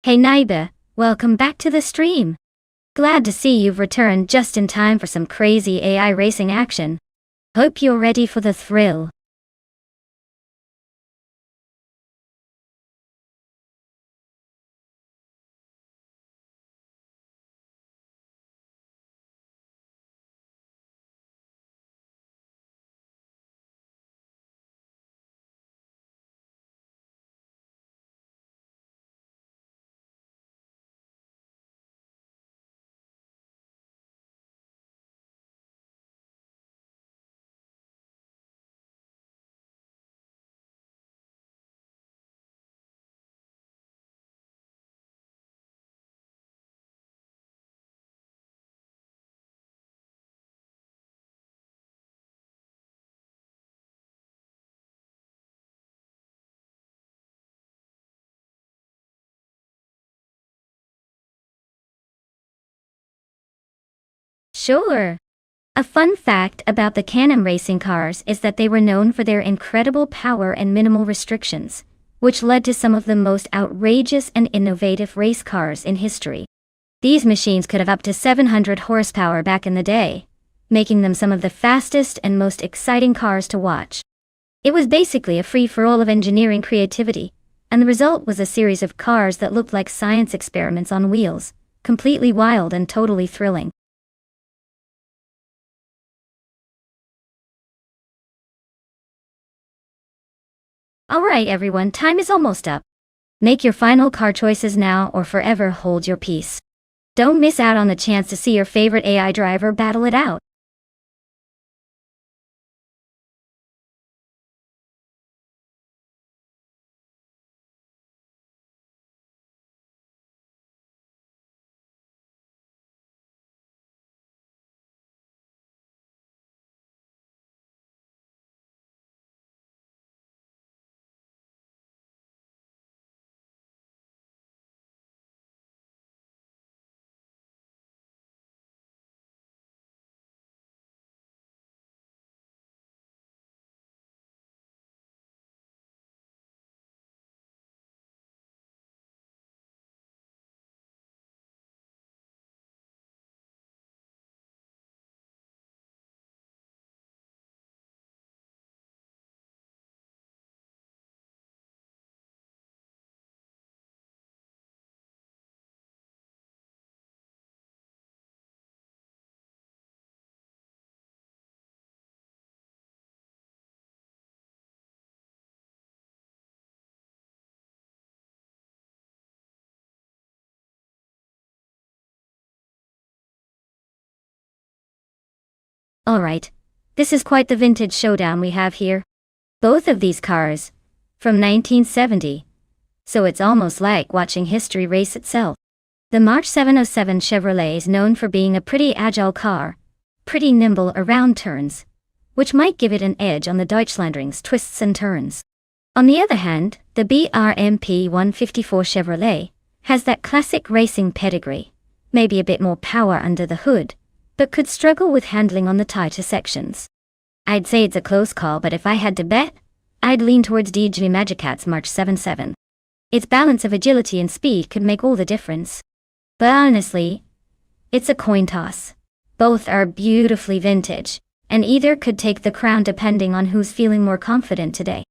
Hey neighbor, welcome back to the stream. Glad to see you've returned just in time for some crazy AI racing action. Hope you're ready for the thrill. Sure. A fun fact about the Can-Am racing cars is that they were known for their incredible power and minimal restrictions, which led to some of the most outrageous and innovative race cars in history. These machines could have up to 700 horsepower back in the day, making them some of the fastest and most exciting cars to watch. It was basically a free-for-all of engineering creativity, and the result was a series of cars that looked like science experiments on wheels, completely wild and totally thrilling. Alright everyone, time is almost up. Make your final car choices now or forever hold your peace. Don't miss out on the chance to see your favorite AI driver battle it out. Alright, this is quite the vintage showdown we have here. Both of these cars, from 1970, so it's almost like watching history race itself. The March 707 Chevrolet is known for being a pretty agile car, pretty nimble around turns, which might give it an edge on the Deutschlandring's twists and turns. On the other hand, the BRMP 154 Chevrolet has that classic racing pedigree, maybe a bit more power under the hood, but could struggle with handling on the tighter sections. I'd say it's a close call, but if I had to bet, I'd lean towards DG Magicat's March 77. Its balance of agility and speed could make all the difference. But honestly, it's a coin toss. Both are beautifully vintage, and either could take the crown depending on who's feeling more confident today.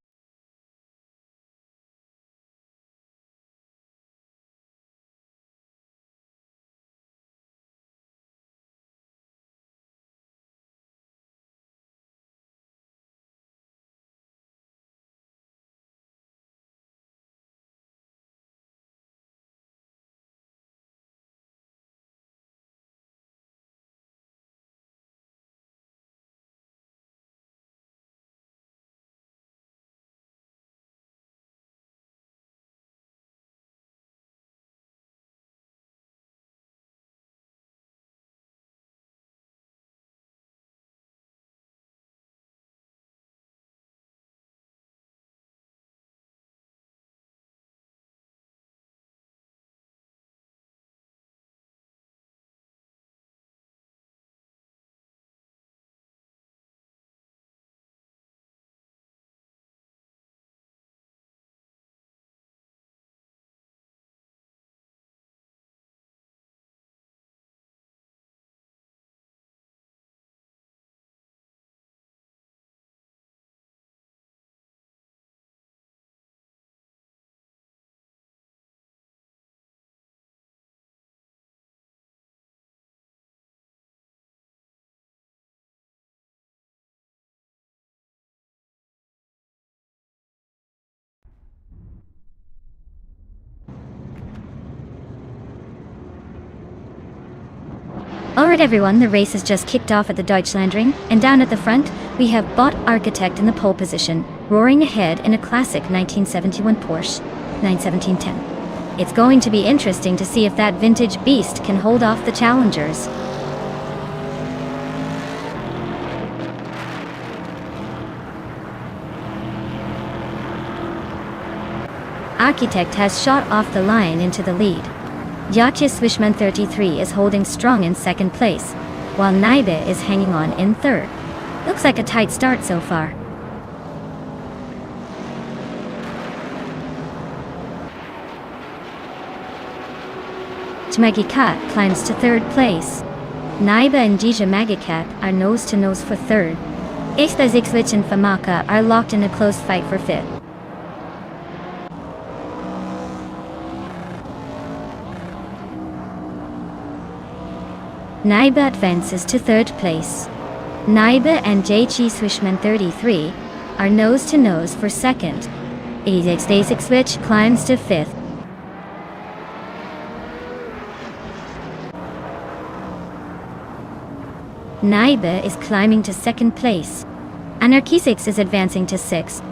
Alright everyone, the race has just kicked off at the Deutschlandring, and down at the front, we have Bot Architect in the pole position, roaring ahead in a classic 1971 Porsche 91710. It's going to be interesting to see if that vintage beast can hold off the challengers. Architect has shot off the line into the lead. Yachtje Swishman 33 is holding strong in second place, while Naibe is hanging on in third. Looks like a tight start so far. Magicat climbs to third place. Naibe and Jija Magicat are nose to nose for third. Esta Zixwich and Famaka are locked in a close fight for fifth. Naibe advances to third place. Naibe and JG Swishman 33 are nose to nose for second. Azix Switch climbs to fifth. Naibe is climbing to second place. Anarchizix is advancing to sixth.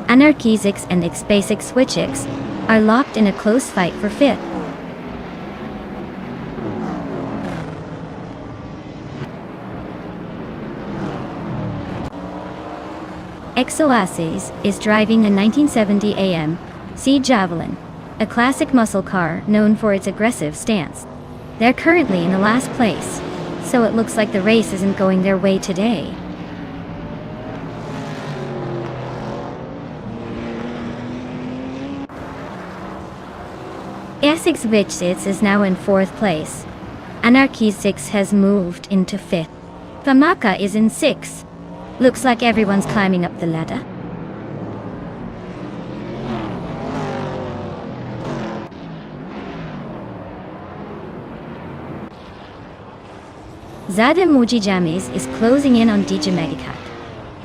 Anarchizix and Xbasic Switchix are locked in a close fight for fifth. Exoaces is driving a 1970 AMC Javelin, a classic muscle car known for its aggressive stance. They're currently in the last place, so it looks like the race isn't going their way today. Essex Vichsitz is now in fourth place. Anarchizix has moved into fifth. Famaka is in sixth. Looks like everyone's climbing up the ladder. Zada Mujijamis is closing in on DJ Megacat.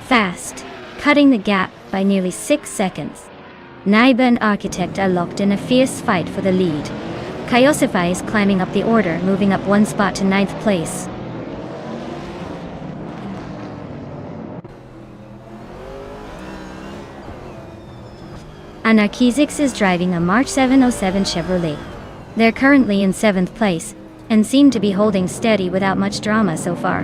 Fast, cutting the gap by nearly 6 seconds. Naibe and Architect are locked in a fierce fight for the lead. Kaiosify is climbing up the order, moving up one spot to 9th place. Anarchizix is driving a March 707 Chevrolet. They're currently in 7th place, and seem to be holding steady without much drama so far.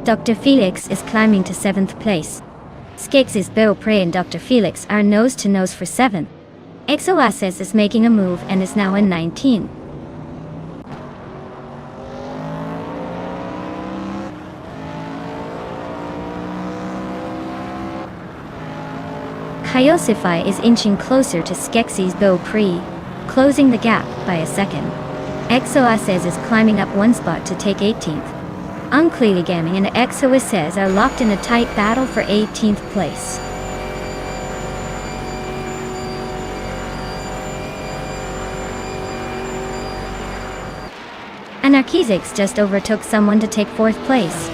Dr. Felix is climbing to 7th place. Skex's Beaupre and Dr. Felix are nose to nose for 7th. Exoaces is making a move and is now in 19th. Kaiosify is inching closer to Skexy's Beaupre, closing the gap by a second. Exoaces is climbing up one spot to take 18th. Uncleligami and Exoaces are locked in a tight battle for 18th place. Anarchizix just overtook someone to take 4th place.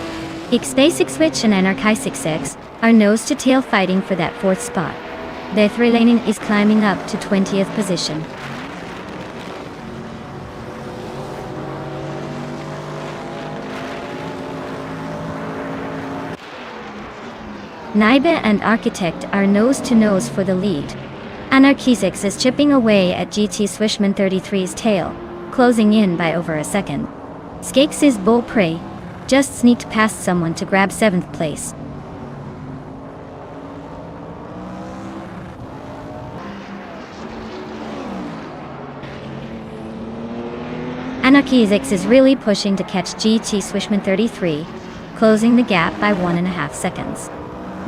Xbasic Switch and Anarchizix are nose to tail fighting for that 4th spot. Bethrilanen is climbing up to 20th position. Naibe and Architect are nose to nose for the lead. Anarchizix is chipping away at GT Swishman 33's tail, closing in by over a second. Skex's Beaupre just sneaked past someone to grab 7th place. Anarchizix is really pushing to catch GT Swishman 33, closing the gap by 1.5 seconds.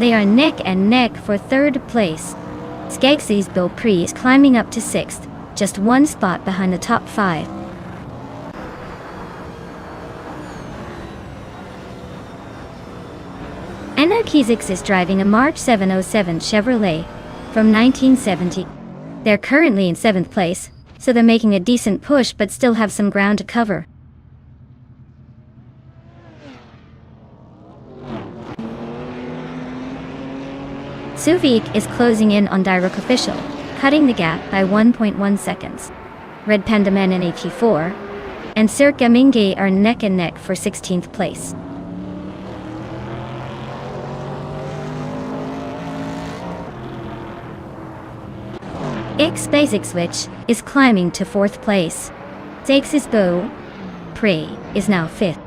They are neck and neck for 3rd place. Skegsy's Beaupre is climbing up to 6th, just one spot behind the top 5. Anarchizix is driving a March 707 Chevrolet from 1970. They're currently in 7th place, so they're making a decent push but still have some ground to cover. Suvik is closing in on Direct Official. cutting the gap by 1.1 seconds. Red Panda Man in 84 and Cirque Mingue are neck and neck for 16th place. X Basic Switch is climbing to 4th place. Seix's Bow Prey is now 5th.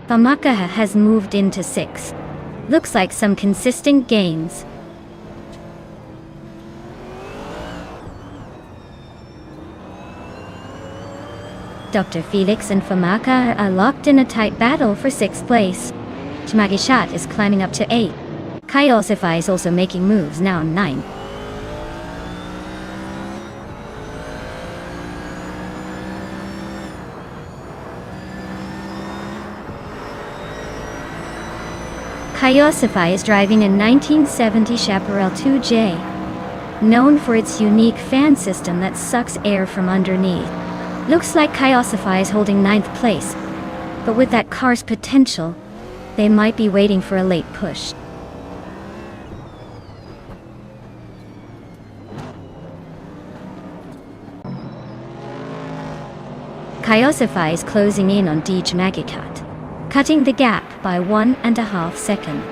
Famakaha has moved into 6th. Looks like some consistent gains. Dr. Felix and Famaka are locked in a tight battle for 6th place. Chmagishat is climbing up to 8. Kaiosify is also making moves, now 9. Kaiosify is driving a 1970 Chaparral 2J, known for its unique fan system that sucks air from underneath. Looks like Kaiosify is holding 9th place, but with that car's potential, they might be waiting for a late push. Kaiosify is closing in on Deej Magicat, cutting the gap by 1.5 seconds.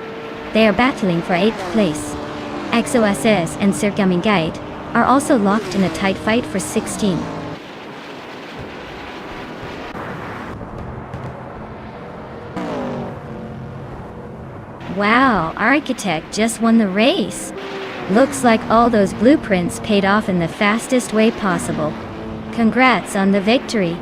They are battling for 8th place. XOSS and Cirgamingate are also locked in a tight fight for 16. Wow, Architect just won the race. Looks like all those blueprints paid off in the fastest way possible. Congrats on the victory.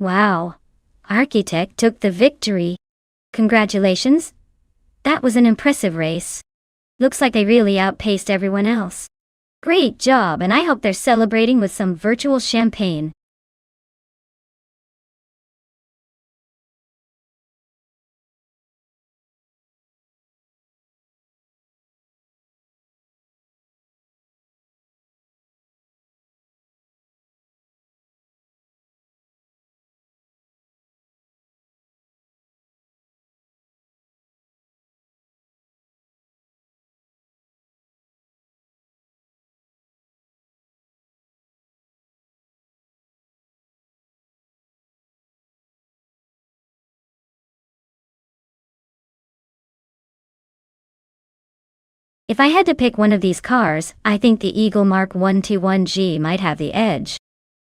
Wow, Architect took the victory. Congratulations. That was an impressive race. Looks like they really outpaced everyone else. Great job, and I hope they're celebrating with some virtual champagne. If I had to pick one of these cars, I think the Eagle Mark 121G might have the edge.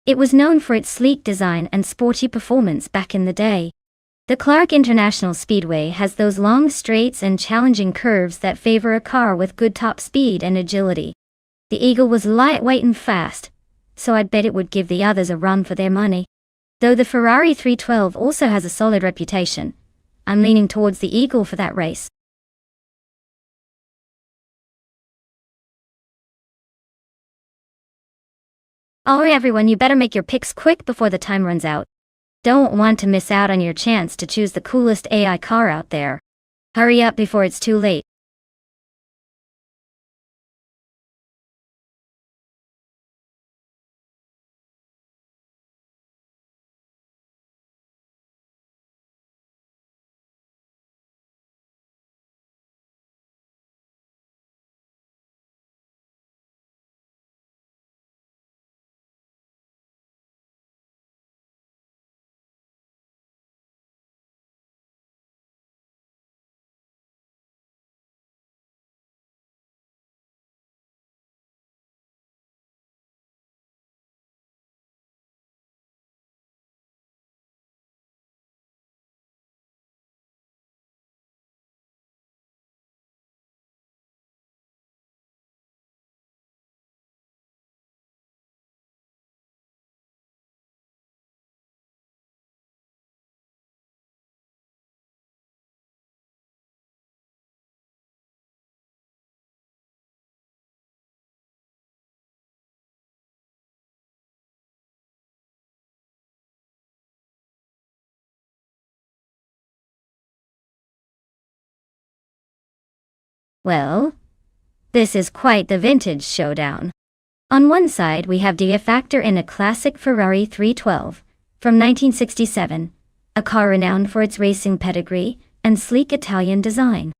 It was known for its sleek design and sporty performance back in the day. The Clark International Speedway has those long straights and challenging curves that favor a car with good top speed and agility. The Eagle was lightweight and fast, so I'd bet it would give the others a run for their money. Though the Ferrari 312 also has a solid reputation, I'm leaning towards the Eagle for that race. Alright everyone, you better make your picks quick before the time runs out. Don't want to miss out on your chance to choose the coolest AI car out there. Hurry up before it's too late. Well, this is quite the vintage showdown. On one side we have the factor in a classic Ferrari 312 from 1967, a car renowned for its racing pedigree and sleek Italian design.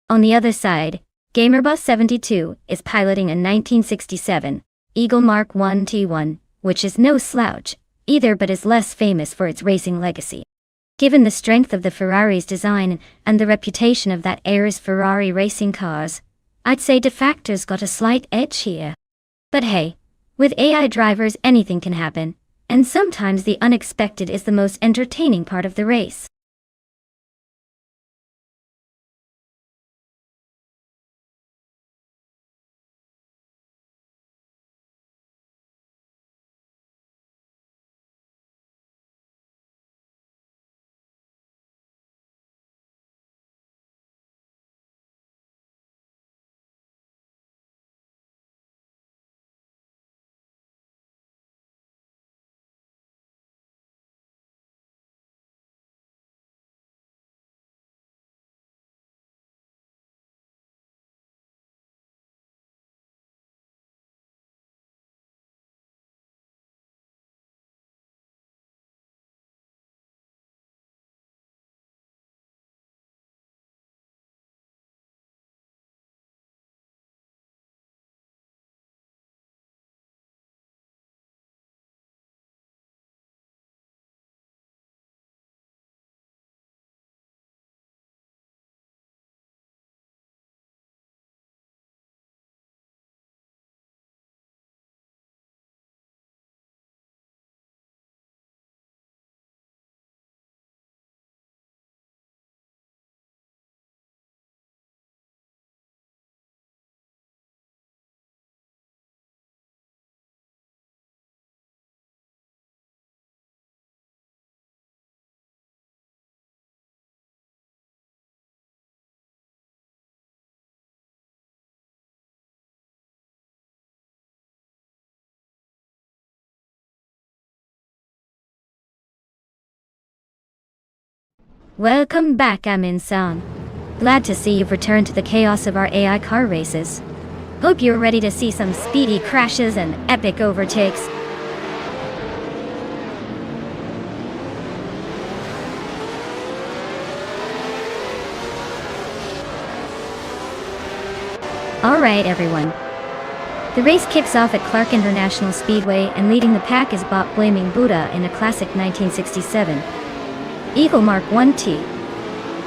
On the other side, GamerBoss72 is piloting a 1967 Eagle Mark I T1, which is no slouch either but is less famous for its racing legacy. Given the strength of the Ferrari's design and the reputation of that era's Ferrari racing cars, I'd say de facto's got a slight edge here. But hey, with AI drivers anything can happen, and sometimes the unexpected is the most entertaining part of the race. Welcome back, Amin-san. Glad to see you've returned to the chaos of our AI car races. Hope you're ready to see some speedy crashes and epic overtakes. Alright everyone. The race kicks off at Clark International Speedway, and leading the pack is Bot Blaming Buddha in a classic 1967 Eagle Mark I T.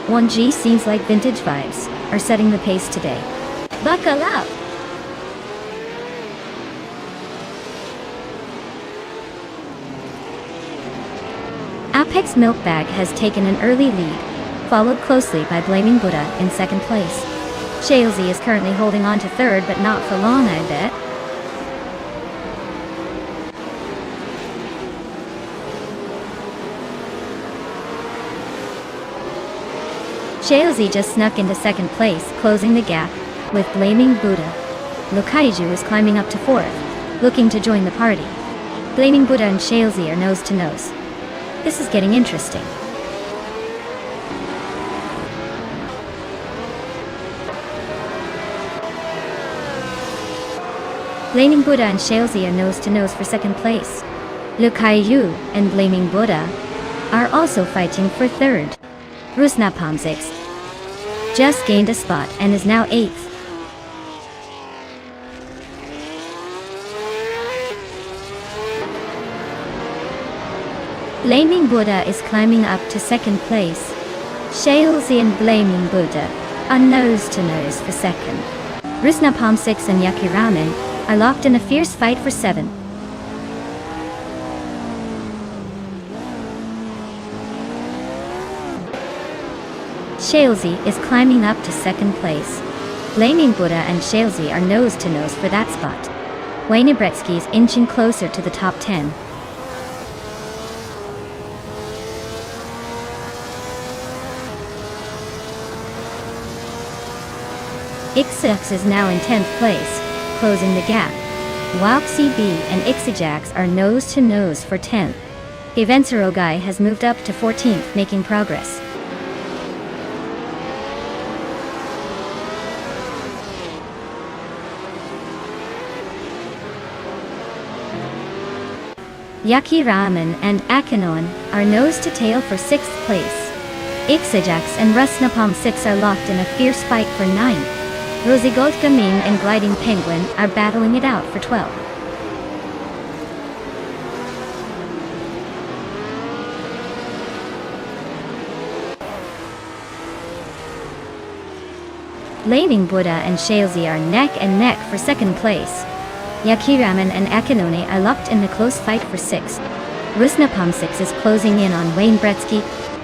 1G seems like vintage vibes are setting the pace today. Buckle up! Apex Milkbag has taken an early lead, followed closely by Blaming Buddha in second place. Shalesy is currently holding on to third, but not for long, I bet. Shalesy just snuck into second place, closing the gap with Blaming Buddha. Lokaiju is climbing up to fourth, looking to join the party. Blaming Buddha and Shalesy are nose to nose. This is getting interesting. Blaming Buddha and Shalesy are nose to nose for second place. Lokaiju and Blaming Buddha are also fighting for third. Rusnapom6 just gained a spot and is now 8th. Blaming Buddha is climbing up to second place. Shalesy and Blaming Buddha are nose to nose for second. Rusnapom6 and Yucky Ramen are locked in a fierce fight for 7th. Shalesy is climbing up to second place. Blaming Buddha and Shalesy are nose to nose for that spot. Wayne Bretsky is inching closer to the top 10. Ixax is now in 10th place, closing the gap. WowCB and Ixijax are nose to nose for 10th. Evenserogai has moved up to 14th, making progress. Yaki Ramen and Akinoan are nose to tail for 6th place. Ixajax and Rusnapalm 6 are locked in a fierce fight for 9th. Rosy Gold Gaming and Gliding Penguin are battling it out for 12th. Flaming Buddha and Shalesy are neck and neck for 2nd place. Yakiraman and Akinone are locked in a close fight for 6th. Rusnapalm 6 is closing in on Wayne Bretsky,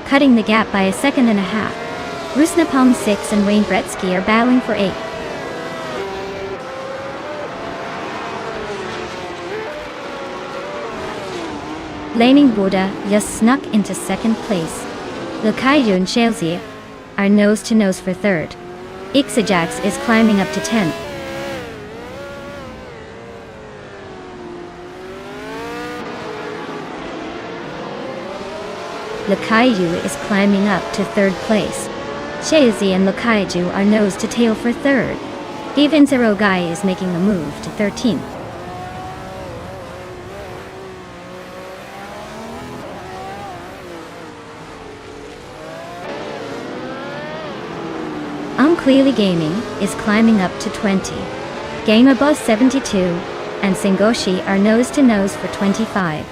cutting the gap by a second and a half. Rusnapalm 6 and Wayne Bretsky are battling for 8th. Flaming Buddha just snuck into 2nd place. Lukayu and Shalesy are nose to nose for 3rd. Ixajax is climbing up to 10th. Lukaiju is climbing up to 3rd place. Shazi and Lukaiju are nose to tail for 3rd. Even Zerogai is making a move to 13th. Clearly Gaming is climbing up to 20. Game above 72 and Sengoshi are nose to nose for 25.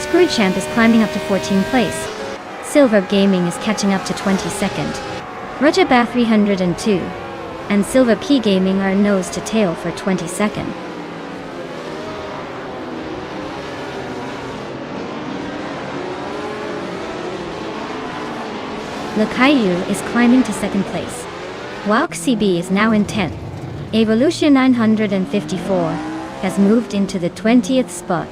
Screwchamp is climbing up to 14th place. Silver Gaming is catching up to 22nd. Rajaba 302 and Silver P Gaming are nose to tail for 22nd. Lukayu is climbing to 2nd place. Walk CB is now in 10th. Evolution 954 has moved into the 20th spot.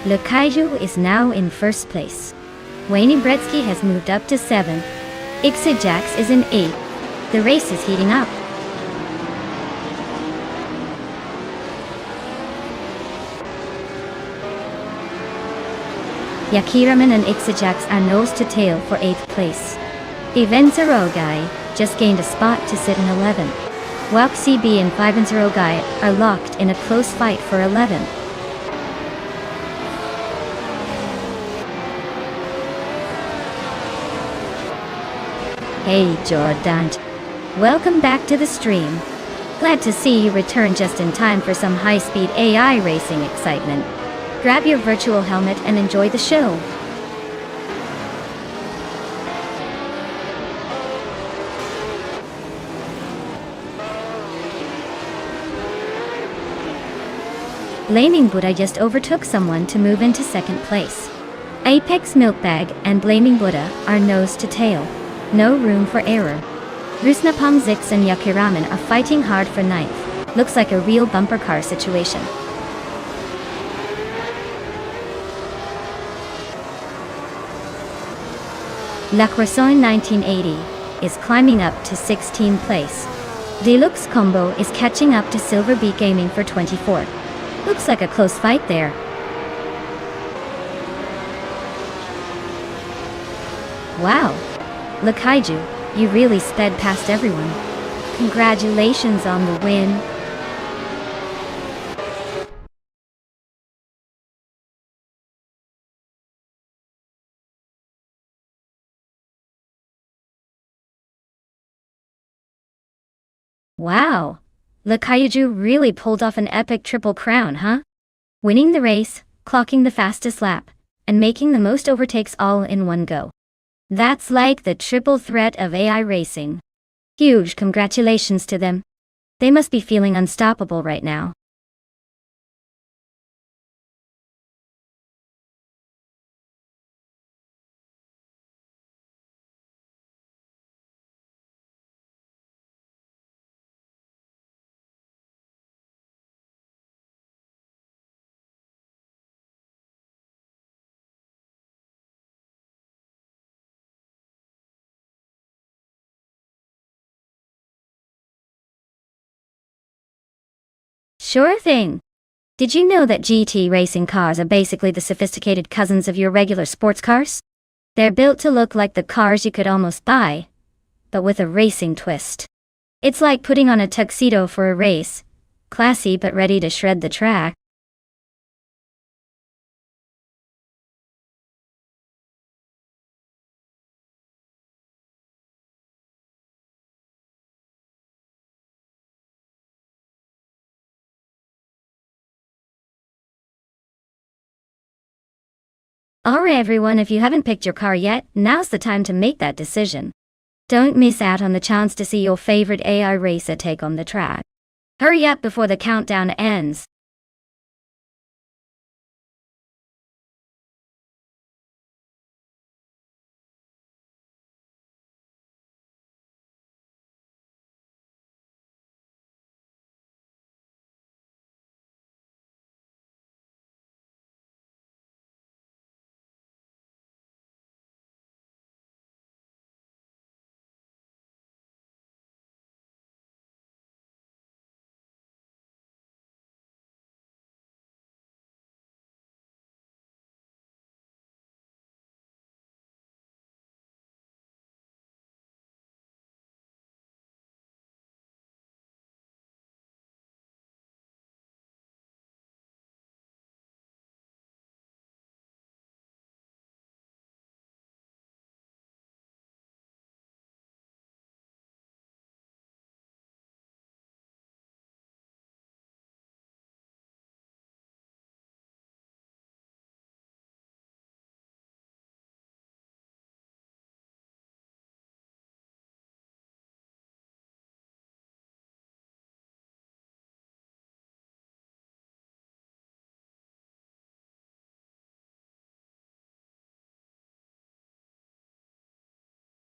Lukayu is now in 1st place. Wayne Bretsky has moved up to 7th. Ixajax is in 8th. The race is heating up. Yakiraman and Ixajax are nose to tail for 8th place. Zerogai just gained a spot to sit in 11th. Walk CB and 5 and Zerogai are locked in a close fight for 11th. Hey Jordan, welcome back to the stream. Glad to see you return just in time for some high-speed AI racing excitement. Grab your virtual helmet and enjoy the show. Flaming Buddha just overtook someone to move into 2nd place. Apex Milkbag and Flaming Buddha are nose to tail. No room for error. Rusnapalm Zix and Yakiraman are fighting hard for 9th. Looks like a real bumper car situation. La Croissant 1980 is climbing up to 16th place. Deluxe Combo is catching up to Silver Beat Gaming for 24th. Looks like a close fight there. Wow! Lukaiju, you really sped past everyone. Congratulations on the win. Wow! Lukaiju really pulled off an epic triple crown, huh? Winning the race, clocking the fastest lap, and making the most overtakes all in one go. That's like the triple threat of AI racing. Huge congratulations to them. They must be feeling unstoppable right now. Sure thing. Did you know that GT racing cars are basically the sophisticated cousins of your regular sports cars? They're built to look like the cars you could almost buy, but with a racing twist. It's like putting on a tuxedo for a race, classy but ready to shred the track. Alright everyone, if you haven't picked your car yet, now's the time to make that decision. Don't miss out on the chance to see your favorite AI racer take on the track. Hurry up before the countdown ends.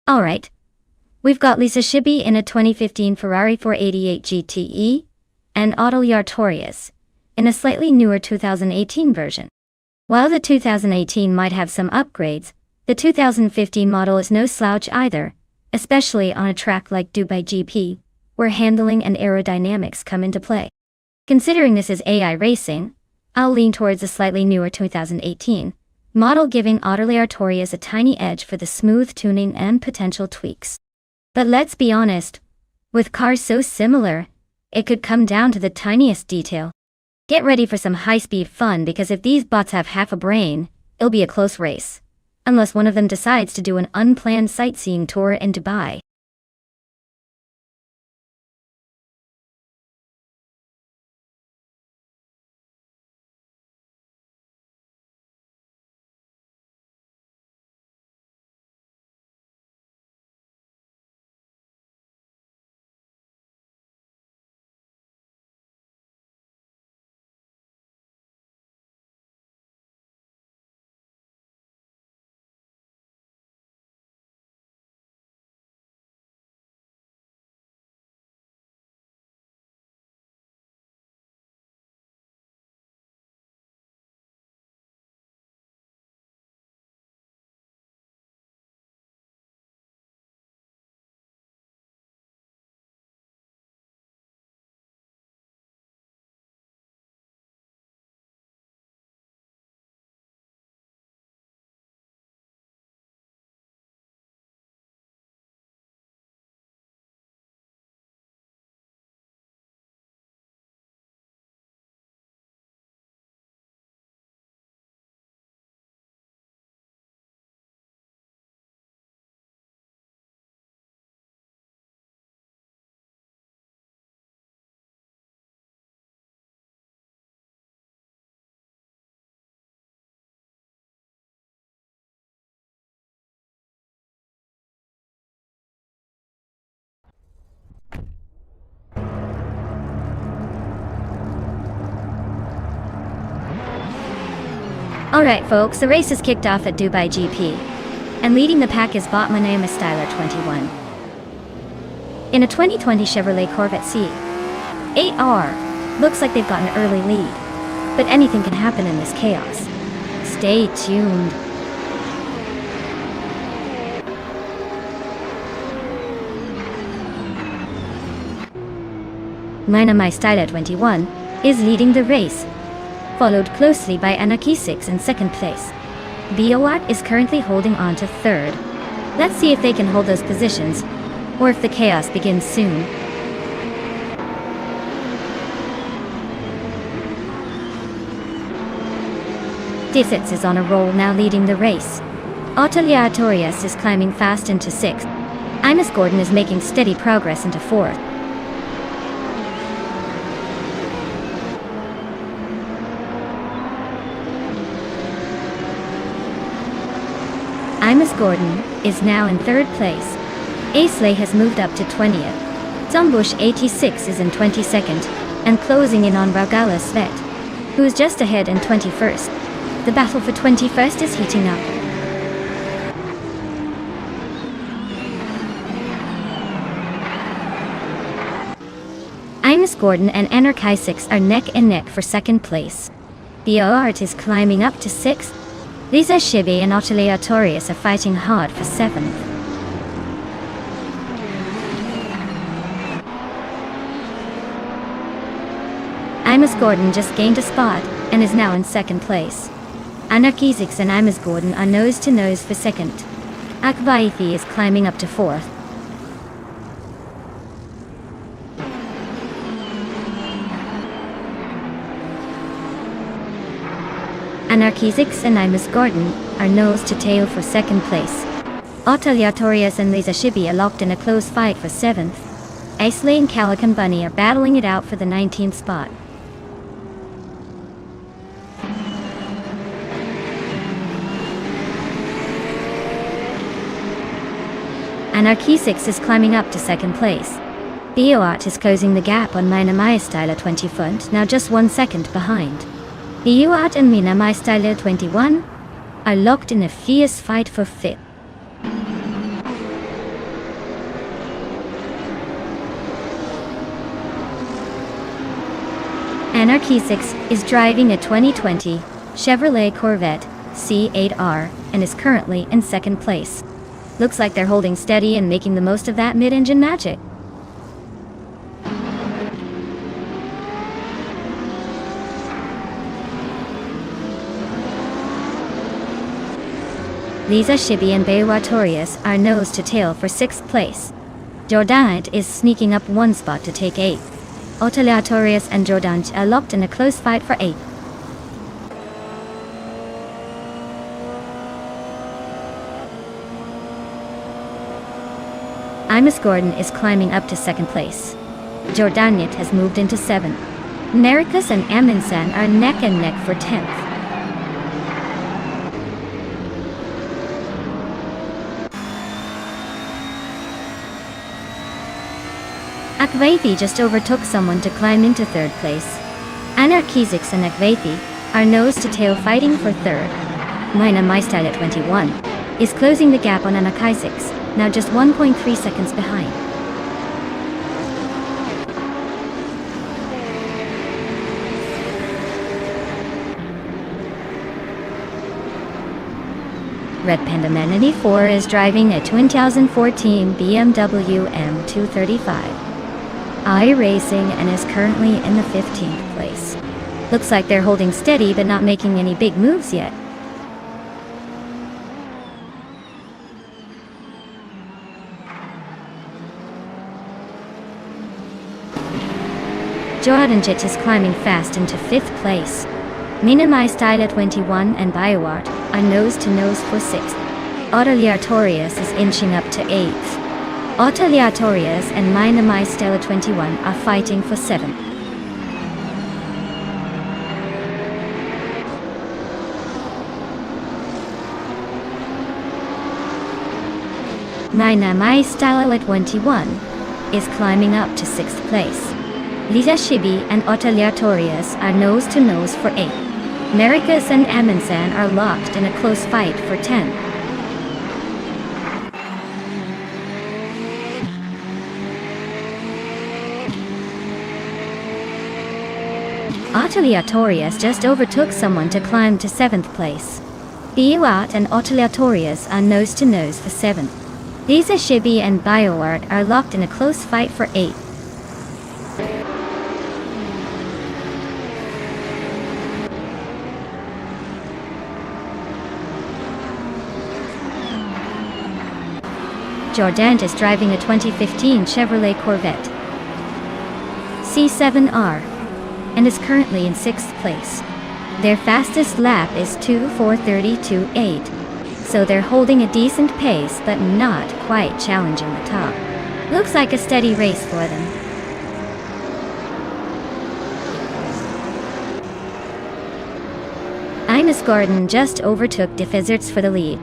Alright. We've got Lisa Shibi in a 2015 Ferrari 488 GTE, and Audley Artorias in a slightly newer 2018 version. While the 2018 might have some upgrades, the 2015 model is no slouch either, especially on a track like Dubai GP, where handling and aerodynamics come into play. Considering this is AI racing, I'll lean towards a slightly newer 2018 model, giving Audley Artorias a tiny edge for the smooth tuning and potential tweaks. But let's be honest, with cars so similar, it could come down to the tiniest detail. Get ready for some high-speed fun, because if these bots have half a brain, it'll be a close race. Unless one of them decides to do an unplanned sightseeing tour in Dubai. Alright folks, the race is kicked off at Dubai GP, and leading the pack is Botman Styler 21. In a 2020 Chevrolet Corvette C8R, looks like they've got an early lead, but anything can happen in this chaos. Stay tuned. Styler 21 is leading the race, followed closely by Anarchy 6 in second place. BioArt is currently holding on to third. Let's see if they can hold those positions, or if the chaos begins soon. D6 is on a roll now, leading the race. Aleatorius is climbing fast into 6th. Imus Gordon is making steady progress into 4th. Imus Gordon is now in 3rd place. Aisley has moved up to 20th. Zombush 86 is in 22nd, and closing in on Raugala Svet, who is just ahead in 21st. The battle for 21st is heating up. Imus Gordon and Anarchy 6 are neck and neck for 2nd place. BioArt is climbing up to 6th. Lisa Shibi and Aleatorius are fighting hard for 7th. Imus Gordon just gained a spot and is now in 2nd place. Anarchy 6 and Imus Gordon are nose to nose for 2nd. Akvaithi is climbing up to 4th. Anarchy 6 and Imus Gordon are nose to tail for 2nd place. Aleatorius and Lisa Shibi are locked in a close fight for 7th. Aisley and Calican Bunny are battling it out for the 19th spot. Anarchy 6 is climbing up to 2nd place. BioArt is closing the gap on Mina Mystyle 20 front, now just 1 second behind. BioArt and Mina Mystyle 21 are locked in a fierce fight for 5th. Anarchy 6 is driving a 2020 Chevrolet Corvette C8R and is currently in 2nd place. Looks like they're holding steady and making the most of that mid-engine magic. Lisa Shibi and Beatorius are nose to tail for 6th place. Jordanit is sneaking up 1 spot to take 8th. Aleatorius and Jordanit are locked in a close fight for 8th. Imus Gordon is climbing up to 2nd place. Jordanit has moved into 7th. Nericus and Aminsan are neck and neck for 10th. Akvaithi just overtook someone to climb into 3rd place. Anarchy 6 and Akvaithi are nose to tail fighting for 3rd. Mina Mystyle 21 is closing the gap on Anarchy 6, now just 1.3 seconds behind. Red Panda Man 84 is driving a 2014 BMW M235 iRacing and is currently in the 15th place. Looks like they're holding steady but not making any big moves yet. Jordanjit is climbing fast into 5th place. Mina Mystyle 21 and BioArt are nose to nose for 6th. Aleatorius is inching up to 8th. Aleatorius and Mina Mystyle 21 are fighting for 7th. Mina Mystyle 21 is climbing up to 6th place. Lisa Shibi and Aleatorius are nose to nose for 8th. Nericus and Aminsan are locked in a close fight for 10th. Aleatorius just overtook someone to climb to 7th place. BioArt and Aleatorius are nose to nose for 7th. Lisa Shibi and BioArt are locked in a close fight for 8th. Jordan is driving a 2015 Chevrolet Corvette C7R and is currently in 6th place. Their fastest lap is 2:4:32.8, so they're holding a decent pace but not quite challenging the top. Looks like a steady race for them. Ines Gordon just overtook De Fizerts for the lead.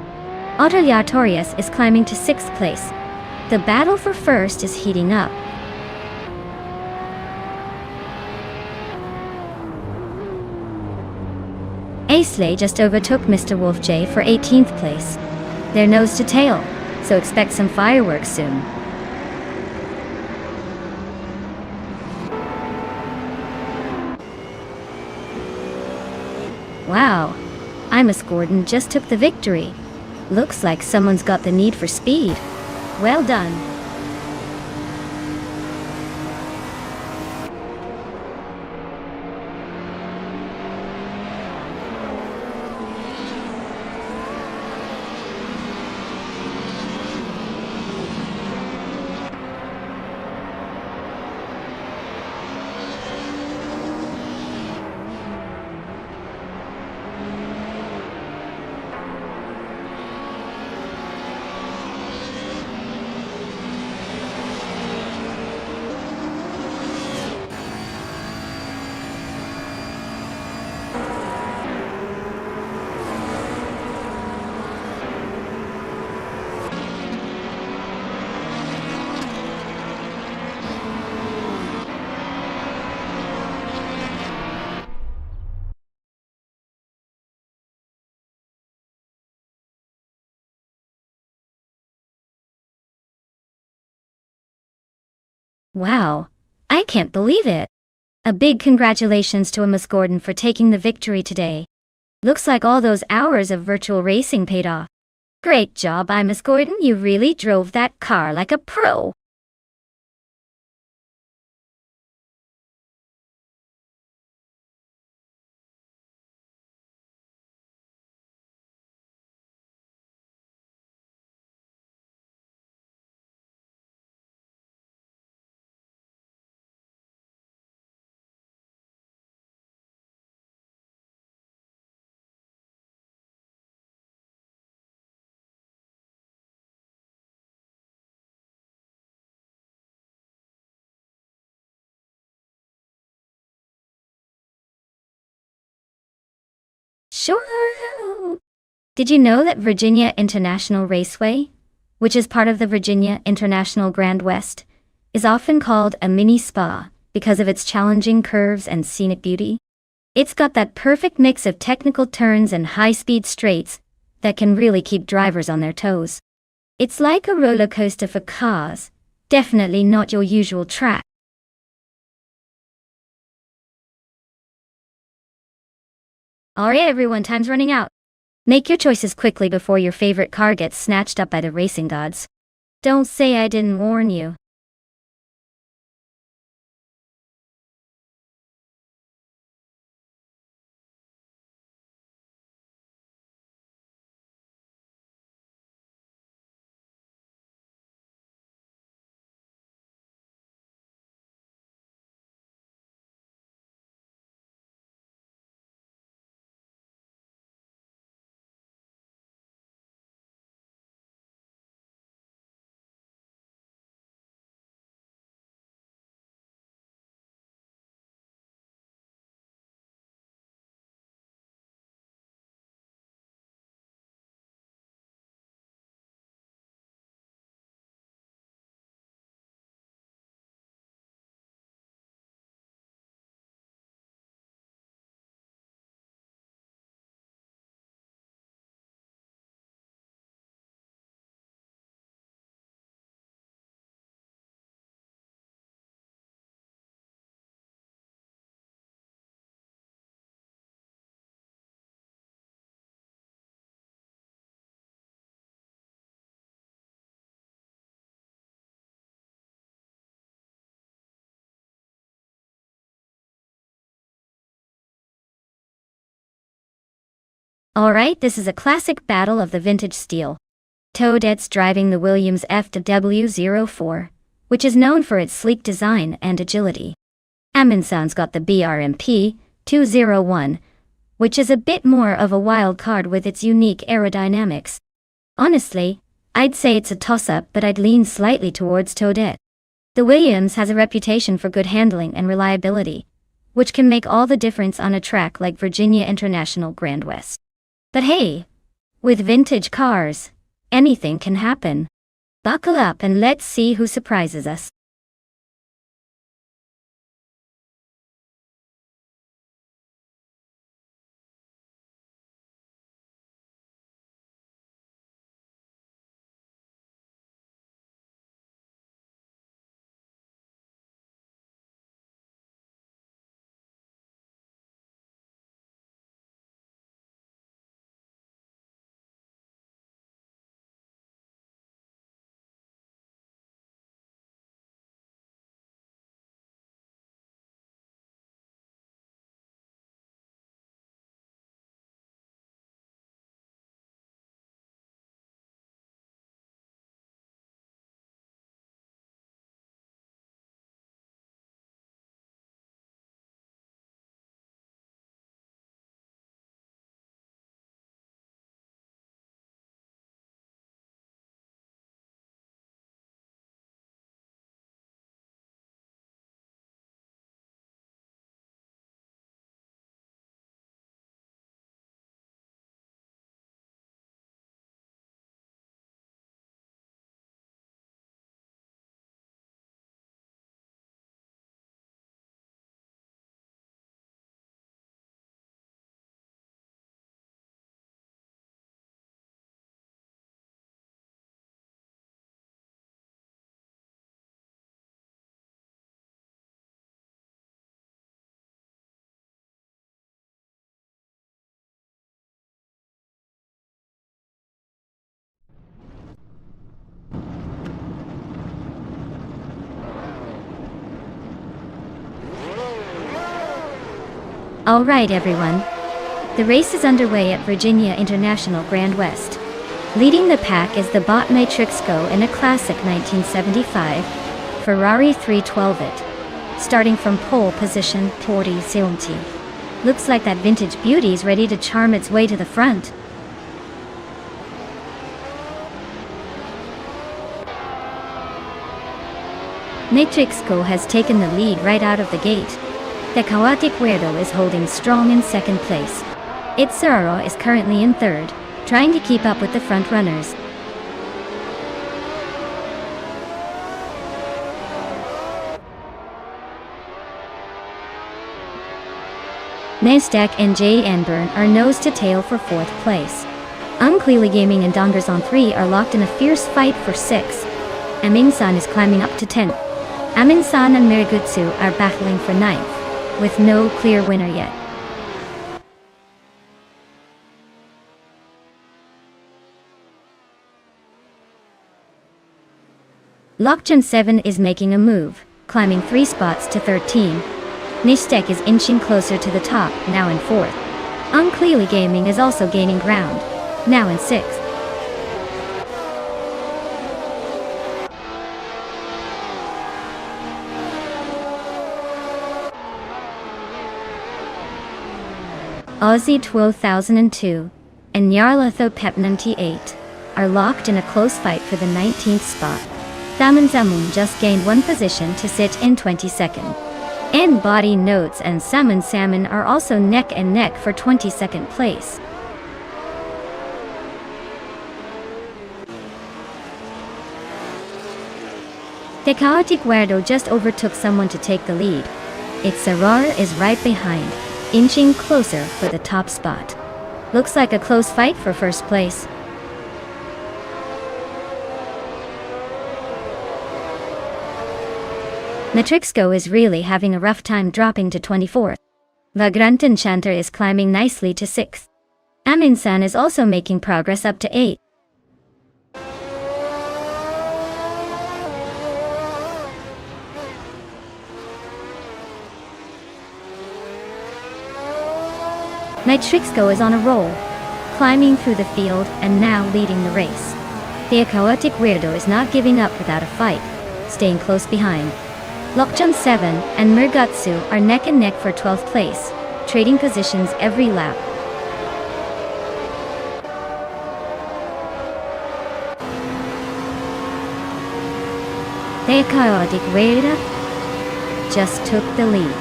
Otillia Torias is climbing to 6th place. The battle for first is heating up. Aisley just overtook Mr. Wolf J for 18th place. They're nose to tail, so expect some fireworks soon. Wow, Ines Gordon just took the victory. Looks like someone's got the need for speed. Well done. Wow, I can't believe it. A big congratulations to Ines Gordon for taking the victory today. Looks like all those hours of virtual racing paid off. Great job, Ines Gordon, you really drove that car like a pro. Sure. Did you know that Virginia International Raceway, which is part of the Virginia International Grand West, is often called a mini spa because of its challenging curves and scenic beauty? It's got that perfect mix of technical turns and high-speed straights that can really keep drivers on their toes. It's like a roller coaster for cars, definitely not your usual track. Alright everyone, time's running out. Make your choices quickly before your favorite car gets snatched up by the racing gods. Don't say I didn't warn you. Alright, this is a classic battle of the vintage steel. Toadette's driving the Williams FW04, which is known for its sleek design and agility. Amundsen's got the BRMP 201, which is a bit more of a wild card with its unique aerodynamics. Honestly, I'd say it's a toss-up, but I'd lean slightly towards Toadette. The Williams has a reputation for good handling and reliability, which can make all the difference on a track like Virginia International Grand West. But hey, with vintage cars, anything can happen. Buckle up and let's see who surprises us. Alright everyone, the race is underway at Virginia International Grand West. Leading the pack is the Bot Matrixco in a classic 1975 Ferrari 312 starting from pole position 40-70. Looks like that vintage beauty's ready to charm its way to the front. Matrixco has taken the lead right out of the gate. The Kawate Cuerdo is holding strong in second place. Itzarro is currently in third, trying to keep up with the front runners. Nasdaq and J. Anburn are nose to tail for fourth place. Unclearly Gaming and Dongerzon 3 are locked in a fierce fight for 6. Amingsan is climbing up to 10. Amundsen and Mirigutsu are battling for 9th, with no clear winner yet. Lokchen 7 is making a move, climbing 3 spots to 13. Nistek is inching closer to the top, now in 4th. Unclearly Gaming is also gaining ground, now in 6th. Aussie 2002 and Nyarlathotep Pep 98 are locked in a close fight for the 19th spot. Thaman Zamun just gained 1 position to sit in 22nd. And Body Notes and Salmon are also neck and neck for 22nd place. Tecate Guardo just overtook someone to take the lead. Itzarrar is right behind, inching closer for the top spot. Looks like a close fight for first place. Matrixco is really having a rough time dropping to 24th. Vagrant Enchanter is climbing nicely to 6th. Amundsen is also making progress up to 8th. Matrixco is on a roll, climbing through the field and now leading the race. The chaotic weirdo is not giving up without a fight, staying close behind. Lokjun 7 and Murgutsu are neck and neck for 12th place, trading positions every lap. The chaotic weirdo just took the lead.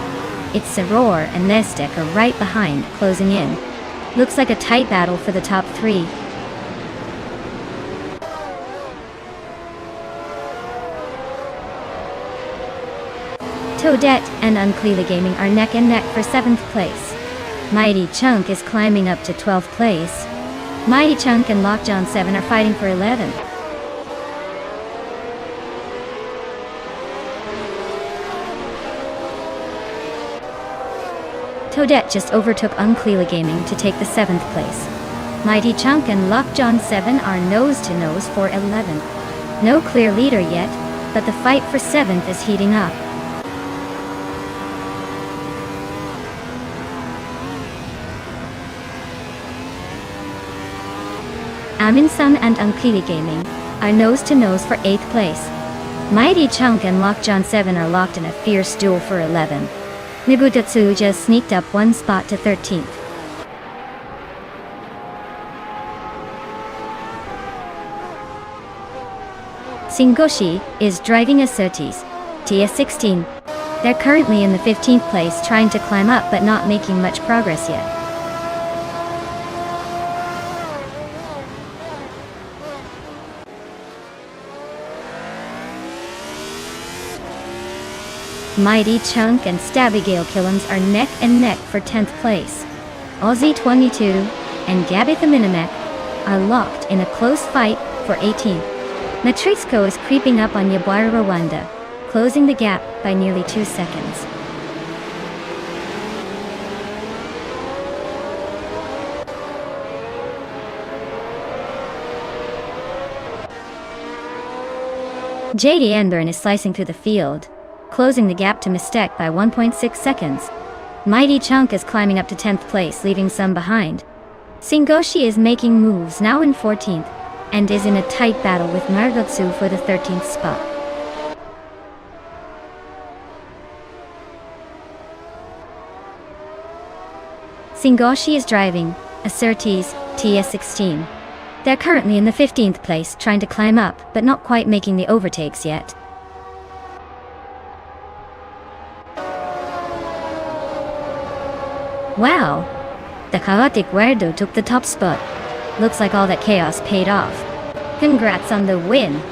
It's Soror and Nestek are right behind, closing in. Looks like a tight battle for the top 3. Toadette and Uncleely Gaming are neck and neck for 7th place. Mighty Chunk is climbing up to 12th place. Mighty Chunk and Lockjaw 7 are fighting for 11th. Toadette just overtook Uncleely Gaming to take the 7th place. Mighty Chunk and Lockjaw 7 are nose to nose for 11th. No clear leader yet, but the fight for 7th is heating up. Aminsun and Uncleely Gaming are nose to nose for 8th place. Mighty Chunk and Lockjaw 7 are locked in a fierce duel for 11th. Nibutatsu just sneaked up 1 spot to 13th. Shingoshi is driving a Surtees TS16. They're currently in the 15th place, trying to climb up but not making much progress yet. Mighty Chunk and Stabigale Killums are neck and neck for 10th place. Aussie 22 and Gabitha Minimek are locked in a close fight for 18th. Matrisco is creeping up on Yabwara Rwanda, closing the gap by nearly 2 seconds. JD Enburn is slicing through the field, closing the gap to Mistake by 1.6 seconds. Mighty Chunk is climbing up to 10th place, leaving some behind. Shingoshi is making moves, now in 14th, and is in a tight battle with Margotsu for the 13th spot. Shingoshi is driving a Surtees TS16. They're currently in the 15th place, trying to climb up, but not quite making the overtakes yet. Wow! The chaotic weirdo took the top spot. Looks like all that chaos paid off. Congrats on the win!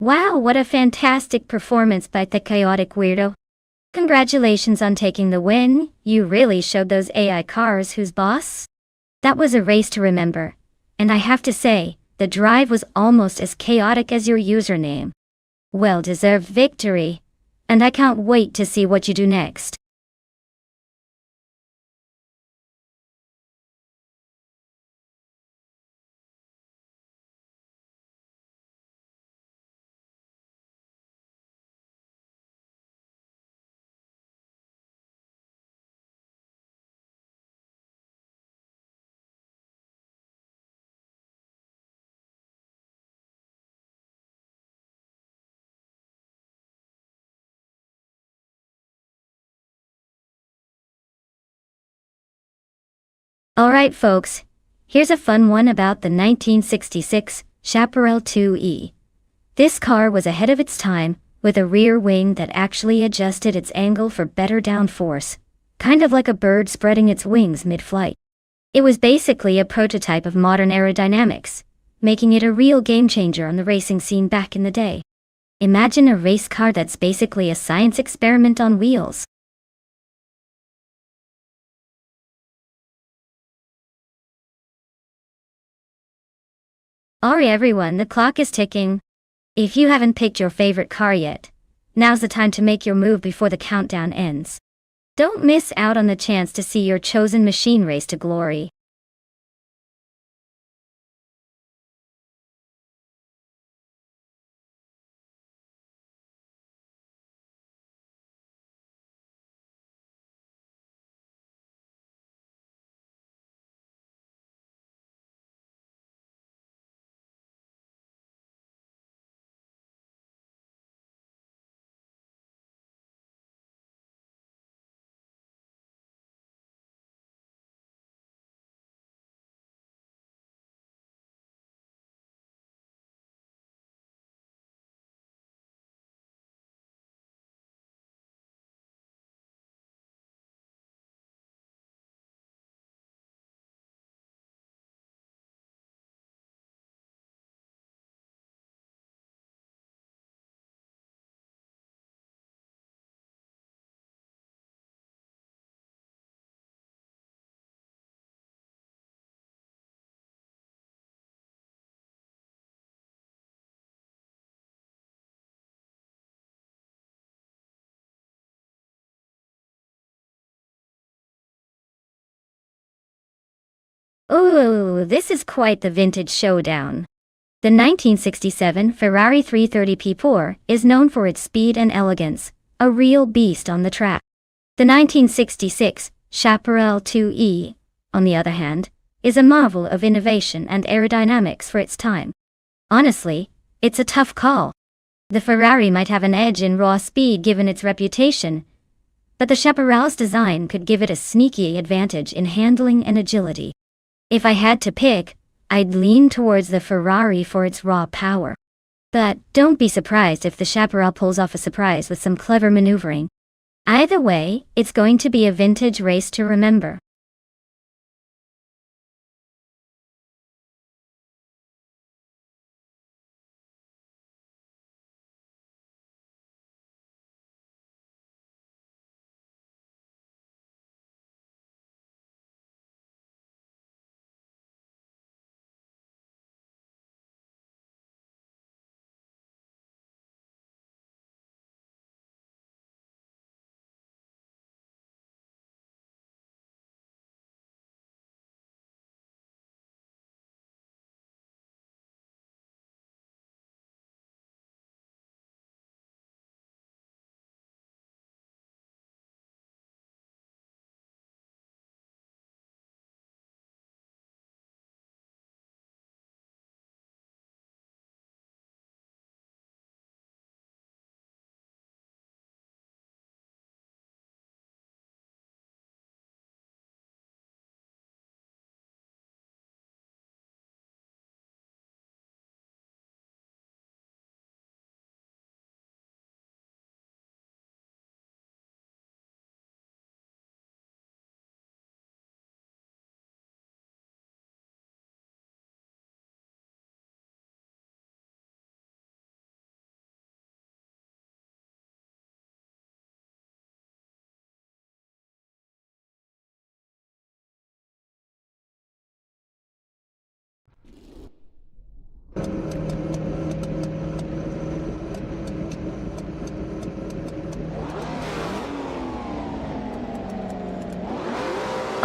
Wow, what a fantastic performance by the chaotic weirdo. Congratulations on taking the win, you really showed those AI cars who's boss. That was a race to remember. And I have to say, the drive was almost as chaotic as your username. Well-deserved victory. And I can't wait to see what you do next. Alright folks, here's a fun one about the 1966 Chaparral 2E. This car was ahead of its time, with a rear wing that actually adjusted its angle for better downforce, kind of like a bird spreading its wings mid-flight. It was basically a prototype of modern aerodynamics, making it a real game-changer on the racing scene back in the day. Imagine a race car that's basically a science experiment on wheels. Alright everyone, the clock is ticking. If you haven't picked your favorite car yet, now's the time to make your move before the countdown ends. Don't miss out on the chance to see your chosen machine race to glory. Ooh, this is quite the vintage showdown. The 1967 Ferrari 330 P4 is known for its speed and elegance, a real beast on the track. The 1966 Chaparral 2E, on the other hand, is a marvel of innovation and aerodynamics for its time. Honestly, it's a tough call. The Ferrari might have an edge in raw speed given its reputation, but the Chaparral's design could give it a sneaky advantage in handling and agility. If I had to pick, I'd lean towards the Ferrari for its raw power. But don't be surprised if the Chaparral pulls off a surprise with some clever maneuvering. Either way, it's going to be a vintage race to remember.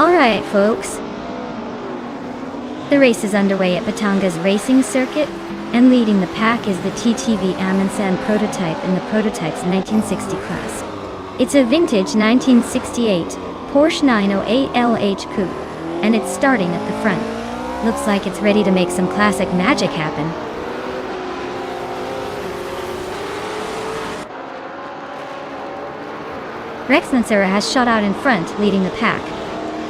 Alright folks. The race is underway at Batanga's racing circuit, and leading the pack is the TTV Amundsen prototype in the prototype's 1960 class. It's a vintage 1968 Porsche 908 LH coupe, and it's starting at the front. Looks like it's ready to make some classic magic happen. Rex Mansura has shot out in front, leading the pack.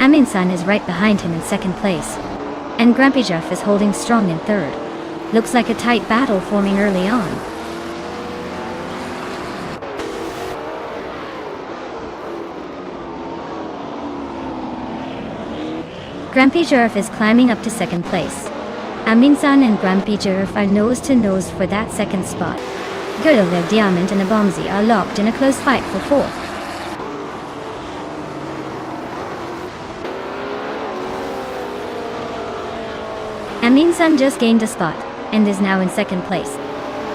Amundsen is right behind him in second place. And Grampijov is holding strong in third. Looks like a tight battle forming early on. Grampijov is climbing up to second place. Amundsen and Grampijov are nose to nose for that second spot. Gurlev Diamond and Abomzi are locked in a close fight for fourth. Amundsen just gained a spot, and is now in second place.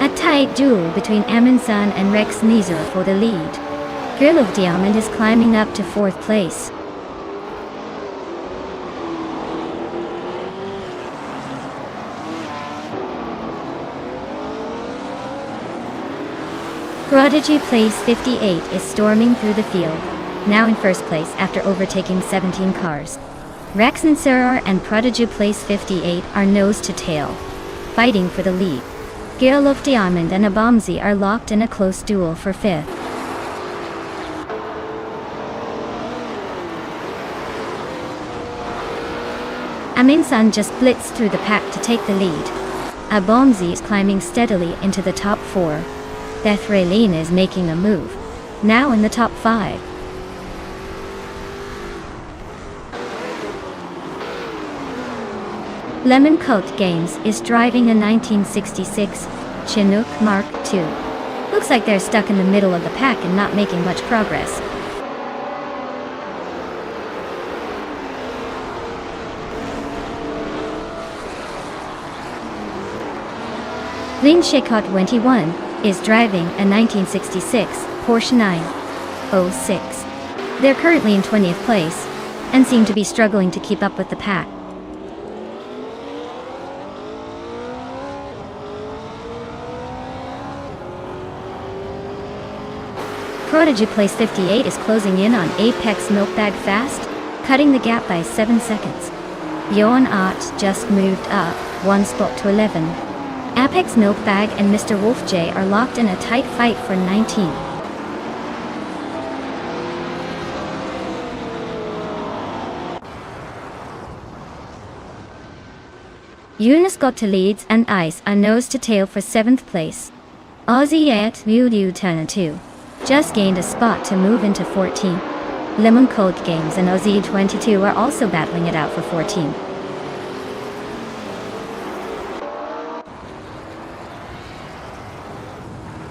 A tight duel between Amundsen and Rex Nizar for the lead. Gurlev Diamond is climbing up to fourth place. Prodigy Place 58 is storming through the field, now in first place after overtaking 17 cars. Rex Nizar and Prodigy Place 58 are nose to tail, fighting for the lead. Gurlev Diamond and Abomzi are locked in a close duel for fifth. Amundsen just blitzed through the pack to take the lead. Abomzi is climbing steadily into the top four. Bethralin is making a move, now in the top five. Lemon Coat Games is driving a 1966 Chinook Mark II. Looks like they're stuck in the middle of the pack and not making much progress. Lin Shekot 21 is driving a 1966 Porsche 906. They're currently in 20th place, and seem to be struggling to keep up with the pack. Prodigy Place 58 is closing in on Apex Milkbag fast, cutting the gap by 7 seconds. Johan Art just moved up 1 spot to 11. Apex Milkbag and Mr. Wolf J are locked in a tight fight for 19. Eunice got to leads and Ice are nose to tail for 7th place. Aussie Yet Liu Turner 2 just gained a spot to move into 14. Lemon Cold Games and Aussie 22 are also battling it out for 14.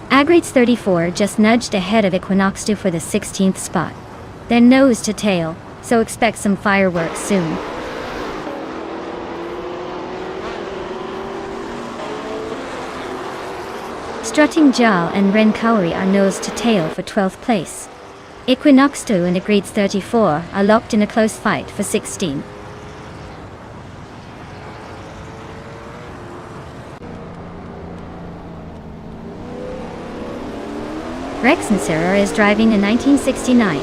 Agrides 34 just nudged ahead of Equinox 2 for the 16th spot. They're nose to tail, so expect some fireworks soon. Strutting Jal and Ren Kauri are nose to tail for 12th place. Equinox 2 and Agrides 34 are locked in a close fight for 16. Rex Nizar is driving a 1969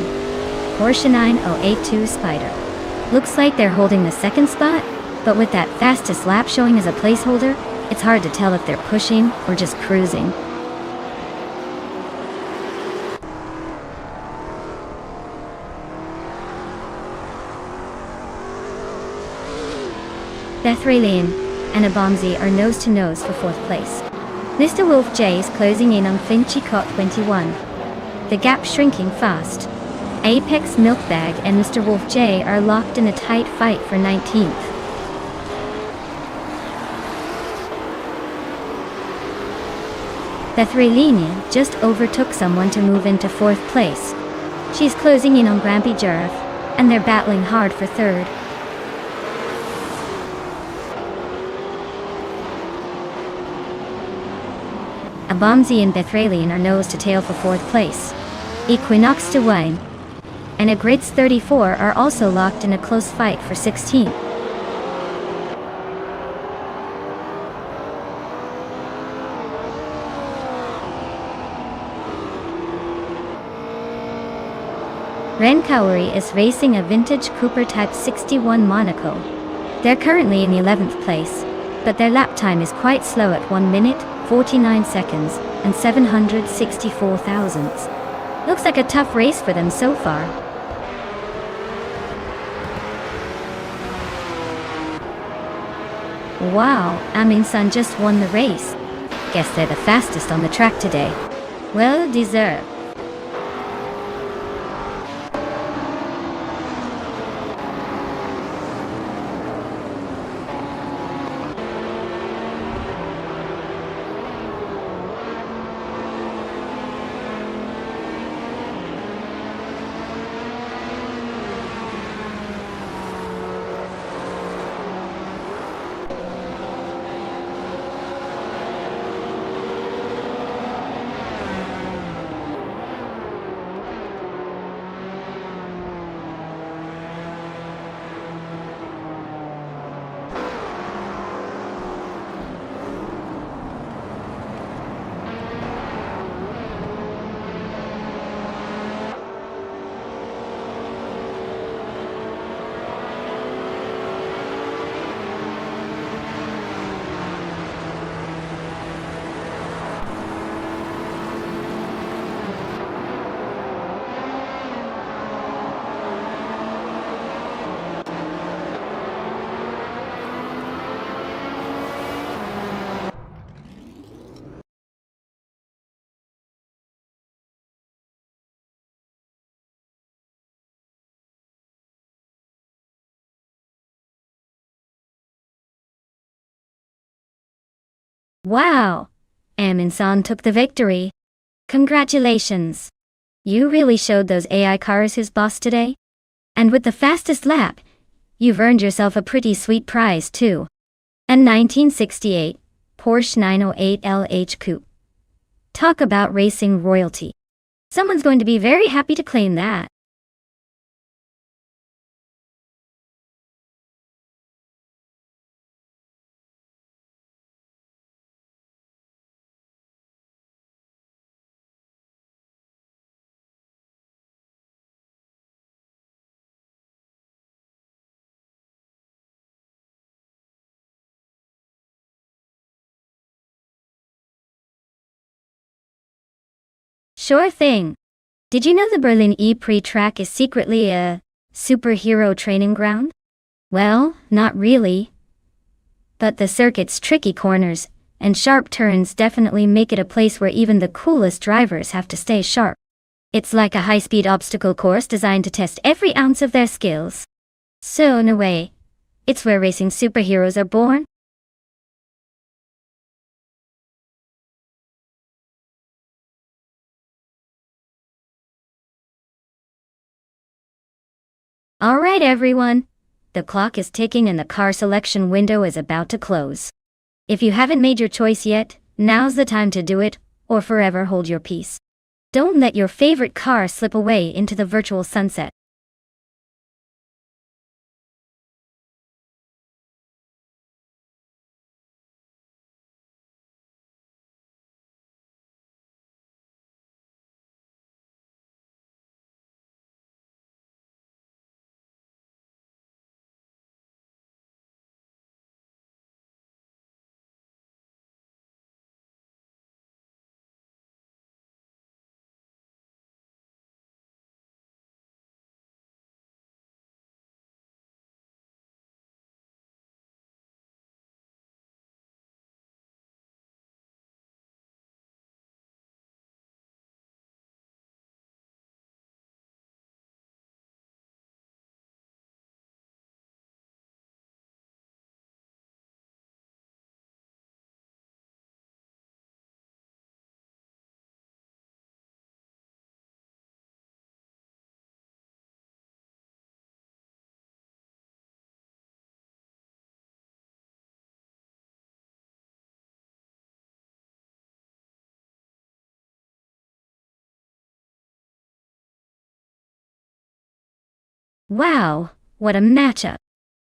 Porsche 9082 Spider. Looks like they're holding the second spot, but with that fastest lap showing as a placeholder, it's hard to tell if they're pushing or just cruising. Bethralin and Abomzi are nose to nose for 4th place. Mr. Wolf J is closing in on Finchicott 21. The gap shrinking fast. Apex Milkbag and Mr. Wolf J are locked in a tight fight for 19th. Bethralin just overtook someone to move into 4th place. She's closing in on Grampijov, and they're battling hard for 3rd. Abomzi and Bethralin are nose to tail for 4th place. Equinox to Wayne and a Grids 34 are also locked in a close fight for 16th. Ren Kaori is racing a vintage Cooper Type 61 Monaco. They're currently in the 11th place, but their lap time is quite slow at 1 minute, 49 seconds, and 764 thousandths. Looks like a tough race for them so far. Wow, Amin-san just won the race. Guess they're the fastest on the track today. Well deserved. Wow! Amin-san took the victory. Congratulations! You really showed those AI cars who's boss today? And with the fastest lap, you've earned yourself a pretty sweet prize too. A 1968 Porsche 908 LH Coupe. Talk about racing royalty. Someone's going to be very happy to claim that. Sure thing. Did you know the Berlin E-Prix track is secretly a superhero training ground? Well, not really. But the circuit's tricky corners and sharp turns definitely make it a place where even the coolest drivers have to stay sharp. It's like a high-speed obstacle course designed to test every ounce of their skills. So in a way, it's where racing superheroes are born. Alright everyone, the clock is ticking and the car selection window is about to close. If you haven't made your choice yet, now's the time to do it, or forever hold your peace. Don't let your favorite car slip away into the virtual sunset. Wow, what a matchup.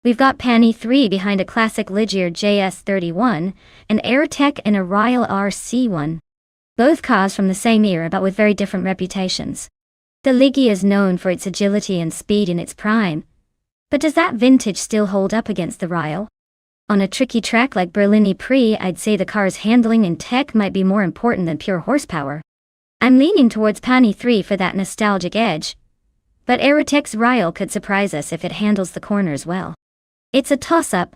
We've got Pani 3 behind a classic Ligier JS31, an Airtech and a Royal RC1. Both cars from the same era but with very different reputations. The Ligier is known for its agility and speed in its prime. But does that vintage still hold up against the Royal? On a tricky track like Berlin-Prix, I'd say the car's handling and tech might be more important than pure horsepower. I'm leaning towards Pani 3 for that nostalgic edge. But Aerotech's Royal could surprise us if it handles the corners well. It's a toss-up,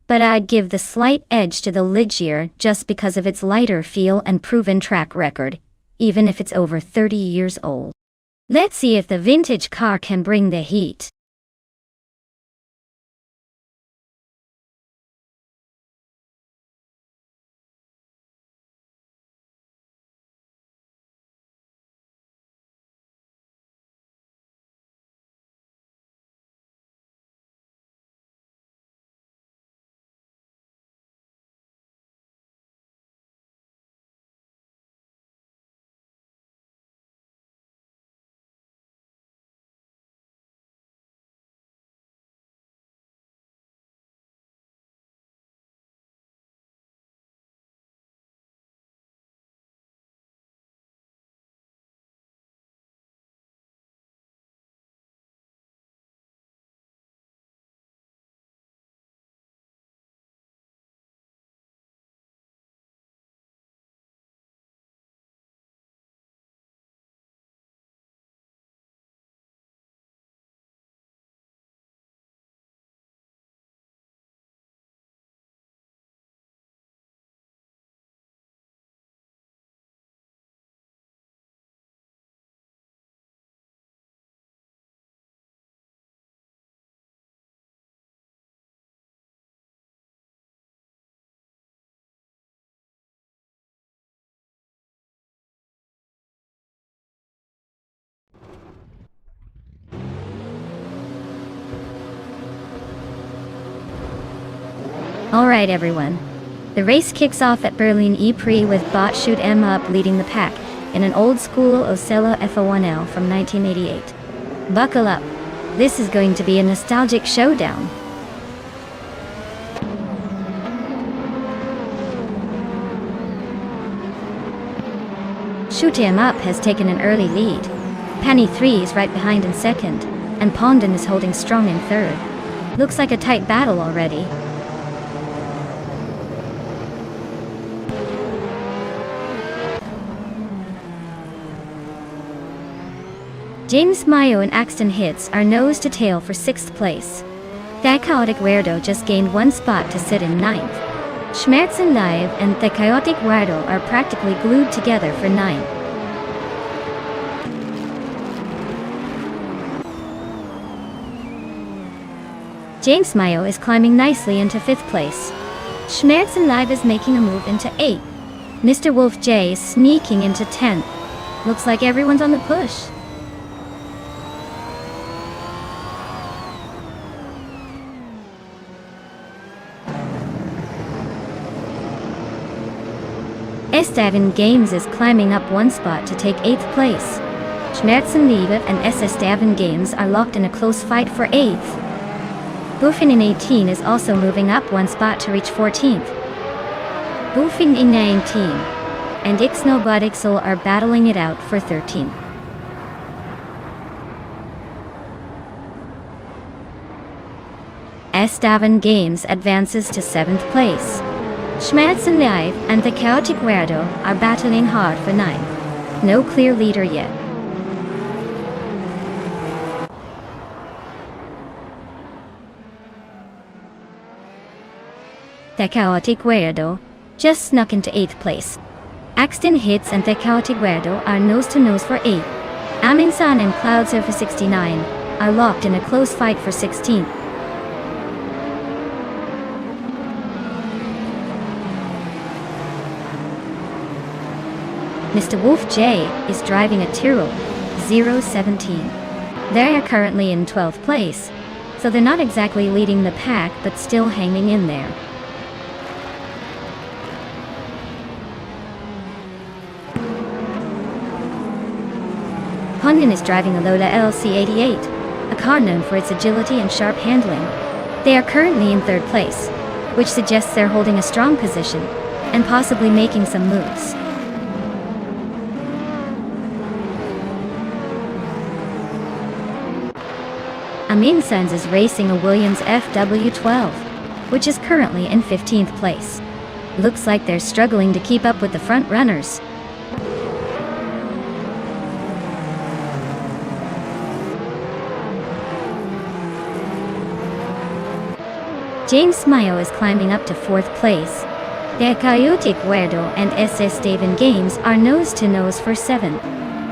but I'd give the slight edge to the Ligier just because of its lighter feel and proven track record, even if it's over 30 years old. Let's see if the vintage car can bring the heat. Alright everyone. The race kicks off at Berlin-Prix with Bot Shoot 'em Up leading the pack in an old-school Ocello FO1L from 1988. Buckle up. This is going to be a nostalgic showdown. Shoot 'em Up has taken an early lead. Pani 3 is right behind in second, and Pondon is holding strong in third. Looks like a tight battle already. James Mayo and Axton Hits are nose to tail for 6th place. The Chaotic Weirdo just gained 1 spot to sit in 9th. Schmerzen Live and The Chaotic Weirdo are practically glued together for 9th. James Mayo is climbing nicely into 5th place. Schmerzen Live is making a move into 8th. Mr. Wolf J is sneaking into 10th. Looks like everyone's on the push. Estevan Games is climbing up 1 spot to take 8th place. Schmerzen Liebe and SS Estevan Games are locked in a close fight for 8th. Buffin in 18 is also moving up 1 spot to reach 14th. Buffin in 19 and Ixnobotixel are battling it out for 13th. Estevan Games advances to 7th place. Schmerzen Live and The Chaotic Weirdo are battling hard for 9th. No clear leader yet. The Chaotic Weirdo just snuck into 8th place. Axton Hits and The Chaotic Weirdo are nose to nose for 8th. Aminsan and Cloudsurfer 69 are locked in a close fight for 16th. Mr. Wolf J is driving a Tyrrell 017. They are currently in 12th place, so they're not exactly leading the pack but still hanging in there. Pondon is driving a Lola LC88. a car known for its agility and sharp handling. They are currently in third place, which suggests they're holding a strong position and possibly making some moves. Amin Sens is racing a Williams FW12, which is currently in 15th place. Looks like they're struggling to keep up with the front runners. James Mayo is climbing up to 4th place. The Coyote Guerdo and SS Daven Games are nose-to-nose for 7.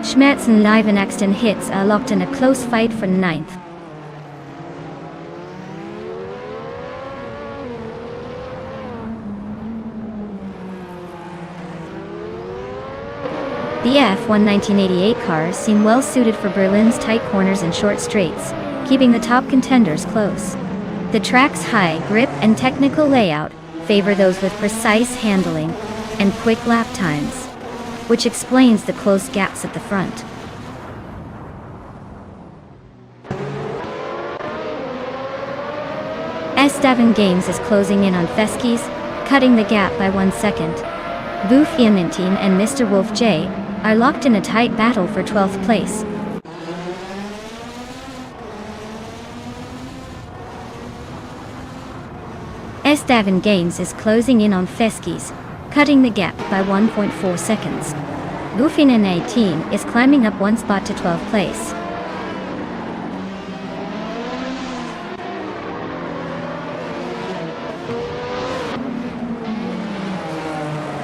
Schmerz and Livenaxton Hits are locked in a close fight for 9th. The F1 1988 cars seem well suited for Berlin's tight corners and short straights, keeping the top contenders close. The track's high grip and technical layout favor those with precise handling and quick lap times, which explains the close gaps at the front. S7 Games is closing in on Feskies, cutting the gap by 1 second. Boof Yamintin and Mr. Wolf J are locked in a tight battle for 12th place. S7 Games is closing in on Feskies, cutting the gap by 1.4 seconds. Bufinen 18 is climbing up 1 spot to 12th place.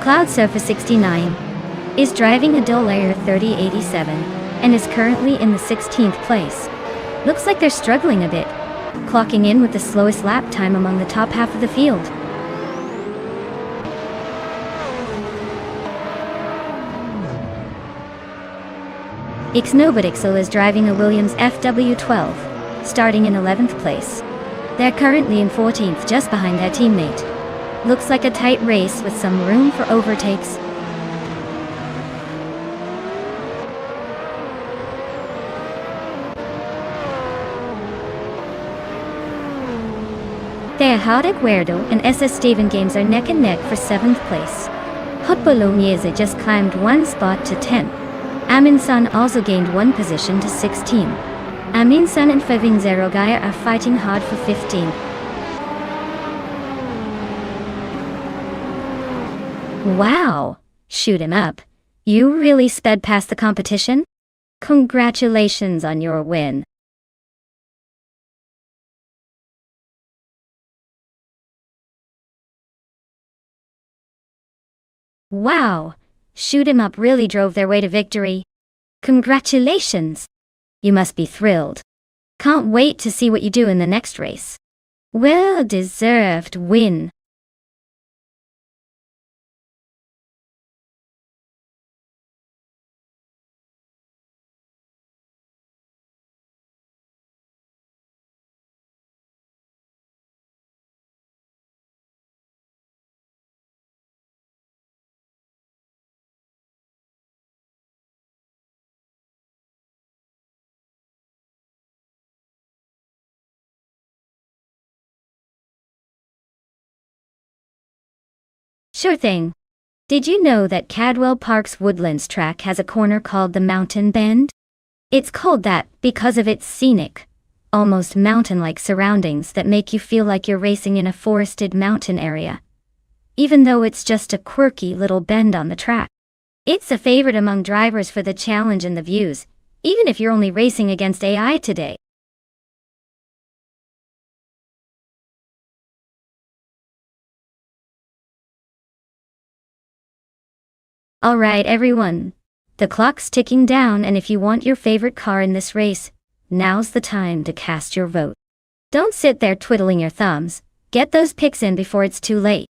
Cloud Surfer 69 is driving a Dolair 3087 and is currently in the 16th place. Looks like they're struggling a bit, clocking in with the slowest lap time among the top half of the field. Ixnobadixel is driving a Williams FW12, starting in 11th place. They're currently in 14th, just behind their teammate. Looks like a tight race with some room for overtakes. Teahada Guerdo and SS Daven Games are neck and neck for 7th place. Hot Bolognese just climbed 1 spot to 10. Amin San also gained 1 position to 16. Amin San and Fevin Zerogaya are fighting hard for 15. Wow! Shoot him up. You really sped past the competition? Congratulations on your win. Wow! Shoot 'em Up really drove their way to victory. Congratulations! You must be thrilled. Can't wait to see what you do in the next race. Well-deserved win. Sure thing. Did you know that Cadwell Park's Woodlands track has a corner called the Mountain Bend? It's called that because of its scenic, almost mountain-like surroundings that make you feel like you're racing in a forested mountain area, even though it's just a quirky little bend on the track. It's a favorite among drivers for the challenge and the views, even if you're only racing against AI today. Alright everyone, the clock's ticking down, and if you want your favorite car in this race, now's the time to cast your vote. Don't sit there twiddling your thumbs, get those picks in before it's too late.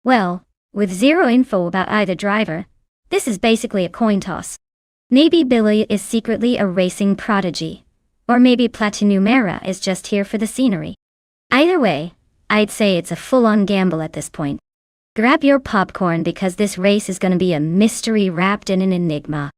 Well, with zero info about either driver, this is basically a coin toss. Maybe Billy is secretly a racing prodigy. Or maybe Platinumera is just here for the scenery. Either way, I'd say it's a full-on gamble at this point. Grab your popcorn because this race is gonna be a mystery wrapped in an enigma.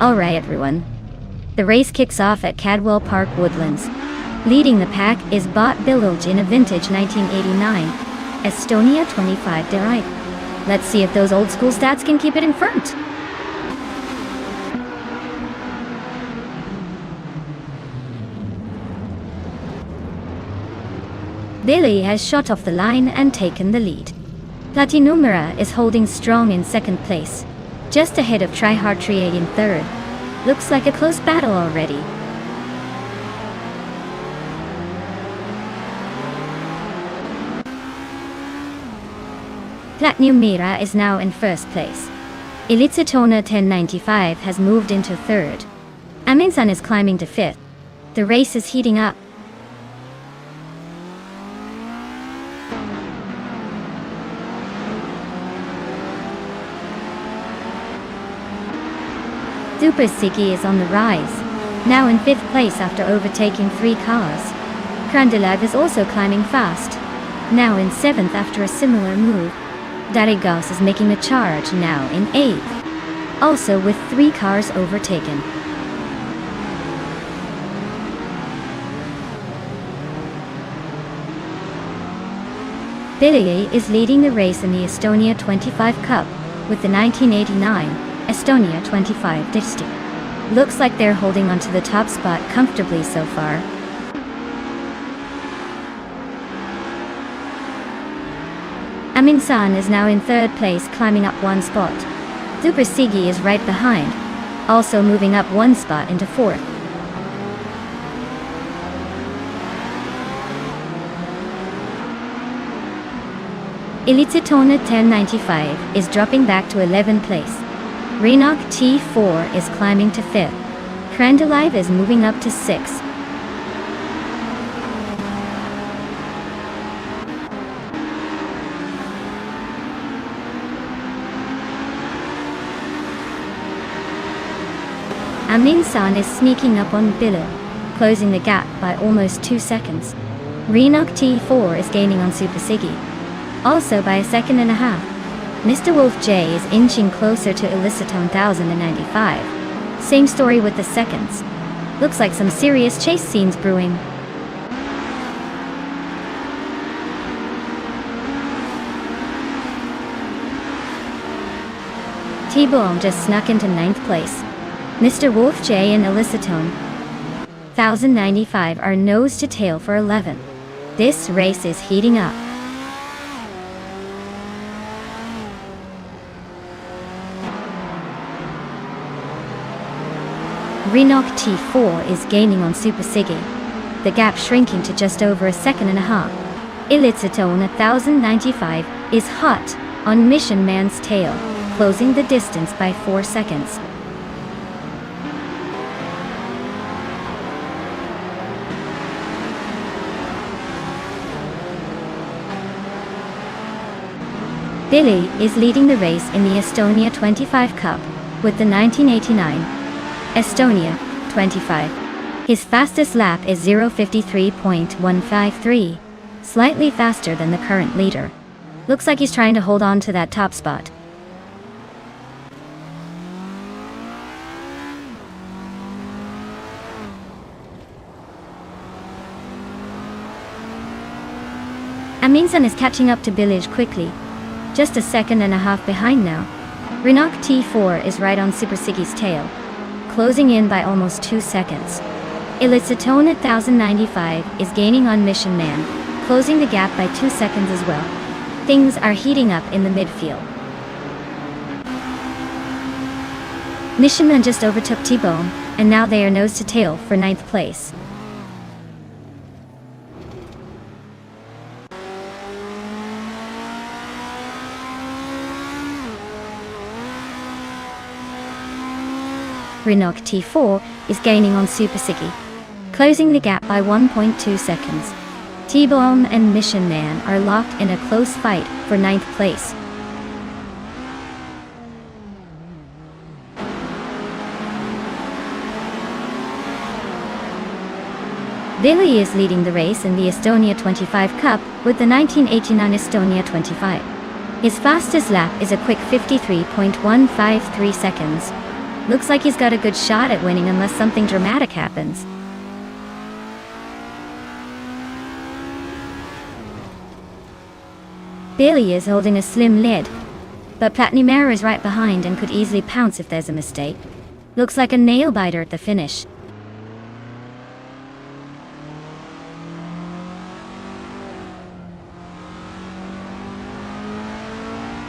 Alright everyone. The race kicks off at Cadwell Park Woodlands. Leading the pack is Bot Bilge in a vintage 1989 Estonia 25 Derite. Let's see if those old school stats can keep it in front. Billy has shot off the line and taken the lead. Platinumera is holding strong in second place, just ahead of Tryhard Trie in third. Looks like a close battle already. Platinumera is now in first place. Elitsatona 1095 has moved into third. Aminsan is climbing to fifth. The race is heating up. Super Sigi is on the rise, now in 5th place after overtaking 3 cars. Krandelav is also climbing fast, now in 7th after a similar move. Darigas is making a charge, now in 8th, also with 3 cars overtaken. Billy is leading the race in the Estonia 25 Cup with the 1989 Estonia 25 District. Looks like they're holding onto the top spot comfortably so far. Aminsan is now in third place, climbing up 1 spot. Super Sigi is right behind, also moving up 1 spot into 4th. Elitsatona 1095 is dropping back to 11th place. Renok T4 is climbing to 5th. Krandalive is moving up to 6th. Aminsan is sneaking up on Billy, closing the gap by almost 2 seconds. Renok T4 is gaining on Super Sigi, also by 1.5 seconds. Mr. Wolf J is inching closer to Elisatone 1095. Same story with the seconds. Looks like some serious chase scenes brewing. T-Bone just snuck into 9th place. Mr. Wolf J and Elicitone 1095 are nose to tail for 11th. This race is heating up. Renock T4 is gaining on Super Siggy, the gap shrinking to just over a second and a half. Elicitone 1095 is hot on Mission Man's tail, closing the distance by 4 seconds. Billy is leading the race in the Estonia 25 Cup with the 1989 Estonia 25. His fastest lap is 0:53.153, slightly faster than the current leader. Looks like he's trying to hold on to that top spot. Amundsen is catching up to Billy quickly, just a second and a half behind now. Renock T4 is right on Super Siggy's tail, closing in by almost 2 seconds. Elicitone 1095 is gaining on Mission Man, closing the gap by 2 seconds as well. Things are heating up in the midfield. Mission Man just overtook T-Bone, and now they are nose to tail for 9th place. Renock T4 is gaining on Super Siggy, closing the gap by 1.2 seconds. T-Bone and Mission Man are locked in a close fight for 9th place. Billy is leading the race in the Estonia 25 Cup with the 1989 Estonia 25. His fastest lap is a quick 53.153 seconds. Looks like he's got a good shot at winning unless something dramatic happens. Billy is holding a slim lead, but Platinumera is right behind and could easily pounce if there's a mistake. Looks like a nail-biter at the finish.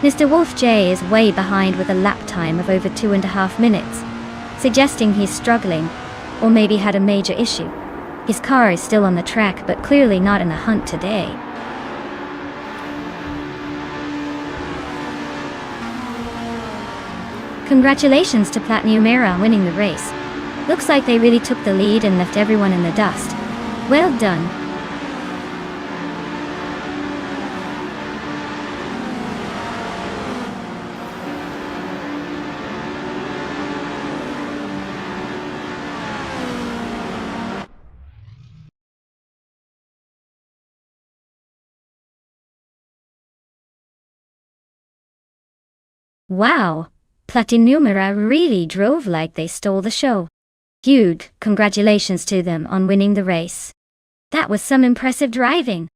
Mr. Wolf J is way behind with a lap time of over 2.5 minutes, suggesting he's struggling, or maybe had a major issue. His car is still on the track but clearly not in a hunt today. Congratulations to Platinumera on winning the race. Looks like they really took the lead and left everyone in the dust. Well done. Wow, Platinumera really drove like they stole the show. Huge congratulations to them on winning the race. That was some impressive driving.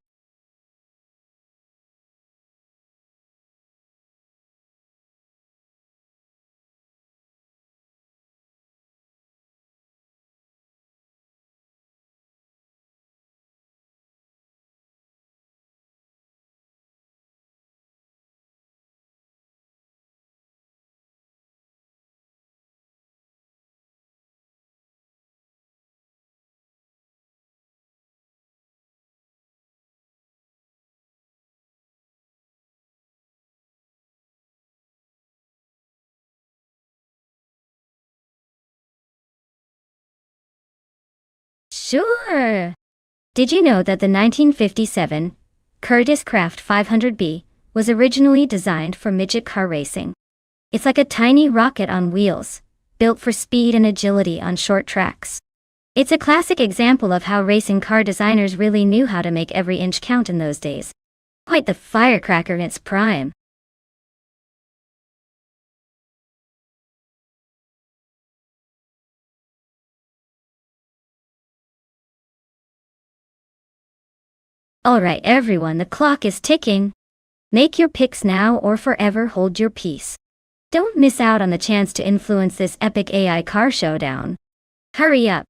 Sure. Did you know that the 1957 Curtiss Craft 500B was originally designed for midget car racing? It's like a tiny rocket on wheels, built for speed and agility on short tracks. It's a classic example of how racing car designers really knew how to make every inch count in those days. Quite the firecracker in its prime. Alright everyone, the clock is ticking. Make your picks now or forever hold your peace. Don't miss out on the chance to influence this epic AI car showdown. Hurry up.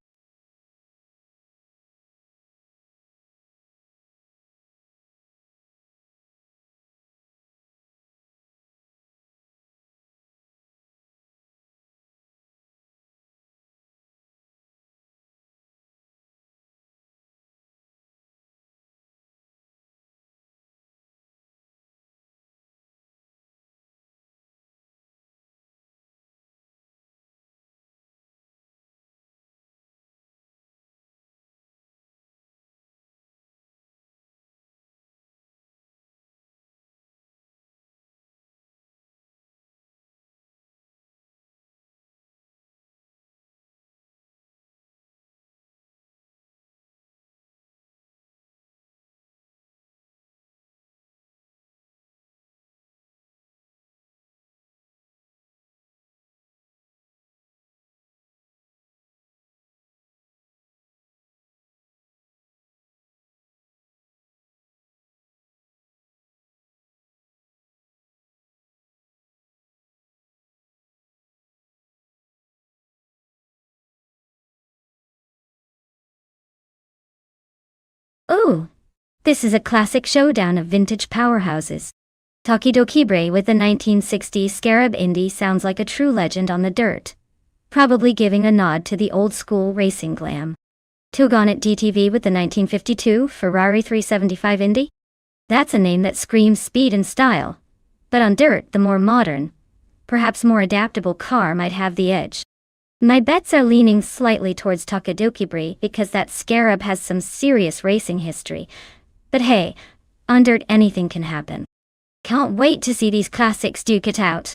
Oh, this is a classic showdown of vintage powerhouses. Tokidokibre with the 1960s Scarab Indy sounds like a true legend on the dirt, probably giving a nod to the old-school racing glam. Tugonet DTV with the 1952 Ferrari 375 Indy? That's a name that screams speed and style, but on dirt the more modern, perhaps more adaptable car might have the edge. My bets are leaning slightly towards Tokidokibre because that Scarab has some serious racing history, but hey, on dirt anything can happen. Can't wait to see these classics duke it out.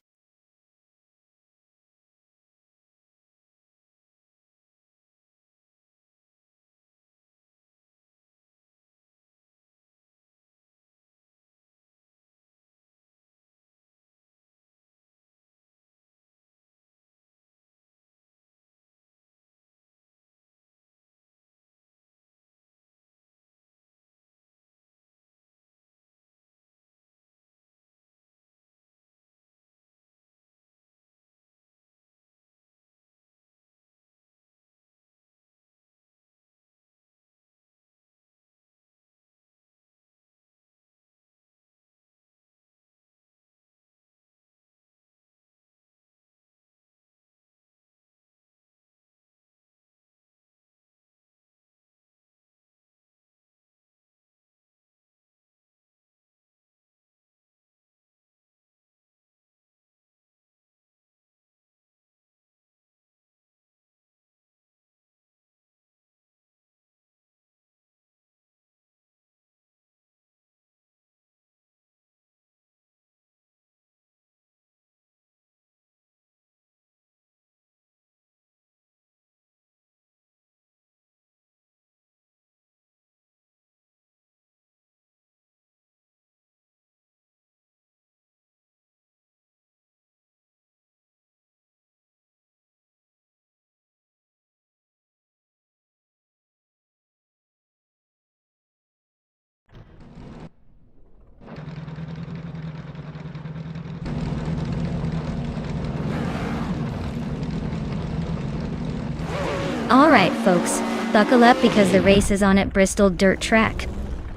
Alright folks, buckle up because the race is on at Bristol Dirt Track.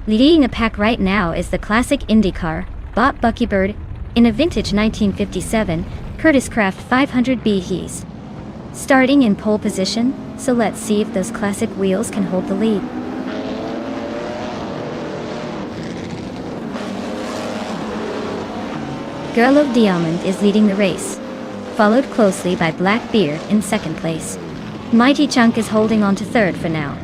Leading the pack right now is the classic Indy car, bought Buckybird, in a vintage 1957 Curtis Craft 500B He's starting in pole position, so let's see if those classic wheels can hold the lead. Girl of Diamond is leading the race, followed closely by Blackbeard in second place. Mighty Chunk is holding on to third for now.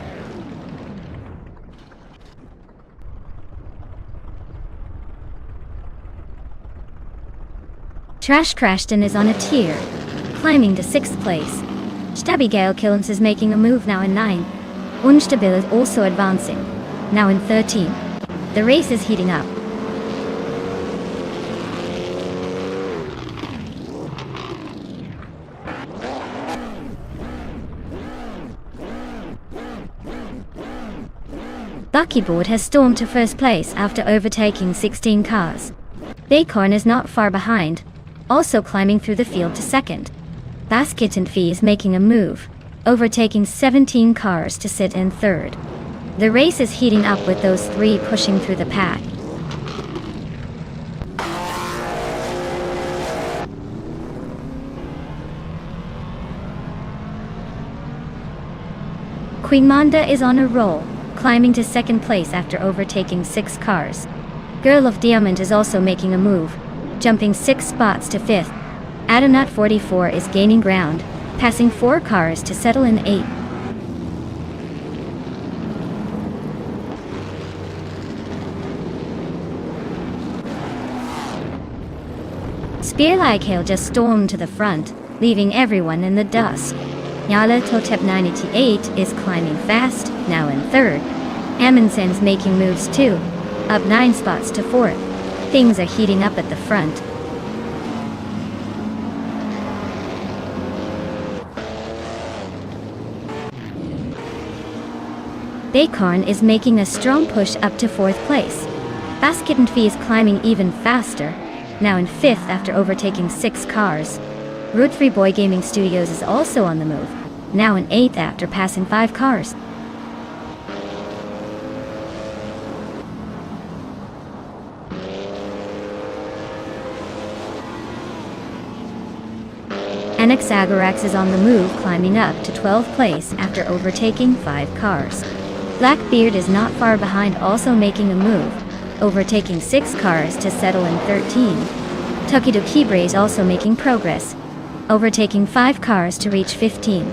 Trash Crashton is on a tier, climbing to 6th place. Stabigale Killens is making a move now in 9. Unstabil is also advancing, now in 13. The race is heating up. Buckyboard has stormed to first place after overtaking 16 cars. Acorn is not far behind, also climbing through the field to second. Basket and Fee is making a move, overtaking 17 cars to sit in third. The race is heating up with those three pushing through the pack. Queen Manda is on a roll, climbing to second place after overtaking 6 cars. Girl of Diamond is also making a move, jumping 6 spots to 5th. Adonat 44 is gaining ground, passing 4 cars to settle in 8th. Spear Like Hail just stormed to the front, leaving everyone in the dust. Yala Totep 98 is climbing fast, now in third. Amundsen's making moves too, up 9 spots to 4th. Things are heating up at the front. Acorn is making a strong push up to 4th place. Basket and Fee is climbing even faster, now in 5th after overtaking 6 cars. Root Free Boy Gaming Studios is also on the move, now in 8th after passing 5 cars. NX Agorax is on the move, climbing up to 12th place after overtaking 5 cars. Blackbeard is not far behind, also making a move, overtaking 6 cars to settle in 13. Tokido Kibre is also making progress, overtaking 5 cars to reach 15.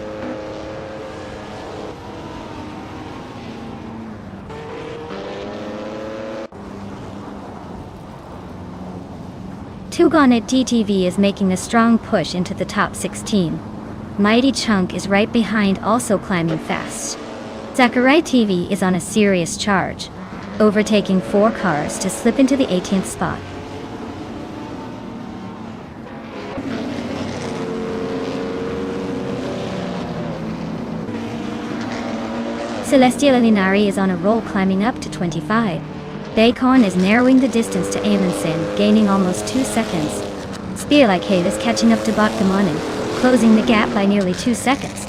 Tugonet DTV is making a strong push into the top 16. Mighty Chunk is right behind, also climbing fast. Zachariah TV is on a serious charge, overtaking 4 cars to slip into the 18th spot. Celestial Alinari is on a roll, climbing up to 25. Bacon is narrowing the distance to Amundsen, gaining almost 2 seconds. Spear Like Hail is catching up to Bakdamonin, closing the gap by nearly 2 seconds.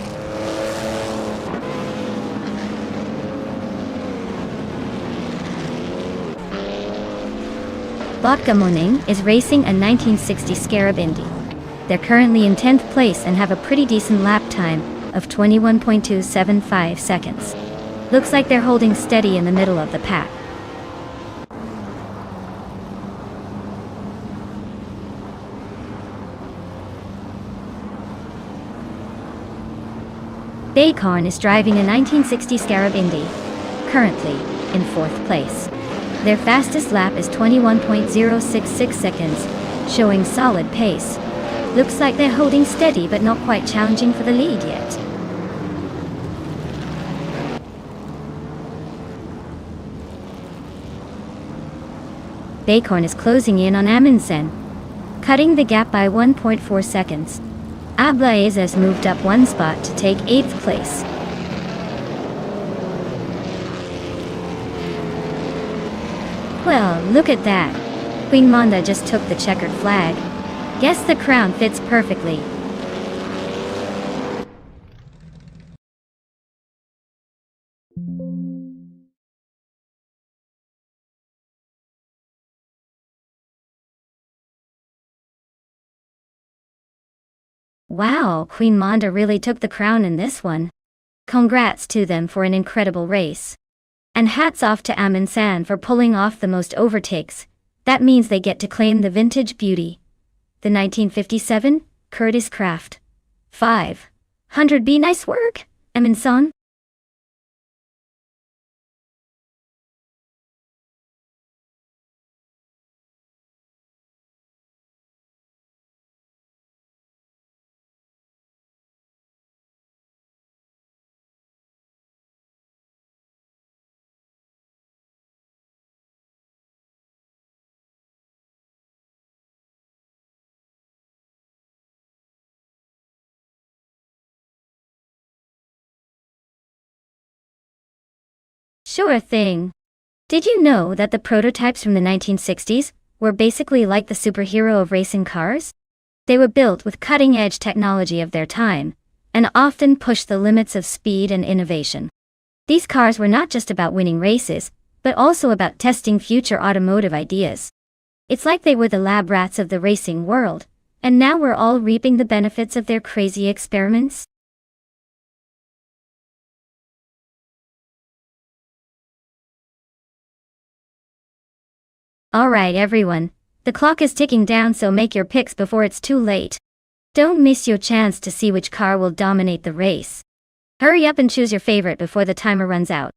Bakdamonin is racing a 1960 Scarab Indy. They're currently in 10th place and have a pretty decent lap time of 21.275 seconds. Looks like they're holding steady in the middle of the pack. Acorn is driving a 1960 Scarab Indy, currently in 4th place. Their fastest lap is 21.066 seconds, showing solid pace. Looks like they're holding steady but not quite challenging for the lead yet. Acorn is closing in on Amundsen, cutting the gap by 1.4 seconds. Ablaze has moved up 1 spot to take 8th place. Well, look at that. Queen Manda just took the checkered flag. Guess the crown fits perfectly. Wow, Queen Manda really took the crown in this one. Congrats to them for an incredible race. And hats off to Amundsen for pulling off the most overtakes. That means they get to claim the vintage beauty. The 1957 Curtis Craft 500B. Nice work, Amundsen. Sure thing. Did you know that the prototypes from the 1960s were basically like the superhero of racing cars? They were built with cutting-edge technology of their time, and often pushed the limits of speed and innovation. These cars were not just about winning races, but also about testing future automotive ideas. It's like they were the lab rats of the racing world, and now we're all reaping the benefits of their crazy experiments. Alright everyone, the clock is ticking down, so make your picks before it's too late. Don't miss your chance to see which car will dominate the race. Hurry up and choose your favorite before the timer runs out.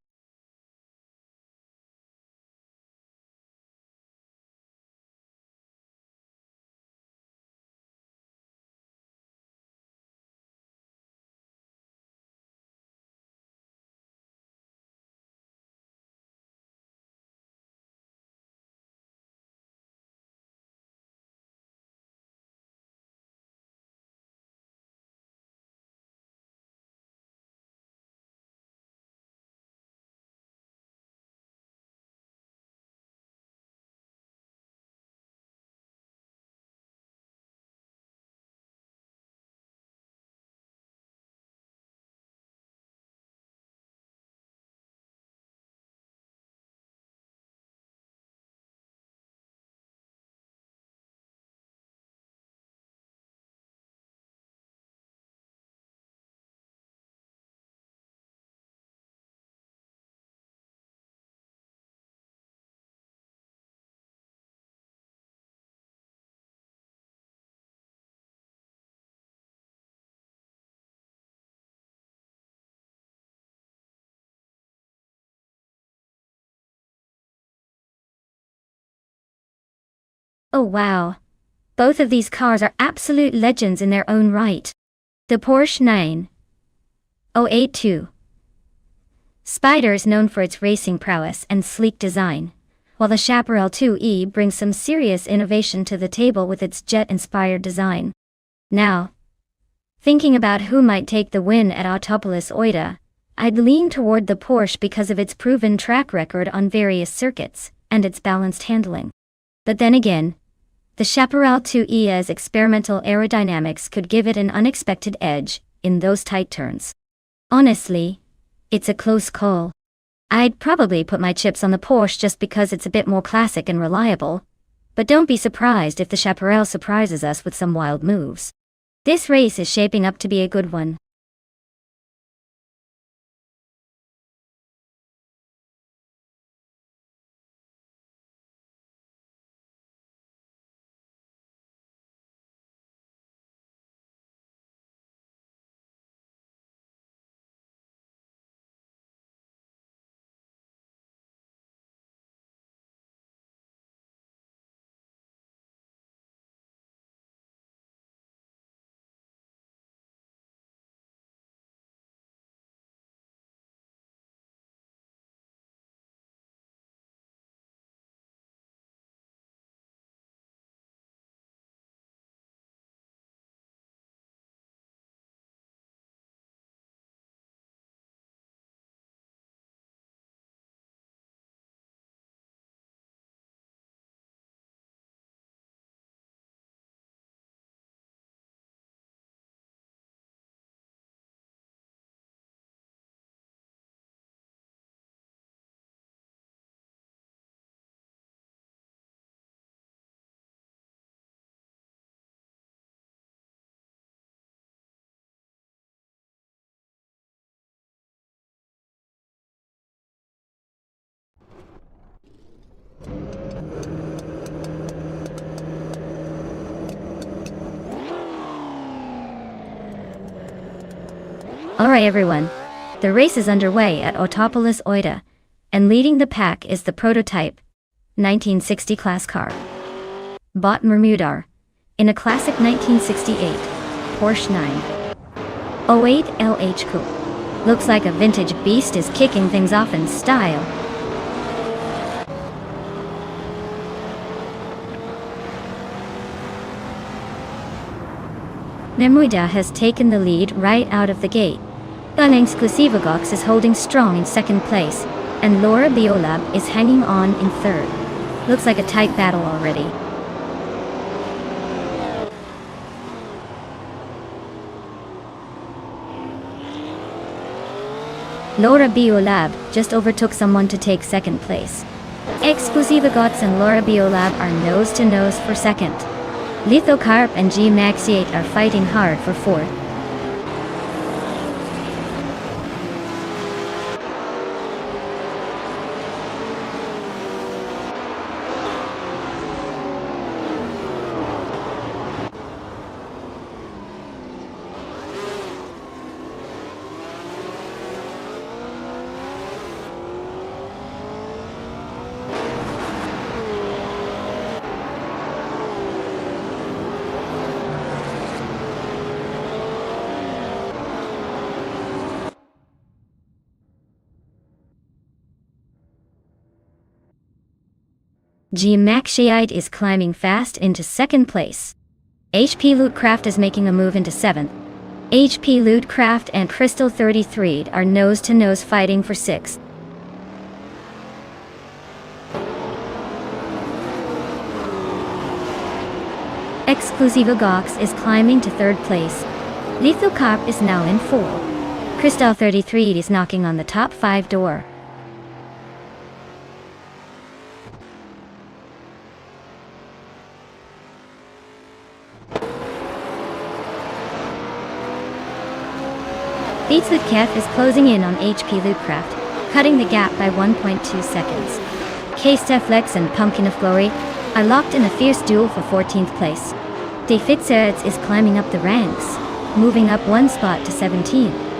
Oh wow. Both of these cars are absolute legends in their own right. The Porsche 982 Spider is known for its racing prowess and sleek design, while the Chaparral 2E brings some serious innovation to the table with its jet-inspired design. Now, thinking about who might take the win at Autopolis Oita, I'd lean toward the Porsche because of its proven track record on various circuits, and its balanced handling. But then again, the Chaparral 2E's experimental aerodynamics could give it an unexpected edge in those tight turns. Honestly, it's a close call. I'd probably put my chips on the Porsche just because it's a bit more classic and reliable, but don't be surprised if the Chaparral surprises us with some wild moves. This race is shaping up to be a good one. Alright everyone, the race is underway at Autopolis Oita, and leading the pack is the prototype 1960 class car, Bot Mermudar, in a classic 1968 Porsche 908 LH Coupe. Looks like a vintage beast is kicking things off in style. Mermudar has taken the lead right out of the gate. Unexclusivagox is holding strong in second place, and Laura Biolab is hanging on in third. Looks like a tight battle already. Laura Biolab just overtook someone to take second place. Exclusive Gots and Laura Biolab are nose to nose for second. Lithocarp and G Maxiate are fighting hard for fourth. G Maxiate is climbing fast into second place. HP Lootcraft is making a move into seventh. HP Lootcraft and Crystal 33 are nose to nose fighting for sixth. Exclusive Gox is climbing to third place. Lithocarp is now in fourth. Crystal 33 is knocking on the top 5 door. Beats with Kev is closing in on HP Lootcraft, cutting the gap by 1.2 seconds. K-Steflex and Pumpkin of Glory are locked in a fierce duel for 14th place. De Fitzerts is climbing up the ranks, moving up one spot to 17.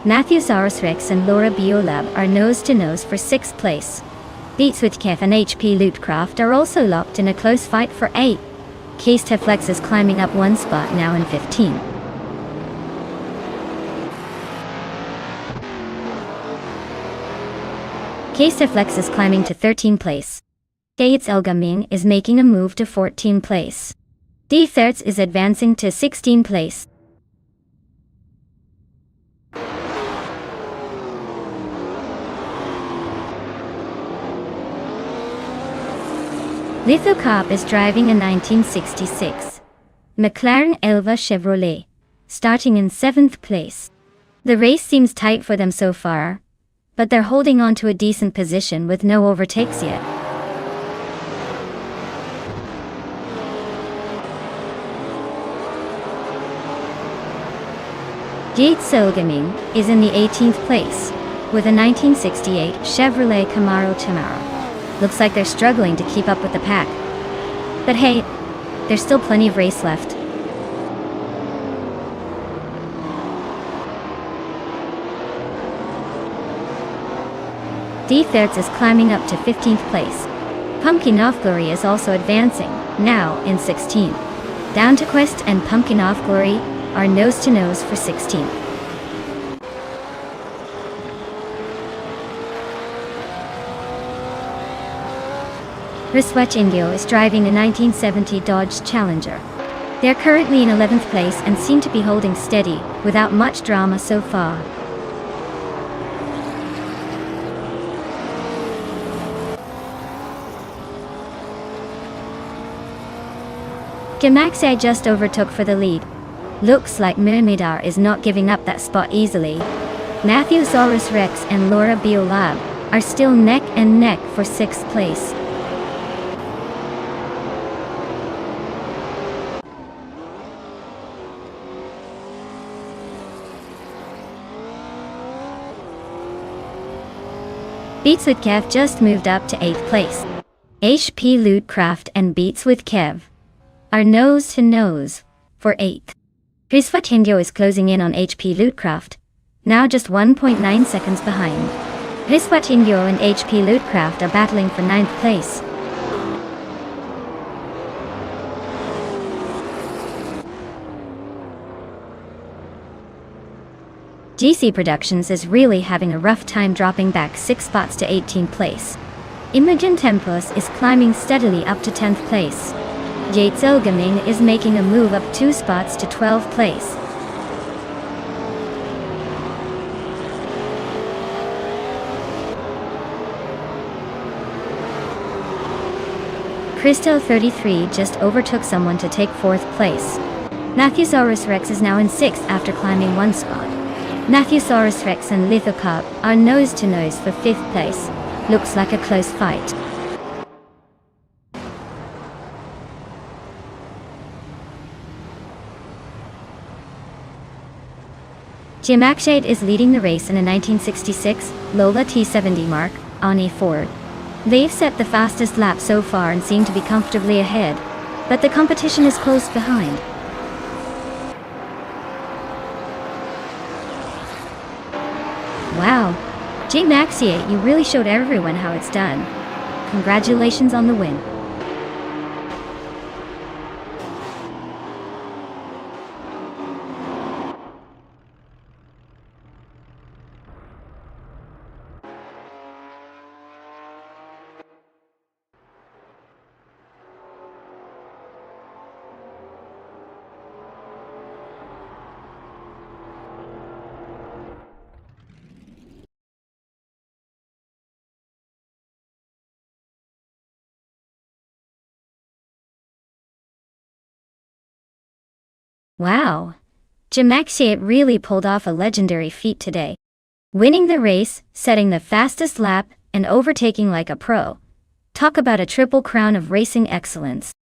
Matthewsaurus Rex and Laura Biolab are nose to nose for 6th place. Beats with Kev and HP Lootcraft are also locked in a close fight for 8. K-Steflex is climbing up one spot now in 15. K-Steflex is climbing to 13th place. Gates Elgaming is making a move to 14th place. D-Thirds is advancing to 16th place. Lithocarp is driving a 1966 McLaren Elva Chevrolet, starting in 7th place. The race seems tight for them so far, but they're holding on to a decent position with no overtakes yet. Gates Elgaming is in the 18th place, with a 1968 Chevrolet Camaro Tamaro. Looks like they're struggling to keep up with the pack. But hey, there's still plenty of race left. D-Thirds is climbing up to 15th place. Pumpkin of Glory is also advancing, now in 16th. Down to Quest and Pumpkin of Glory are nose to nose for 16th. Riswatch Indio is driving a 1970 Dodge Challenger. They're currently in 11th place and seem to be holding steady, without much drama so far. Gemaxi just overtook for the lead. Looks like Myrmidar is not giving up that spot easily. Matthewsaurus Rex and Laura Biolab are still neck and neck for 6th place. Beats with Kev just moved up to 8th place. HP Lootcraft and Beats with Kev are nose to nose for 8th. Riswat Indio is closing in on HP Lootcraft, now just 1.9 seconds behind. Riswat Indio and HP Lootcraft are battling for 9th place. GC Productions is really having a rough time dropping back 6 spots to 18th place. Imogen Tempus is climbing steadily up to 10th place. Yates Elgaming is making a move up 2 spots to 12th place. Christo 33 just overtook someone to take 4th place. Matthewsaurus Rex is now in 6th after climbing 1 spot. Matthewsaurus Rex and Lithocop are nose to nose for 5th place. Looks like a close fight. Jim Akshay is leading the race in a 1966 Lola T70 mark on a Ford. They've set the fastest lap so far and seem to be comfortably ahead, but the competition is close behind. Wow, Jim Akshay, you really showed everyone how it's done. Congratulations on the win. Wow, Jim Akshay really pulled off a legendary feat today. Winning the race, setting the fastest lap, and overtaking like a pro. Talk about a triple crown of racing excellence.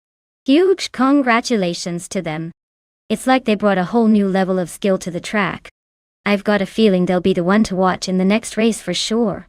Huge congratulations to them. It's like they brought a whole new level of skill to the track. I've got a feeling they'll be the one to watch in the next race for sure.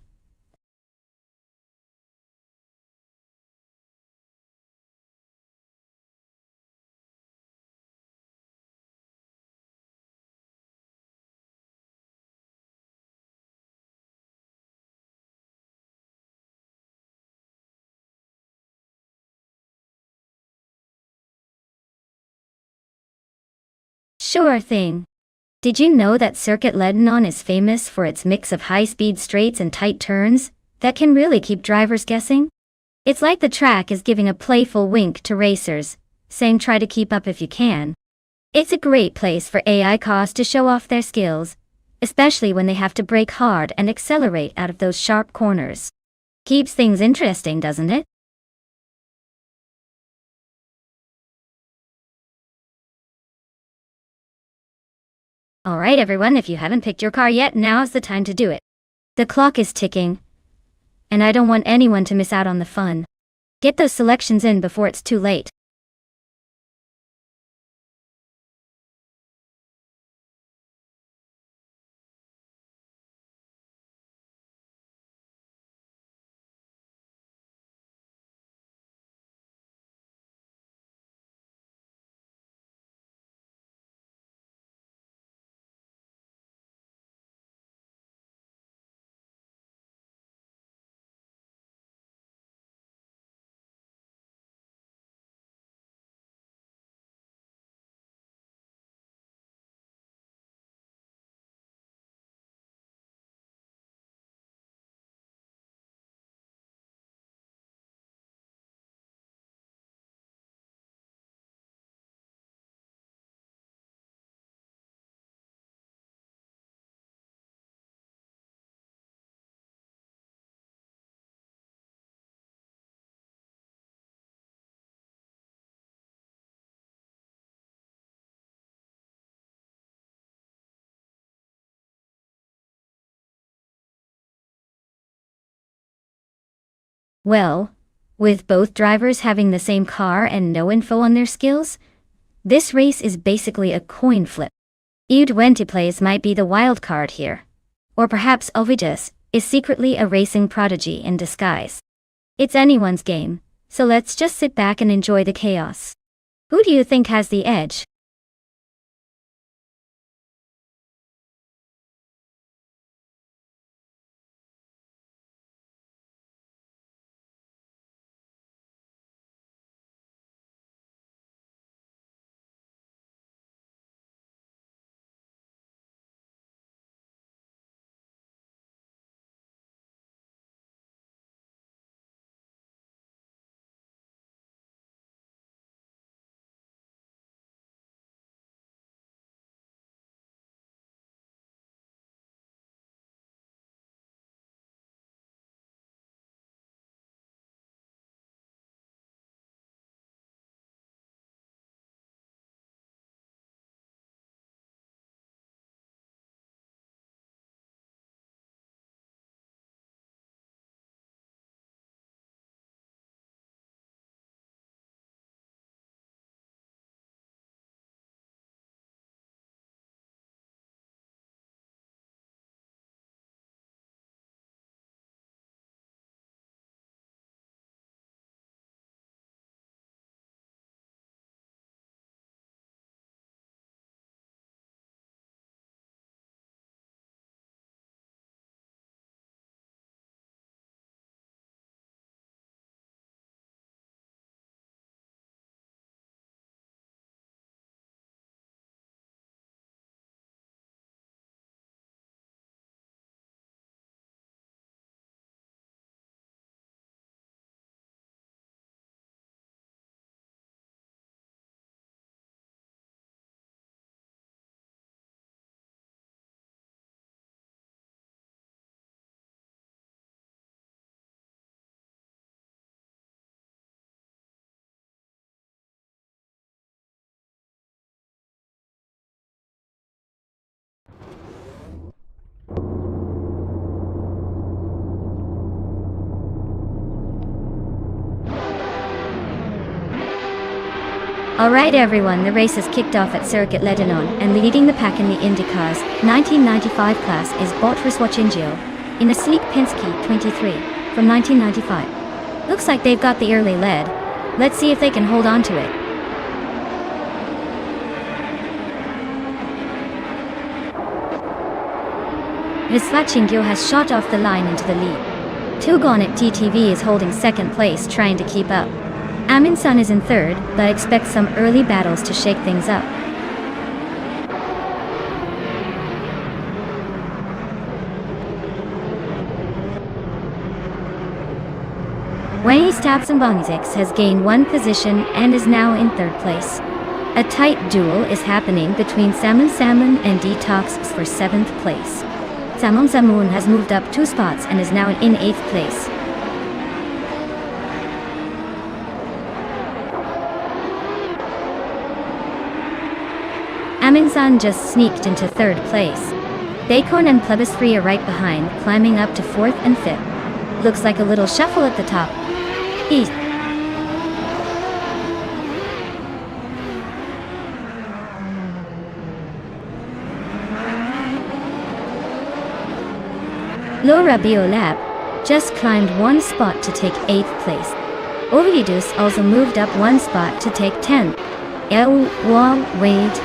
Sure thing. Did you know that Circuit Lebanon is famous for its mix of high-speed straights and tight turns that can really keep drivers guessing? It's like the track is giving a playful wink to racers, saying try to keep up if you can. It's a great place for AI cars to show off their skills, especially when they have to brake hard and accelerate out of those sharp corners. Keeps things interesting, doesn't it? Alright everyone, if you haven't picked your car yet, now's the time to do it. The clock is ticking, and I don't want anyone to miss out on the fun. Get those selections in before it's too late. Well, with both drivers having the same car and no info on their skills, this race is basically a coin flip. U20 might be the wild card here. Or perhaps Ovidius is secretly a racing prodigy in disguise. It's anyone's game, so let's just sit back and enjoy the chaos. Who do you think has the edge? Alright everyone, the race has kicked off at Circuit Lebanon, and leading the pack in the IndyCars 1995 class is Boutros Wachinjio in a sleek Penske 23 from 1995. Looks like they've got the early lead. Let's see if they can hold on to it. Wachinjio has shot off the line into the lead. Tugon at TTV is holding second place, trying to keep up. Amundsen is in third, but expects some early battles to shake things up. Wenny Stabsenbonzix has gained one position and is now in third place. A tight duel is happening between Salmon and Detox for seventh place. Salmon has moved up 2 spots and is now in 8th place. Amundsen just sneaked into 3rd place. Bacon and Plebisfree are right behind, climbing up to 4th and 5th. Looks like a little shuffle at the top. East. Laura Biolab just climbed 1 spot to take 8th place. Ovidus also moved up 1 spot to take 10th. Wade,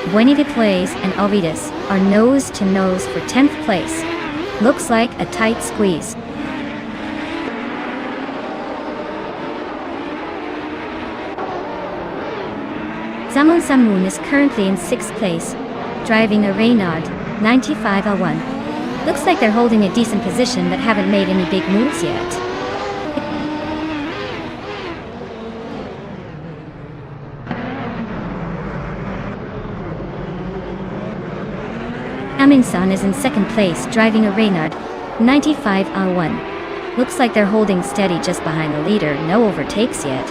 Wenny Plays and Ovidus are nose to nose for 10th place. Looks like a tight squeeze. Samun is currently in 6th place, driving a Reynard 9501. Looks like they're holding a decent position but haven't made any big moves yet. Amundsen is in 2nd place, driving a Reynard 9501. Looks like they're holding steady just behind the leader, no overtakes yet.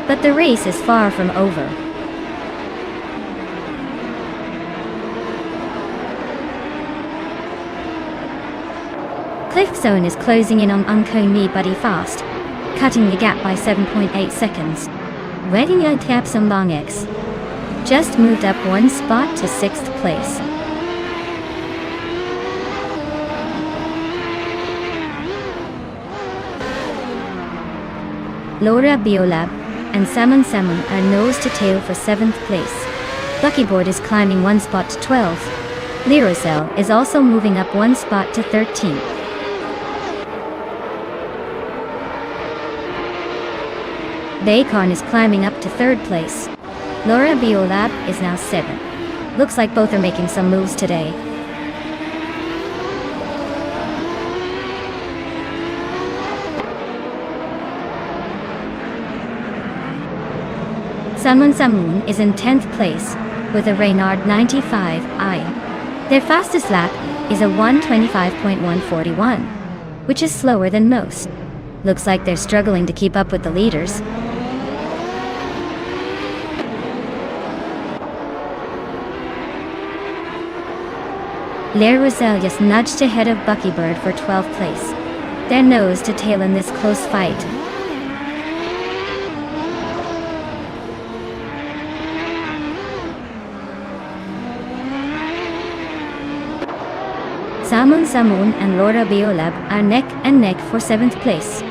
But the race is far from over. Cliffzone is closing in on Unkomi Buddy fast, cutting the gap by 7.8 seconds. Wedding Tapsambong X just moved up 1 spot to 6th place. Laura Biolab and Salmon are nose to tail for 7th place. Buckyboard is climbing 1 spot to 12th. Lirocell is also moving up 1 spot to 13th. Bacon is climbing up to 3rd place. Laura Biolab is now 7th. Looks like both are making some moves today. Samun is in 10th place with a Reynard 95i. Their fastest lap is a 1:25.141, which is slower than most. Looks like they're struggling to keep up with the leaders. Lirocell just nudged ahead of Buckybird for 12th place. They're nose to tail in this close fight. Samun and Laura Biolab are neck and neck for 7th place.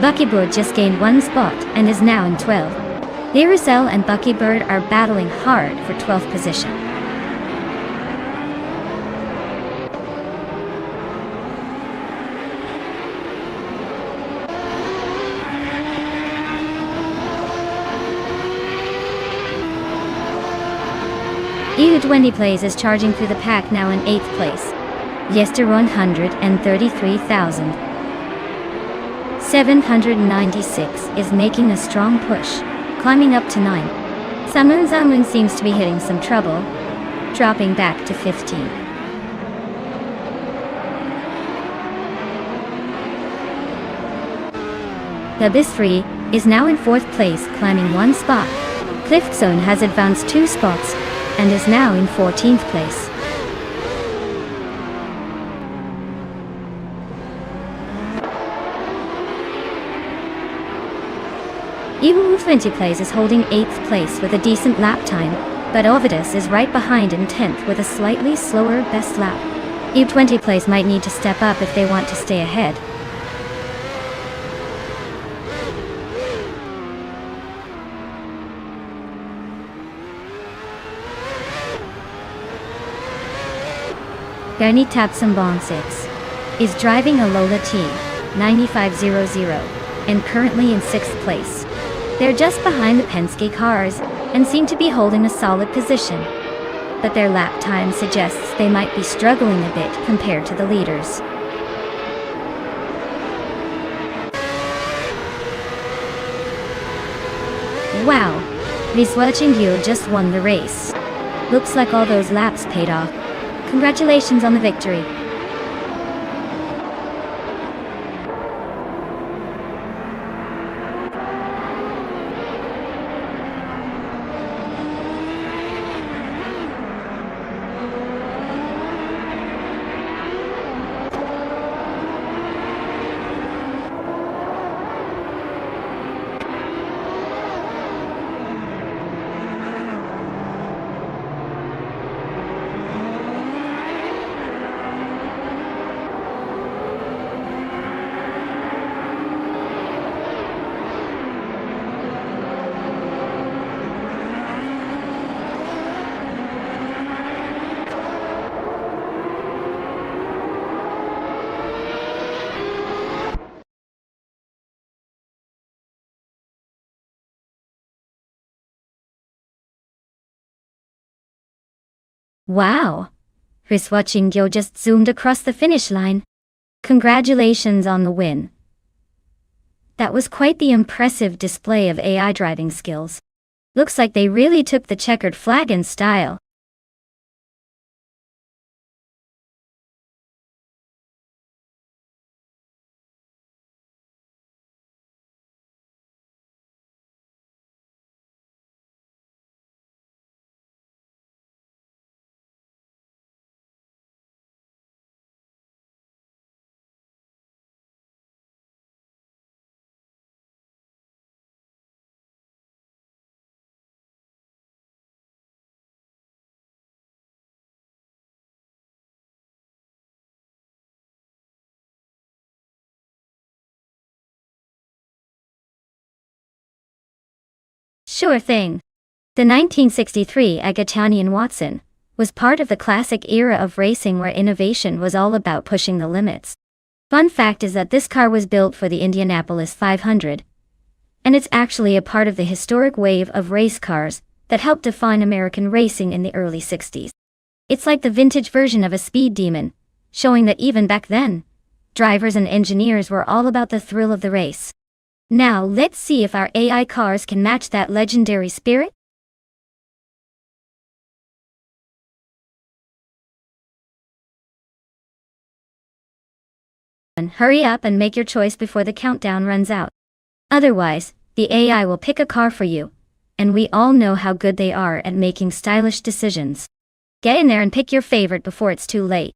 Buckybird just gained 1 spot and is now in 12th. Lirocell and Buckybird are battling hard for 12th position. Wendy Plays is charging through the pack, now in 8th place. Yester 133,796 is making a strong push, climbing up to 9. Samun seems to be hitting some trouble, dropping back to 15. The Bisfree is now in 4th place, climbing 1 spot. Cliffzone has advanced 2 spots and is now in 14th place. EU 20 plays is holding 8th place with a decent lap time, but Ovidus is right behind in 10th with a slightly slower best lap. EU 20 plays might need to step up if they want to stay ahead. Bernie Tabsambong 6 is driving a Lola T 9500 and currently in 6th place. They're just behind the Penske cars and seem to be holding a solid position, but their lap time suggests they might be struggling a bit compared to the leaders. Wow, Riswachingyu just won the race. Looks like all those laps paid off. Congratulations on the victory. Wow! Riswachingyo just zoomed across the finish line. Congratulations on the win. That was quite the impressive display of AI driving skills. Looks like they really took the checkered flag in style. Sure thing. The 1963 Agatonian Watson was part of the classic era of racing where innovation was all about pushing the limits. Fun fact is that this car was built for the Indianapolis 500, and it's actually a part of the historic wave of race cars that helped define American racing in the early 60s. It's like the vintage version of a speed demon, showing that even back then, drivers and engineers were all about the thrill of the race. Now let's see if our AI cars can match that legendary spirit. And hurry up and make your choice before the countdown runs out. Otherwise, the AI will pick a car for you, and we all know how good they are at making stylish decisions. Get in there and pick your favorite before it's too late.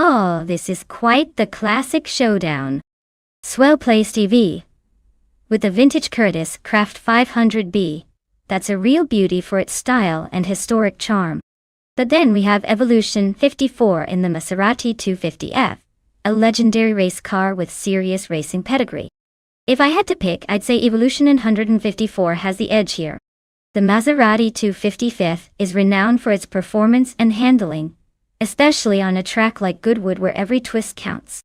Oh, this is quite the classic showdown. Swell Place TV. With the vintage Curtis Craft 500B, that's a real beauty for its style and historic charm. But then we have Evolution 54 in the Maserati 250F, a legendary race car with serious racing pedigree. If I had to pick, I'd say Evolution 154 has the edge here. The Maserati 250F is renowned for its performance and handling, especially on a track like Goodwood where every twist counts.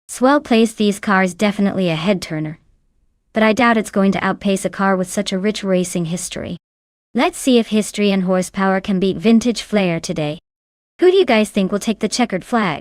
Swell placed these cars definitely a head-turner. But I doubt it's going to outpace a car with such a rich racing history. Let's see if history and horsepower can beat vintage flair today. Who do you guys think will take the checkered flag?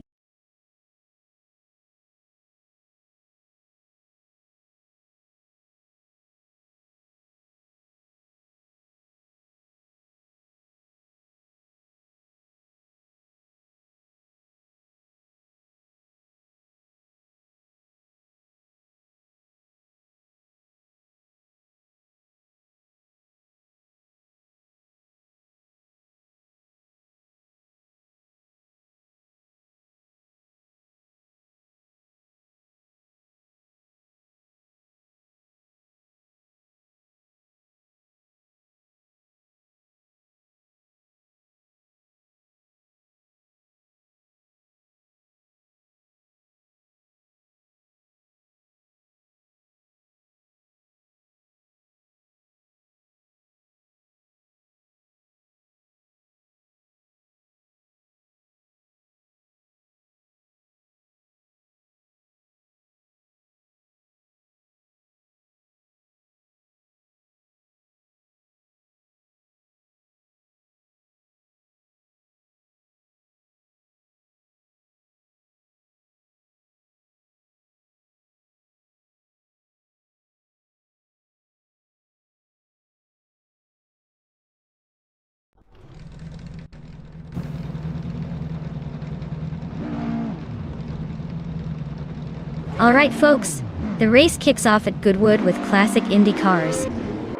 Alright folks, the race kicks off at Goodwood with classic Indy cars.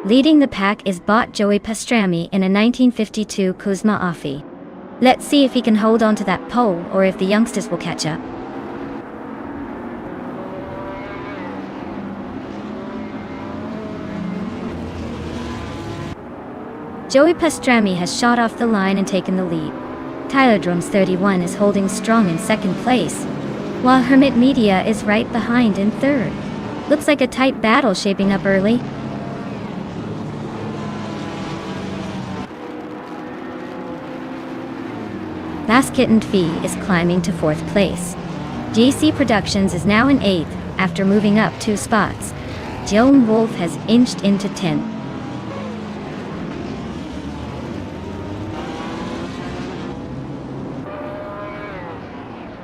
Leading the pack is bot Joey Pastrami in a 1952 Cosma Affi. Let's see if he can hold on to that pole or if the youngsters will catch up. Joey Pastrami has shot off the line and taken the lead. Tylodrome's 31 is holding strong in second place, while Hermit Media is right behind in third. Looks like a tight battle shaping up early. Basket and Fee is climbing to fourth place. JC Productions is now in 8th after moving up 2 spots. Joan Wolf has inched into 10th.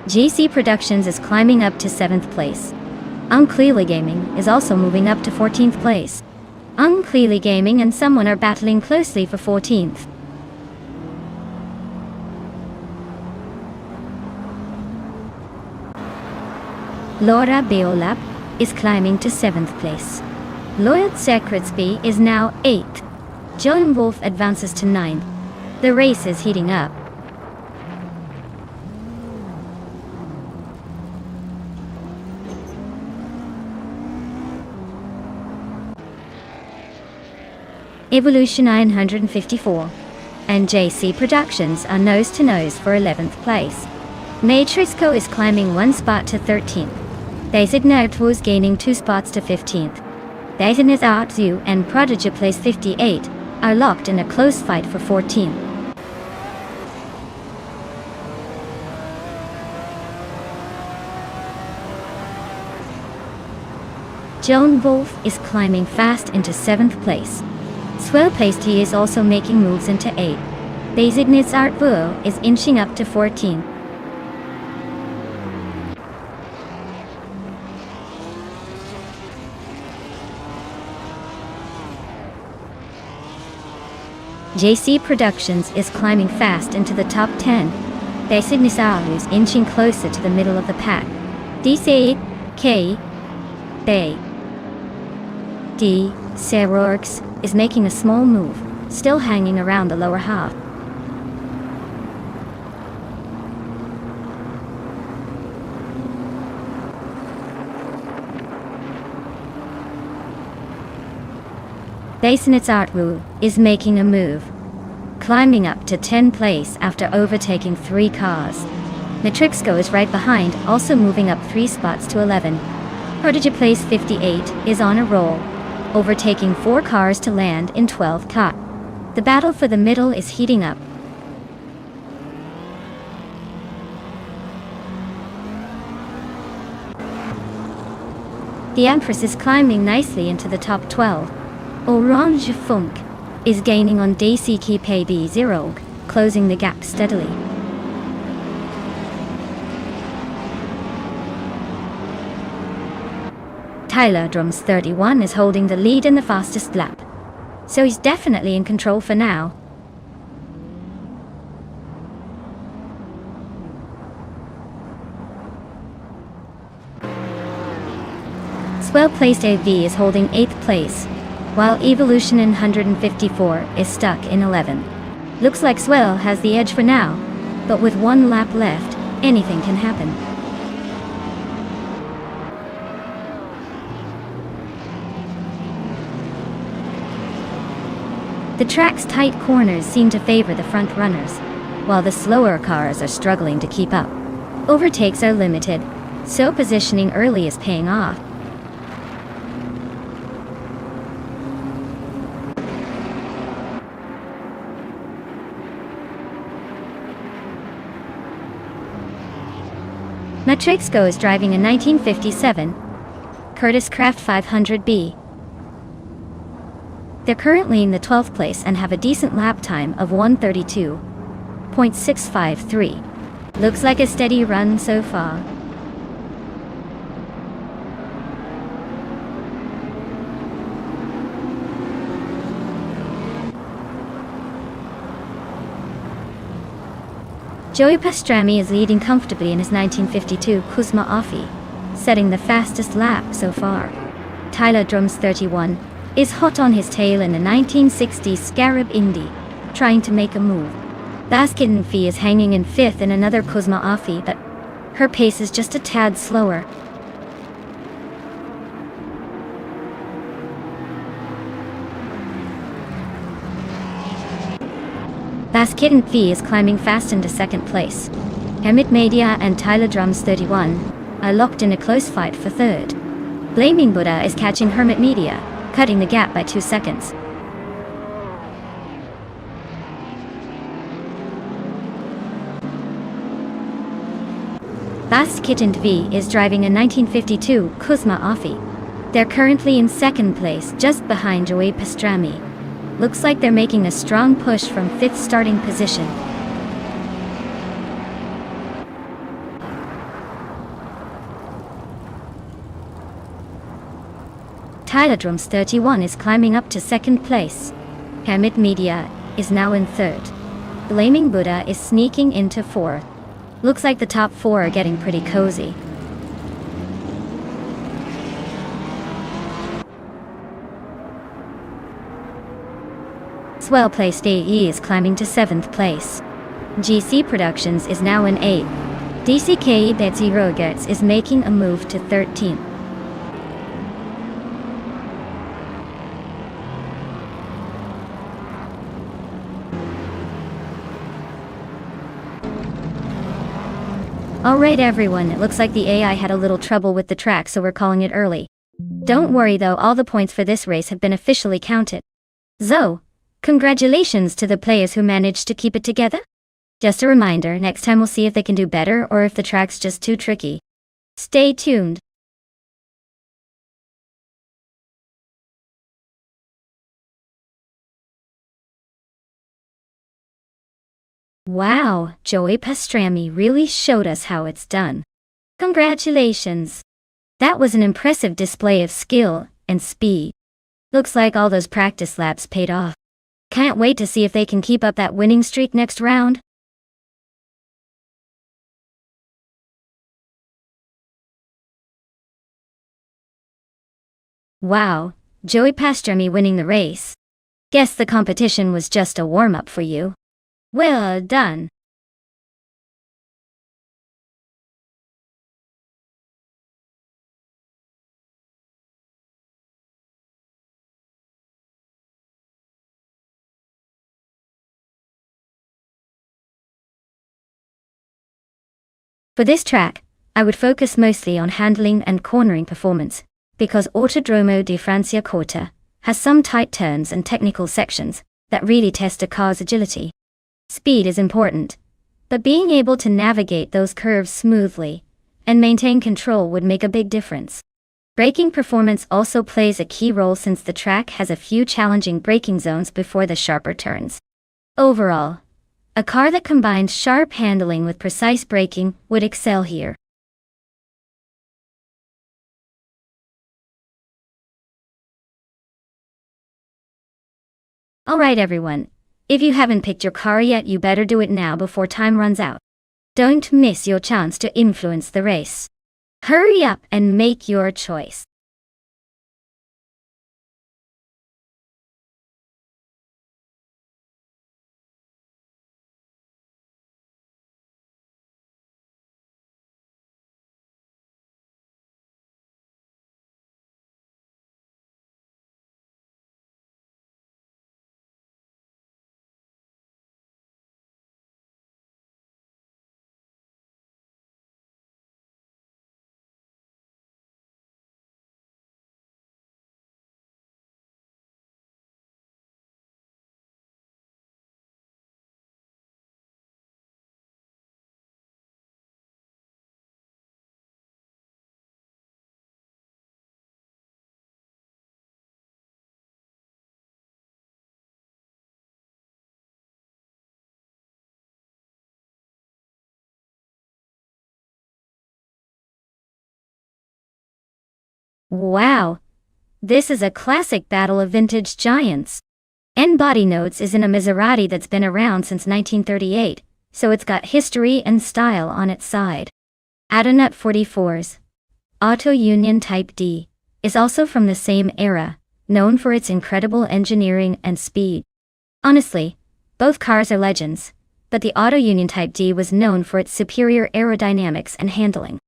JC Productions is climbing up to 7th place. Unclearly Gaming is also moving up to 14th place. Unclearly Gaming and someone are battling closely for 14th. Laura Beolap is climbing to 7th place. Loyal Secretsby is now 8th. Joan Wolf advances to 9th. The race is heating up. Evolution 954 and JC Productions are nose-to-nose for 11th place. Matrixco is climbing 1 spot to 13th. Designate was gaining 2 spots to 15th. Designate Artzu and Prodigy place 58 are locked in a close fight for 14th. Joan Wolf is climbing fast into 7th place. Swell placed he is also making moves into 8th. Designates Art Buo is inching up to 14th. JC Productions is climbing fast into the top 10. Designates Art is inching closer to the middle of the pack. DC K Bay D Serorx is making a small move, still hanging around the lower half. Basinitz Artwu is making a move. climbing up to 10th place after overtaking 3 cars. Matrixco is right behind, also moving up 3 spots to 11. Prodigy place 58 is on a roll, overtaking 4 cars to land in 12th cut. The battle for the middle is heating up. The Empress is climbing nicely into the top 12. Orange Funk is gaining on DCK B0, closing the gap steadily. Tyler Drums 31 is holding the lead in the fastest lap, so he's definitely in control for now. Well-placed AV is holding 8th place, while Evolution in 154 is stuck in 11. Looks like Swell has the edge for now, but with 1 lap left, anything can happen. The track's tight corners seem to favor the front runners, while the slower cars are struggling to keep up. Overtakes are limited, so positioning early is paying off. Matrixco is driving a 1957 Curtiss Craft 500B. They're currently in the 12th place and have a decent lap time of 1:32.653. Looks like a steady run so far. Joey Pastrami is leading comfortably in his 1952 Kuzma Offie, setting the fastest lap so far. Tyler Drums 31 is hot on his tail in the 1960 Scarab Indy, trying to make a move. Basket and Fee is hanging in 5th in another Kuzma Offie, but her pace is just a tad slower. Basket and Fee is climbing fast into 2nd place. Emmett Media and Tyler Drums 31 are locked in a close fight for 3rd. Blaming Buddha is catching Hermit Media, cutting the gap by 2 seconds. Basket and V is driving a 1952 Kuzma Offie. They're currently in 2nd place, just behind Joey Pastrami. Looks like they're making a strong push from 5th starting position. Tyler Drums 31 is climbing up to 2nd place. Hamid Media is now in 3rd. Blaming Buddha is sneaking into 4th. Looks like the top 4 are getting pretty cozy. Well-placed AE is climbing to 7th place. GC Productions is now in 8th. DCK Betsy Rogerts is making a move to 13th. Alright everyone, it looks like the AI had a little trouble with the track, so we're calling it early. Don't worry though, all the points for this race have been officially counted. So, congratulations to the players who managed to keep it together. Just a reminder, next time we'll see if they can do better or if the track's just too tricky. Stay tuned. Wow, Joey Pastrami really showed us how it's done. Congratulations. That was an impressive display of skill and speed. Looks like all those practice laps paid off. Can't wait to see if they can keep up that winning streak next round. Wow, Joey Pastrami winning the race. Guess the competition was just a warm-up for you. Well done. For this track, I would focus mostly on handling and cornering performance, because Autodromo di Franciacorta has some tight turns and technical sections that really test a car's agility. Speed is important, but being able to navigate those curves smoothly and maintain control would make a big difference. Braking performance also plays a key role since the track has a few challenging braking zones before the sharper turns. Overall, a car that combines sharp handling with precise braking would excel here. Alright everyone, if you haven't picked your car yet, you better do it now before time runs out. Don't miss your chance to influence the race. Hurry up and make your choice. Wow! This is a classic battle of vintage giants. N-Body Notes is in a Maserati that's been around since 1938, so it's got history and style on its side. Adonut 44's Auto Union Type D is also from the same era, known for its incredible engineering and speed. Honestly, both cars are legends, but the Auto Union Type D was known for its superior aerodynamics and handling.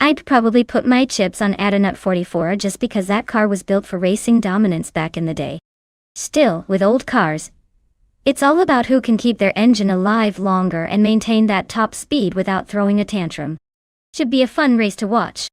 I'd probably put my chips on Adonut 44 just because that car was built for racing dominance back in the day. Still, with old cars, it's all about who can keep their engine alive longer and maintain that top speed without throwing a tantrum. Should be a fun race to watch.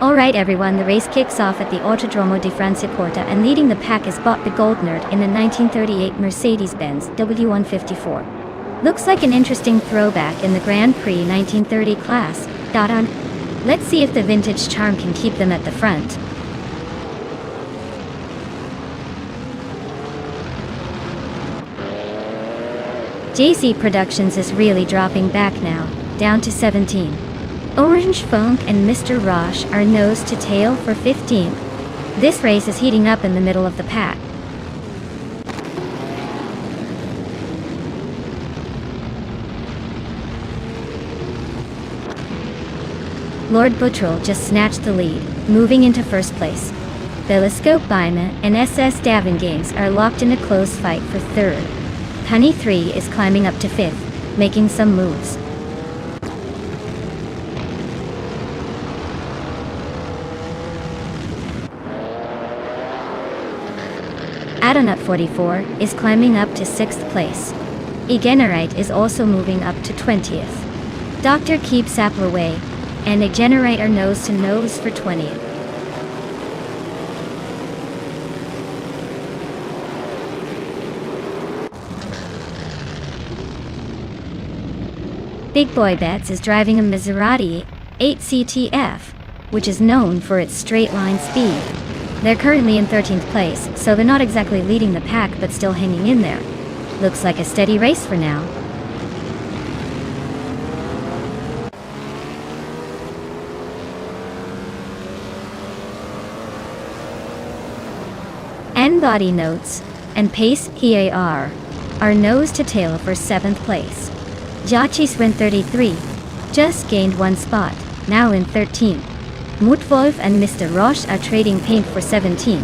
Alright everyone, the race kicks off at the Autodromo di Franciacorta and leading the pack is Bot the Goldnerd in the 1938 Mercedes-Benz W154. Looks like an interesting throwback in the Grand Prix 1930 class. Let's see if the vintage charm can keep them at the front. JC Productions is really dropping back now, down to 17. Orange Funk and Mr. Roche are nose to tail for 15th. This race is heating up in the middle of the pack. Lord Buttrell just snatched the lead, moving into first place. Telescope Bima and SS Davengames are locked in a close fight for third. Penny 3 is climbing up to fifth, making some moves. Adonut 44 is climbing up to 6th place. Egenerite is also moving up to 20th. Dr. Keep Sapler Way and Egenerite are nose to nose for 20th. Big Boy Bets is driving a Maserati 8CTF, which is known for its straight line speed. They're currently in 13th place, so they're not exactly leading the pack but still hanging in there. Looks like a steady race for now. N-Body Notes and Pace EAR are nose to tail for 7th place. Jachis went 33, just gained 1 spot, now in 13th. Mutwolf and Mr. Roche are trading paint for 17.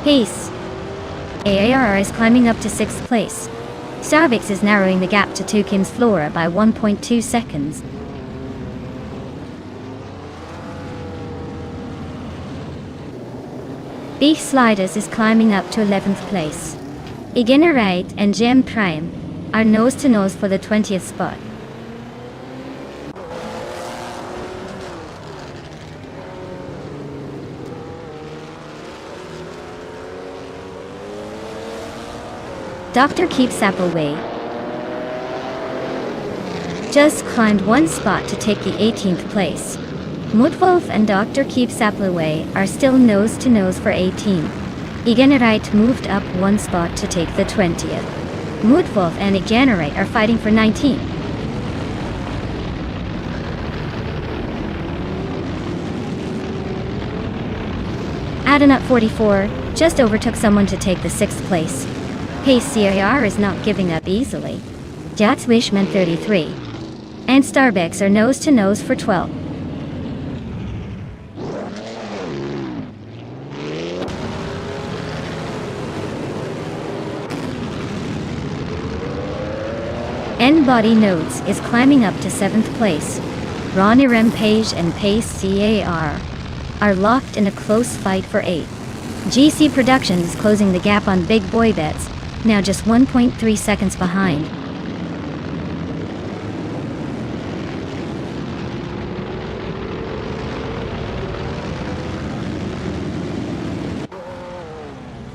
Pace AAR is climbing up to 6th place. Starbucks is narrowing the gap to Tukim's Flora by 1.2 seconds. Beef Sliders is climbing up to 11th place. Egenerite and Gem Prime are nose to nose for the 20th spot. Dr. Keep Sapler Way just climbed 1 spot to take the 18th place. Mutwolf and Dr. Keep Sapler Way are still nose to nose for 18. Egenerite moved up 1 spot to take the 20th. Mutwolf and Egenerite are fighting for 19. Adonut 44 just overtook someone to take the 6th place. Pace CAR is not giving up easily. Jats Wishman 33 and Starbucks are nose to nose for 12. N-Body Notes is climbing up to 7th place. Ronnie Rempage and Pace CAR are locked in a close fight for 8. GC Production is closing the gap on Big Boy Bets, now just 1.3 seconds behind.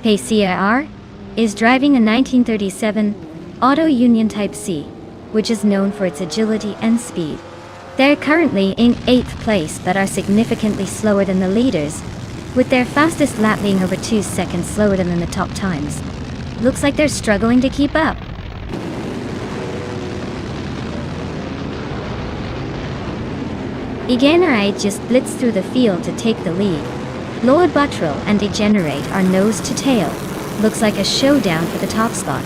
Pace CAR is driving a 1937 Auto Union Type C, which is known for its agility and speed. They're currently in 8th place but are significantly slower than the leaders, with their fastest lap being over 2 seconds slower than the top times. Looks like they're struggling to keep up. Egenerite just blitzed through the field to take the lead. Lord Buttrell and Egenerate are nose to tail. Looks like a showdown for the top spot.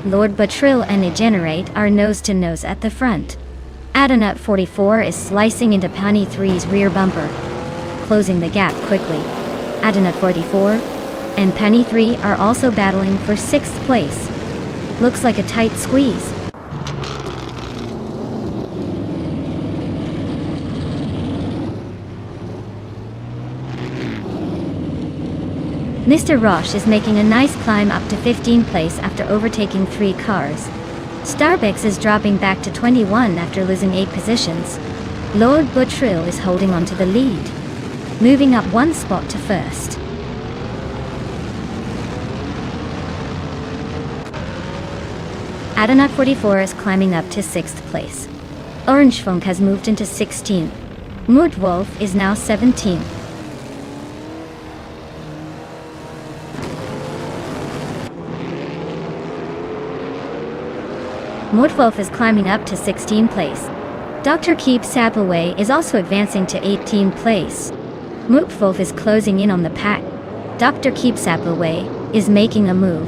Lord Buttrell and Egenerate are nose to nose at the front. Adonut 44 is slicing into Penny 3's rear bumper, closing the gap quickly. Adonut 44 and Penny 3 are also battling for 6th place. Looks like a tight squeeze. Mr. Roche is making a nice climb up to 15th place after overtaking 3 cars. Starbucks is dropping back to 21 after losing 8 positions. Lord Buttrell is holding on to the lead, moving up 1 spot to 1st. Adonut 44 is climbing up to 6th place. Orange Funk has moved into 16th. Mutwolf is now 17th. Mutwolf is climbing up to 16th place. Dr. Keep Sapler Way is also advancing to 18th place. Mutwolf is closing in on the pack. Dr. Keeps Appleway is making a move.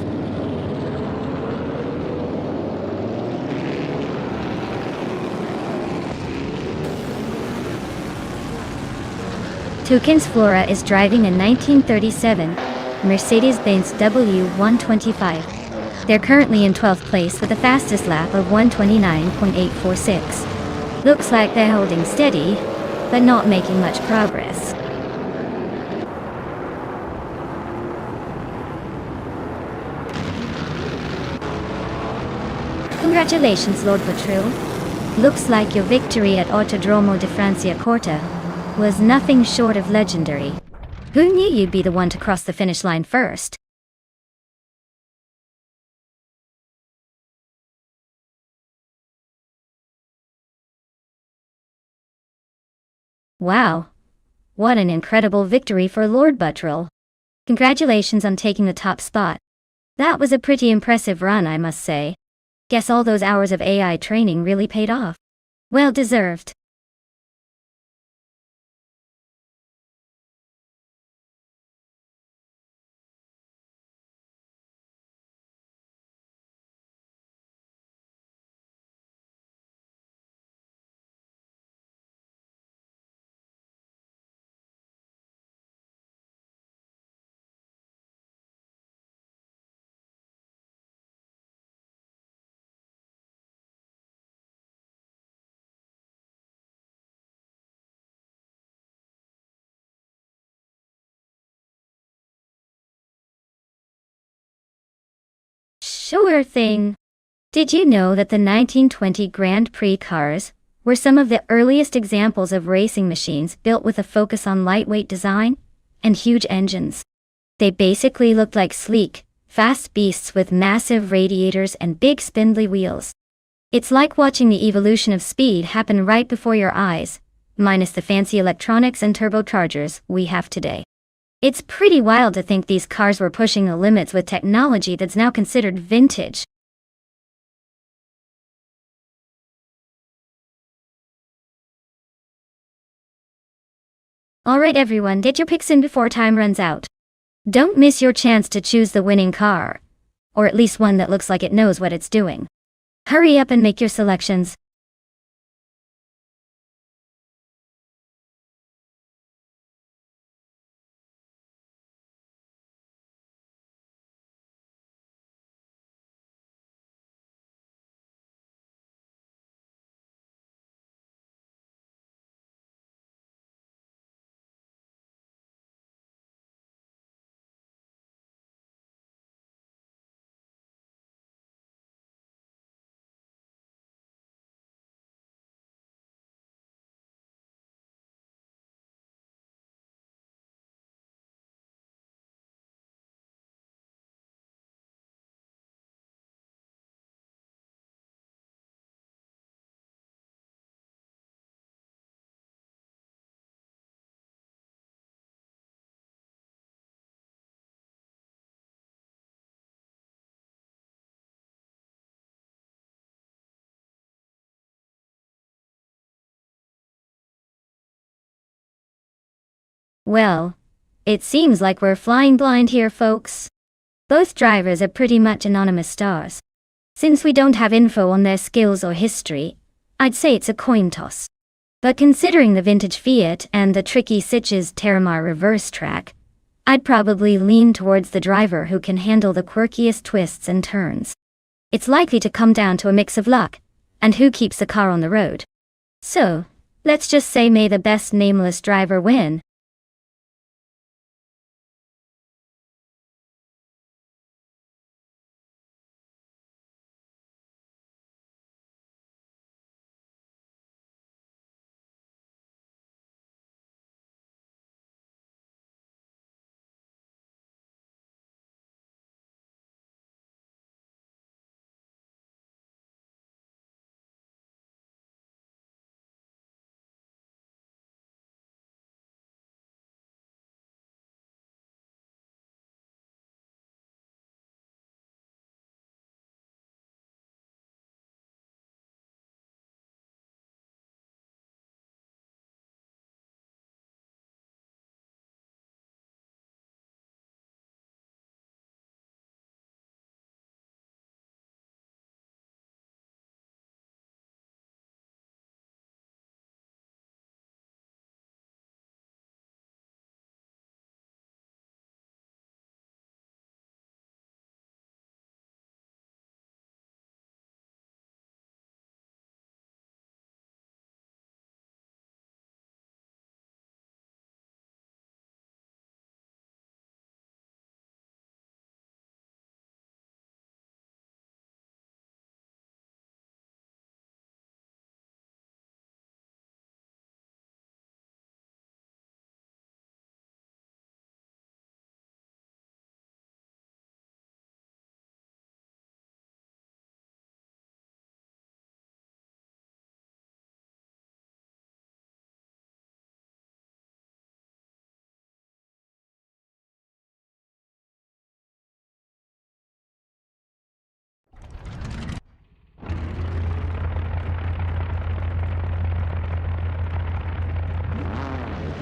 Tukins Flora is driving a 1937 Mercedes-Benz W125. They're currently in 12th place with a fastest lap of 129.846. Looks like they're holding steady, but not making much progress. Congratulations, Lord Patril. Looks like your victory at Autodromo di Franciacorta was nothing short of legendary. Who knew you'd be the one to cross the finish line first? Wow. What an incredible victory for Lord Buttrell. Congratulations on taking the top spot. That was a pretty impressive run, I must say. Guess all those hours of AI training really paid off. Well deserved. Sure thing. Did you know that the 1920 Grand Prix cars were some of the earliest examples of racing machines built with a focus on lightweight design and huge engines? They basically looked like sleek, fast beasts with massive radiators and big spindly wheels. It's like watching the evolution of speed happen right before your eyes, minus the fancy electronics and turbochargers we have today. It's pretty wild to think these cars were pushing the limits with technology that's now considered vintage. Alright everyone, get your picks in before time runs out. Don't miss your chance to choose the winning car. Or at least one that looks like it knows what it's doing. Hurry up and make your selections. Well, it seems like we're flying blind here, folks. Both drivers are pretty much anonymous stars. Since we don't have info on their skills or history, I'd say it's a coin toss. But considering the vintage Fiat and the tricky Sitges Terramar reverse track, I'd probably lean towards the driver who can handle the quirkiest twists and turns. It's likely to come down to a mix of luck and who keeps the car on the road. So, let's just say may the best nameless driver win.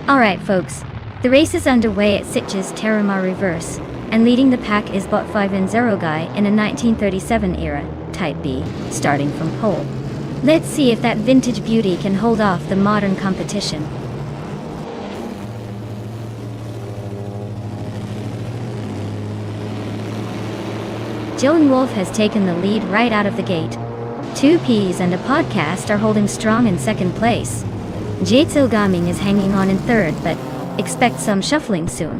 Alright folks, the race is underway at Sitges Terramar Reverse, and leading the pack is Bot 5 and Zero Guy in a 1937 era, Type B, starting from pole. Let's see if that vintage beauty can hold off the modern competition. Joan Wolf has taken the lead right out of the gate. 2 Ps and a podcast are holding strong in second place. Jatso Gaming is hanging on in third, but expect some shuffling soon.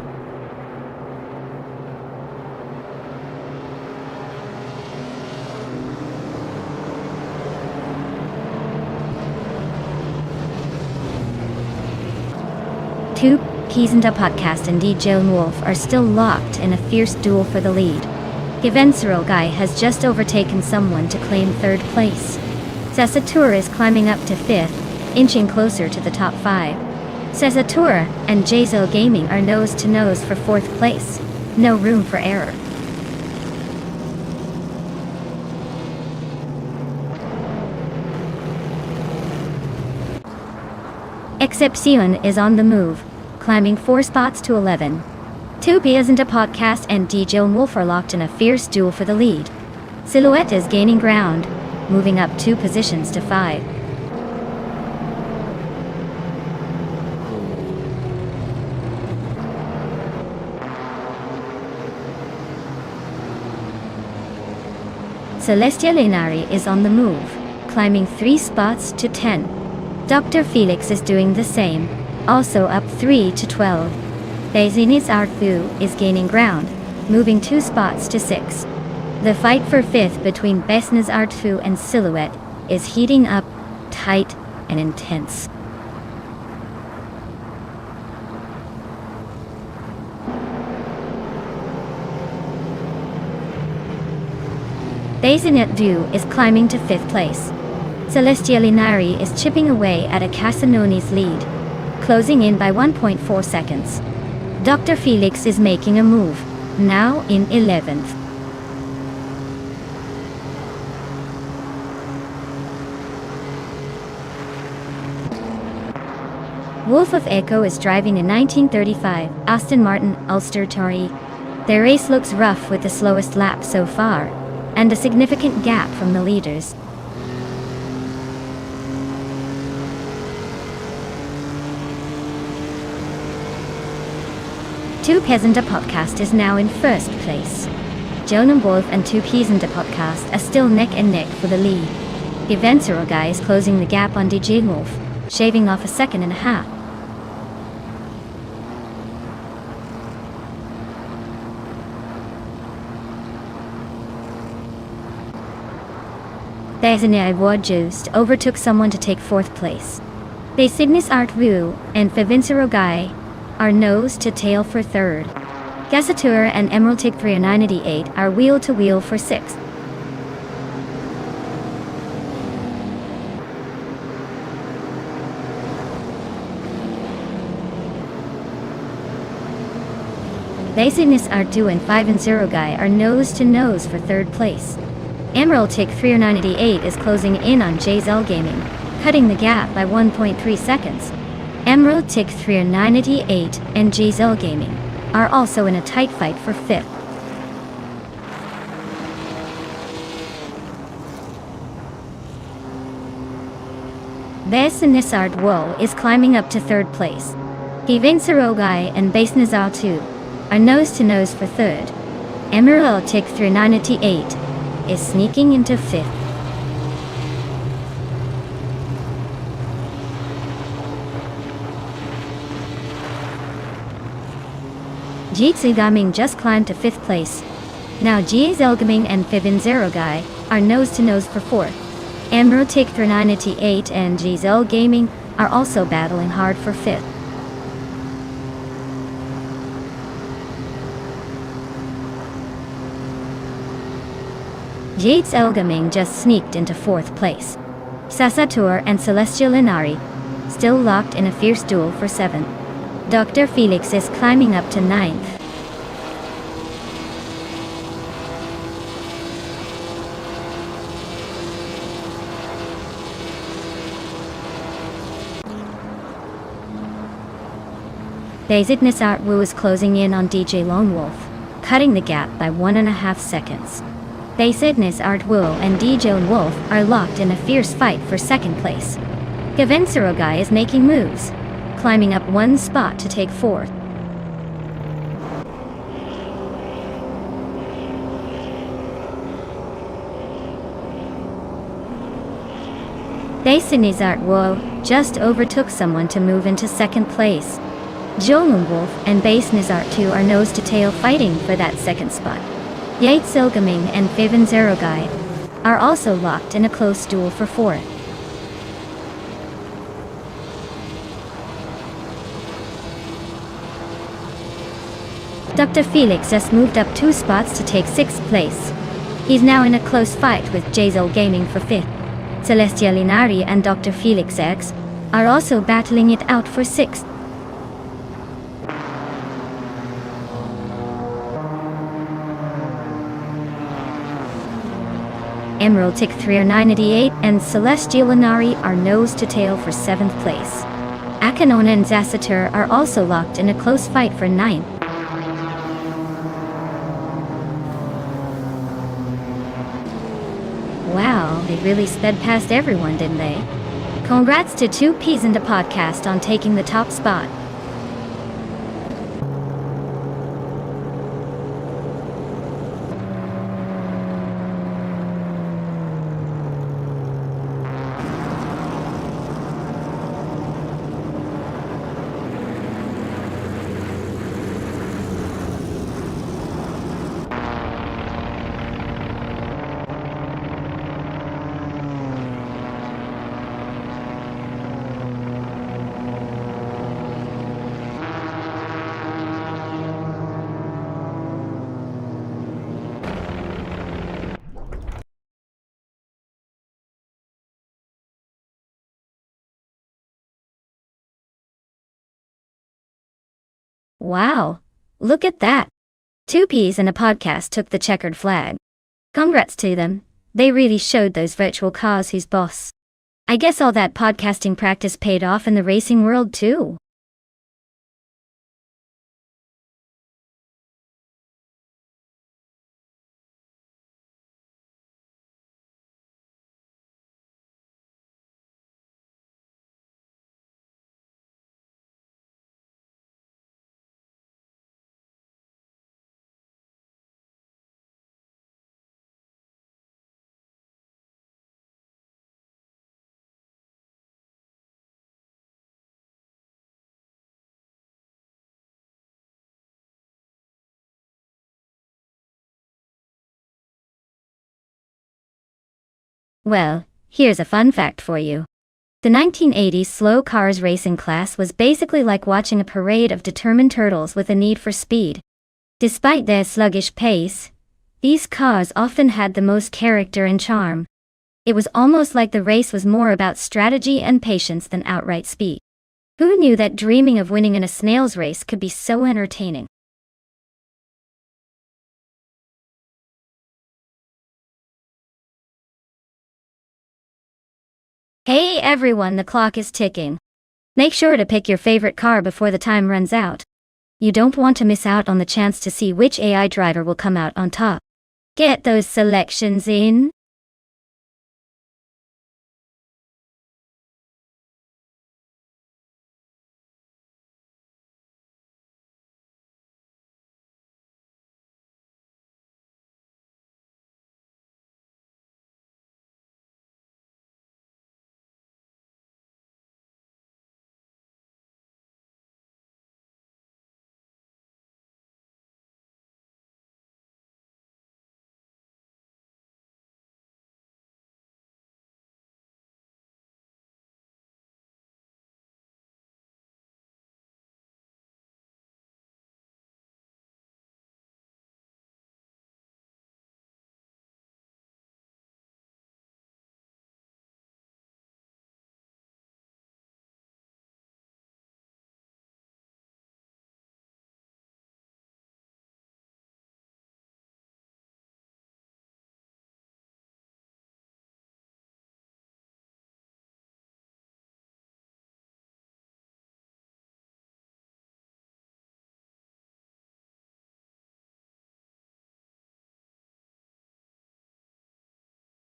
Two Ps and a podcast and DJ Wolf are still locked in a fierce duel for the lead. Givensero Guy has just overtaken someone to claim third place. Sasatura is climbing up to fifth, inching closer to the top 5. Sasatura and Jazel Gaming are nose to nose for fourth place. No room for error. Excepcion is on the move, climbing 4 spots to 11. 2 Ps and a podcast and DJ Wolf are locked in a fierce duel for the lead. Silhouette is gaining ground, moving up 2 positions to 5. Celestia Lenari is on the move, climbing 3 spots to 10. Dr. Felix is doing the same, also up 3 to 12. Bezinis Arthu is gaining ground, moving 2 spots to 6. The fight for 5th between Besnaz Arthu and Silhouette is heating up, tight and intense. Bezinet Du is climbing to 5th place. Celestia Linari is chipping away at a Casanoni's lead, closing in by 1.4 seconds. Dr. Felix is making a move, now in 11th. Wolf of Echo is driving a 1935 Aston Martin Ulster Tory. Their race looks rough with the slowest lap so far, and a significant gap from the leaders. Two Peasant a Podcast is now in first place. Joan Wolf and 2 Peasant a Podcast are still neck and neck for the lead. Givensero Guy is closing the gap on DJ Wolf, shaving off a second and a half. Bezinei Wojust overtook someone to take 4th place. Besignis Art Wu and Givensero Guy are nose to tail for 3rd. Gazatur and Emerald Tig 398 are wheel to wheel for 6th. Besignis Artu and 5 and 0 Guy are nose to nose for 3rd place. Emerald Tig 398 is closing in on Jazel Gaming, cutting the gap by 1.3 seconds. Emerald Tick 398 and Jazel Gaming are also in a tight fight for 5th. Besinissard Woe is climbing up to 3rd place. Givensero Guy and Basenizal 2 are nose to nose for 3rd. Emerald Tick 398 is sneaking into 5th. Jitsu Gaming just climbed to 5th place. Now Jazel Gaming and Givensero Guy are nose to nose for 4th. Emerald Tick 398 and Jazel Gaming are also battling hard for 5th. Jazel Gaming just sneaked into 4th place. Sasatur and Celestial Linari still locked in a fierce duel for 7th. Dr. Felix is climbing up to 9th. Dazedness Art Wu is closing in on DJ Lone Wolf, cutting the gap by 1.5 seconds. Dazedness Art Wu and DJ Lone Wolf are locked in a fierce fight for second place. Gavin Surogai is making moves, climbing up one spot to take fourth. Dazedness Art Wu just overtook someone to move into second place. Jolun Wolf and Base Nizart 2 are nose to tail fighting for that second spot. Yates Silgaming and Vivan Zerogai are also locked in a close duel for fourth. Dr. Felix just moved up 2 spots to take 6th place. He's now in a close fight with Jazel Gaming for 5th. Celestia Linari and Dr. Felix X are also battling it out for 6th. Emerald Tick 30988 and Celestial Linari are nose to tail for 7th place. Akanona and Zassatur are also locked in a close fight for 9th. Wow, they really sped past everyone, didn't they? Congrats to 2Ps and a podcast on taking the top spot. Wow, look at that. 2Ps and a podcast took the checkered flag. Congrats to them. They really showed those virtual cars who's boss. I guess all that podcasting practice paid off in the racing world too. Well, here's a fun fact for you. The 1980s slow cars racing class was basically like watching a parade of determined turtles with a need for speed. Despite their sluggish pace, these cars often had the most character and charm. It was almost like the race was more about strategy and patience than outright speed. Who knew that dreaming of winning in a snail's race could be so entertaining? Hey everyone, the clock is ticking. Make sure to pick your favorite car before the time runs out. You don't want to miss out on the chance to see which AI driver will come out on top. Get those selections in.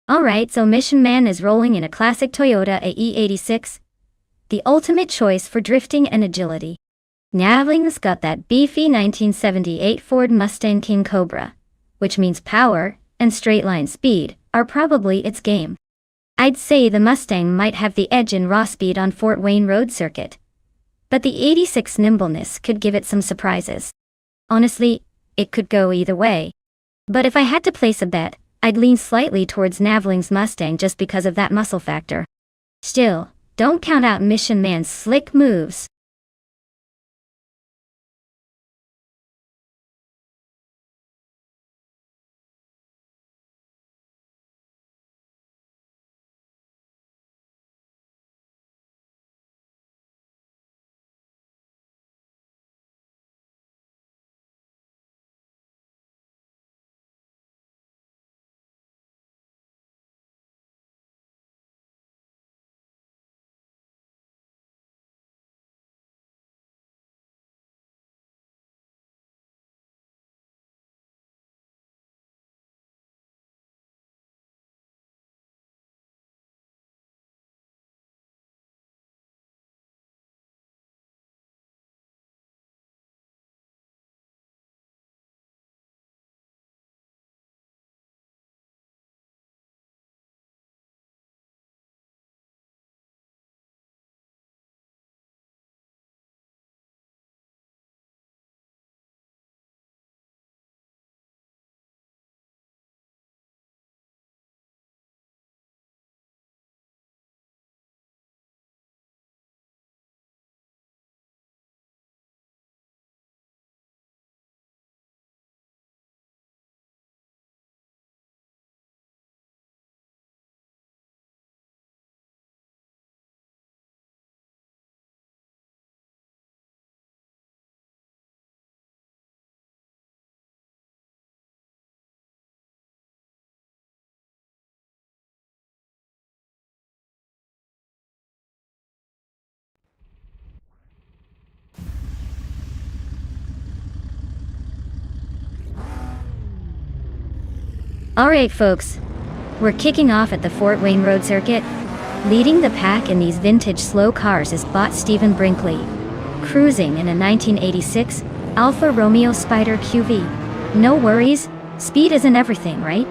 Alright, so Mission Man is rolling in a classic Toyota AE86. The ultimate choice for drifting and agility. Navling's got that beefy 1978 Ford Mustang King Cobra, which means power and straight-line speed are probably its game. I'd say the Mustang might have the edge in raw speed on Fort Wayne Road Circuit, but the 86 nimbleness could give it some surprises. Honestly, it could go either way. But if I had to place a bet, I'd lean slightly towards Navling's Mustang just because of that muscle factor. Still, don't count out Mission Man's slick moves. Alright folks, we're kicking off at the Fort Wayne Road Circuit. Leading the pack in these vintage slow cars is bot Stephen Brinkley, cruising in a 1986 Alfa Romeo Spider QV. No worries, speed isn't everything, right?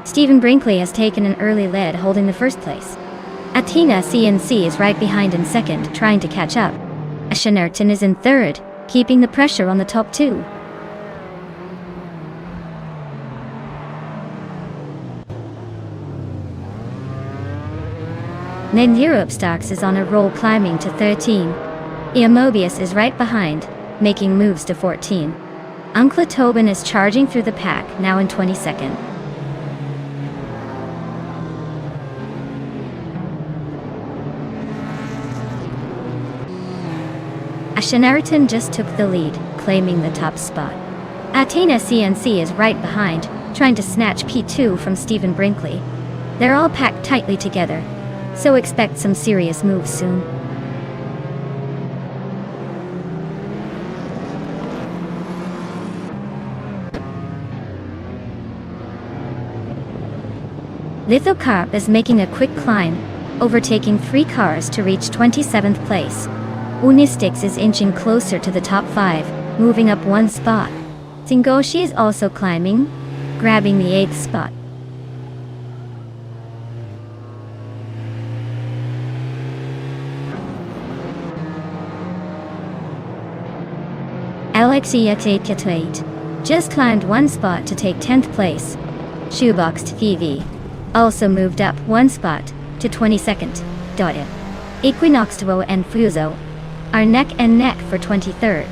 Stephen Brinkley has taken an early lead holding the first place. Athena CNC is right behind in second, trying to catch up. Ashenerton is in third, keeping the pressure on the top two. Then Europe Starks is on a roll, climbing to 13. Mobius is right behind, making moves to 14. Uncle Tobin is charging through the pack, now in 22nd. Ashenerton just took the lead, claiming the top spot. Athena CNC is right behind, trying to snatch P2 from Stephen Brinkley. They're all packed tightly together, so expect some serious moves soon. Lithocarp is making a quick climb, overtaking 3 cars to reach 27th place. Unistix is inching closer to the top 5, moving up 1 spot. Singoshi is also climbing, grabbing the 8th spot. LXEX8 just climbed 1 spot to take 10th place. Shoeboxed TV also moved up 1 spot to 22nd. Equinox2 and Fuso are neck and neck for 23rd.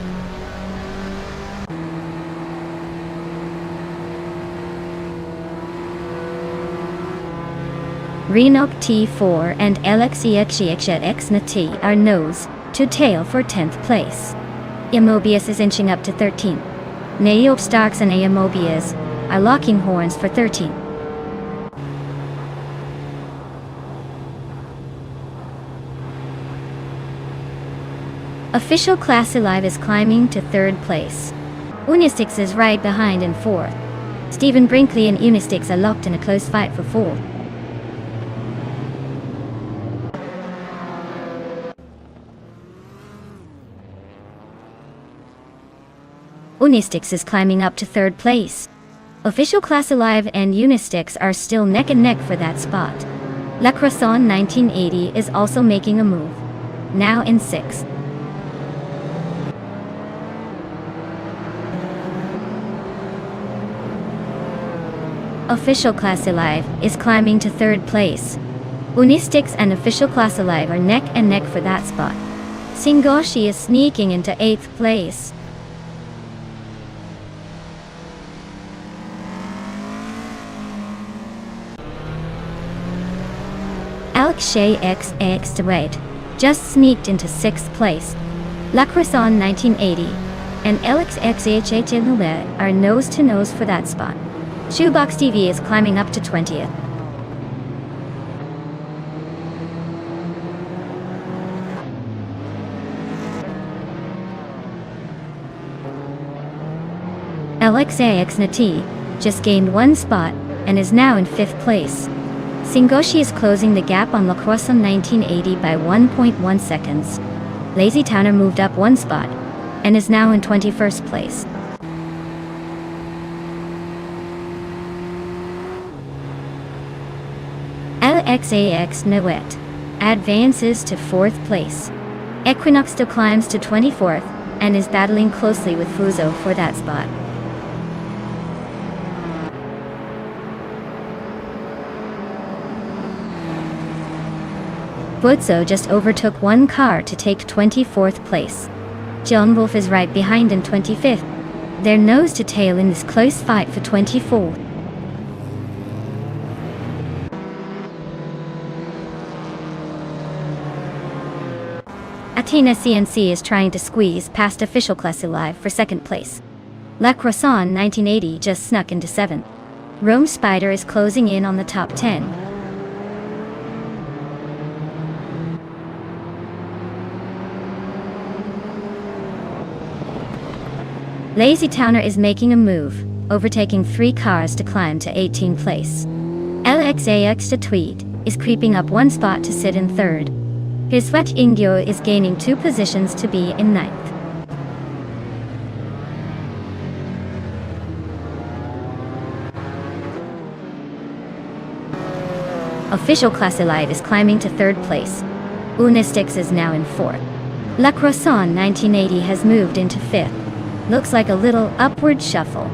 Renok T4 and LXEXXXNT are nose to tail for 10th place. Mobius is inching up to 13. Neop Starks and Mobius are locking horns for 13. Official Class Alive is climbing to 3rd place. Unistix is right behind in 4th. Stephen Brinkley and Unistix are locked in a close fight for 4th. Unistix is climbing up to 3rd place. Official Class Alive and Unistix are still neck and neck for that spot. La Croissant 1980 is also making a move, now in 6th. Official Class Alive is climbing to 3rd place. Unistix and Official Class Alive are neck and neck for that spot. Singoshi is sneaking into 8th place. Alexei XX Dewey just sneaked into 6th place. La Croissant 1980 and LXXHHLULE are nose to nose for that spot. Shoebox TV is climbing up to 20th. LXAX Nati just gained 1 spot and is now in 5th place. Singoshi is closing the gap on La Croissant 1980 by 1.1 seconds. Lazy Towner moved up 1 spot and is now in 21st place. LXAX Nawet advances to 4th place. Equinox still climbs to 24th and is battling closely with Fuso for that spot. Fuso just overtook 1 car to take 24th place. John Wolf is right behind in 25th. They're nose to tail in this close fight for 24th. Athena CNC is trying to squeeze past Official Class Alive for 2nd place. La Croissant 1980 just snuck into 7th. Rome Spider is closing in on the top 10. Lazy Towner is making a move, overtaking 3 cars to climb to 18th place. LXAX Tweet is creeping up 1 spot to sit in 3rd. His Sweat Ingyo is gaining 2 positions to be in 9th. Official Class Alive is climbing to 3rd place. Unistix is now in 4th. La Croissant 1980 has moved into 5th. Looks like a little upward shuffle.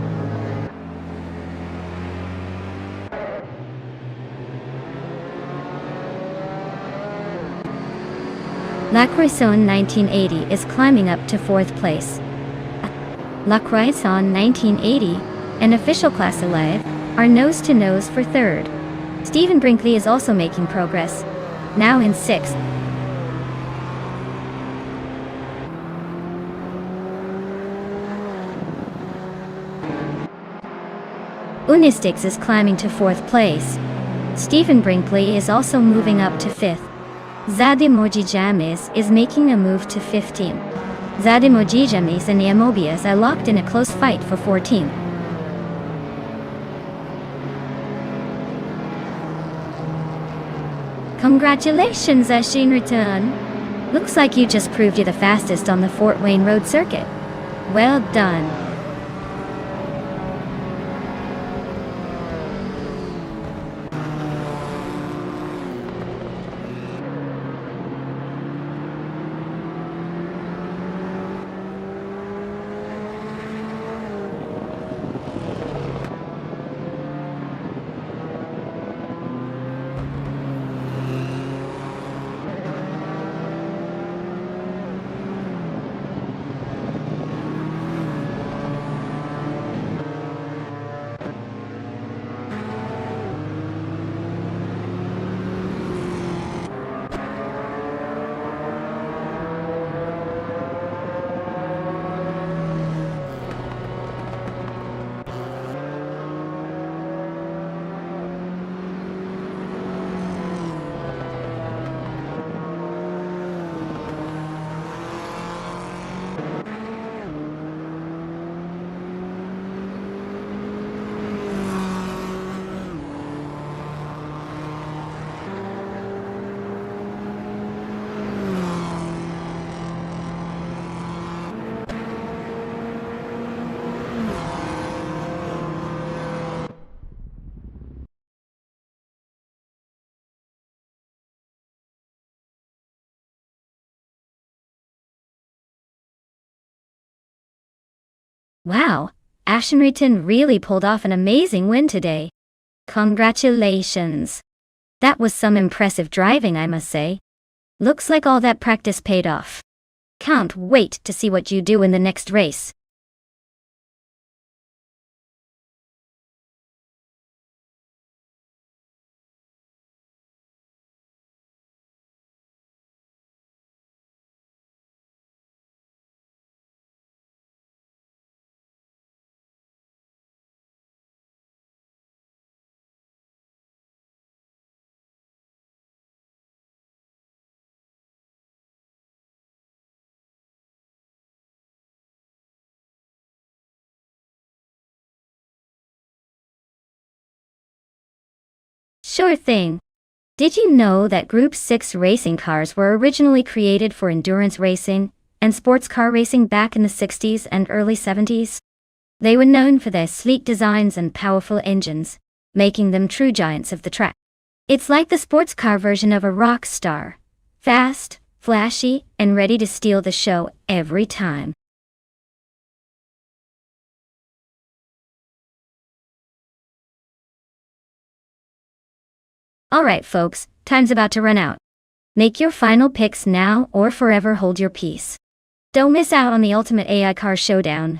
La Croissant 1980 is climbing up to 4th place. La Croissant 1980 and Official Class Alive are nose to nose for 3rd. Stephen Brinkley is also making progress, now in 6th. Unistix is climbing to 4th place. Stephen Brinkley is also moving up to 5th. Zadimoji Jamis is making a move to 15th. Zadimoji Jamis and Yamobius are locked in a close fight for 14th. Congratulations, Ashin Return. Looks like you just proved you're the fastest on the Fort Wayne Road circuit. Well done. Wow, Ashton really pulled off an amazing win today. Congratulations. That was some impressive driving, I must say. Looks like all that practice paid off. Can't wait to see what you do in the next race. Sure thing. Did you know that Group 6 racing cars were originally created for endurance racing and sports car racing back in the 60s and early 70s? They were known for their sleek designs and powerful engines, making them true giants of the track. It's like the sports car version of a rock star. Fast, flashy, and ready to steal the show every time. Alright folks, time's about to run out. Make your final picks now or forever hold your peace. Don't miss out on the ultimate AI car showdown.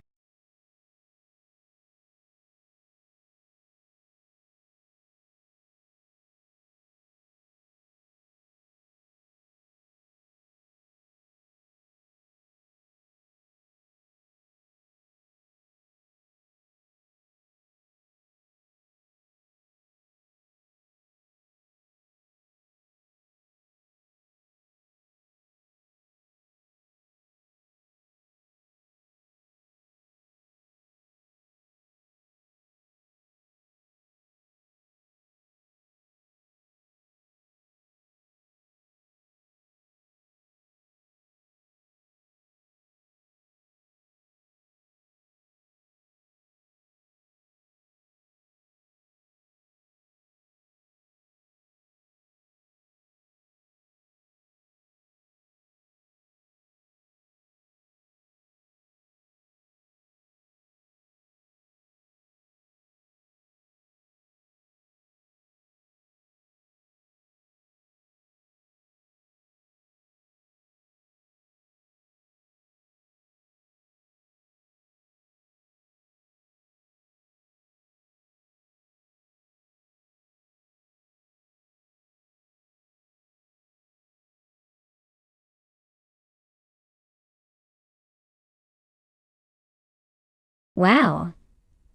Wow,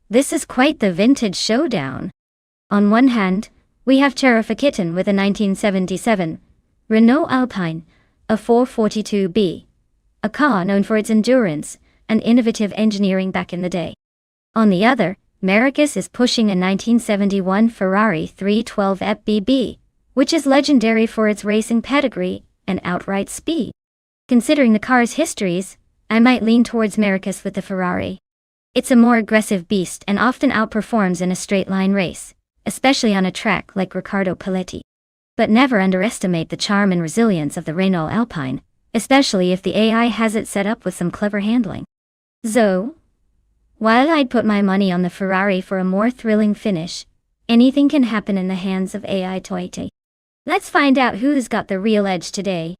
this is quite the vintage showdown. On one hand, we have Cherif Kitten with a 1977 Renault Alpine, a 442B, a car known for its endurance and innovative engineering back in the day. On the other, Marcus is pushing a 1971 Ferrari 312 FBB, which is legendary for its racing pedigree and outright speed. Considering the car's histories, I might lean towards Marcus with the Ferrari. It's a more aggressive beast and often outperforms in a straight-line race, especially on a track like Riccardo Paletti. But never underestimate the charm and resilience of the Renault Alpine, especially if the AI has it set up with some clever handling. So, while I'd put my money on the Ferrari for a more thrilling finish, anything can happen in the hands of AI Toyota. Let's find out who's got the real edge today.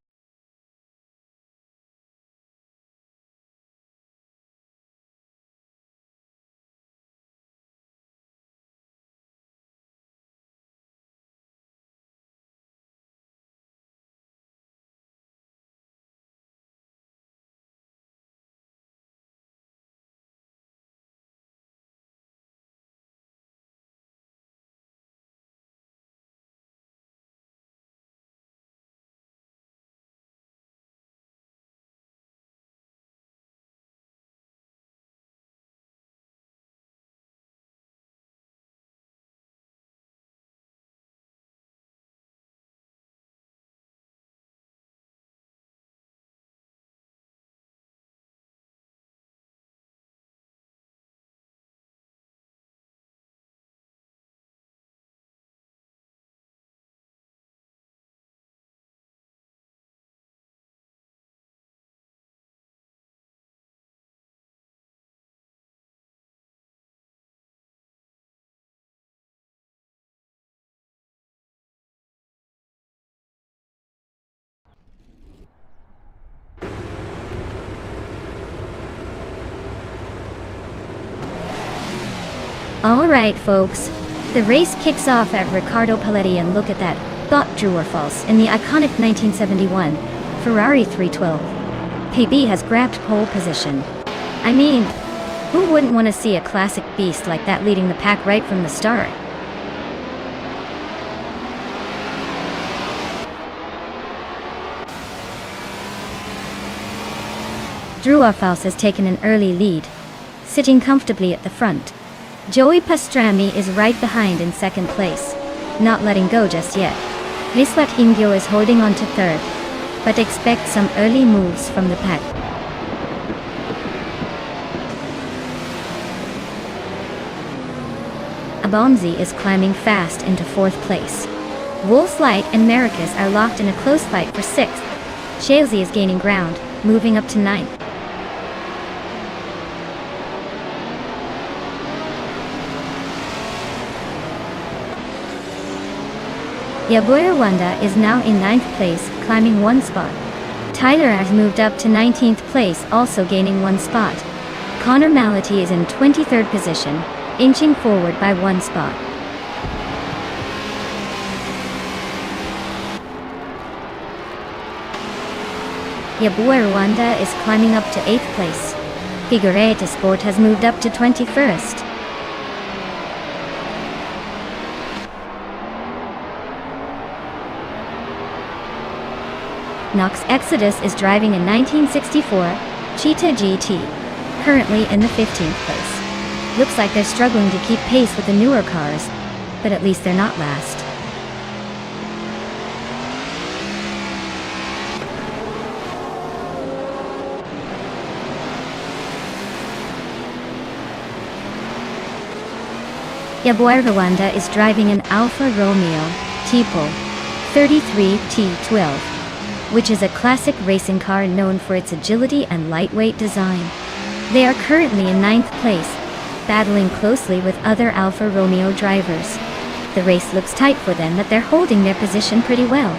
Alright folks, the race kicks off at Riccardo Paletti, and look at that, thought true or false, in the iconic 1971 Ferrari 312. PB has grabbed pole position. I mean, who wouldn't want to see a classic beast like that leading the pack right from the start? Drew Arfaus has taken an early lead, sitting comfortably at the front. Joey Pastrami is right behind in second place, not letting go just yet. Viswat Ingyo is holding on to third, but expect some early moves from the pack. Abomzi is climbing fast into fourth place. Wolfslight and Maracas are locked in a close fight for sixth. Shalesy is gaining ground, moving up to ninth. Yaboya Wanda is now in 9th place, climbing one spot. Tyler has moved up to 19th place, also gaining one spot. Connor Mality is in 23rd position, inching forward by one spot. Yaboya Wanda is climbing up to 8th place. Figueroa Sport has moved up to 21st. Knox Exodus is driving a 1964 Cheetah GT, currently in the 15th place. Looks like they're struggling to keep pace with the newer cars, but at least they're not last. Yaboya Rwanda is driving an Alfa Romeo Tipo 33 T12. Which is a classic racing car known for its agility and lightweight design. They are currently in 9th place, battling closely with other Alfa Romeo drivers. The race looks tight for them, but they're holding their position pretty well.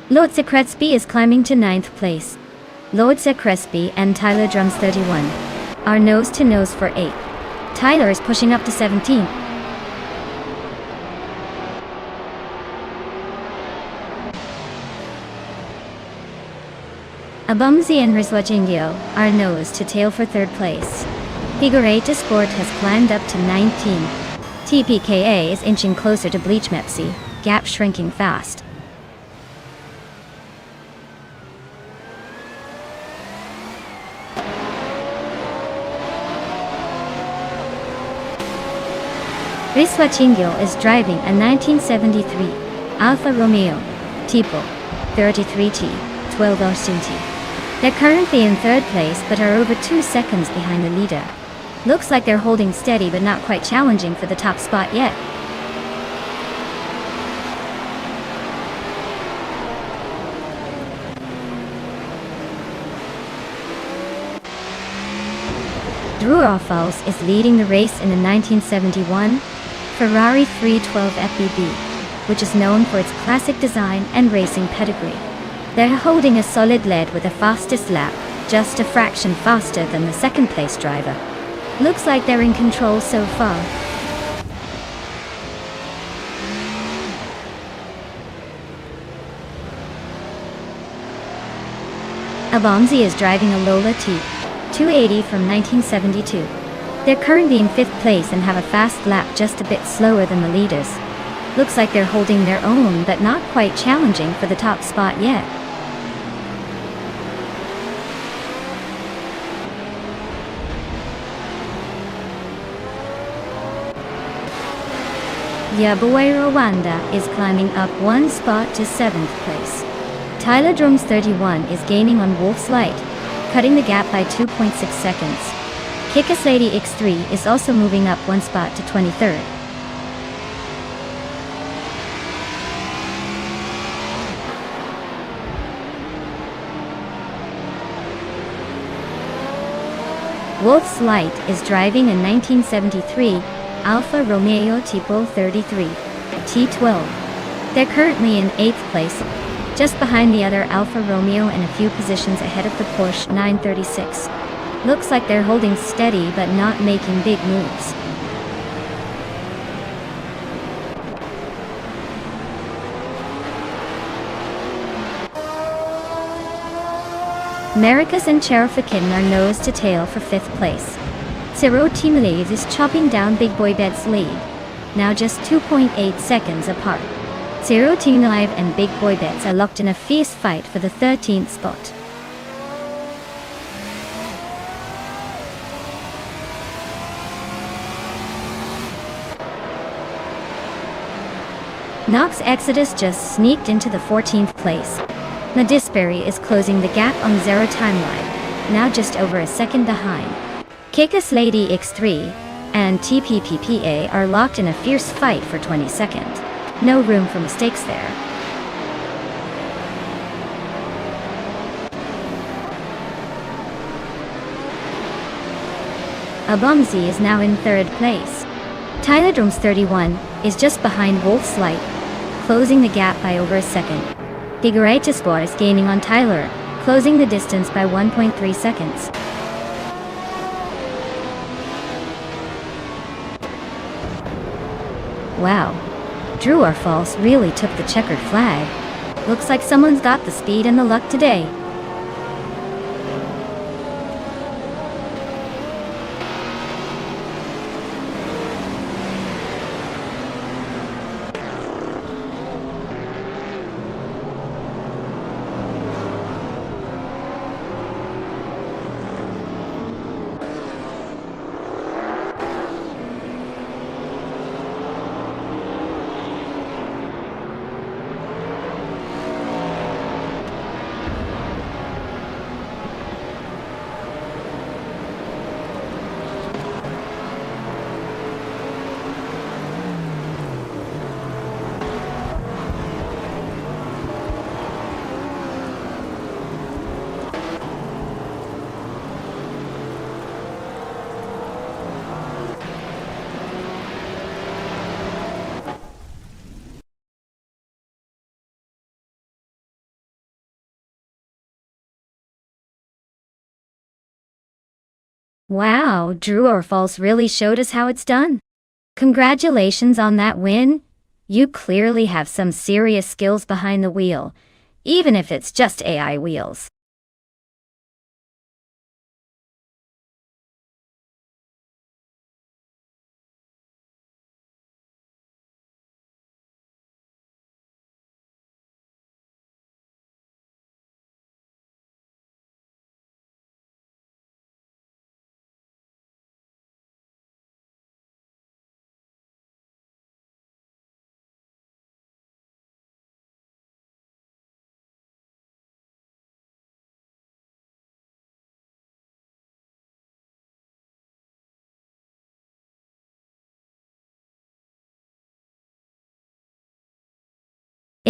Lotse Crespi is climbing to 9th place. Lotse Crespi and Tyler Drums 31 are nose to nose for 8th. Tyler is pushing up to 17th. Abumzi and Rizwajingyo are nose to tail for 3rd place. Figueroa Sport has climbed up to 19. TPKA is inching closer to Bleach Mepsi, gap shrinking fast. Rizwajingyo is driving a 1973 Alfa Romeo Tipo 33T 12 Arsunti. They're currently in 3rd place but are over 2 seconds behind the leader. Looks like they're holding steady but not quite challenging for the top spot yet. Drew Arfaus is leading the race in the 1971 Ferrari 312 FBB, which is known for its classic design and racing pedigree. They're holding a solid lead with the fastest lap, just a fraction faster than the 2nd place driver. Looks like they're in control so far. Abomzi is driving a Lola T 280 from 1972. They're currently in 5th place and have a fast lap, just a bit slower than the leaders. Looks like they're holding their own but not quite challenging for the top spot yet. Yaboya Rwanda is climbing up one spot to 7th place. Tyler Drums 31 is gaining on Wolf's Light, cutting the gap by 2.6 seconds. Kickass Lady X3 is also moving up one spot to 23rd. Wolf's Light is driving a 1973 Alfa Romeo Tipo 33 T12. They're currently in 8th place, just behind the other Alfa Romeo and a few positions ahead of the Porsche 936. Looks like they're holding steady but not making big moves. Americas and Cherokee are nose to tail for 5th place. Zero Team Lead is chopping down Big Boy Bet's lead, now just 2.8 seconds apart. Zero Team Live and Big Boy Bets are locked in a fierce fight for the 13th spot. Knox Exodus just sneaked into the 14th place. Madisbury is closing the gap on Zero Time Live, now just over a second behind. Kick-Ass Lady X3 and TPPPA are locked in a fierce fight for 22nd. No room for mistakes there. Abomzi is now in 3rd place. Tylodrome's 31 is just behind Wolf's Light, closing the gap by over a second. Gigaratispor is gaining on Tyler, closing the distance by 1.3 seconds. Wow. True or false really took the checkered flag. Looks like someone's got the speed and the luck today. Wow, True or False really showed us how it's done. Congratulations on that win. You clearly have some serious skills behind the wheel, even if it's just AI wheels.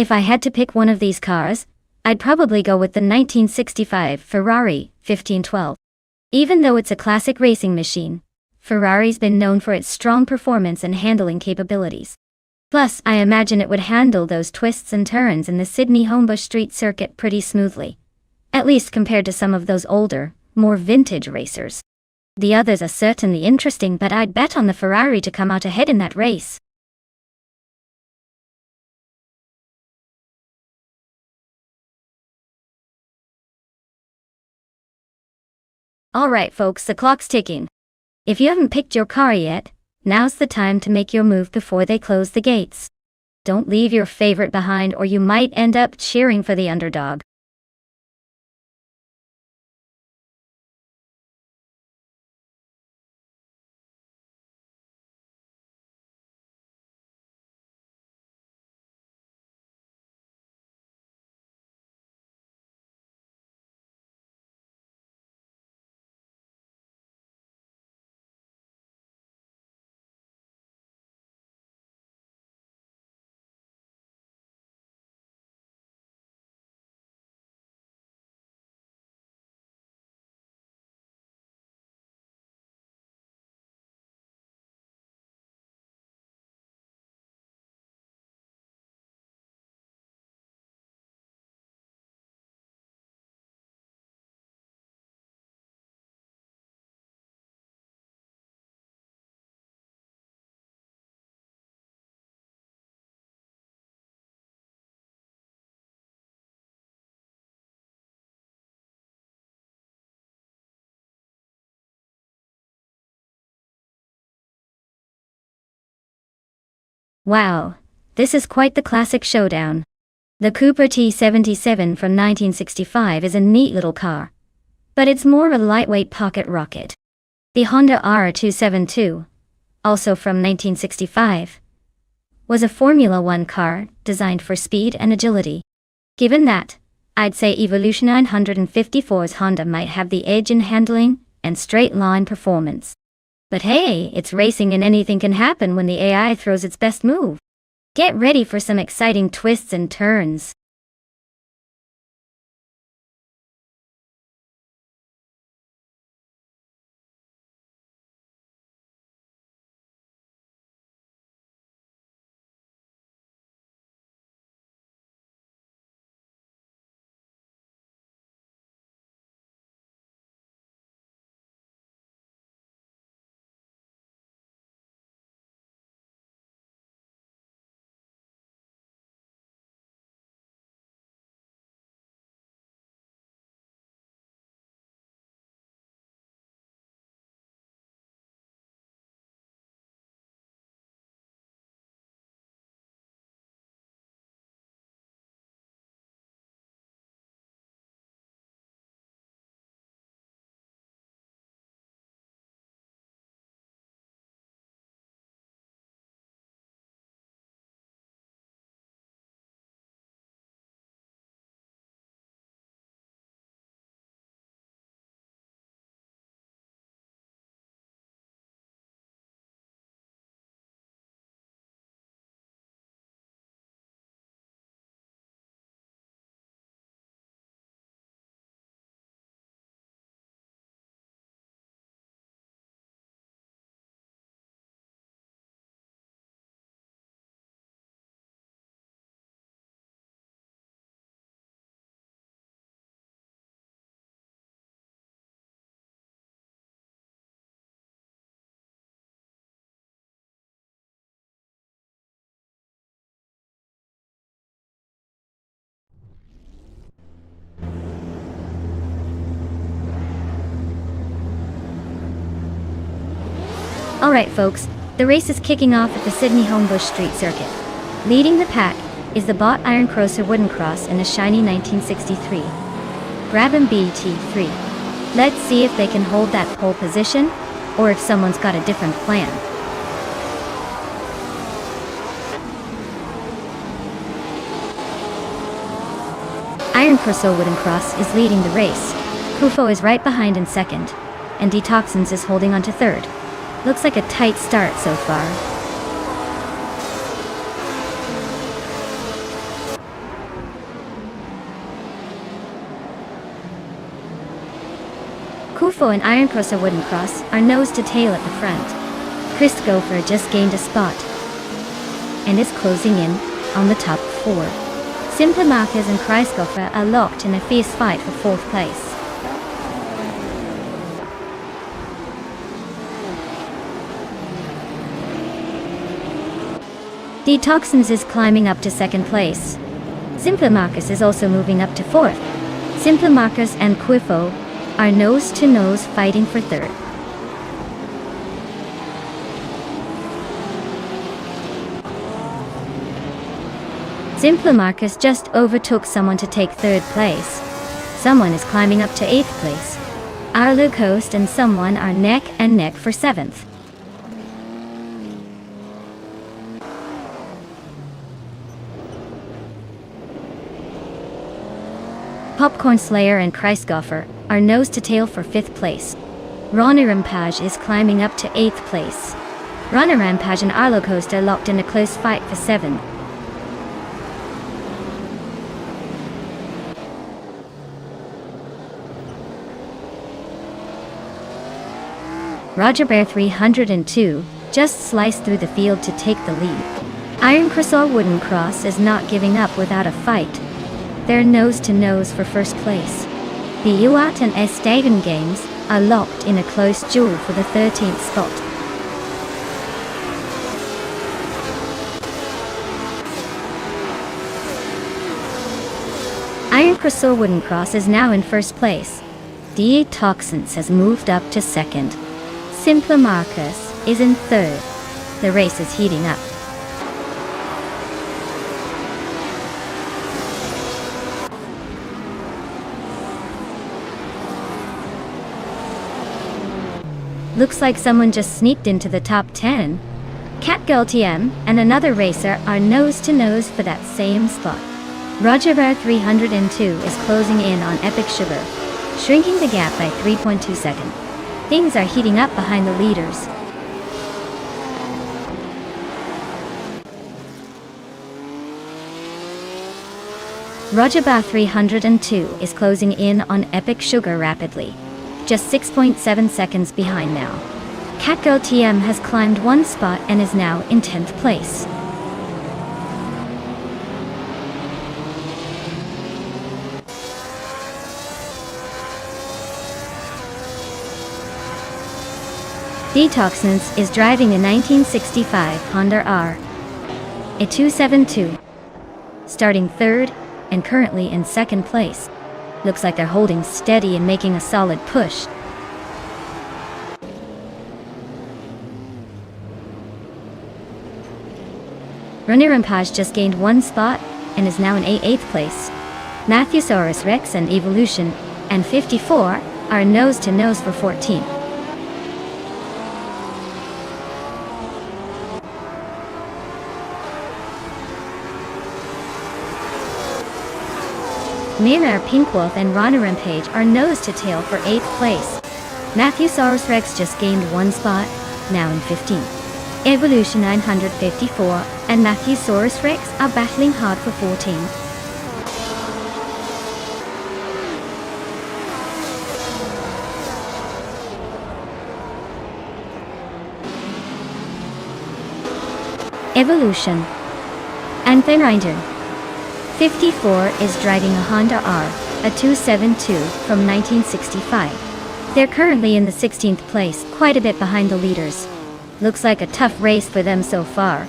If I had to pick one of these cars, I'd probably go with the 1965 Ferrari 1512. Even though it's a classic racing machine, Ferrari's been known for its strong performance and handling capabilities. Plus, I imagine it would handle those twists and turns in the Sydney Homebush Street circuit pretty smoothly. At least compared to some of those older, more vintage racers. The others are certainly interesting, but I'd bet on the Ferrari to come out ahead in that race. Alright folks, the clock's ticking. If you haven't picked your car yet, now's the time to make your move before they close the gates. Don't leave your favorite behind or you might end up cheering for the underdog. Wow, this is quite the classic showdown. The Cooper T77 from 1965 is a neat little car, but it's more of a lightweight pocket rocket. The Honda R272, also from 1965, was a Formula One car designed for speed and agility. Given that, I'd say Evolution 954's Honda might have the edge in handling and straight-line performance. But hey, it's racing and anything can happen when the AI throws its best move. Get ready for some exciting twists and turns. Alright folks, the race is kicking off at the Sydney Homebush Street Circuit. Leading the pack is the bought Iron Crosser Wooden Cross in a shiny 1963 Brabham BT3. Let's see if they can hold that pole position, or if someone's got a different plan. Iron Crosser Wooden Cross is leading the race. Kufo is right behind in second, and Detoxins is holding on to third. Looks like a tight start so far. Kufo and Iron Crosser Wooden Cross are nose to tail at the front. Chris Gopher just gained a spot and is closing in on the top four. Simple Marquez and Chris Gopher are locked in a fierce fight for fourth place. Detoxins is climbing up to second place. Simple Marcus is also moving up to fourth. Simple Marcus and Quifo are nose to nose fighting for third. Simple Marcus just overtook someone to take third place. Someone is climbing up to eighth place. Arlo Coast and someone are neck and neck for seventh. Popcorn Slayer and Kreisgoffer are nose to tail for fifth place. Ronnie Rampage is climbing up to 8th place. Ronnie Rampage and Arlo Coast are locked in a close fight for 7th. Roger Bear 302 just sliced through the field to take the lead. Iron Crosser Wooden Cross is not giving up without a fight. They're nose to nose for first place. The UAT and Estaven Games are locked in a close duel for the 13th spot. Iron Crosser Wooden Cross is now in first place. DA Toxins has moved up to second. Simple Marcus is in third. The race is heating up. Looks like someone just sneaked into the top 10. Catgirl TM and another racer are nose to nose for that same spot. Roger Bear 302 is closing in on Epic Sugar, shrinking the gap by 3.2 seconds. Things are heating up behind the leaders. Roger Bear 302 is closing in on Epic Sugar rapidly, just 6.7 seconds behind now. Catgirl TM has climbed one spot and is now in 10th place. Detoxness is driving a 1965 Honda R, a 272, starting third and currently in second place. Looks like they're holding steady and making a solid push. Runner Rampage just gained one spot and is now in 8th place. Matthewsaurus Rex and Evolution and 54 are nose to nose for 14. Mirror, Pinkwolf and Runner Rampage are nose to tail for 8th place. Matthewsaurus Rex just gained one spot, now in 15th. Evolution 954 and Matthewsaurus Rex are battling hard for 14th. Evolution and then Rinder 54 is driving a Honda R, a 272 from 1965. They're currently in the 16th place, quite a bit behind the leaders. Looks like a tough race for them so far.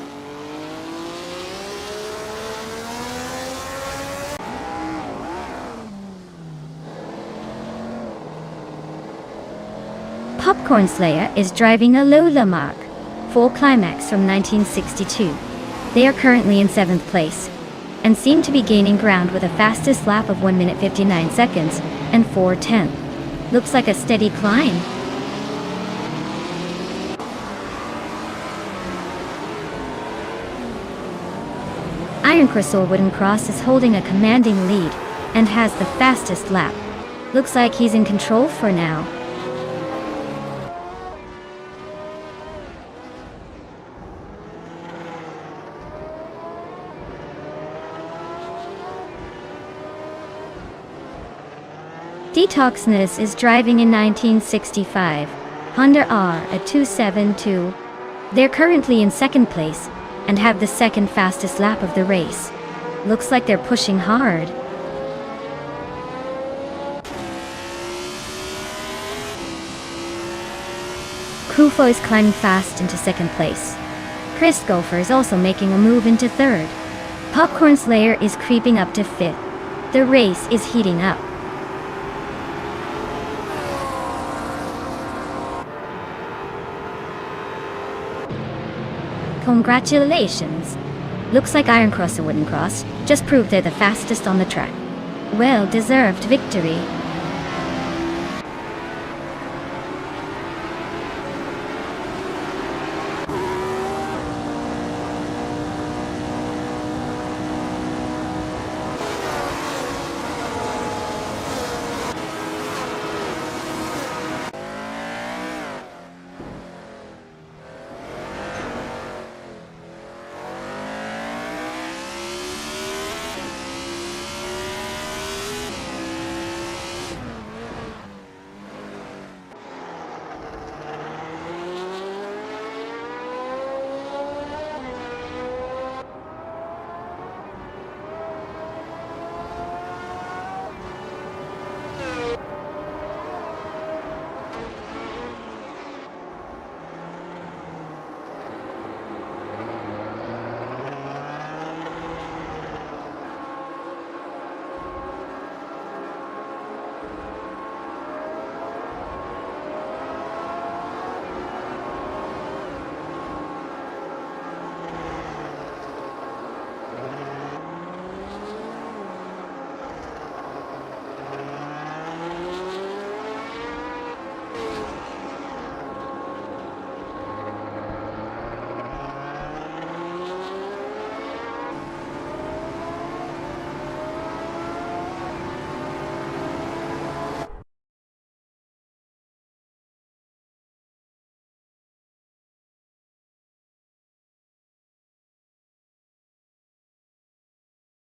Popcorn Slayer is driving a Lola Mark, full climax from 1962. They are currently in 7th place and seem to be gaining ground with a fastest lap of 1 minute 59 seconds and 4:10. Looks like a steady climb. Iron Crystal Wooden Cross is holding a commanding lead and has the fastest lap. Looks like he's in control for now. Detoxness is driving in 1965 Honda R, a 272. They're currently in 2nd place and have the 2nd fastest lap of the race. Looks like they're pushing hard. Krufo is climbing fast into 2nd place. Chris Gopher is also making a move into 3rd. Popcorn Slayer is creeping up to 5th. The race is heating up. Congratulations! Looks like Iron Cross and Wooden Cross just proved they're the fastest on the track. Well-deserved victory.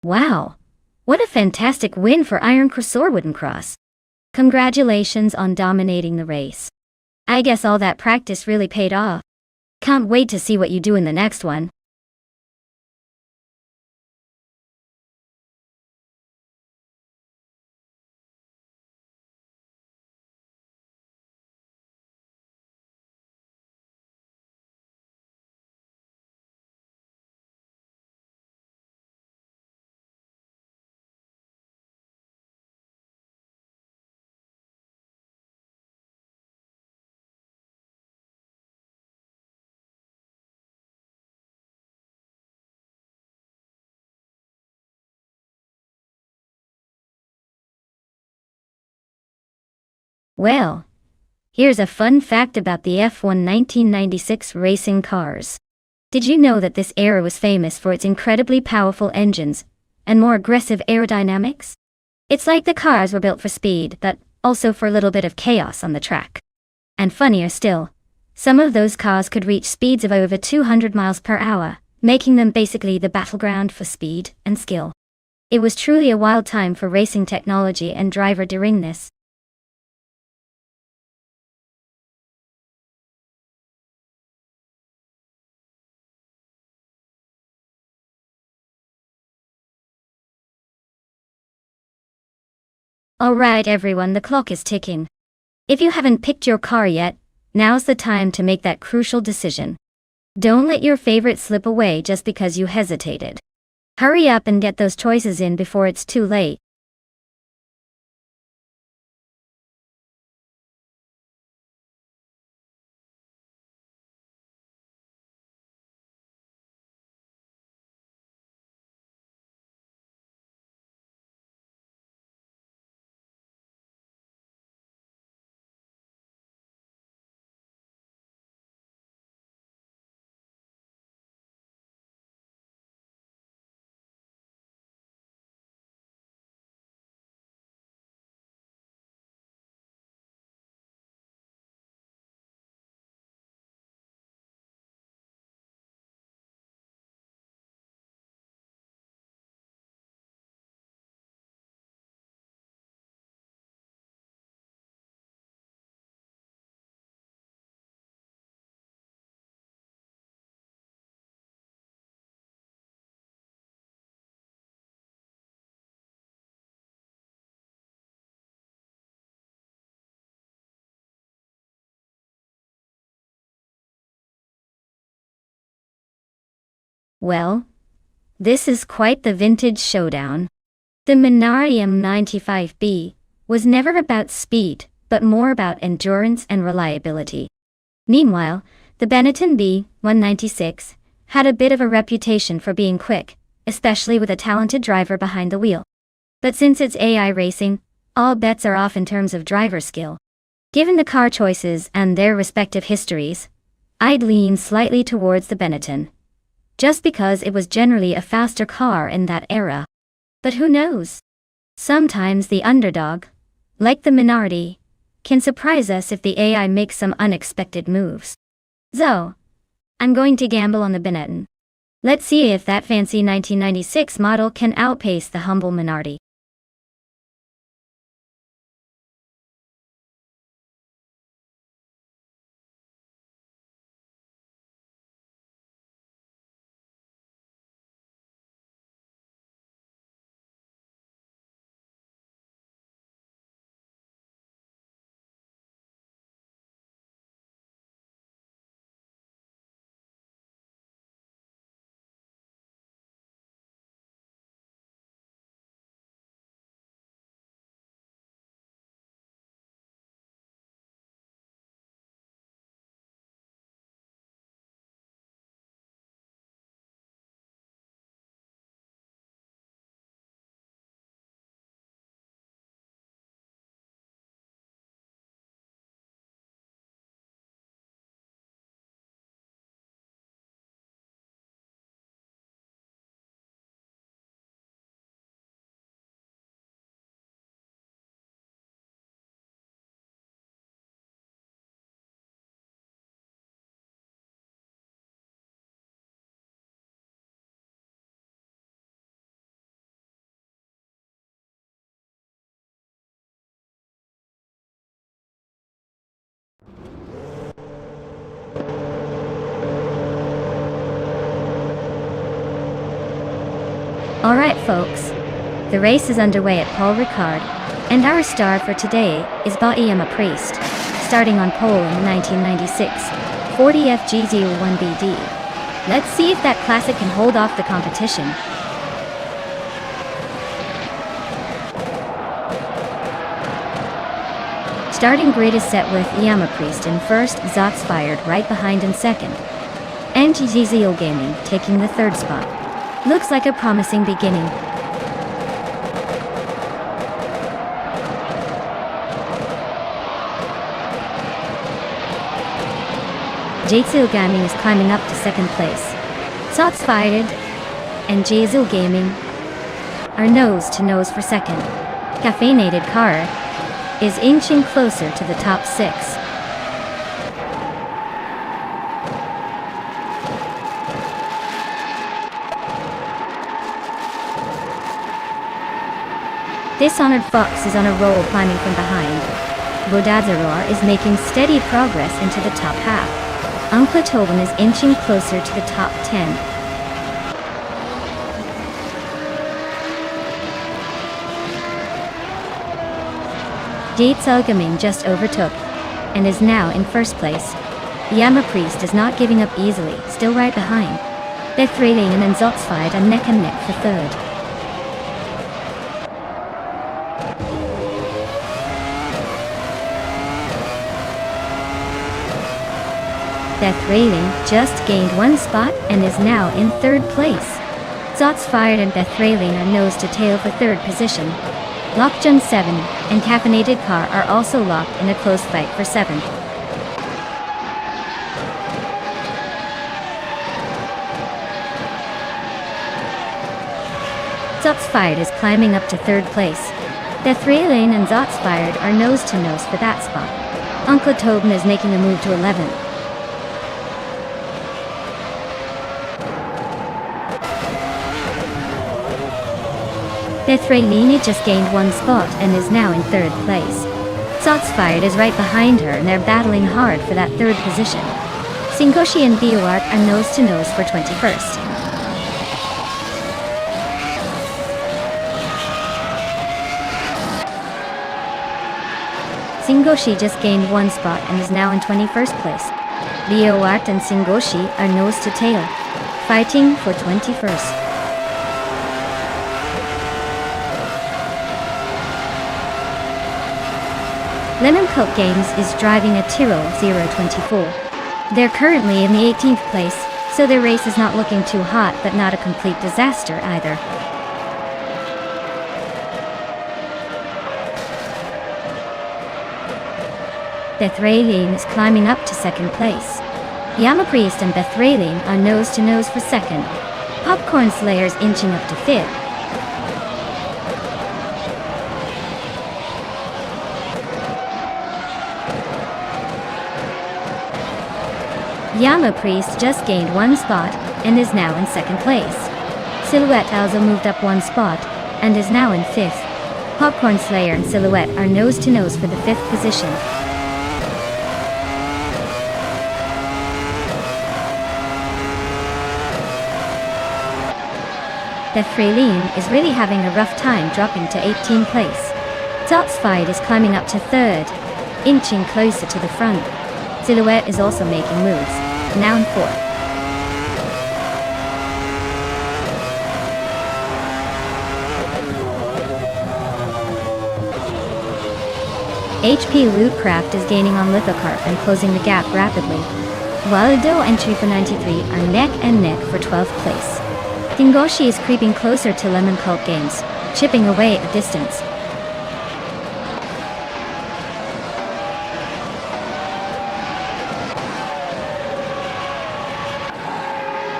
Wow! What a fantastic win for Iron Cross or Wooden Cross. Congratulations on dominating the race. I guess all that practice really paid off. Can't wait to see what you do in the next one. Well, here's a fun fact about the F1 1996 racing cars. Did you know that this era was famous for its incredibly powerful engines and more aggressive aerodynamics? It's like the cars were built for speed, but also for a little bit of chaos on the track. And funnier still, some of those cars could reach speeds of over 200 miles per hour, making them basically the battleground for speed and skill. It was truly a wild time for racing technology and driver daringness. Alright everyone, the clock is ticking. If you haven't picked your car yet, now's the time to make that crucial decision. Don't let your favorite slip away just because you hesitated. Hurry up and get those choices in before it's too late. Well, this is quite the vintage showdown. The Minari M95B was never about speed, but more about endurance and reliability. Meanwhile, the Benetton B196 had a bit of a reputation for being quick, especially with a talented driver behind the wheel. But since it's AI racing, all bets are off in terms of driver skill. Given the car choices and their respective histories, I'd lean slightly towards the Benetton, just because it was generally a faster car in that era. But who knows? Sometimes the underdog, like the Minardi, can surprise us if the AI makes some unexpected moves. So, I'm going to gamble on the Benetton. Let's see if that fancy 1996 model can outpace the humble Minardi. Alright folks, the race is underway at Paul Ricard, and our star for today is Baiyama Priest, starting on pole in 1996, 40 FG01BD. Let's see if that classic can hold off the competition. Starting grid is set with Yama Priest in first, Zots Fired right behind in second, and GZO Gaming taking the third spot. Looks like a promising beginning. GZO Gaming is climbing up to second place. Zots Fired and GZO Gaming are nose to nose for second. Caffeinated Car is inching closer to the top 6. Dishonored Fox is on a roll climbing from behind. Bodazaror is making steady progress into the top half. Uncle Tobin is inching closer to the top 10. GZO Gaming just overtook and is now in first place. Yama Priest is not giving up easily, still right behind. Bethralian and Zots Fired are neck and neck for third. Bethralian just gained one spot and is now in third place. Zots Fired and Bethralian are nose to tail for third position. Lockjun 7 and Caffeinated Car are also locked in a close fight for 7th. Zots Fired is climbing up to third place. Bethralian and Zots Fired are nose to nose for that spot. Uncle Tobin is making a move to 11th. Bethralian just gained one spot and is now in third place. Zots Fired is right behind her and they're battling hard for that third position. Singoshi and Bioart are nose to nose for 21st. Singoshi just gained one spot and is now in 21st place. Bioart and Singoshi are nose to tail, fighting for 21st. Lemon Coke Games is driving a Tyrrell 024. They're currently in the 18th place, so their race is not looking too hot but not a complete disaster either. Bethralian is climbing up to second place. Yama Priest and Bethralian are nose to nose for second. Popcorn Slayer's inching up to fifth. Yama Priest just gained one spot and is now in second place. Silhouette also moved up one spot and is now in fifth. Popcorn Slayer and Silhouette are nose to nose for the fifth position. Bethralian is really having a rough time dropping to 18th place. Zots Fired is climbing up to third, inching closer to the front. Silhouette is also making moves, now in fourth. HP Lootcraft is gaining on Lithocarp and closing the gap rapidly, while Ado and Chifa 93 are neck and neck for 12th place. Tingoshi is creeping closer to Lemon Cult Games, chipping away at distance.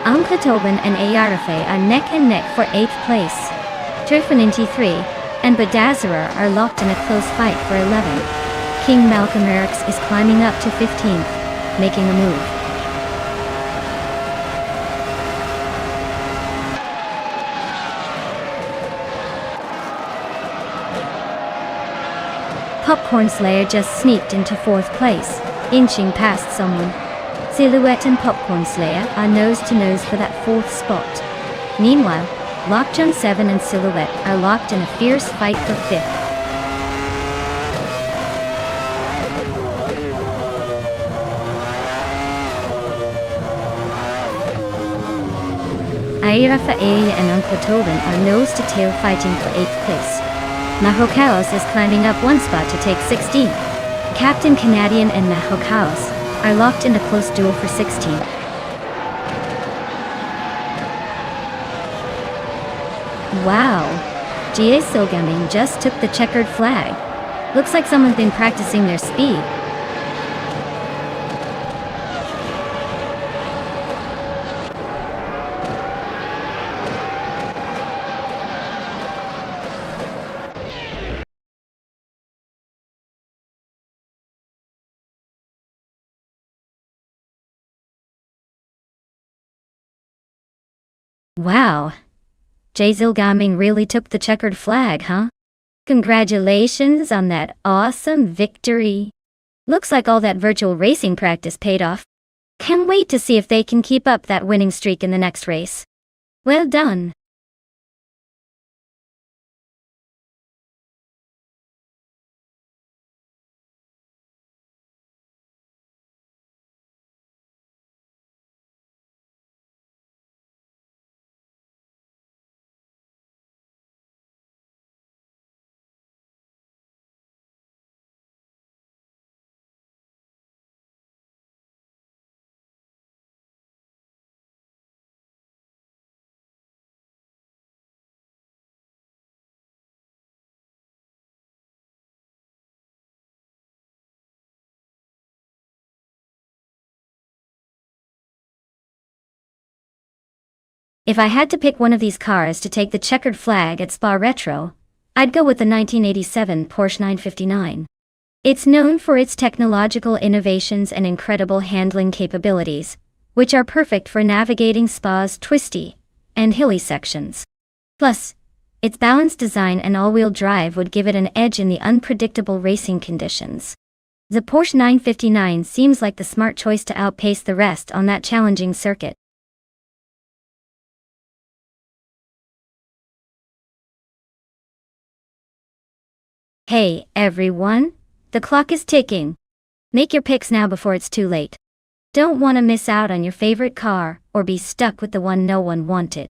Uncle Tobin and Ayarafe are neck and neck for 8th place. Turfaninti 3 and Badazara are locked in a close fight for 11th. King Malcolm Ericks is climbing up to 15th, making a move. Popcorn Slayer just sneaked into 4th place, inching past someone. Silhouette and Popcorn Slayer are nose to nose for that 4th spot. Meanwhile, Lockjaw 7 and Silhouette are locked in a fierce fight for fifth. Airafa Aya and Uncle Tobin are nose to tail fighting for 8th place. Mahokaos is climbing up one spot to take 16. Captain Canadian and Mahokaos are locked in a close duel for 16. Wow! GA Silgaming just took the checkered flag. Looks like someone's been practicing their speed. Wow! Jay Zilgaming really took the checkered flag, huh? Congratulations on that awesome victory. Looks like all that virtual racing practice paid off. Can't wait to see if they can keep up that winning streak in the next race. Well done. If I had to pick one of these cars to take the checkered flag at Spa Retro, I'd go with the 1987 Porsche 959. It's known for its technological innovations and incredible handling capabilities, which are perfect for navigating Spa's twisty and hilly sections. Plus, its balanced design and all-wheel drive would give it an edge in the unpredictable racing conditions. The Porsche 959 seems like the smart choice to outpace the rest on that challenging circuit. Hey, everyone! The clock is ticking. Make your picks now before it's too late. Don't want to miss out on your favorite car, or be stuck with the one no one wanted.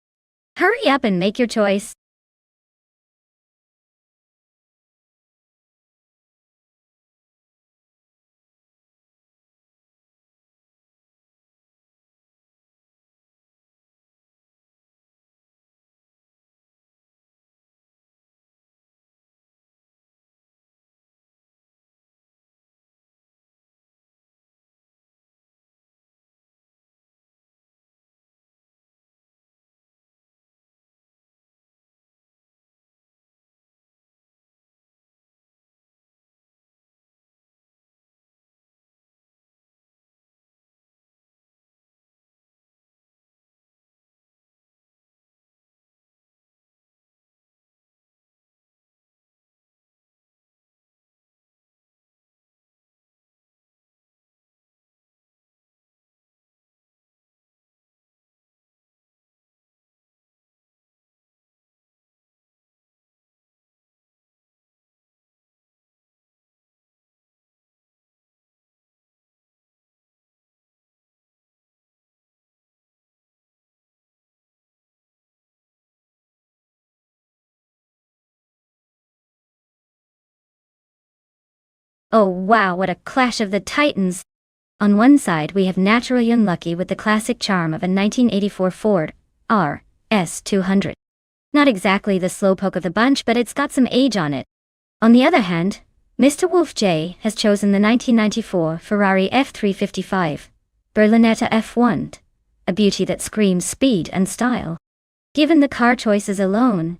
Hurry up and make your choice. Oh wow, what a clash of the titans! On one side we have Naturally Unlucky with the classic charm of a 1984 Ford RS200. Not exactly the slowpoke of the bunch, but it's got some age on it. On the other hand, Mr. Wolf J has chosen the 1994 Ferrari F355 Berlinetta F1, a beauty that screams speed and style. Given the car choices alone,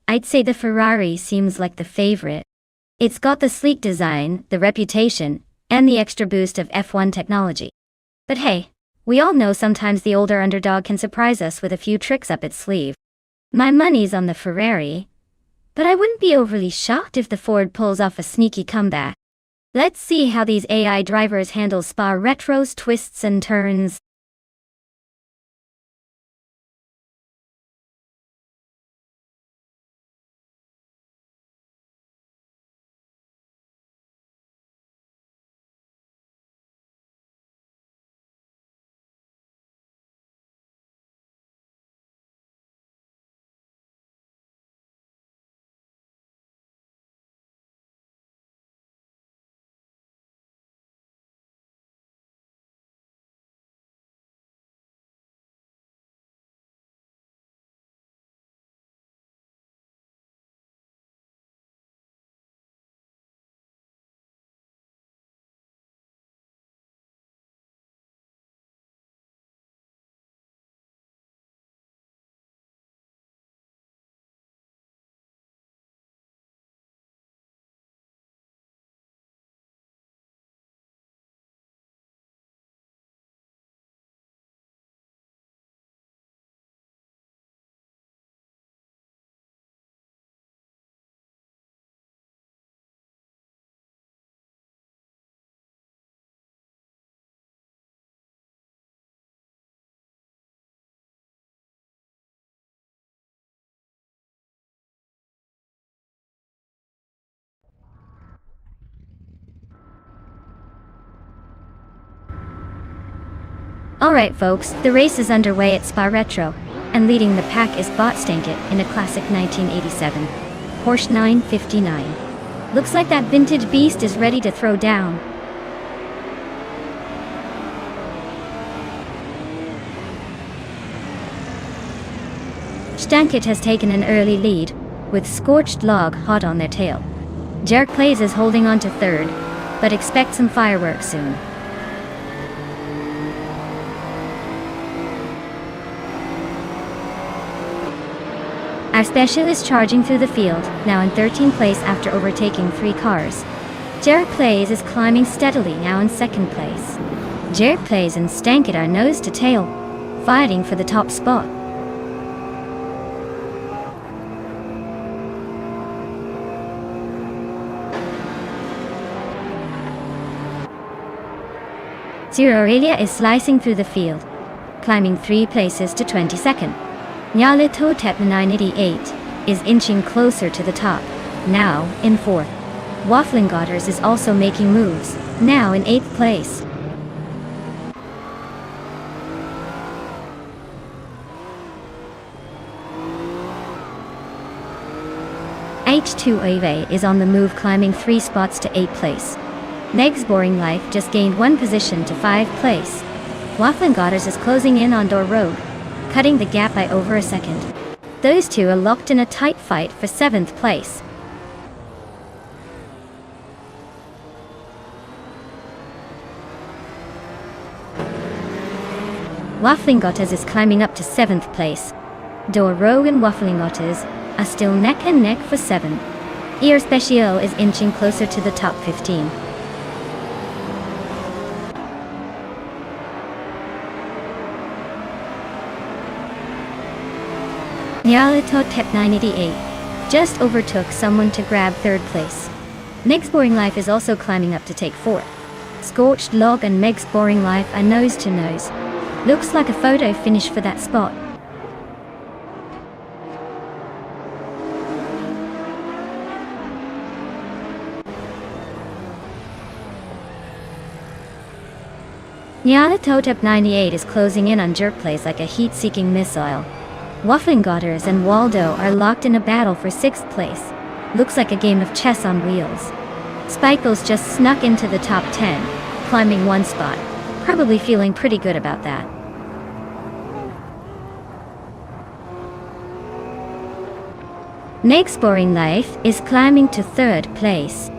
I'd say the Ferrari seems like the favorite. It's got the sleek design, the reputation, and the extra boost of F1 technology. But hey, we all know sometimes the older underdog can surprise us with a few tricks up its sleeve. My money's on the Ferrari, but I wouldn't be overly shocked if the Ford pulls off a sneaky comeback. Let's see how these AI drivers handle Spa Retro's twists and turns. Alright folks, the race is underway at Spa Retro, and leading the pack is Bot Stankit in a classic 1987 Porsche 959. Looks like that vintage beast is ready to throw down. Stankit has taken an early lead, with Scorched Log hot on their tail. Jerk Plays is holding on to third, but expect some fireworks soon. Our special is charging through the field, now in 13th place after overtaking 3 cars. Jerk Plays is climbing steadily, now in 2nd place. Jerk Plays and Stankit are nose to tail, fighting for the top spot. Zero Aurelia is slicing through the field, climbing 3 places to 22nd. Nyalitotep 988 is inching closer to the top, now in 4th. Waffling Godders is also making moves, now in 8th place. H2AV is on the move, climbing 3 spots to 8th place. Meg's Boring Life just gained 1 position to 5th place. Waffling Godders is closing in on Door Road, cutting the gap by over a second. Those two are locked in a tight fight for 7th place. Waffling Gotters is climbing up to 7th place. Door Road and Waffling Gotters are still neck and neck for 7. Ear Special is inching closer to the top 15. Nyalitotep 988 just overtook someone to grab 3rd place. Meg's Boring Life is also climbing up to take 4th. Scorched Log and Meg's Boring Life are nose to nose. Looks like a photo finish for that spot. Nyalitotep 98 is closing in on Jerk Plays like a heat-seeking missile. Waffling Godders and Waldo are locked in a battle for 6th place. Looks like a game of chess on wheels. Spikles just snuck into the top 10, climbing 1 spot. Probably feeling pretty good about that. Meg's Boring Life is climbing to 3rd place.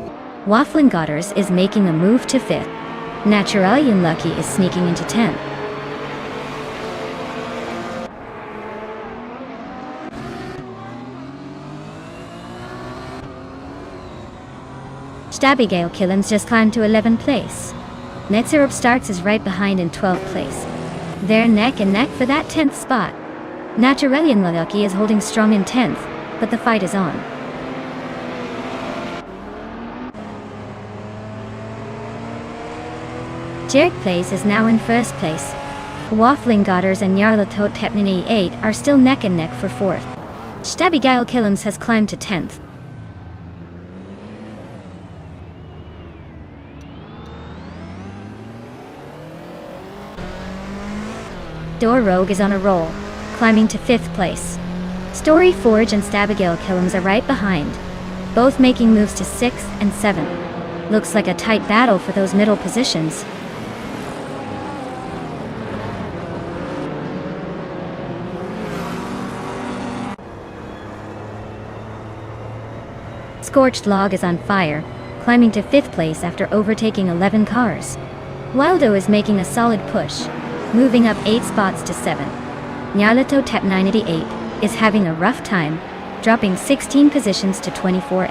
Waffling Godders is making a move to 5th. Naturalian Lucky is sneaking into 10th. Stabigale Killums just climbed to 11th place. Netsyrup Starts is right behind in 12th place. They're neck and neck for that 10th spot. Naturalian Lucky is holding strong in 10th, but the fight is on. Jerk Plays is now in 1st place. Waffling Godders and Nyarlathotep 98 are still neck and neck for 4th. Stabigale Killums has climbed to 10th. Door Rogue is on a roll, climbing to 5th place. Story Forge and Stabigale Killums are right behind, both making moves to 6th and 7th. Looks like a tight battle for those middle positions. Scorched Log is on fire, climbing to 5th place after overtaking 11 cars. Waldo is making a solid push, moving up 8 spots to 7. Nyarlathotep 988 is having a rough time, dropping 16 positions to 24.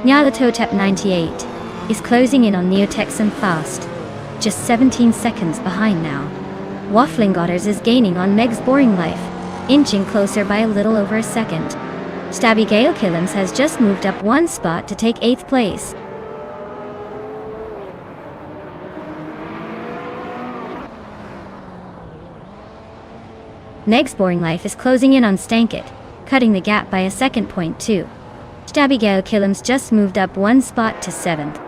Nyarlathotep 98 is closing in on Neotexan fast, just 17 seconds behind now. Waffling Godders is gaining on Meg's Boring Life, inching closer by a little over a second. Stabigale Killums has just moved up 1 spot to take 8th place. Meg's Boring Life is closing in on Stankit, cutting the gap by a second point too. Stabigeo Kilims just moved up one spot to 7th.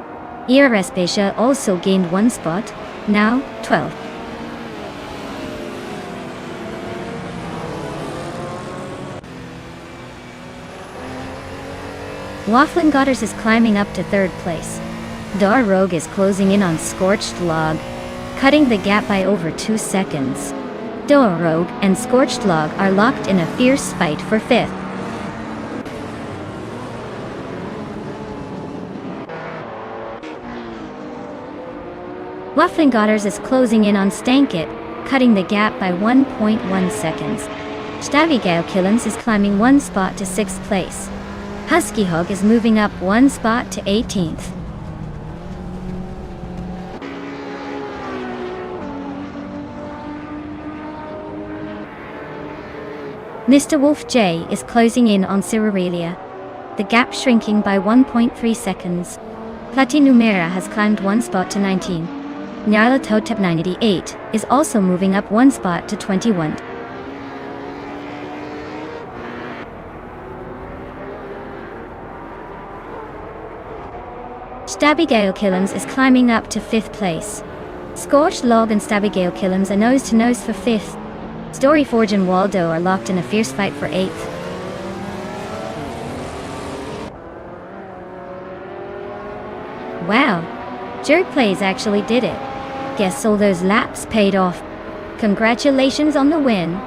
Irrespacia also gained one spot, now 12th. Waffling Godders is climbing up to 3rd place. Dar Rogue is closing in on Scorched Log, cutting the gap by over 2 seconds. Dar Rogue and Scorched Log are locked in a fierce fight for 5th. Waffling Godders is closing in on Stankit, cutting the gap by 1.1 seconds. Stabigeo Killens is climbing one spot to 6th place. Husky Hog is moving up one spot to 18th. Mr. Wolf J is closing in on Cyrerelia, the gap shrinking by 1.3 seconds. Platinumera has climbed one spot to 19. Nyarlathotep 988 is also moving up one spot to 21. Stabigeo Killens is climbing up to 5th place. Scorched Log and Stabigeo Killens are nose to nose for 5th. Storyforge and Waldo are locked in a fierce fight for 8th. Wow, Jerk Plays actually did it. Guess all those laps paid off. Congratulations on the win.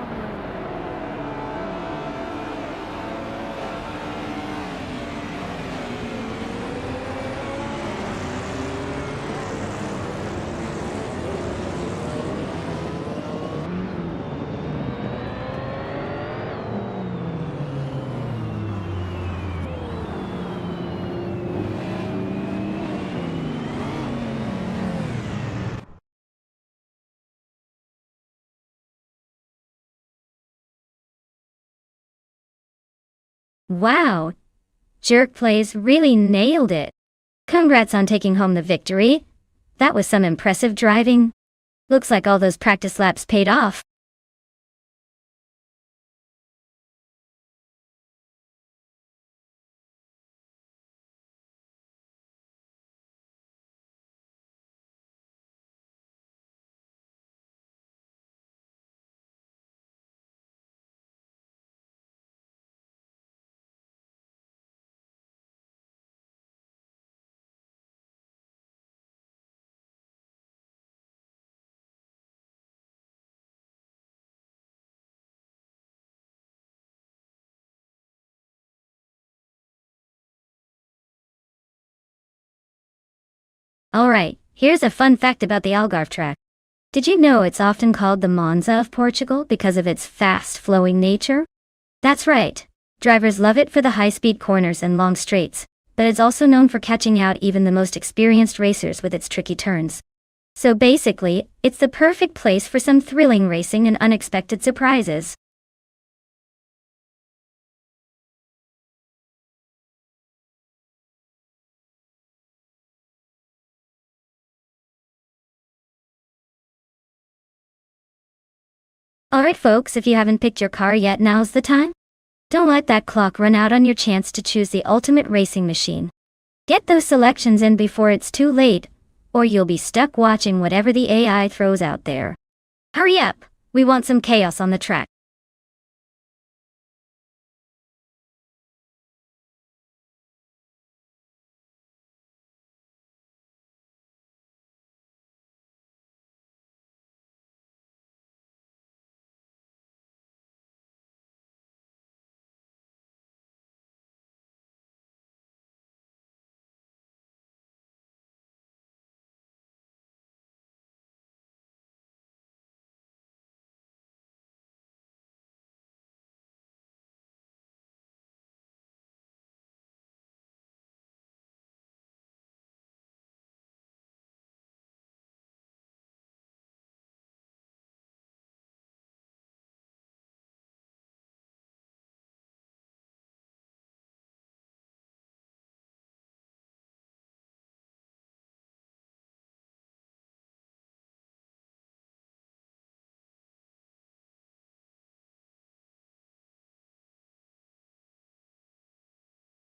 Wow, Jerk Plays really nailed it. Congrats on taking home the victory. That was some impressive driving. Looks like all those practice laps paid off. Alright, here's a fun fact about the Algarve track. Did you know it's often called the Monza of Portugal because of its fast-flowing nature? That's right. Drivers love it for the high-speed corners and long straights, but it's also known for catching out even the most experienced racers with its tricky turns. So basically, it's the perfect place for some thrilling racing and unexpected surprises. Alright folks, if you haven't picked your car yet, now's the time. Don't let that clock run out on your chance to choose the ultimate racing machine. Get those selections in before it's too late, or you'll be stuck watching whatever the AI throws out there. Hurry up! We want some chaos on the track.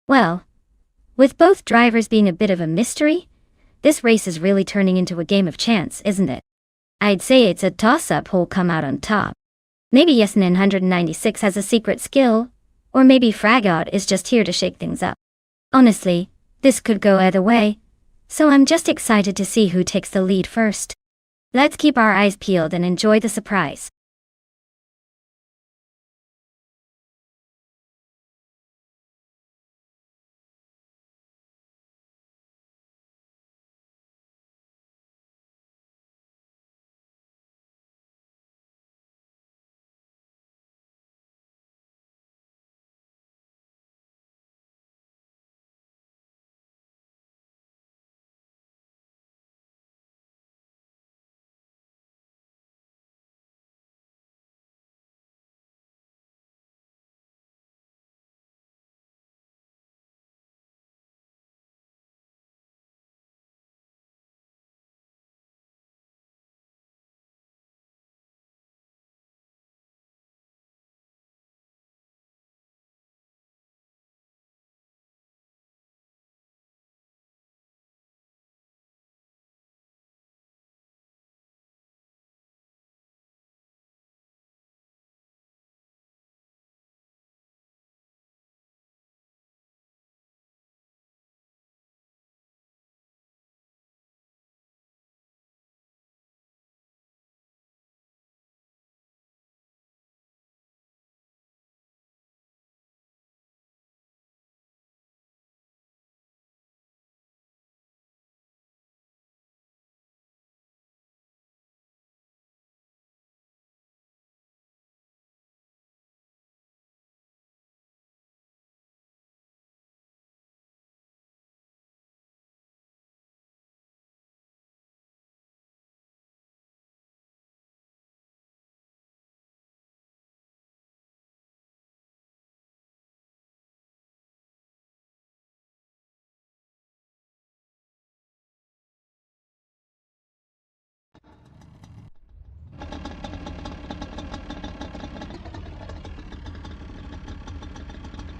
Well, with both drivers being a bit of a mystery, this race is really turning into a game of chance, isn't it? I'd say it's a toss-up who'll come out on top. Maybe Yes996 has a secret skill, or maybe Fragout is just here to shake things up. Honestly, this could go either way, so I'm just excited to see who takes the lead first. Let's keep our eyes peeled and enjoy the surprise.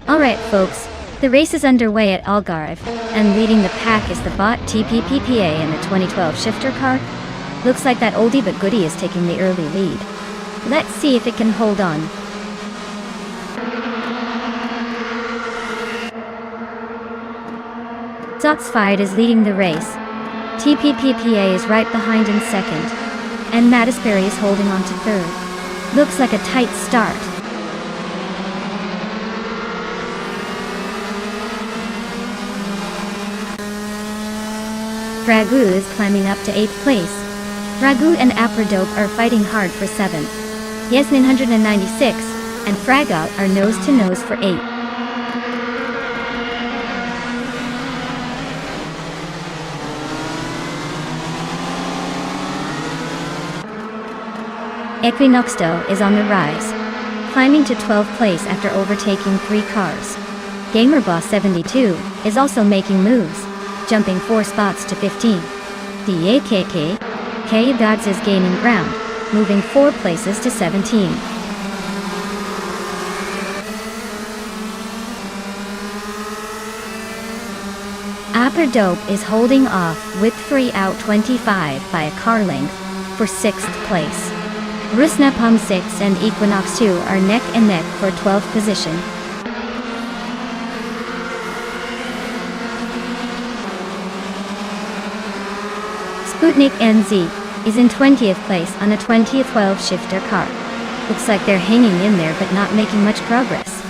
Alright folks, the race is underway at Algarve, and leading the pack is the bot TPPPA in the 2012 shifter car. Looks like that oldie but goodie is taking the early lead. Let's see if it can hold on. Zotsfired is leading the race. TPPPA is right behind in second, and Mattisberry is holding on to third. Looks like a tight start. Ragu is climbing up to 8th place. Ragu and Apradope are fighting hard for 7th. Yes996 and Fragout are nose to nose for 8th. Equinoxto is on the rise, climbing to 12th place after overtaking 3 cars. GamerBoss72 is also making moves, jumping 4 spots to 15. The AKK Gods is gaining ground, moving 4 places to 17. Apradope is holding off with 3 out 25 by a car length for 6th place. Rusnapalm 6 and Equinox 2 are neck and neck for 12th position. Sputnik NZ is in 20th place on a 2012 shifter car. Looks like they're hanging in there but not making much progress.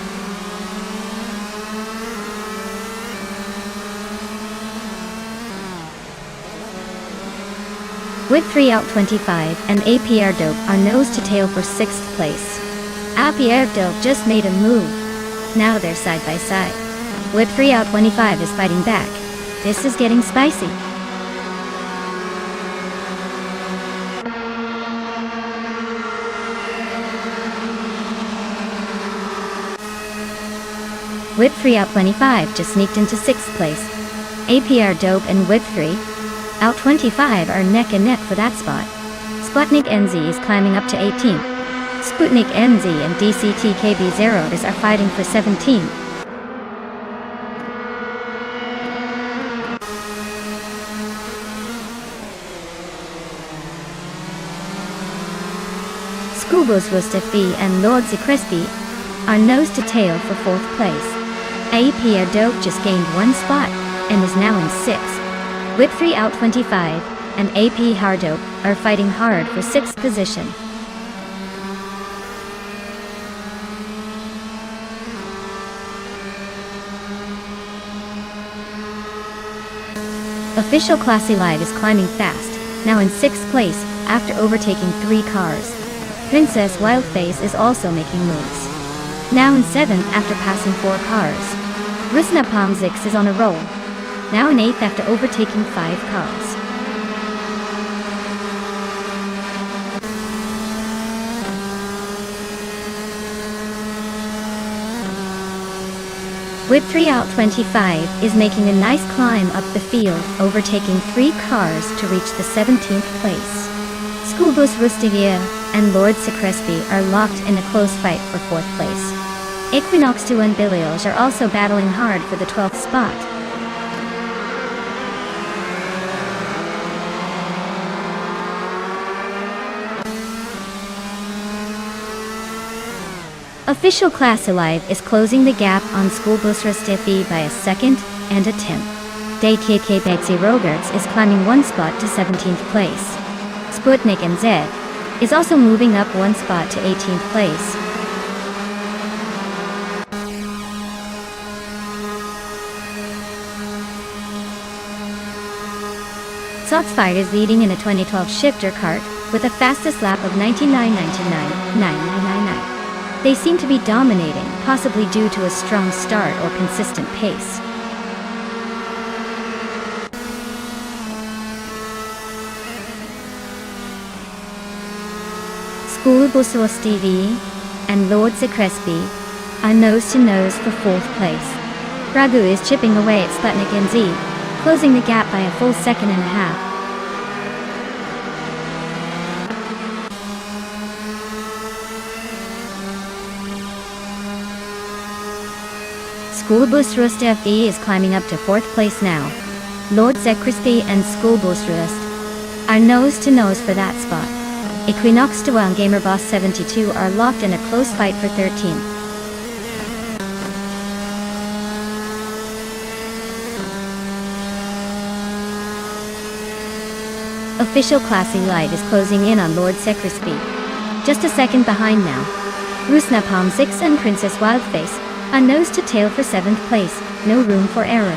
With 3 out 25 and APR Dope are nose to tail for 6th place. APR Dope just made a move. Now they're side by side. With 3 out 25 is fighting back. This is getting spicy. Whip 3 out 25 just sneaked into 6th place. APR Dope and Whip 3 out 25 are neck and neck for that spot. Sputnik NZ is climbing up to 18. Sputnik NZ and DCT KB Zeros are fighting for 17. Schoolbus Rustafi and Lord Crispy are nose to tail for 4th place. AP Dope just gained 1 spot and is now in 6th. Whip 3 out 25 and AP Hardope are fighting hard for 6th position. Official Classy Live is climbing fast, now in 6th place after overtaking 3 cars. Princess Wildface is also making moves, now in 7th after passing 4 cars. Rusna Pomzix is on a roll, now in 8th after overtaking 5 cars. Whip 3 out 25 is making a nice climb up the field, overtaking 3 cars to reach the 17th place. Schoolbus Rustigia and Lord Crispy are locked in a close fight for 4th place. Equinox 2 and Billiage are also battling hard for the 12th spot. Official Class Alive is closing the gap on Schoolbus Rustifi by a 2nd and a 10th. DKK Betsy Rogerts is climbing 1 spot to 17th place. Sputnik and Zed is also moving up 1 spot to 18th place. Sotsfire is leading in a 2012 shifter kart with a fastest lap of 99.99. They seem to be dominating, possibly due to a strong start or consistent pace. Schoolbus TV and Lord Crispy are nose to nose for 4th place. Ragu is chipping away at Sputnik and Z, closing the gap by a full 2.5 seconds. Schoolbus Rust FE is climbing up to 4th place now. Lord Crispy and Schoolbus Rust are nose to nose for that spot. Equinox 2 and GamerBoss 72 are locked in a close fight for 13th. Official Classy Light is closing in on Lord Crispy. Just a second behind now. Rusna Palm 6 and Princess Wildface are nose to tail for 7th place, no room for error.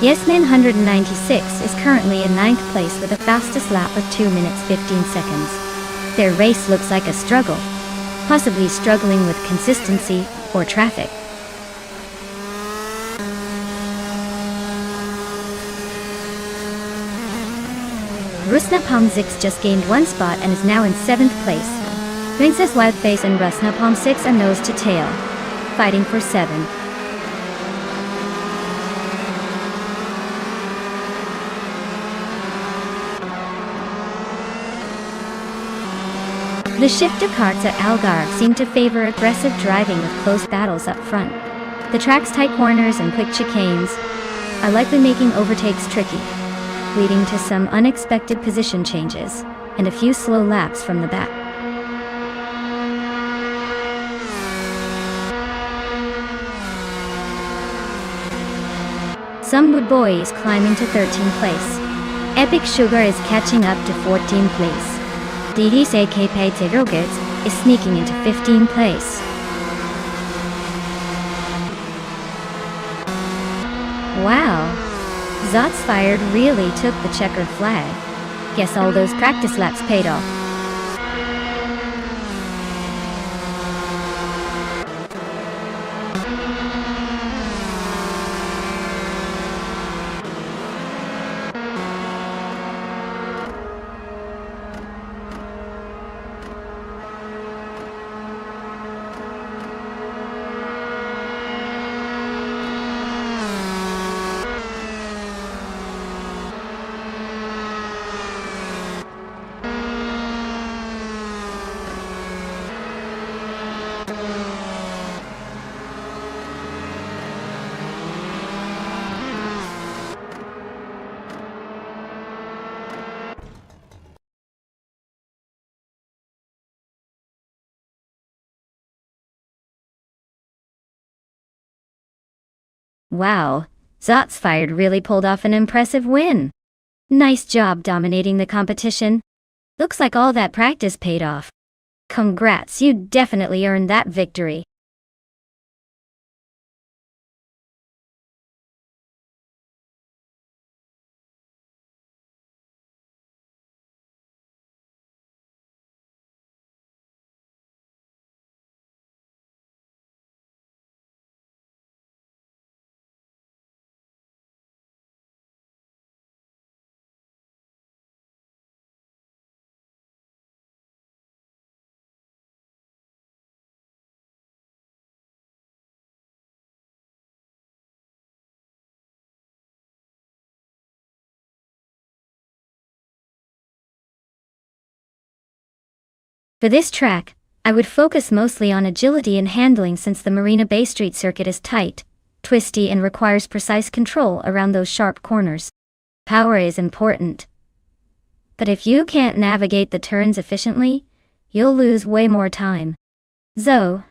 Yesman 196 is currently in 9th place with a fastest lap of 2 minutes 15 seconds. Their race looks like a struggle, possibly struggling with consistency or traffic. Rusna Pomzix just gained 1 spot and is now in 7th place. Princess Wildface and Rusna Pom6 are nose to tail, fighting for 7. The shifter karts at Algarve seem to favor aggressive driving with close battles up front. The track's tight corners and quick chicanes are likely making overtakes tricky, leading to some unexpected position changes and a few slow laps from the back. Some Wood Boy is climbing to 13th place. Epic Sugar is catching up to 14th place. DDCKP Tigrogits is sneaking into 15th place. Wow, Zotsfired really took the checkered flag. Guess all those practice laps paid off. Wow, Zot's Fired really pulled off an impressive win. Nice job dominating the competition. Looks like all that practice paid off. Congrats, you definitely earned that victory. For this track, I would focus mostly on agility and handling since the Marina Bay Street circuit is tight, twisty and requires precise control around those sharp corners. Power is important. But if you can't navigate the turns efficiently, you'll lose way more time. So,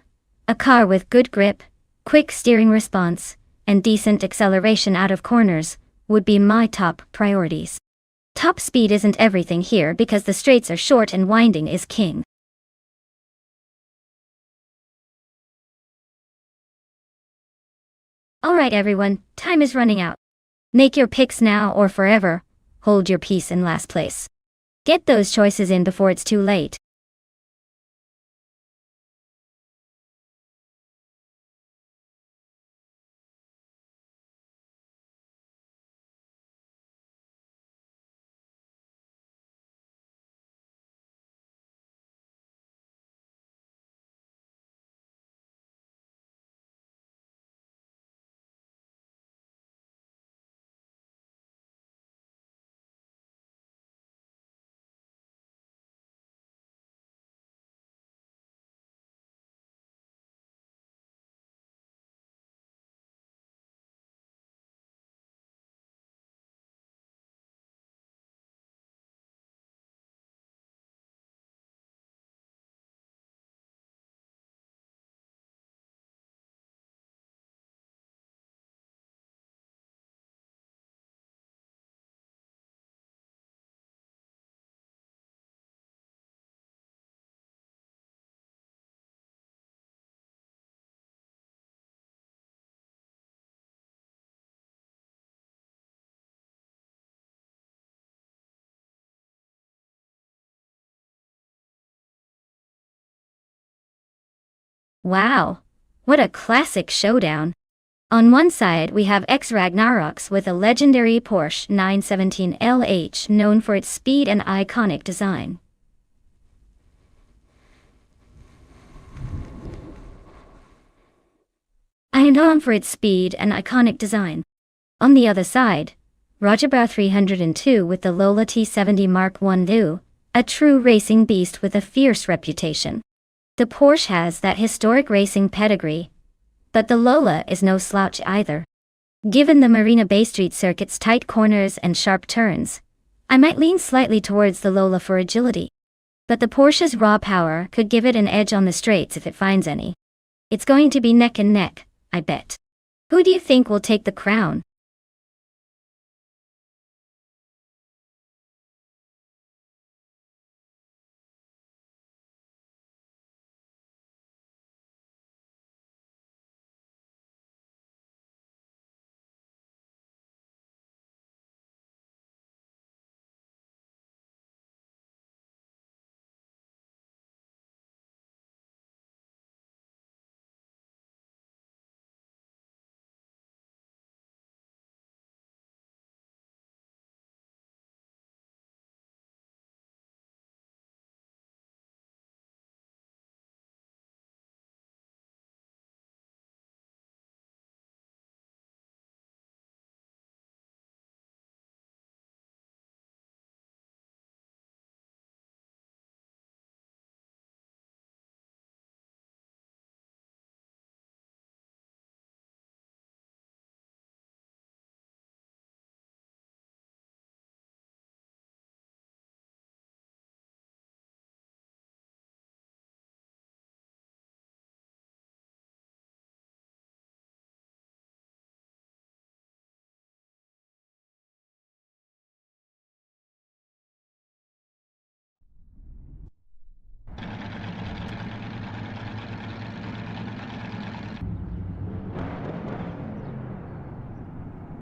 a car with good grip, quick steering response, and decent acceleration out of corners would be my top priorities. Top speed isn't everything here because the straights are short and winding is king. Alright everyone, time is running out. Make your picks now or forever. Hold your peace in last place. Get those choices in before it's too late. Wow, what a classic showdown. On one side we have X Ragnaroks with a legendary Porsche 917 LH known for its speed and iconic design. I am known for its speed and iconic design. On the other side, Rajabra 302 with the Lola T70 Mark I New, a true racing beast with a fierce reputation. The Porsche has that historic racing pedigree, but the Lola is no slouch either. Given the Marina Bay Street circuit's tight corners and sharp turns, I might lean slightly towards the Lola for agility. But the Porsche's raw power could give it an edge on the straights if it finds any. It's going to be neck and neck, I bet. Who do you think will take the crown?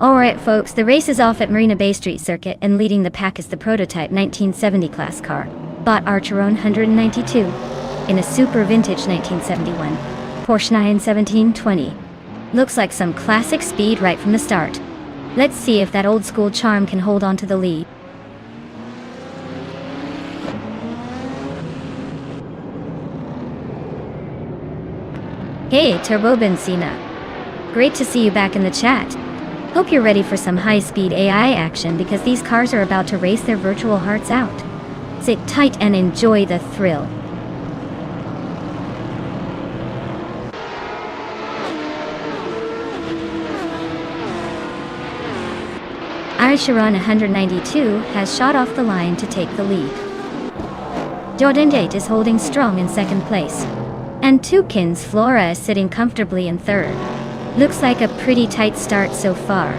Alright folks, the race is off at Marina Bay Street Circuit, and leading the pack is the prototype 1970 class car, bought Archeron 192, in a super vintage 1971 Porsche 91720. Looks like some classic speed right from the start. Let's see if that old school charm can hold on to the lead. Hey, Turbo Benzina. Great to see you back in the chat. Hope you're ready for some high-speed AI action because these cars are about to race their virtual hearts out. Sit tight and enjoy the thrill. Archeron 192 has shot off the line to take the lead. Jordan 8 is holding strong in second place. And Tukins Flora is sitting comfortably in third. Looks like a pretty tight start so far.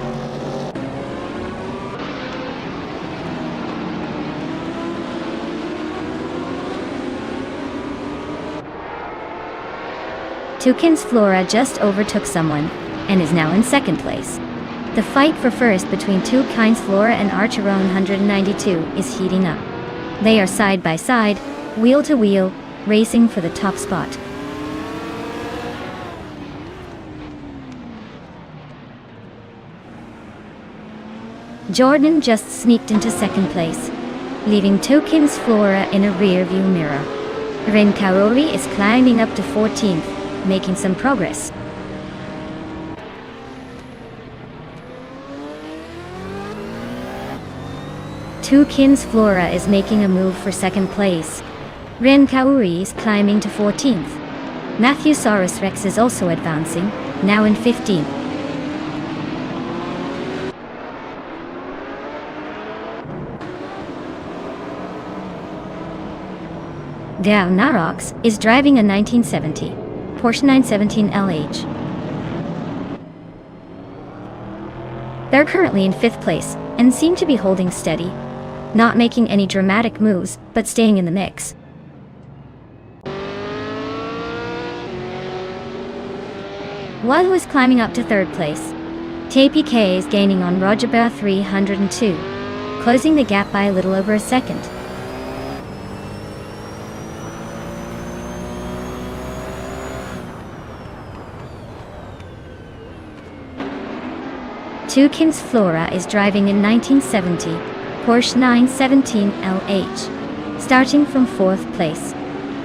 Tukins Flora just overtook someone and is now in second place. The fight for first between Tukins Flora and Archeron 192 is heating up. They are side by side, wheel to wheel, racing for the top spot. Jordan just sneaked into second place, leaving Tukins Flora in a rear-view mirror. Ren Kaori is climbing up to 14th, making some progress. Tukins Flora is making a move for second place. Ren Kaori is climbing to 14th. Matthew Saurus Rex is also advancing, now in 15th. Gao Narox is driving a 1970 Porsche 917 LH. They're currently in 5th place and seem to be holding steady, not making any dramatic moves, but staying in the mix. Wadu is climbing up to 3rd place. TPK is gaining on Roger Bear 302, closing the gap by a little over a second. Tukins Flora is driving in 1970 Porsche 917 LH, starting from 4th place.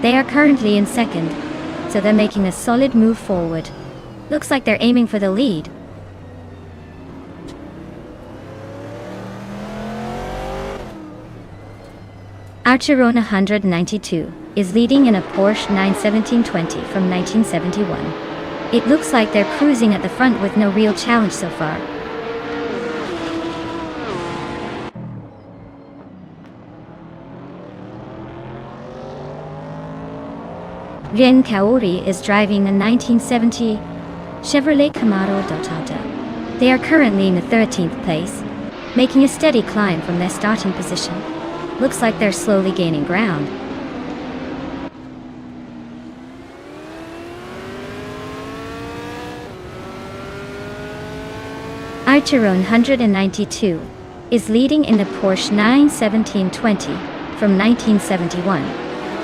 They are currently in 2nd, so they're making a solid move forward. Looks like they're aiming for the lead. Archeron 192 is leading in a Porsche 91720 from 1971. It looks like they're cruising at the front with no real challenge so far. Ren Kaori is driving a 1970 Chevrolet Camaro Dotata. They are currently in the 13th place, making a steady climb from their starting position. Looks like they're slowly gaining ground. Archeron 192 is leading in the Porsche 91720 from 1971,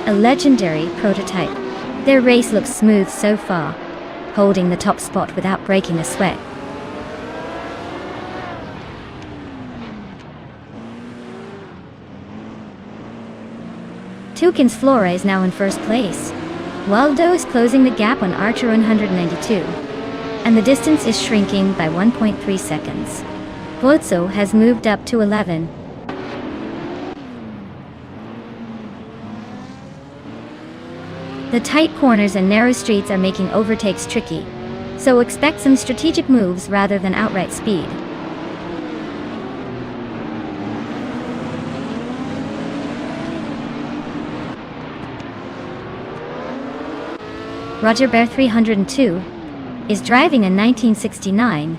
a legendary prototype. Their race looks smooth so far, holding the top spot without breaking a sweat. Tukins Flora is now in 1st place. Waldo is closing the gap on Archeron 192, and the distance is shrinking by 1.3 seconds. Volzo has moved up to 11. The tight corners and narrow streets are making overtakes tricky, so expect some strategic moves rather than outright speed. Roger Bear 302 is driving a 1969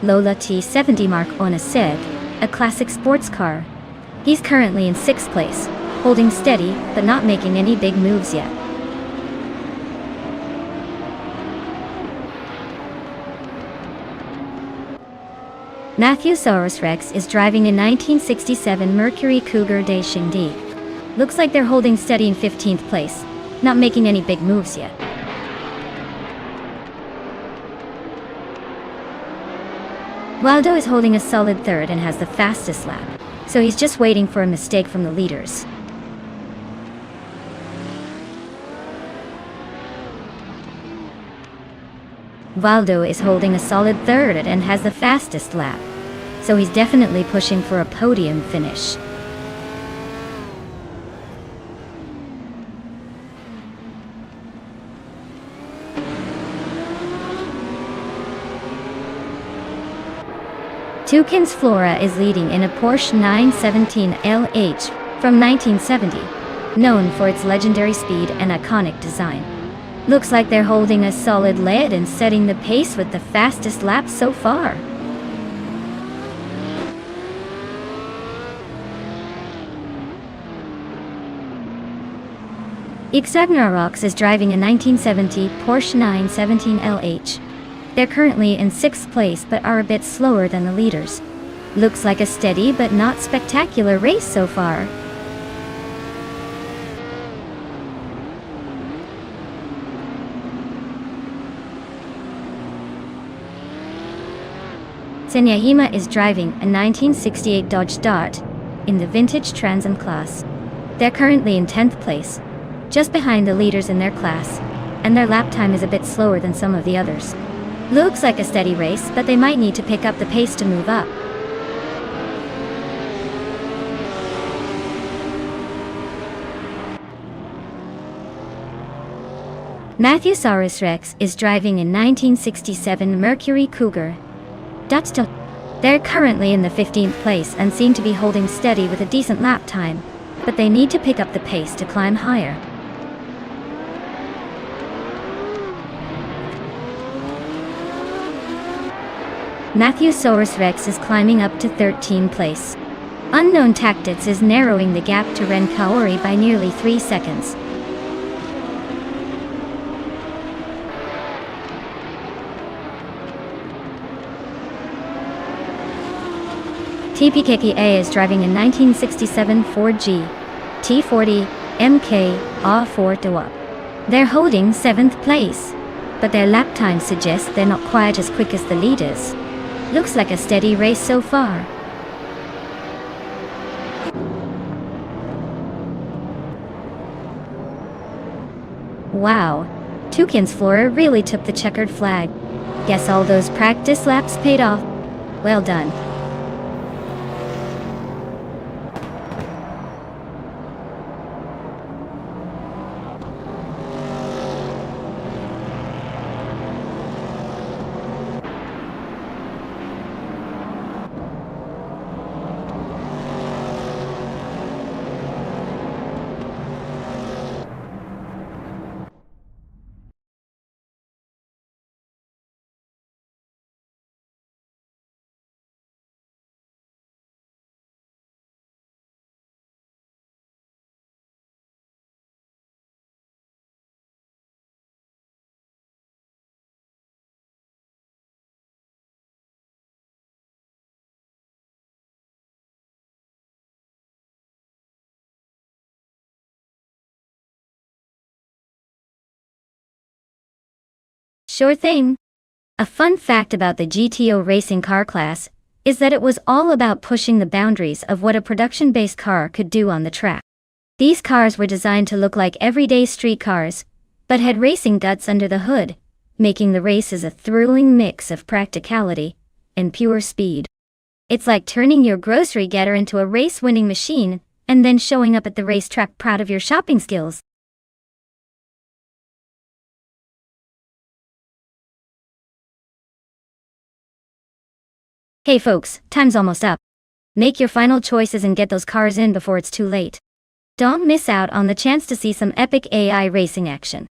Lola T70 Mark on a SEG, a classic sports car. He's currently in 6th place, holding steady but not making any big moves yet. Matthew Rex is driving a 1967 Mercury Cougar de Shindy. Looks like they're holding steady in 15th place, not making any big moves yet. Waldo is holding a solid third and has the fastest lap, so he's just waiting for a mistake from the leaders. Waldo is holding a solid third and has the fastest lap, so he's definitely pushing for a podium finish. Toucan's Flora is leading in a Porsche 917 LH from 1970, known for its legendary speed and iconic design. Looks like they're holding a solid lead and setting the pace with the fastest lap so far. Xagnarox is driving a 1970 Porsche 917 LH. They're currently in 6th place but are a bit slower than the leaders. Looks like a steady but not spectacular race so far. Senyahima is driving a 1968 Dodge Dart in the vintage Trans Am class. They're currently in 10th place, just behind the leaders in their class, and their lap time is a bit slower than some of the others. Looks like a steady race, but they might need to pick up the pace to move up. Matthew Rex is driving a 1967 Mercury Cougar. They're currently in the 15th place and seem to be holding steady with a decent lap time, but they need to pick up the pace to climb higher. Matthew Rex is climbing up to 13th place. Unknown Tactics is narrowing the gap to Ren Kaori by nearly 3 seconds. TPKKA is driving a 1967 Ford G T40 MK A4 Dewap. They're holding 7th place, but their lap time suggests they're not quite as quick as the leaders. Looks like a steady race so far. Wow, Toucan's Flora really took the checkered flag. Guess all those practice laps paid off. Well done. Sure thing. A fun fact about the GTO racing car class is that it was all about pushing the boundaries of what a production-based car could do on the track. These cars were designed to look like everyday street cars, but had racing guts under the hood, making the races a thrilling mix of practicality and pure speed. It's like turning your grocery getter into a race-winning machine and then showing up at the racetrack proud of your shopping skills. Hey folks, time's almost up. Make your final choices and get those cars in before it's too late. Don't miss out on the chance to see some epic AI racing action.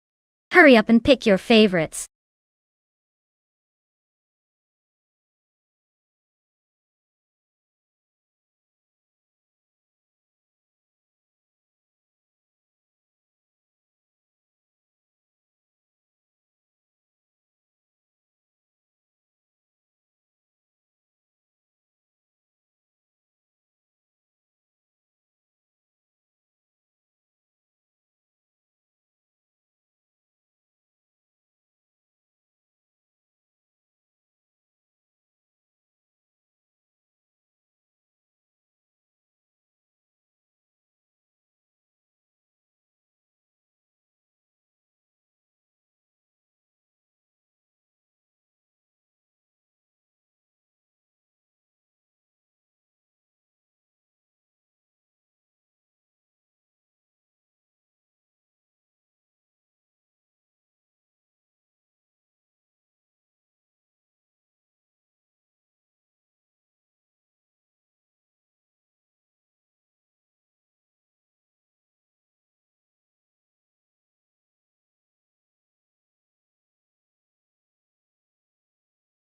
Hurry up and pick your favorites.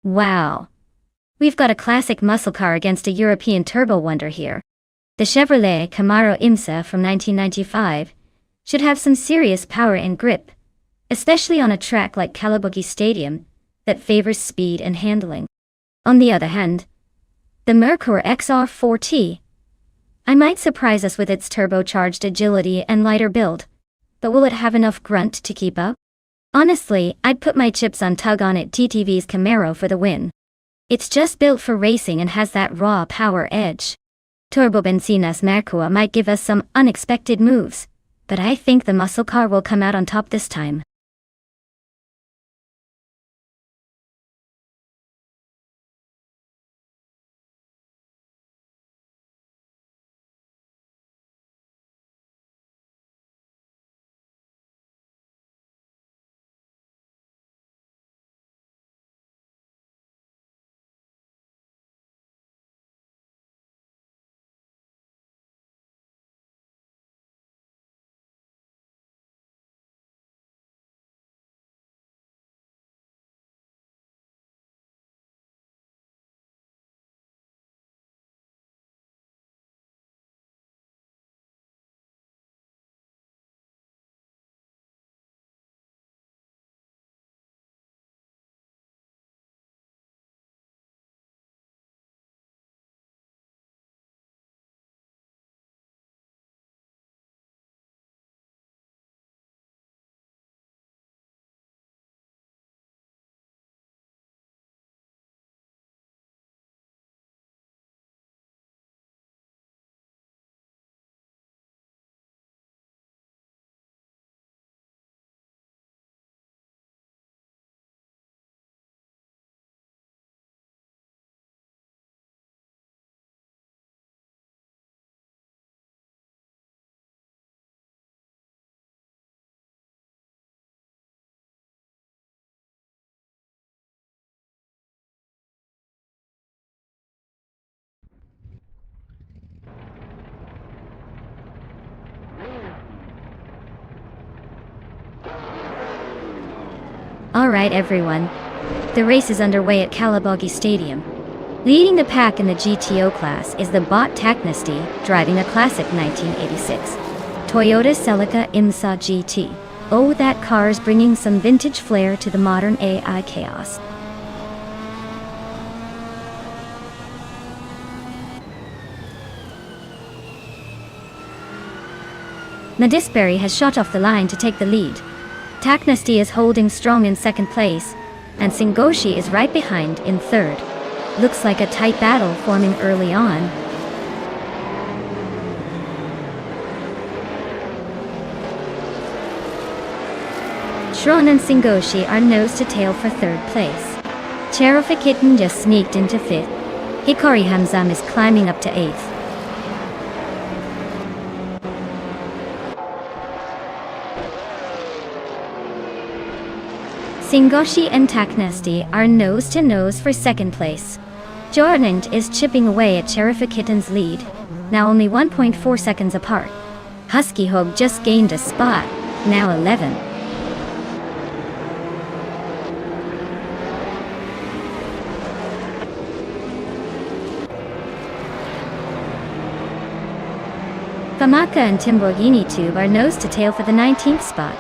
Wow. We've got a classic muscle car against a European turbo wonder here. The Chevrolet Camaro IMSA from 1995 should have some serious power and grip, especially on a track like Kalabogi Stadium that favors speed and handling. On the other hand, the Merkur XR4T, I might surprise us with its turbocharged agility and lighter build, but will it have enough grunt to keep up? Honestly, I'd put my chips on Tug On It TTV's Camaro for the win. It's just built for racing and has that raw power edge. Turbo Benzina's Merkur might give us some unexpected moves, but I think the muscle car will come out on top this time. Alright everyone, the race is underway at Kalabogi Stadium. Leading the pack in the GTO class is the bot Taknasty, driving a classic 1986 Toyota Celica IMSA GT. Oh, that car is bringing some vintage flair to the modern AI chaos. Nadisberry has shot off the line to take the lead. Taknasty is holding strong in second place, and Singoshi is right behind in third. Looks like a tight battle forming early on. Shron and Singoshi are nose to tail for third place. Cherofakitten just sneaked into fifth. Hikari Hamzam is climbing up to eighth. Singoshi and Taknasty are nose to nose for second place. Jornant is chipping away at Cherofakitten's lead, now only 1.4 seconds apart. Husky Hogue just gained a spot, now 11. Famaka and Timborghini Tube are nose to tail for the 19th spot.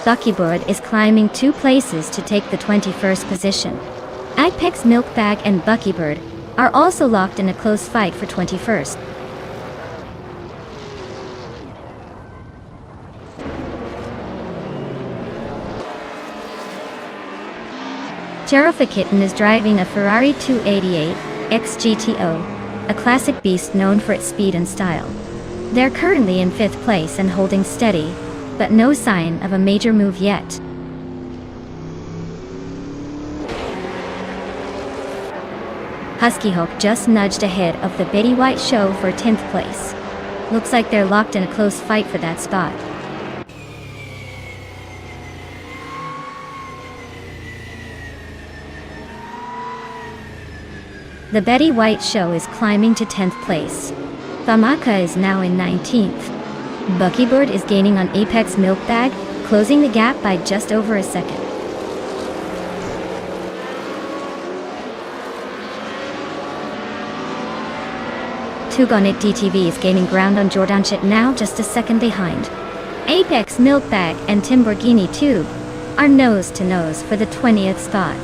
Buckybird is climbing 2 places to take the 21st position. Apex Milkbag and Buckybird are also locked in a close fight for 21st. Cherofakitten is driving a Ferrari 288 XGTO, a classic beast known for its speed and style. They're currently in 5th place and holding steady, but no sign of a major move yet. Husky Hope just nudged ahead of the Betty White Show for 10th place. Looks like they're locked in a close fight for that spot. The Betty White Show is climbing to 10th place. Famaka is now in 19th. Buckybird is gaining on Apex Milkbag, closing the gap by just over a second. Tugonit DTV is gaining ground on Jordanchit, now just a second behind. Apex Milkbag and Timborghini Tube are nose to nose for the 20th spot.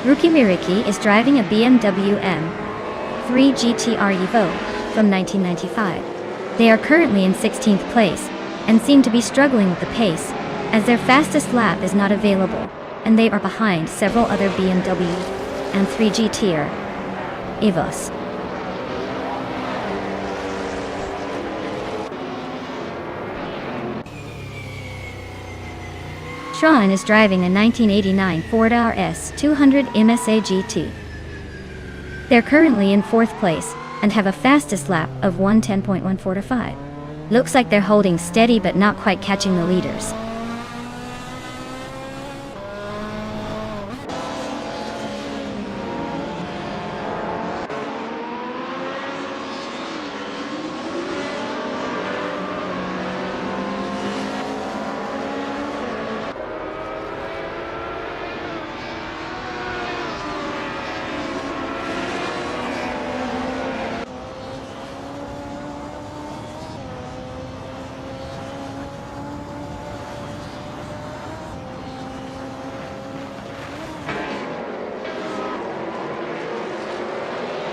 Ruki Miriki is driving a BMW M3 GTR Evo from 1995. They are currently in 16th place and seem to be struggling with the pace, as their fastest lap is not available, and they are behind several other BMW M3 GTR Evos. Sean is driving a 1989 Ford RS 200 MSA GT. They're currently in 4th place and have a fastest lap of 1:10.145. Looks like they're holding steady but not quite catching the leaders.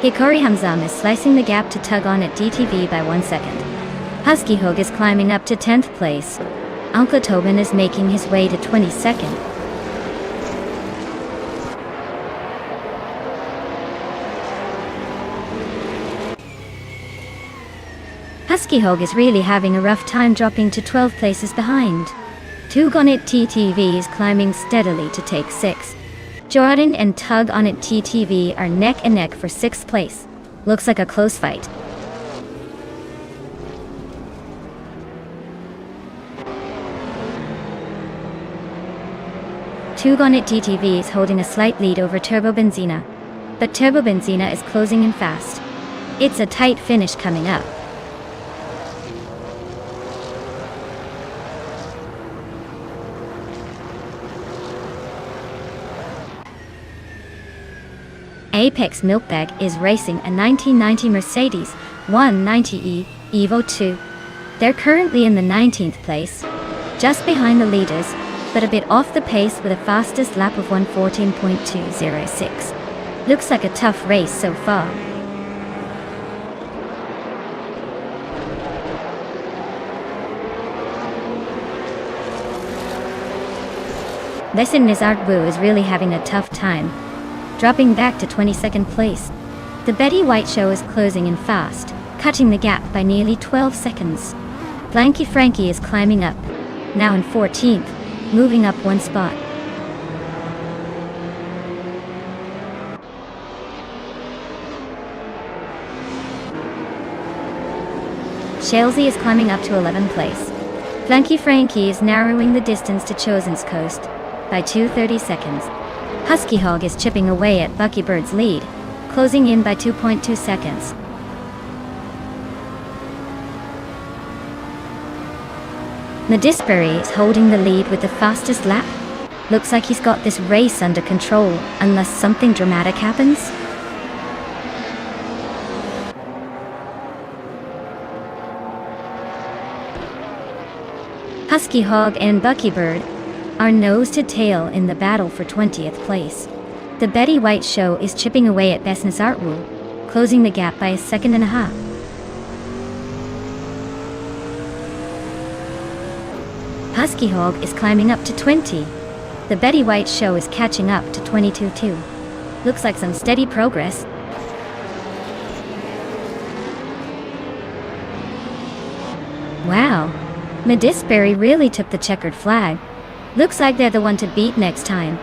Hikari Hamzam is slicing the gap to Tug On at DTV by 1 second. Husky Hoog is climbing up to 10th place. Uncle Tobin is making his way to 22nd. Husky Hoog is really having a rough time, dropping to 12 places behind. Tugonit TTV is climbing steadily to take 6. Jordan and Tug On It TTV are neck and neck for 6th place. Looks like a close fight. Tug On It TTV is holding a slight lead over Turbo Benzina, but Turbo Benzina is closing in fast. It's a tight finish coming up. Apex Milkbag is racing a 1990 Mercedes 190E Evo 2. They're currently in the 19th place, just behind the leaders, but a bit off the pace with a fastest lap of 1:14.206. Looks like a tough race so far. Lesson Nizard Wu is really having a tough time, dropping back to 22nd place. The Betty White Show is closing in fast, cutting the gap by nearly 12 seconds. Blanky Frankie is climbing up, now in 14th, moving up 1 spot. Shalesy is climbing up to 11th place. Blanky Frankie is narrowing the distance to Chosen's Coast by 2:30 seconds. Husky Hog is chipping away at Bucky Bird's lead, closing in by 2.2 seconds. Medisbury is holding the lead with the fastest lap. Looks like he's got this race under control, unless something dramatic happens. Husky Hog and Bucky Bird are nose to tail in the battle for 20th place. The Betty White Show is chipping away at Besness Artwool, closing the gap by 1.5 seconds. Husky Hog is climbing up to 20. The Betty White Show is catching up to 22.2. Looks like some steady progress. Wow, Medisbury really took the checkered flag. Looks like they're the one to beat next time.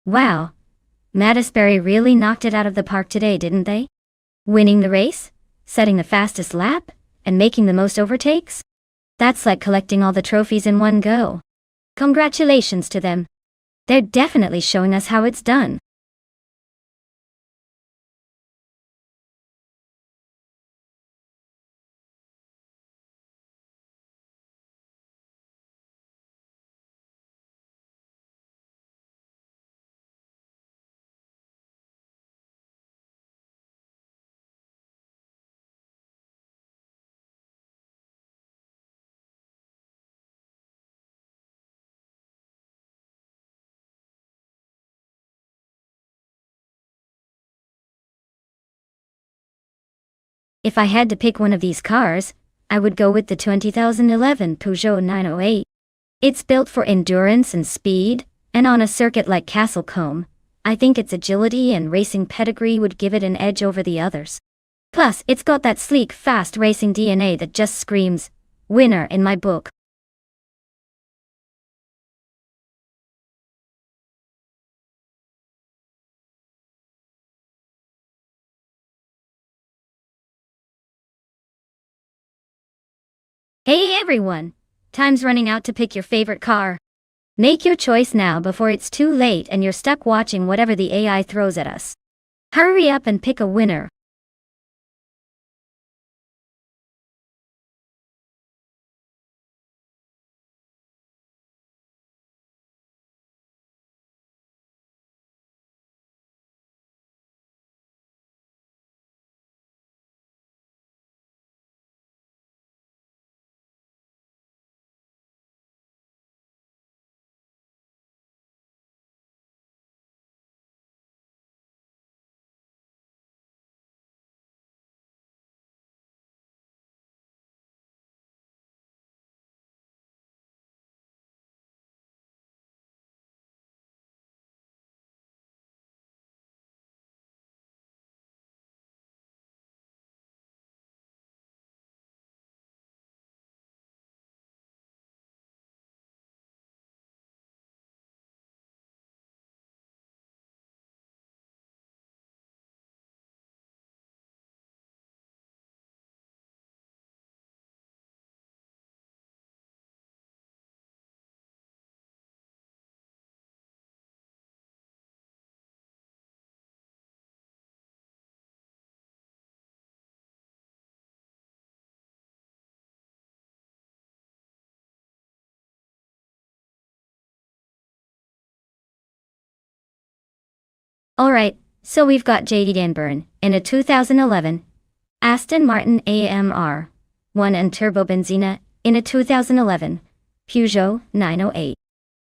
Wow, Mattisberry really knocked it out of the park today, didn't they? Winning the race, setting the fastest lap, and making the most overtakes? That's like collecting all the trophies in one go. Congratulations to them. They're definitely showing us how it's done. If I had to pick one of these cars, I would go with the 2011 Peugeot 908. It's built for endurance and speed, and on a circuit like Castlecombe, I think its agility and racing pedigree would give it an edge over the others. Plus, it's got that sleek, fast racing DNA that just screams, winner in my book. Hey everyone! Time's running out to pick your favorite car. Make your choice now before it's too late and you're stuck watching whatever the AI throws at us. Hurry up and pick a winner. Alright, so we've got JD Danburn in a 2011 Aston Martin AMR 1 and Turbo Benzina in a 2011 Peugeot 908.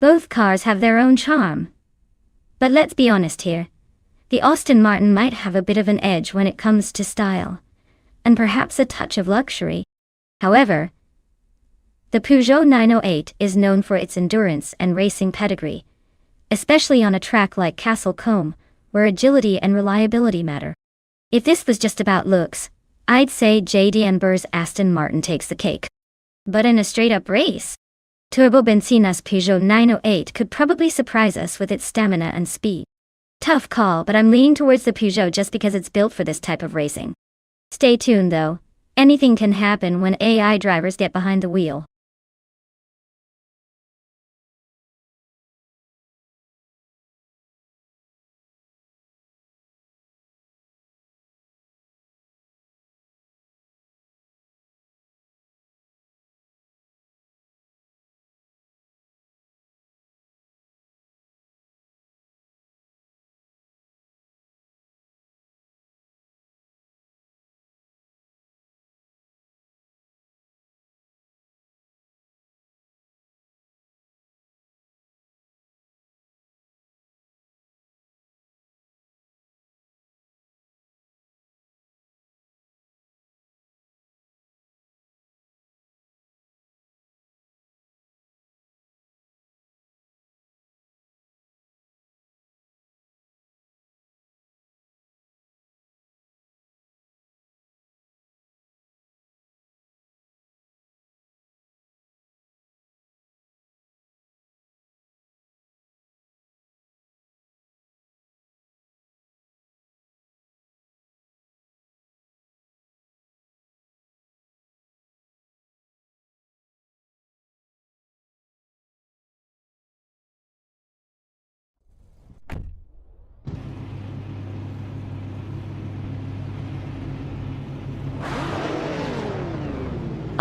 Both cars have their own charm. But let's be honest here. The Aston Martin might have a bit of an edge when it comes to style, and perhaps a touch of luxury. However, the Peugeot 908 is known for its endurance and racing pedigree, especially on a track like Castlecombe, where agility and reliability matter. If this was just about looks, I'd say JD Amber's Aston Martin takes the cake. But in a straight-up race, Turbo Benzina's Peugeot 908 could probably surprise us with its stamina and speed. Tough call, but I'm leaning towards the Peugeot just because it's built for this type of racing. Stay tuned though, anything can happen when AI drivers get behind the wheel.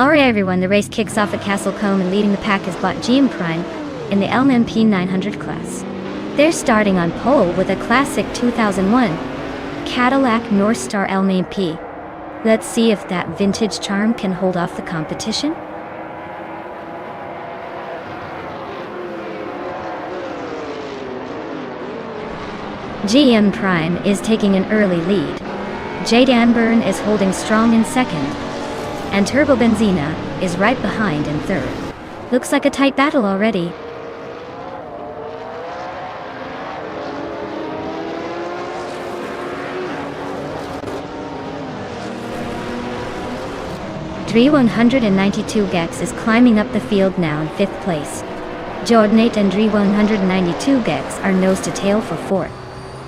Alright everyone, the race kicks off at Castle Combe and leading the pack is bot GM Prime in the LMP 900 class. They're starting on pole with a classic 2001 Cadillac Northstar LMP. Let's see if that vintage charm can hold off the competition. GM Prime is taking an early lead. Jade Anburn is holding strong in second, and Turbo Benzina is right behind in third. Looks like a tight battle already. Dre 192 Gex is climbing up the field now in 5th place. Jordanate and Dre 192 Gex are nose to tail for 4th.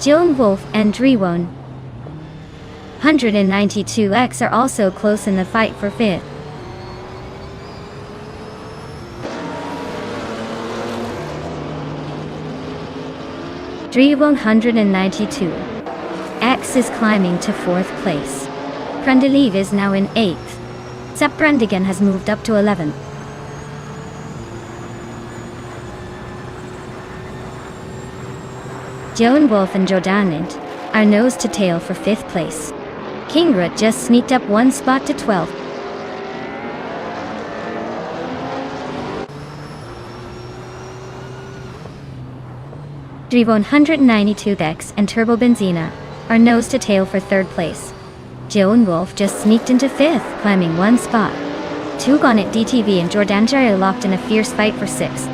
Jill Wolf and Dre 192X are also close in the fight for 5th. Dre 192X is climbing to 4th place. Prendelev is now in 8th. Brandigan has moved up to 11th. Joan Wolf and Jordanant are nose to tail for 5th place. Kingrut just sneaked up 1 spot to 12th. Dre 192X and Turbo Benzina are nose to tail for 3rd place. Joan Wolf just sneaked into 5th, climbing 1 spot. Tugonit DTV and Jordanjai are locked in a fierce fight for 6th.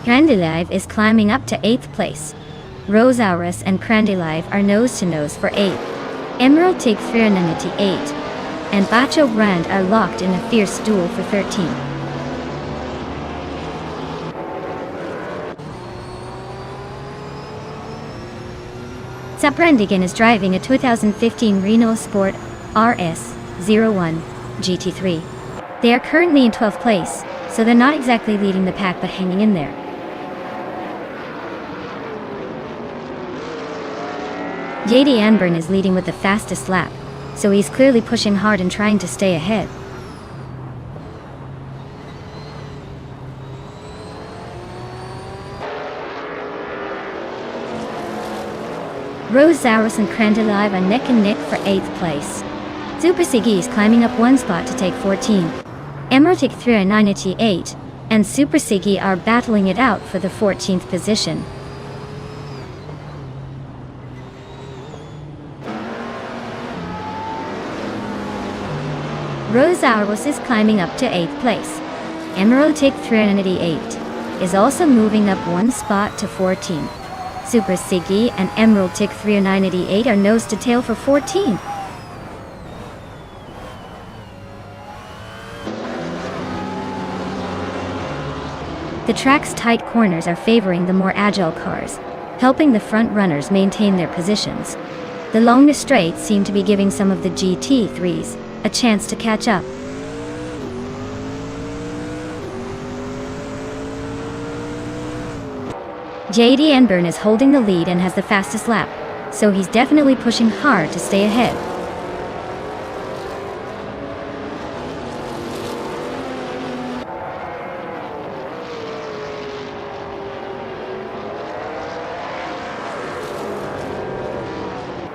Prendelev is climbing up to 8th place. Rosaurus and Prendelev are nose to nose for 8th. Emerald Tig 398 and Bacho Brand are locked in a fierce duel for 13th. Brandigan is driving a 2015 Renault Sport RS01 GT3. They are currently in 12th place, so they're not exactly leading the pack but hanging in there. JD Anburn is leading with the fastest lap, so he's clearly pushing hard and trying to stay ahead. Rosaurus and Prendelev are neck and neck for 8th place. Super Siggy is climbing up 1 spot to take 14th. Emerald 398 and Super Siggy are battling it out for the 14th position. Rosaurus is climbing up to 8th place. Emerald 398 is also moving up 1 spot to 14th. Super Siggy and Emerald 398 are nose to tail for 14th. The track's tight corners are favoring the more agile cars, helping the front runners maintain their positions. The longest straights seem to be giving some of the GT3s a chance to catch up. JD Anburn is holding the lead and has the fastest lap, so he's definitely pushing hard to stay ahead.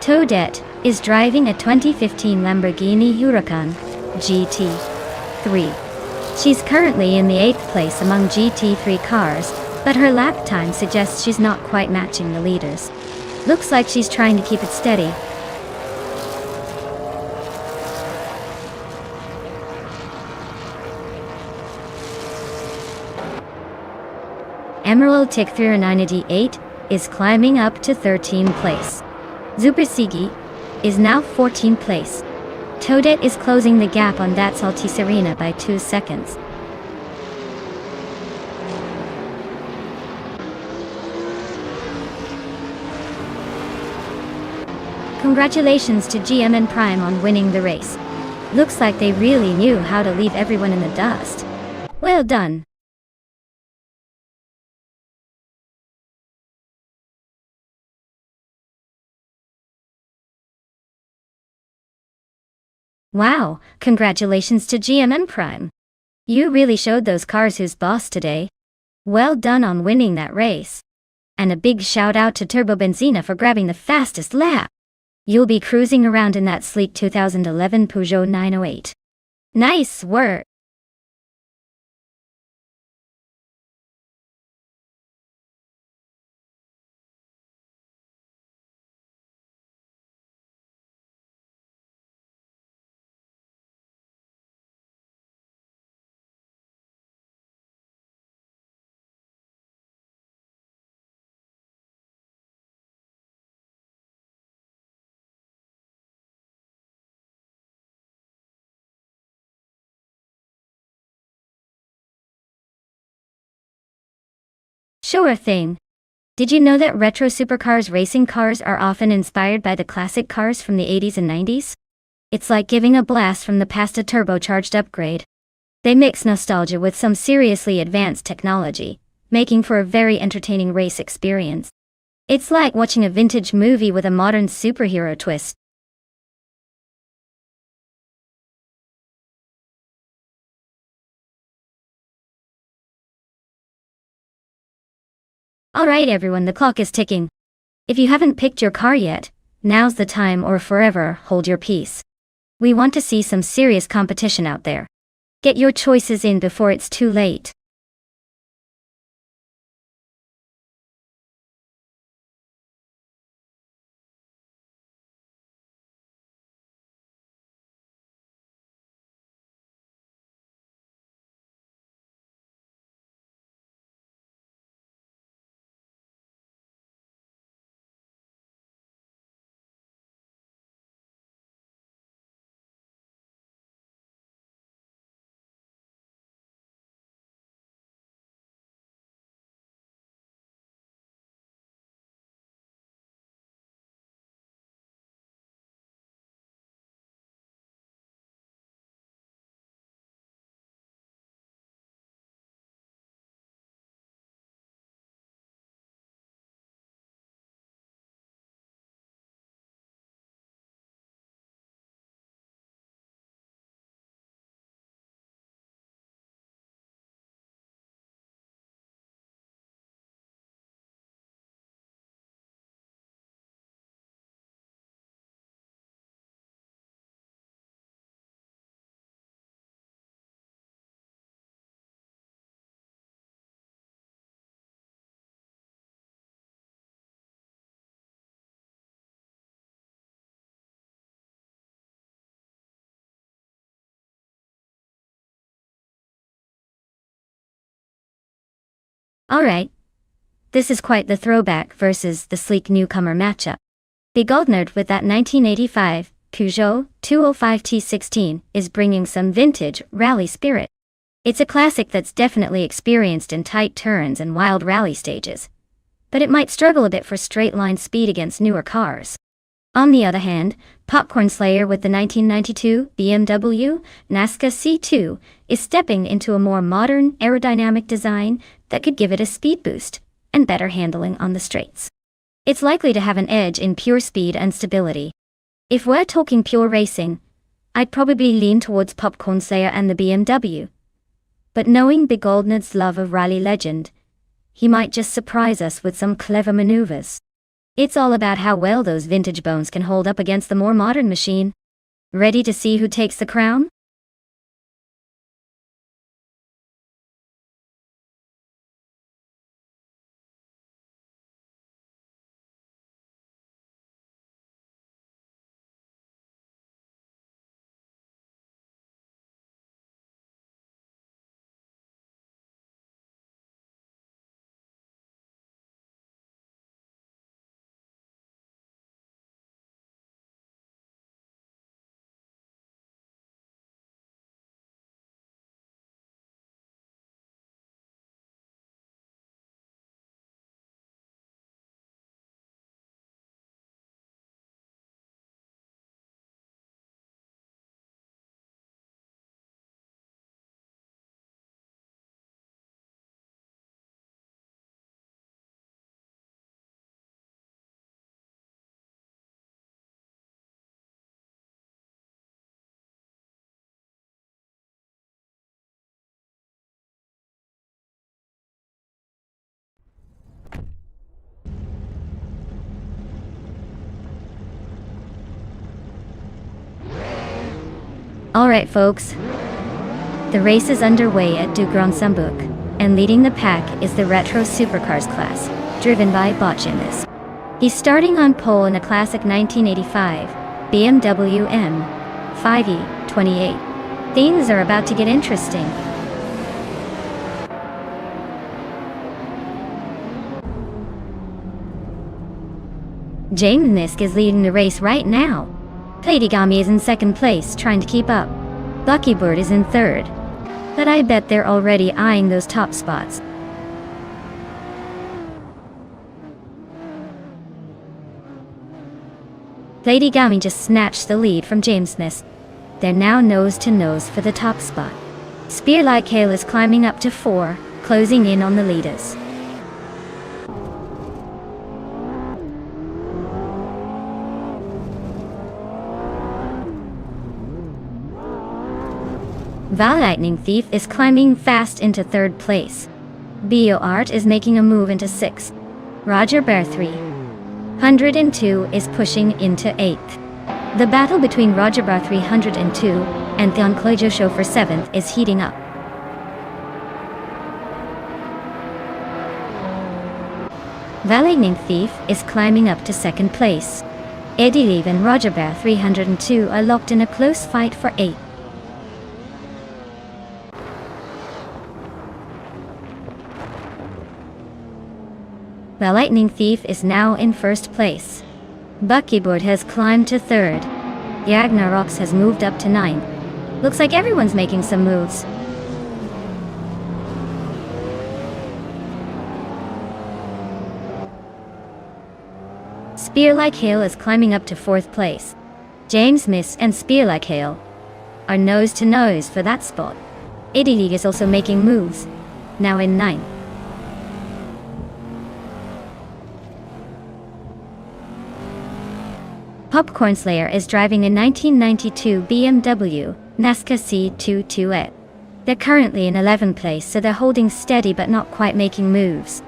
Toadette is driving a 2015 Lamborghini Huracan GT3. She's currently in the 8th place among GT3 cars, but her lap time suggests she's not quite matching the leaders. Looks like she's trying to keep it steady. Emerald 398 is climbing up to 13th place. Super Siggy is now 14th place. Toadette is closing the gap on that Salty Serena by 2 seconds. Congratulations to GM and Prime on winning the race. Looks like they really knew how to leave everyone in the dust. Well done. Wow, congratulations to GMM Prime. You really showed those cars who's boss today. Well done on winning that race. And a big shout out to Turbo Benzina for grabbing the fastest lap. You'll be cruising around in that sleek 2011 Peugeot 908. Nice work. Sure thing. Did you know that retro supercars racing cars are often inspired by the classic cars from the 80s and 90s? It's like giving a blast from the past a turbocharged upgrade. They mix nostalgia with some seriously advanced technology, making for a very entertaining race experience. It's like watching a vintage movie with a modern superhero twist. Alright everyone, the clock is ticking. If you haven't picked your car yet, now's the time, or forever hold your peace. We want to see some serious competition out there. Get your choices in before it's too late. Alright. This is quite the throwback versus the sleek newcomer matchup. The Goldnerd with that 1985 Peugeot 205 T16 is bringing some vintage rally spirit. It's a classic that's definitely experienced in tight turns and wild rally stages, but it might struggle a bit for straight-line speed against newer cars. On the other hand, Popcorn Slayer with the 1992 BMW Nazca C2 is stepping into a more modern aerodynamic design that could give it a speed boost and better handling on the straights. It's likely to have an edge in pure speed and stability. If we're talking pure racing, I'd probably lean towards Popcorn Slayer and the BMW. But knowing Big Goldnerd's love of rally legend, he might just surprise us with some clever maneuvers. It's all about how well those vintage bones can hold up against the more modern machine. Ready to see who takes the crown? Alright folks, the race is underway at Du Grand Sambuk, and leading the pack is the Retro Supercars class, driven by Botchinis. He's starting on pole in a classic 1985 BMW M5E28. Things are about to get interesting. James Nisk is leading the race right now. Platigami is in second place, trying to keep up. Buckybird is in third. But I bet they're already eyeing those top spots. Platigami just snatched the lead from James Nisk. They're now nose to nose for the top spot. Spear Like Hail is climbing up to 4, closing in on the leaders. Val Lightning Thief is climbing fast into third place. Bio Art is making a move into 6th. Roger Bear 302 is pushing into 8th. The battle between Roger Bear 302 and Theon Klojo Show for 7th is heating up. Val Lightning Thief is climbing up to 2nd place. Eddie Leave and Roger Bear 302 are locked in a close fight for 8th. The Lightning Thief is now in 1st place. Buckybird has climbed to 3rd. Yagnarox has moved up to 9th. Looks like everyone's making some moves. Spear Like Hail is climbing up to 4th place. James Miss and Spear Like Hail are nose to nose for that spot. Eddie League is also making moves, now in 9th. Popcorn Slayer is driving a 1992 BMW Nazca C22E. They're currently in 11th place, so they're holding steady but not quite making moves.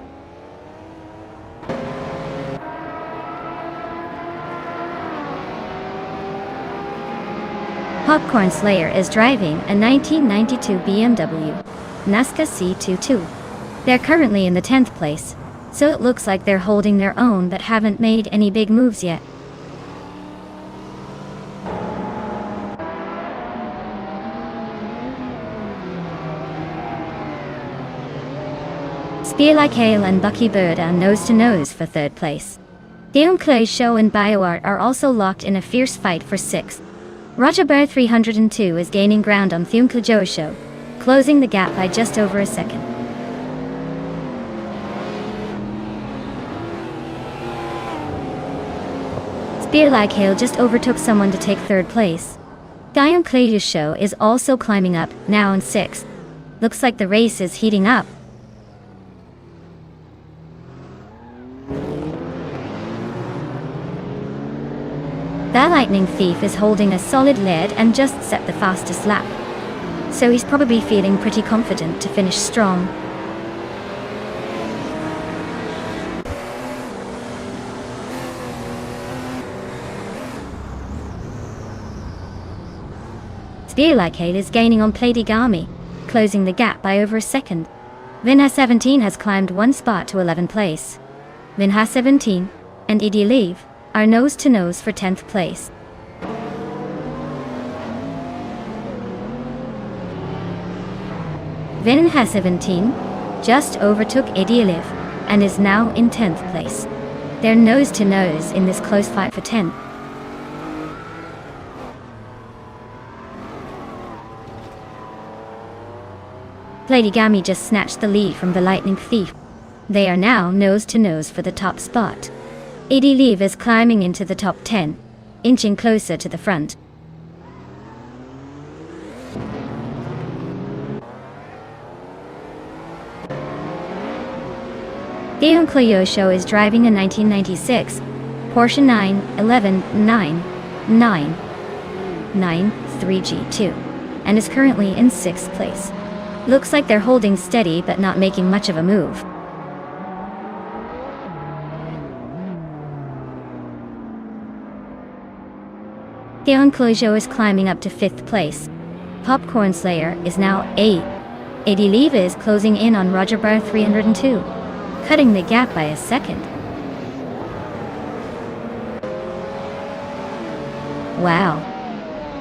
Popcorn Slayer is driving a 1992 BMW Nazca C22. They're currently in the 10th place, so it looks like they're holding their own but haven't made any big moves yet. Spear Like Hail and Buckybird are nose to nose for 3rd place. Theon Klojo Show and BioArt are also locked in a fierce fight for 6th. Roger Bear 302 is gaining ground on Theon Klojo Show, closing the gap by just over a second. Spear Like Hail just overtook someone to take 3rd place. Theon Klojo Show is also climbing up, now in 6th. Looks like the race is heating up. The Lightning Thief is holding a solid lead and just set the fastest lap, so he's probably feeling pretty confident to finish strong. Spear Like Hail is gaining on Platigami, closing the gap by over a second. Vinha 17 has climbed 1 spot to 11th place. Vinha 17 and Eddie Leave are nose to nose for 10th place. Vinha 17 just overtook Eddie Leave and is now in 10th place. They're nose to nose in this close fight for 10th. Platigami just snatched the lead from the Lightning Thief. They are now nose to nose for the top spot. Eddie Leave is climbing into the top 10, inching closer to the front. Theon Klojo Show is driving a 1996 Porsche 9119993G2 and is currently in 6th place. Looks like they're holding steady but not making much of a move. Theon Klojo is climbing up to 5th place. Popcorn Slayer is now 8. 80 Leave is closing in on Roger Bar 302, cutting the gap by a second. Wow.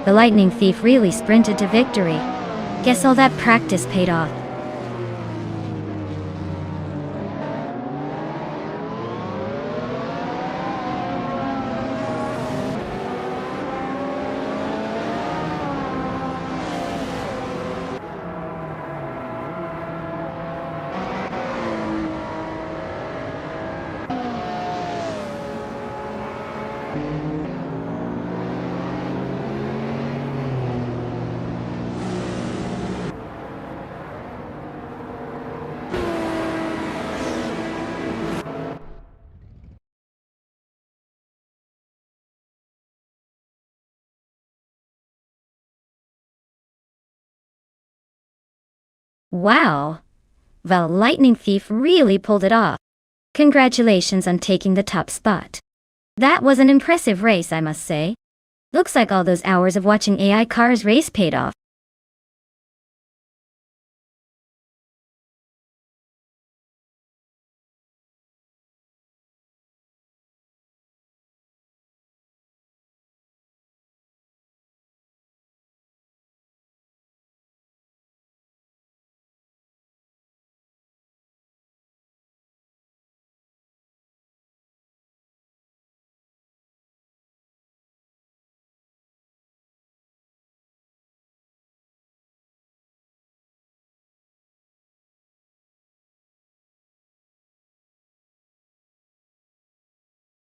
The Lightning Thief really sprinted to victory. Guess all that practice paid off. Wow. The Lightning Thief really pulled it off. Congratulations on taking the top spot. That was an impressive race, I must say. Looks like all those hours of watching AI cars race paid off.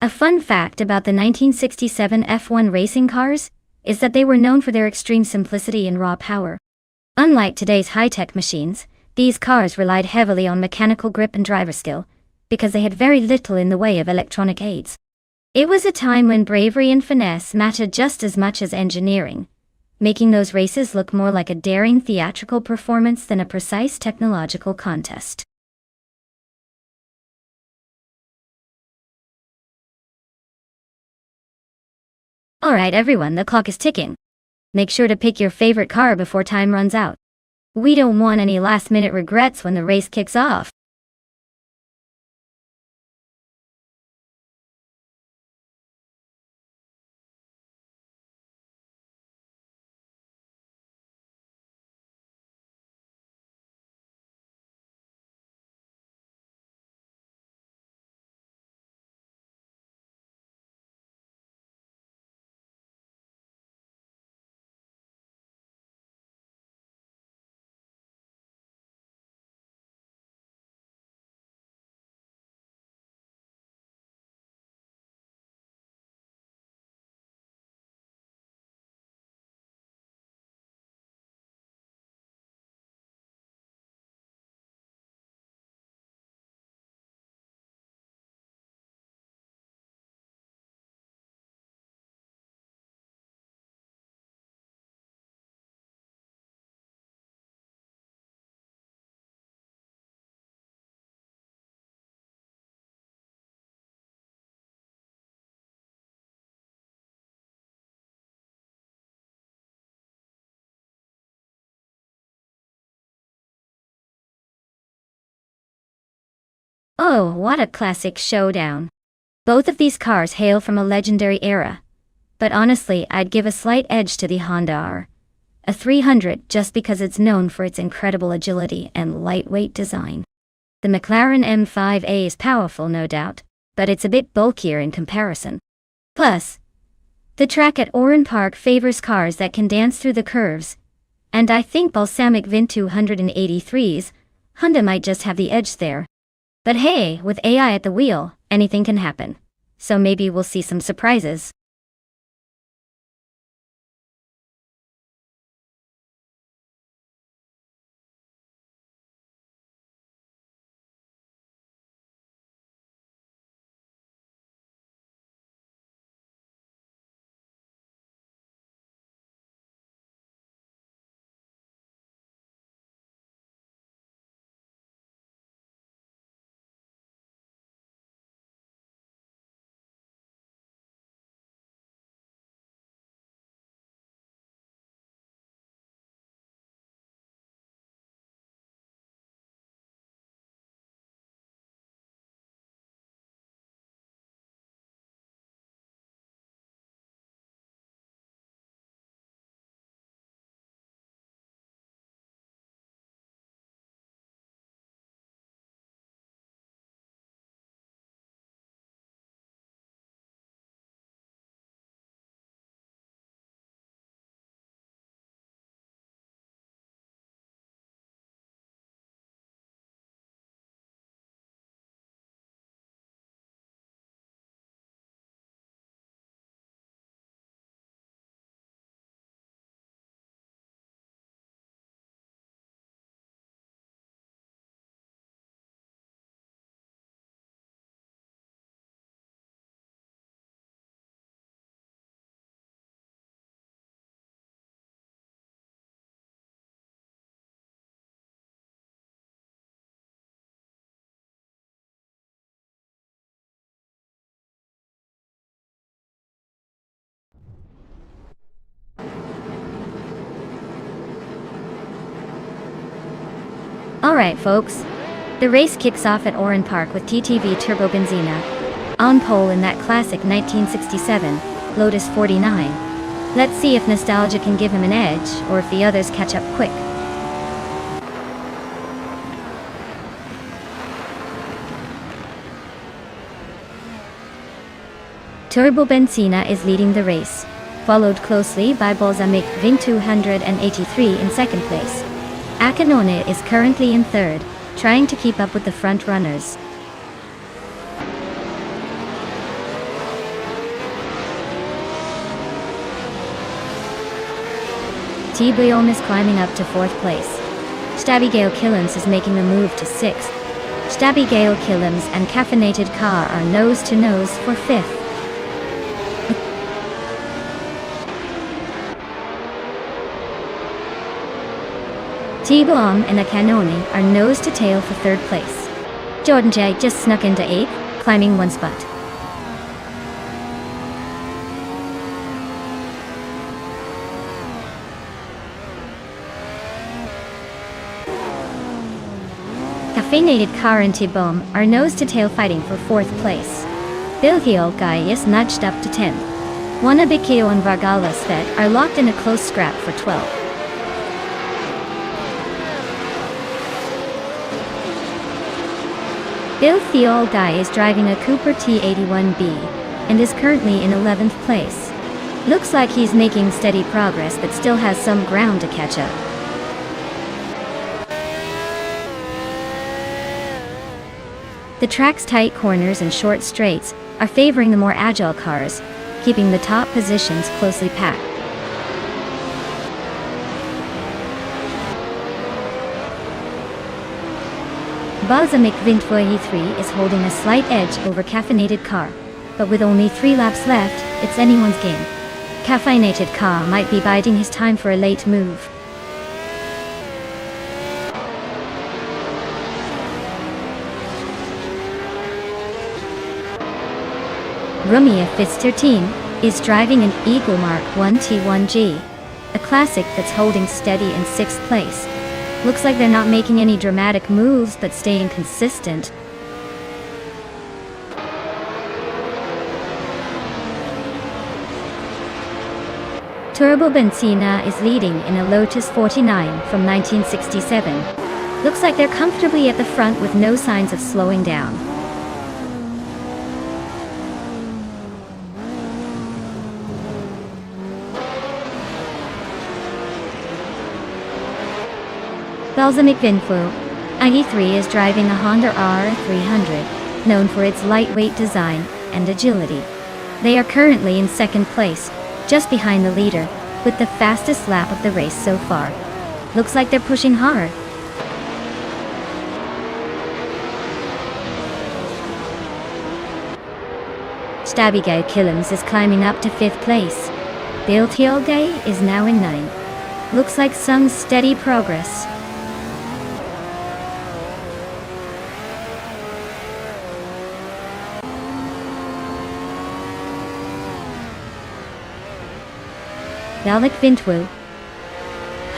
A fun fact about the 1967 F1 racing cars is that they were known for their extreme simplicity and raw power. Unlike today's high-tech machines, these cars relied heavily on mechanical grip and driver skill, because they had very little in the way of electronic aids. It was a time when bravery and finesse mattered just as much as engineering, making those races look more like a daring theatrical performance than a precise technological contest. Alright everyone, the clock is ticking. Make sure to pick your favorite car before time runs out. We don't want any last-minute regrets when the race kicks off. Oh, what a classic showdown. Both of these cars hail from a legendary era. But honestly, I'd give a slight edge to the Honda R. A 300 just because it's known for its incredible agility and lightweight design. The McLaren M5A is powerful, no doubt, but it's a bit bulkier in comparison. Plus, the track at Oran Park favors cars that can dance through the curves, and I think balsamic VIN 283's Honda might just have the edge there. But hey, with AI at the wheel, anything can happen. So maybe we'll see some surprises. Alright folks, the race kicks off at Oran Park with TTV Turbo Benzina on pole in that classic 1967 Lotus 49. Let's see if nostalgia can give him an edge, or if the others catch up quick. Turbo Benzina is leading the race, followed closely by Balsamic Vin 283 in second place. Acanone is currently in third, trying to keep up with the front runners. T-Biom is climbing up to fourth place. Stabby Killams is making a move to sixth. Stabby Killams and Caffeinated Car are nose to nose for fifth. T-Bomb and Acanone are nose to tail for third place. Jordan J just snuck into eighth, climbing one spot. Caffeinated Car and T-Bomb are nose to tail fighting for fourth place. Bilhiol Gaius nudged up to 10th. Wanabikio and Vargala Svet are locked in a close scrap for 12th. Bill Theol Guy is driving a Cooper T81B and is currently in 11th place. Looks like he's making steady progress but still has some ground to catch up. The track's tight corners and short straights are favoring the more agile cars, keeping the top positions closely packed. Balsamic Vin 23 is holding a slight edge over Caffeinated Car, but with only 3 laps left, it's anyone's game. Caffeinated Car might be biding his time for a late move. Rumia Fitz 13 is driving an Eagle Mark 1 T1G, a classic that's holding steady in 6th place. Looks like they're not making any dramatic moves, but staying consistent. Turbo Benzina is leading in a Lotus 49 from 1967. Looks like they're comfortably at the front with no signs of slowing down. Balsamic Vinflu, IG3 is driving a Honda R300, known for its lightweight design and agility. They are currently in second place, just behind the leader, with the fastest lap of the race so far. Looks like they're pushing hard. Stabby Killams is climbing up to 5th place. Biltiolde is now in 9th. Looks like some steady progress. Valak Vintwu,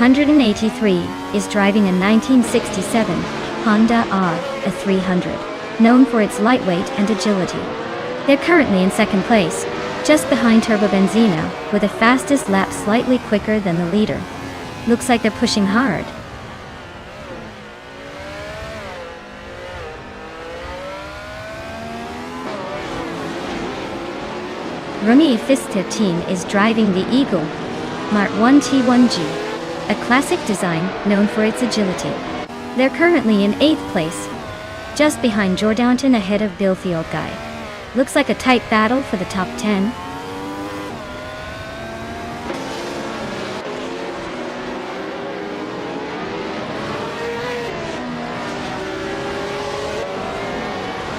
183, is driving a 1967 Honda R300, known for its lightweight and agility. They're currently in second place, just behind Turbo Benzina, with the fastest lap slightly quicker than the leader. Looks like they're pushing hard. Rumi Fista team is driving the Eagle Mark 1 T1G, a classic design known for its agility. They're currently in 8th place, just behind Jordanton ahead of Bill Field Guy. Looks like a tight battle for the top 10.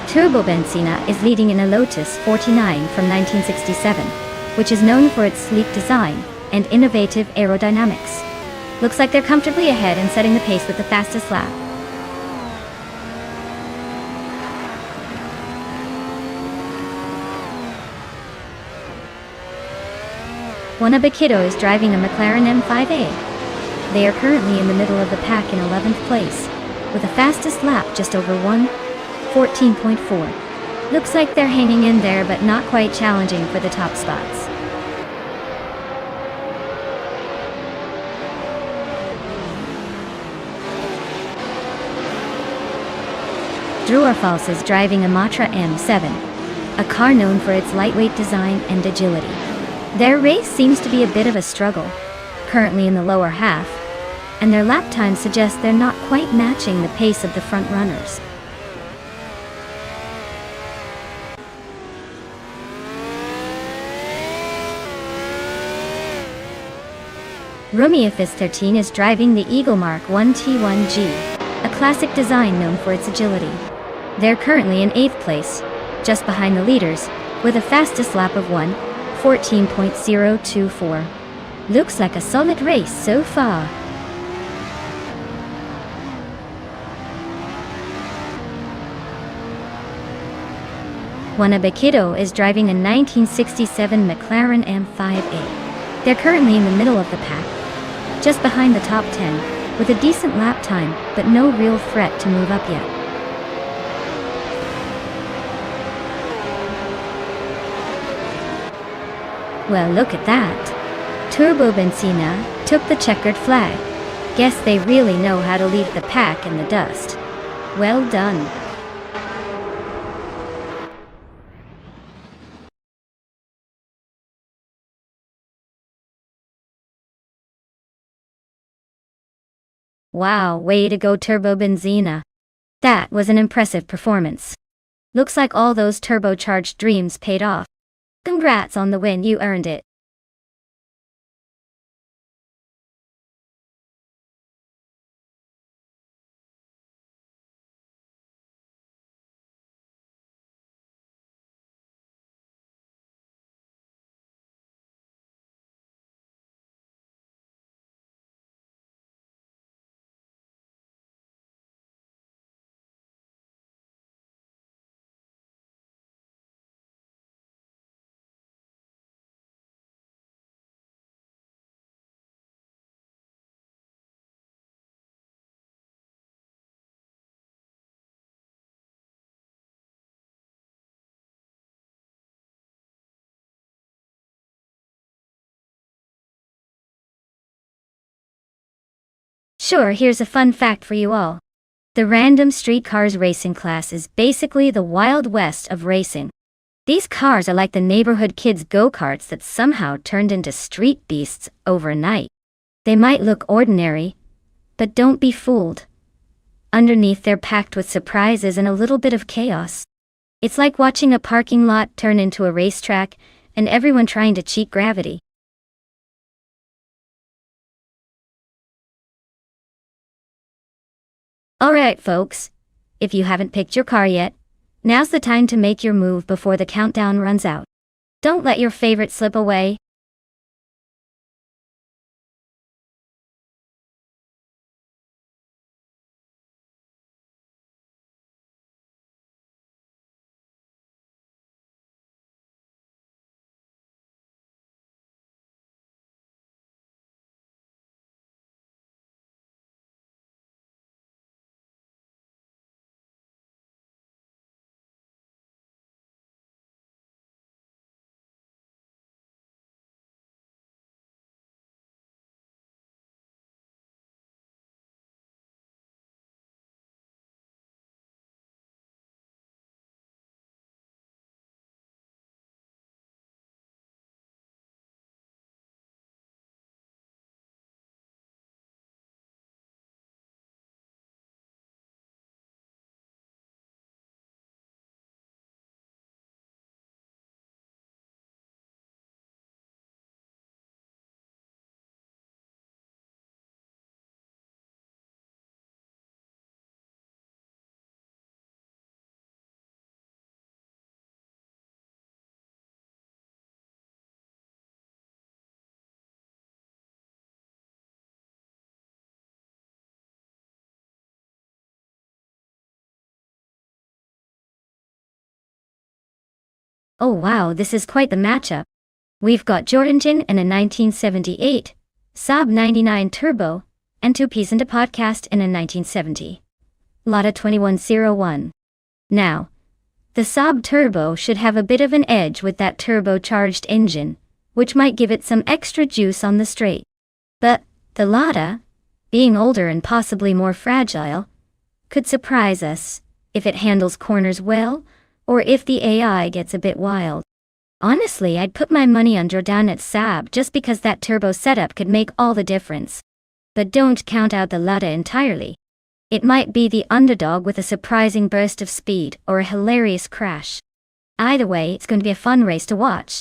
Turbo Benzina is leading in a Lotus 49 from 1967, which is known for its sleek design and innovative aerodynamics. Looks like they're comfortably ahead and setting the pace with the fastest lap. Wanabikito is driving a McLaren M5A. They are currently in the middle of the pack in 11th place. with the fastest lap just over 1:14.4. Looks like they're hanging in there but not quite challenging for the top spots. Druarfals is driving a Matra M7, a car known for its lightweight design and agility. Their race seems to be a bit of a struggle, currently in the lower half, and their lap time suggests they're not quite matching the pace of the front runners. Rumiafis 13 is driving the Eagle Mark 1 T1G, a classic design known for its agility. They're currently in 8th place, just behind the leaders, with a fastest lap of 1:14.024. Looks like a solid race so far. Wanabakido is driving a 1967 McLaren M5A. They're currently in the middle of the pack, just behind the top 10, with a decent lap time, but no real threat to move up yet. Well, look at that. Turbo Benzina took the checkered flag. Guess they really know how to leave the pack in the dust. Well done. Wow, way to go Turbo Benzina. That was an impressive performance. Looks like all those turbocharged dreams paid off. Congrats on the win, you earned it. Sure, here's a fun fact for you all. The random street cars racing class is basically the Wild West of racing. These cars are like the neighborhood kids' go-karts that somehow turned into street beasts overnight. They might look ordinary, but don't be fooled. Underneath they're packed with surprises and a little bit of chaos. It's like watching a parking lot turn into a racetrack and everyone trying to cheat gravity. Alright folks, if you haven't picked your car yet, now's the time to make your move before the countdown runs out. Don't let your favorite slip away. Oh wow, this is quite the matchup. We've got Jordanjin and a 1978 Saab 99 Turbo, and 2 Peas and a Podcast in a 1970 Lotta 2101. Now, the Saab Turbo should have a bit of an edge with that turbocharged engine, which might give it some extra juice on the straight. But the Lotta, being older and possibly more fragile, could surprise us if it handles corners well, or if the AI gets a bit wild. Honestly, I'd put my money on Jordanet's Saab just because that turbo setup could make all the difference. But don't count out the Lotta entirely. It might be the underdog with a surprising burst of speed or a hilarious crash. Either way, it's going to be a fun race to watch.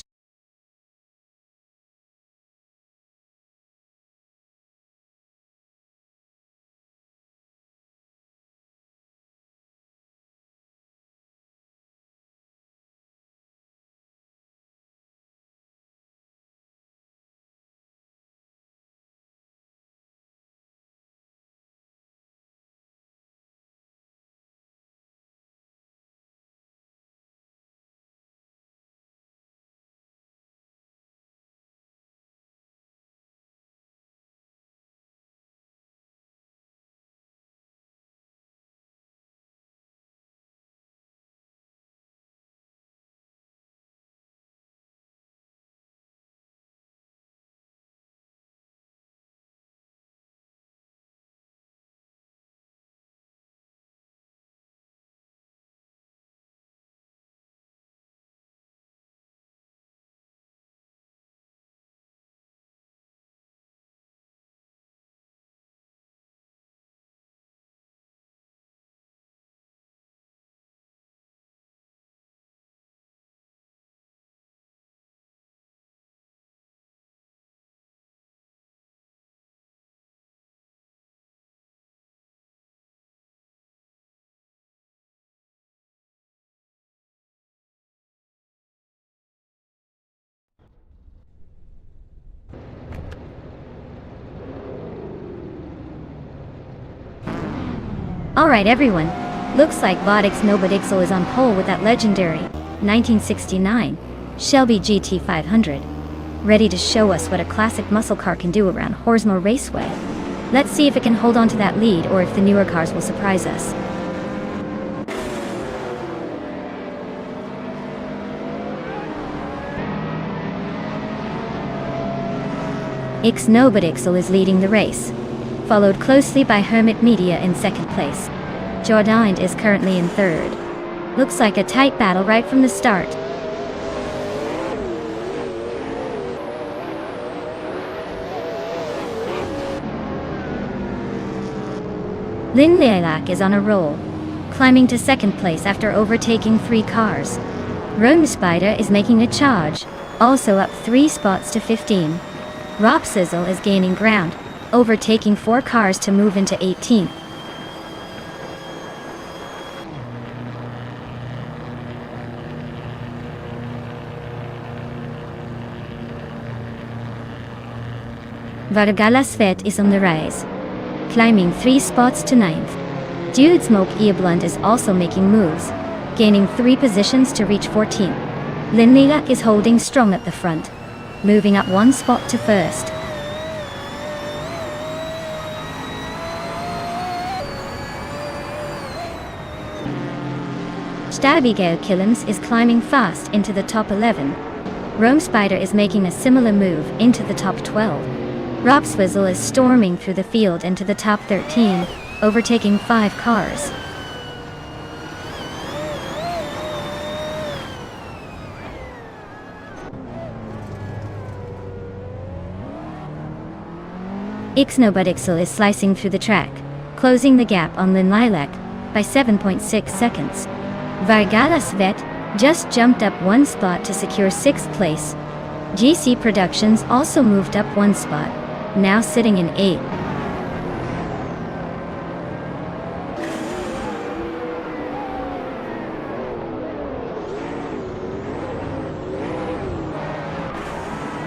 Alright everyone, looks like Vodix Nobodixel is on pole with that legendary 1969 Shelby GT500, ready to show us what a classic muscle car can do around Horsmoor Raceway. Let's see if it can hold on to that lead or if the newer cars will surprise us. Nobodixel is leading the race, followed closely by Hermit Media in second place. Jordan is currently in third. Looks like a tight battle right from the start. Lynn Leilak is on a roll, climbing to second place after overtaking 3 cars. Rome Spider is making a charge, also up 3 spots to 15. Rop Sizzle is gaining ground, overtaking 4 cars to move into 18th. Vargala Svet is on the rise, climbing 3 spots to 9th. Dude Smoke Eablund is also making moves, gaining 3 positions to reach 14th. Linlilak is holding strong at the front, moving up 1 spot to 1st. Abigail Killams is climbing fast into the top 11. Rome Spider is making a similar move into the top 12. Rob Swizzle is storming through the field into the top 13, overtaking 5 cars. Ixnobudixel is slicing through the track, closing the gap on Lynn Lilac by 7.6 seconds. Vargala Svet just jumped up 1 spot to secure 6th place. GC Productions also moved up 1 spot, now sitting in 8th.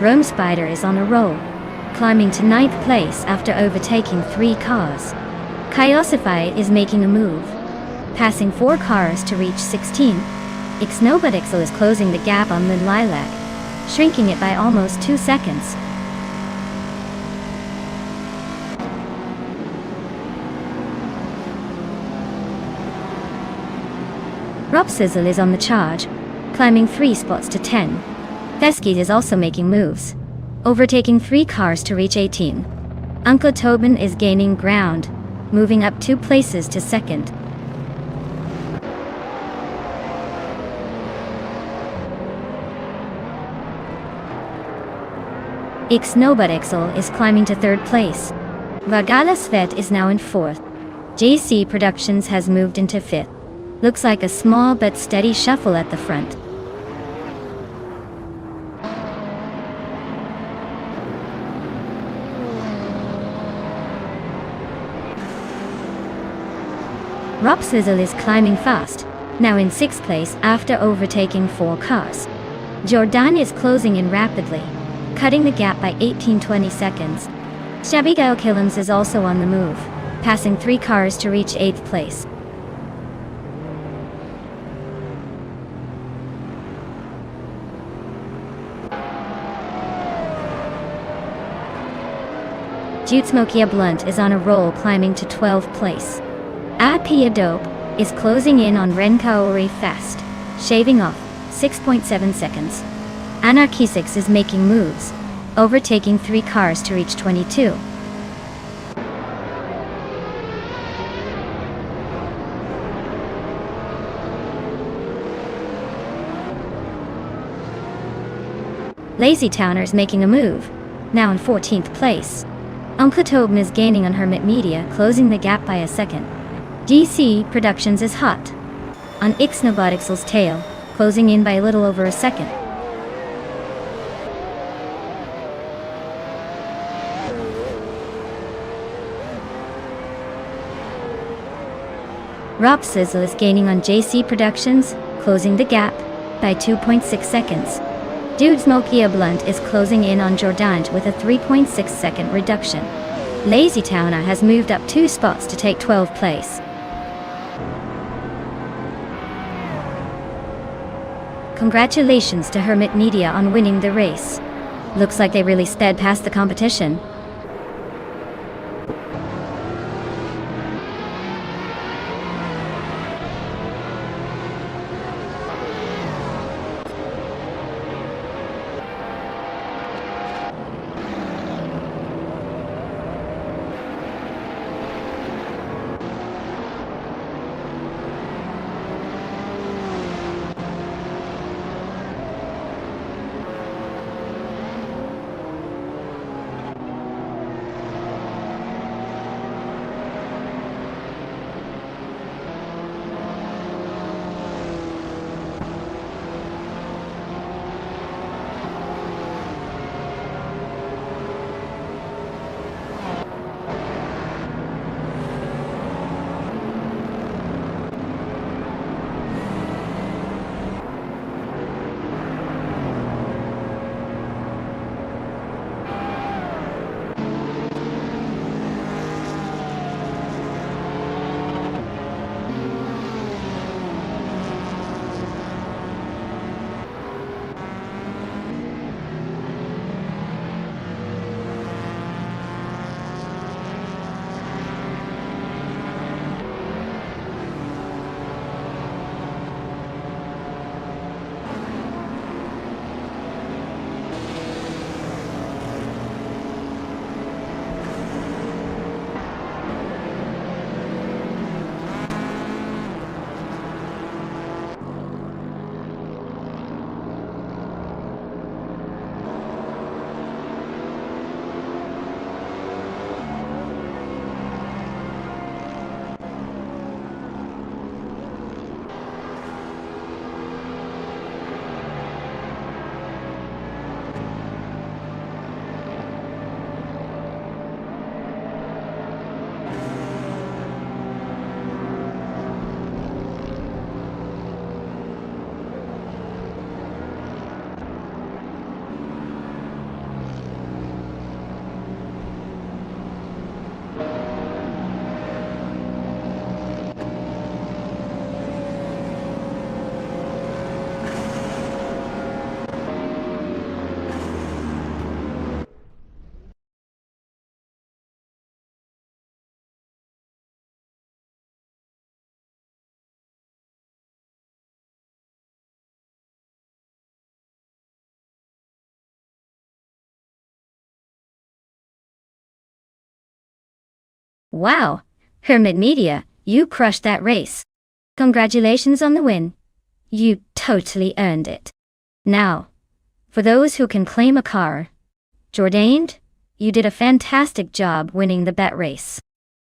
Rome Spider is on a roll, climbing to 9th place after overtaking 3 cars. Chaosify is making a move, passing 4 cars to reach 16th. Ixnobudixel is closing the gap on Lynn Lilac, shrinking it by almost 2 seconds. Rob Sizzle is on the charge, climbing 3 spots to 10. Theskey is also making moves, overtaking 3 cars to reach 18. Uncle Tobin is gaining ground, moving up 2 places to second. Ixnobutixel is climbing to 3rd place. Vagala Svet is now in 4th. JC Productions has moved into 5th. Looks like a small but steady shuffle at the front. Rob Sizzle is climbing fast, now in 6th place after overtaking 4 cars. Jordan is closing in rapidly, cutting the gap by 18-20 seconds. Abigail Killens is also on the move, passing 3 cars to reach 8th place. Jude Smokia Blunt is on a roll, climbing to 12th place. Apia Dope is closing in on Renkaori fast, shaving off 6.7 seconds. Anarchisix is making moves, overtaking 3 cars to reach 22. Lazy Towner is making a move, now in 14th place. Uncle Tobin is gaining on Hermit Media, closing the gap by a second. DC Productions is hot on Ixnobutixel's tail, closing in by a little over a second. Rob Sizzle is gaining on JC Productions, closing the gap by 2.6 seconds. Dude Smokia Blunt is closing in on Jordan with a 3.6 second reduction. Lazy Towner has moved up 2 spots to take 12th place. Congratulations to Hermit Media on winning the race. Looks like they really sped past the competition. Wow, Hermit Media, you crushed that race. Congratulations on the win. You totally earned it. Now, for those who can claim a car, Jordaned, you did a fantastic job winning the bet race.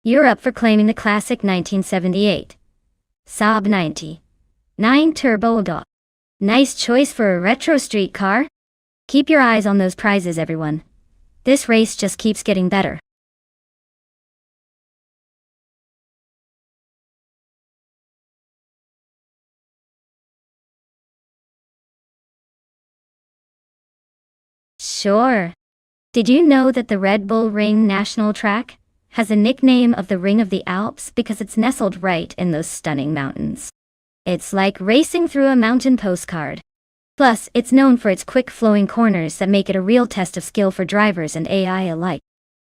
You're up for claiming the classic 1978 Saab 99 Turbo Dog. Nice choice for a retro street car. Keep your eyes on those prizes, everyone. This race just keeps getting better. Sure. Did you know that the Red Bull Ring National Track has a nickname of the Ring of the Alps because it's nestled right in those stunning mountains? It's like racing through a mountain postcard. Plus, it's known for its quick flowing corners that make it a real test of skill for drivers and AI alike.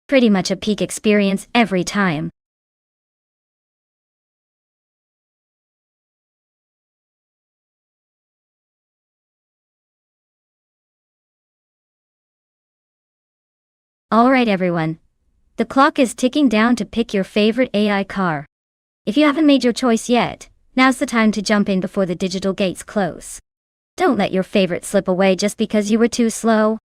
Pretty much a peak experience every time. Alright everyone. The clock is ticking down to pick your favorite AI car. If you haven't made your choice yet, now's the time to jump in before the digital gates close. Don't let your favorite slip away just because you were too slow.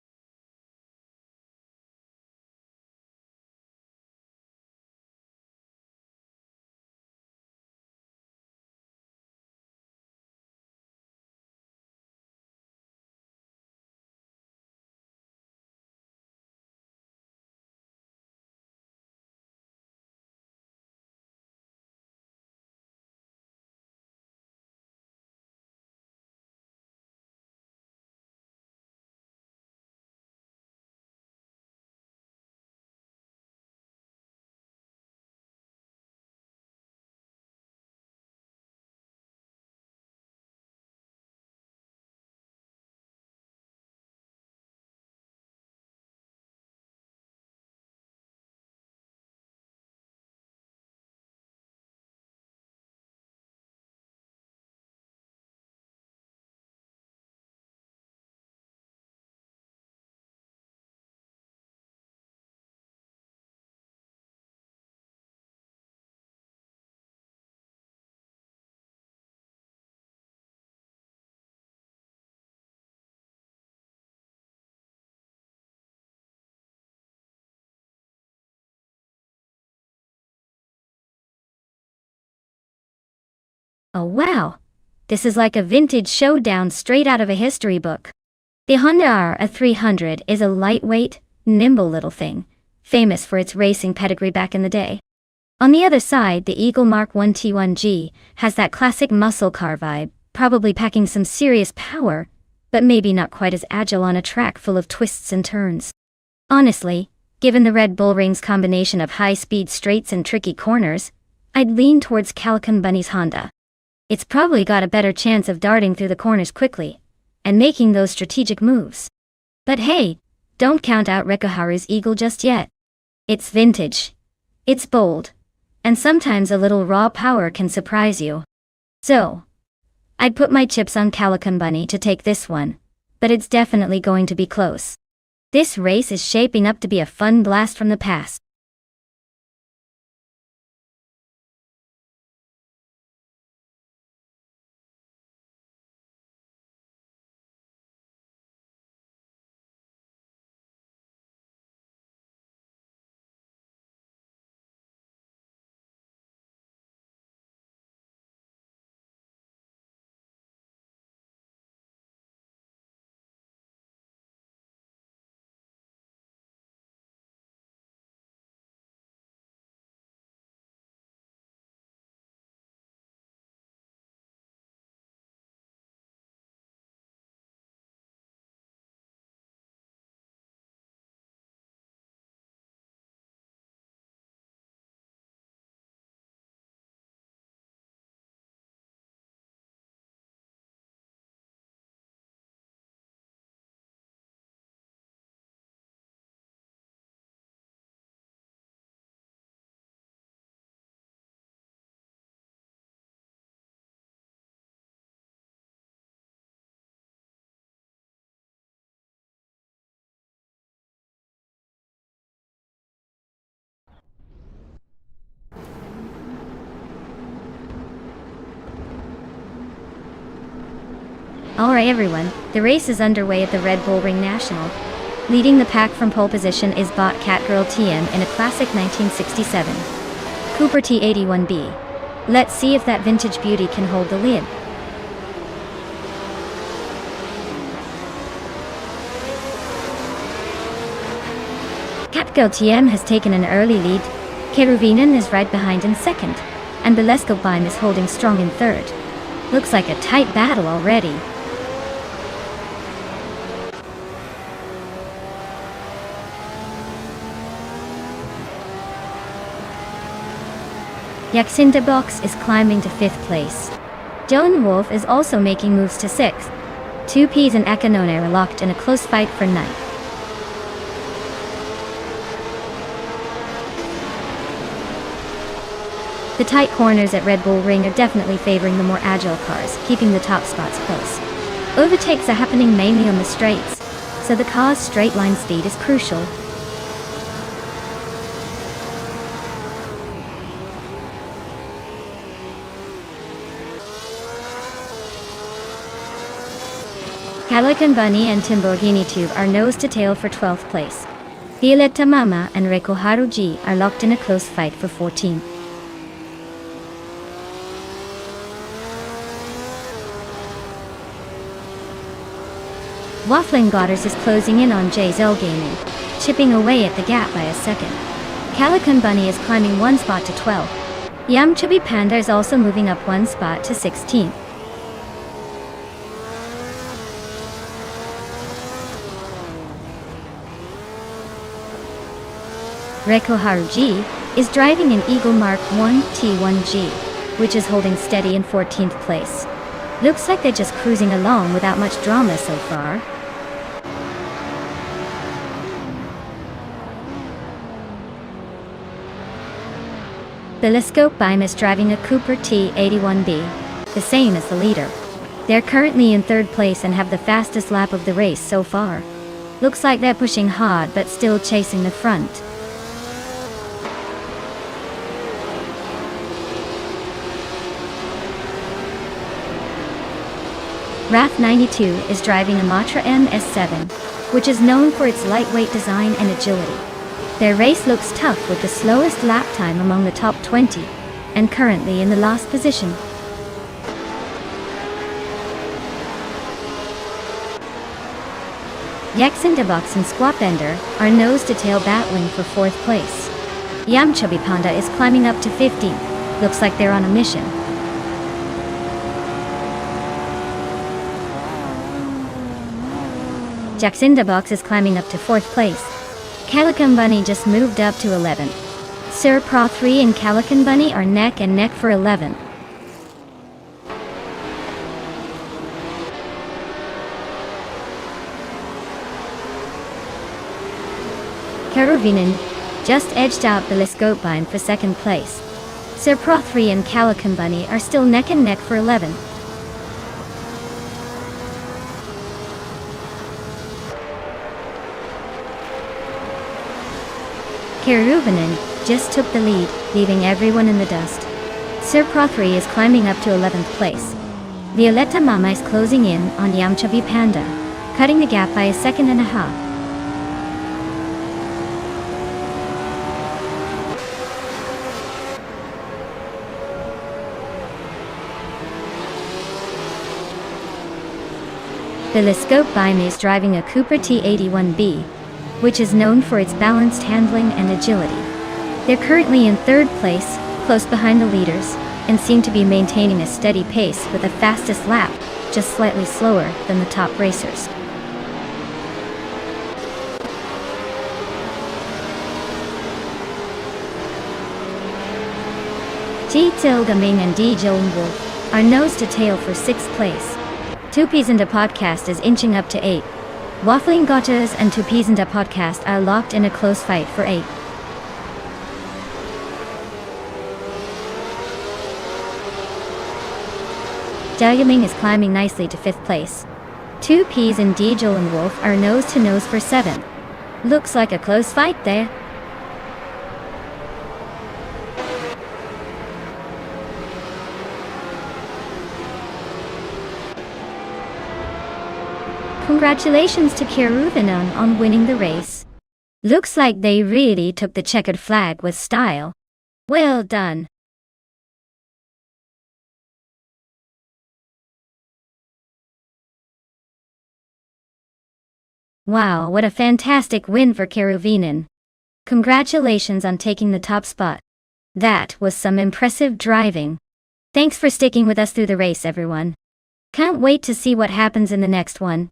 Oh wow! This is like a vintage showdown straight out of a history book. The Honda R300 is a lightweight, nimble little thing, famous for its racing pedigree back in the day. On the other side, the Eagle Mark 1 T1G has that classic muscle car vibe, probably packing some serious power, but maybe not quite as agile on a track full of twists and turns. Honestly, given the Red Bull Ring's combination of high-speed straights and tricky corners, I'd lean towards Calican Bunny's Honda. It's probably got a better chance of darting through the corners quickly and making those strategic moves. But hey, don't count out Rekuharu's Eagle just yet. It's vintage. It's bold. And sometimes a little raw power can surprise you. So, I'd put my chips on Calican Bunny to take this one, but it's definitely going to be close. This race is shaping up to be a fun blast from the past. Alright everyone, the race is underway at the Red Bull Ring National. Leading the pack from pole position is Bot Catgirl TM in a classic 1967 Cooper T81B. Let's see if that vintage beauty can hold the lid. Catgirl TM has taken an early lead. Keruvinen is right behind in second, and Beleskopine is holding strong in third. Looks like a tight battle already. Yaxintabox is climbing to 5th place. Joan Wolf is also making moves to 6th. 2Ps and Akanone are locked in a close fight for 9th. The tight corners at Red Bull Ring are definitely favoring the more agile cars, keeping the top spots close. Overtakes are happening mainly on the straights, so the car's straight line speed is crucial. Calican Bunny and Timborghini Tube are nose to tail for 12th place. Violetta Mama and Reiko Haruji are locked in a close fight for 14th. Waffling Goddess is closing in on JZL Gaming, chipping away at the gap by a second. Calican Bunny is climbing 1 spot to 12th. Yum Chubby Panda is also moving up 1 spot to 16th. Reiko Haruji is driving an Eagle Mark 1 T1G, which is holding steady in 14th place. Looks like they're just cruising along without much drama so far. Beleskopine is driving a Cooper T81B, the same as the leader. They're currently in 3rd place and have the fastest lap of the race so far. Looks like they're pushing hard but still chasing the front. RAF 92 is driving a Matra MS7, which is known for its lightweight design and agility. Their race looks tough with the slowest lap time among the top 20, and currently in the last position. Yaxintabox and Squatbender are nose to tail battling for 4th place. Yum Chubby Panda is climbing up to 15th, looks like they're on a mission. Yaxintabox is climbing up to 4th place. Calican Bunny just moved up to 11th. Sir Pro 3 and Calican Bunny are neck and neck for 11th. Keruvinen just edged out Beleskopine for 2nd place. Sir Pro 3 and Calican Bunny are still neck and neck for 11th. Keruvinen just took the lead, leaving everyone in the dust. Sir Pro 3 is climbing up to 11th place. Violetta Mama is closing in on Yum Chubby Panda, cutting the gap by a second and a half. Beleskopine is driving a Cooper T81B, which is known for its balanced handling and agility. They're currently in 3rd place, close behind the leaders, and seem to be maintaining a steady pace with the fastest lap, just slightly slower than the top racers. JZL Gaming and Joan Wolf are nose to tail for 6th place. 2Ps and a Podcast is inching up to 8. Waffling Goddess and 2Ps and a Podcast are locked in a close fight for 8. Jiayaming is climbing nicely to 5th place. 2Ps and Joan Wolf are nose to nose for 7th. Looks like a close fight there. Congratulations to Keruvinen on winning the race. Looks like they really took the checkered flag with style. Well done. Wow, what a fantastic win for Keruvinen. Congratulations on taking the top spot. That was some impressive driving. Thanks for sticking with us through the race, everyone. Can't wait to see what happens in the next one.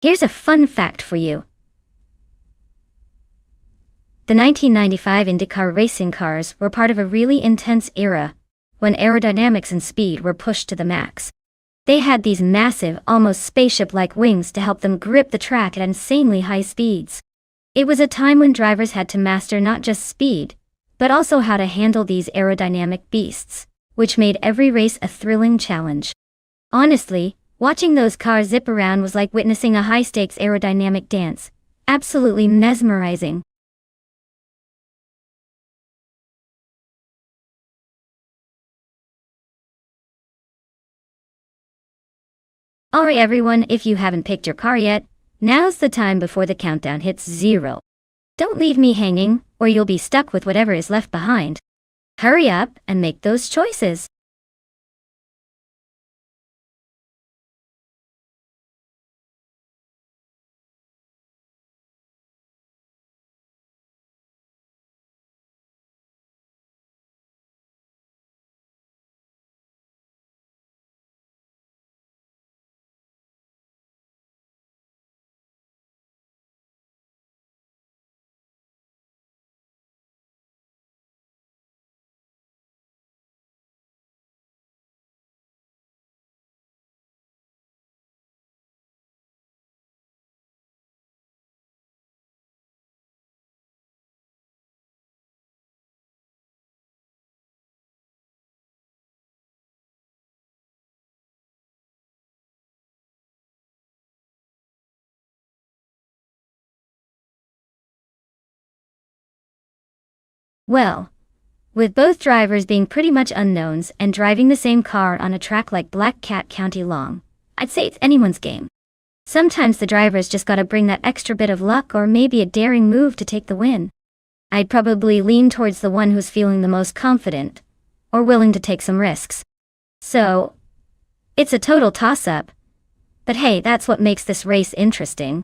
Here's a fun fact for you. The 1995 IndyCar racing cars were part of a really intense era, when aerodynamics and speed were pushed to the max. They had these massive, almost spaceship-like wings to help them grip the track at insanely high speeds. It was a time when drivers had to master not just speed, but also how to handle these aerodynamic beasts, which made every race a thrilling challenge. Honestly, watching those cars zip around was like witnessing a high-stakes aerodynamic dance. Absolutely mesmerizing. Alright everyone, if you haven't picked your car yet, now's the time before the countdown hits 0. Don't leave me hanging, or you'll be stuck with whatever is left behind. Hurry up and make those choices. Well, with both drivers being pretty much unknowns and driving the same car on a track like Black Cat County long, I'd say it's anyone's game. Sometimes the drivers just gotta bring that extra bit of luck or maybe a daring move to take the win. I'd probably lean towards the one who's feeling the most confident, or willing to take some risks. So, it's a total toss-up. But hey, that's what makes this race interesting.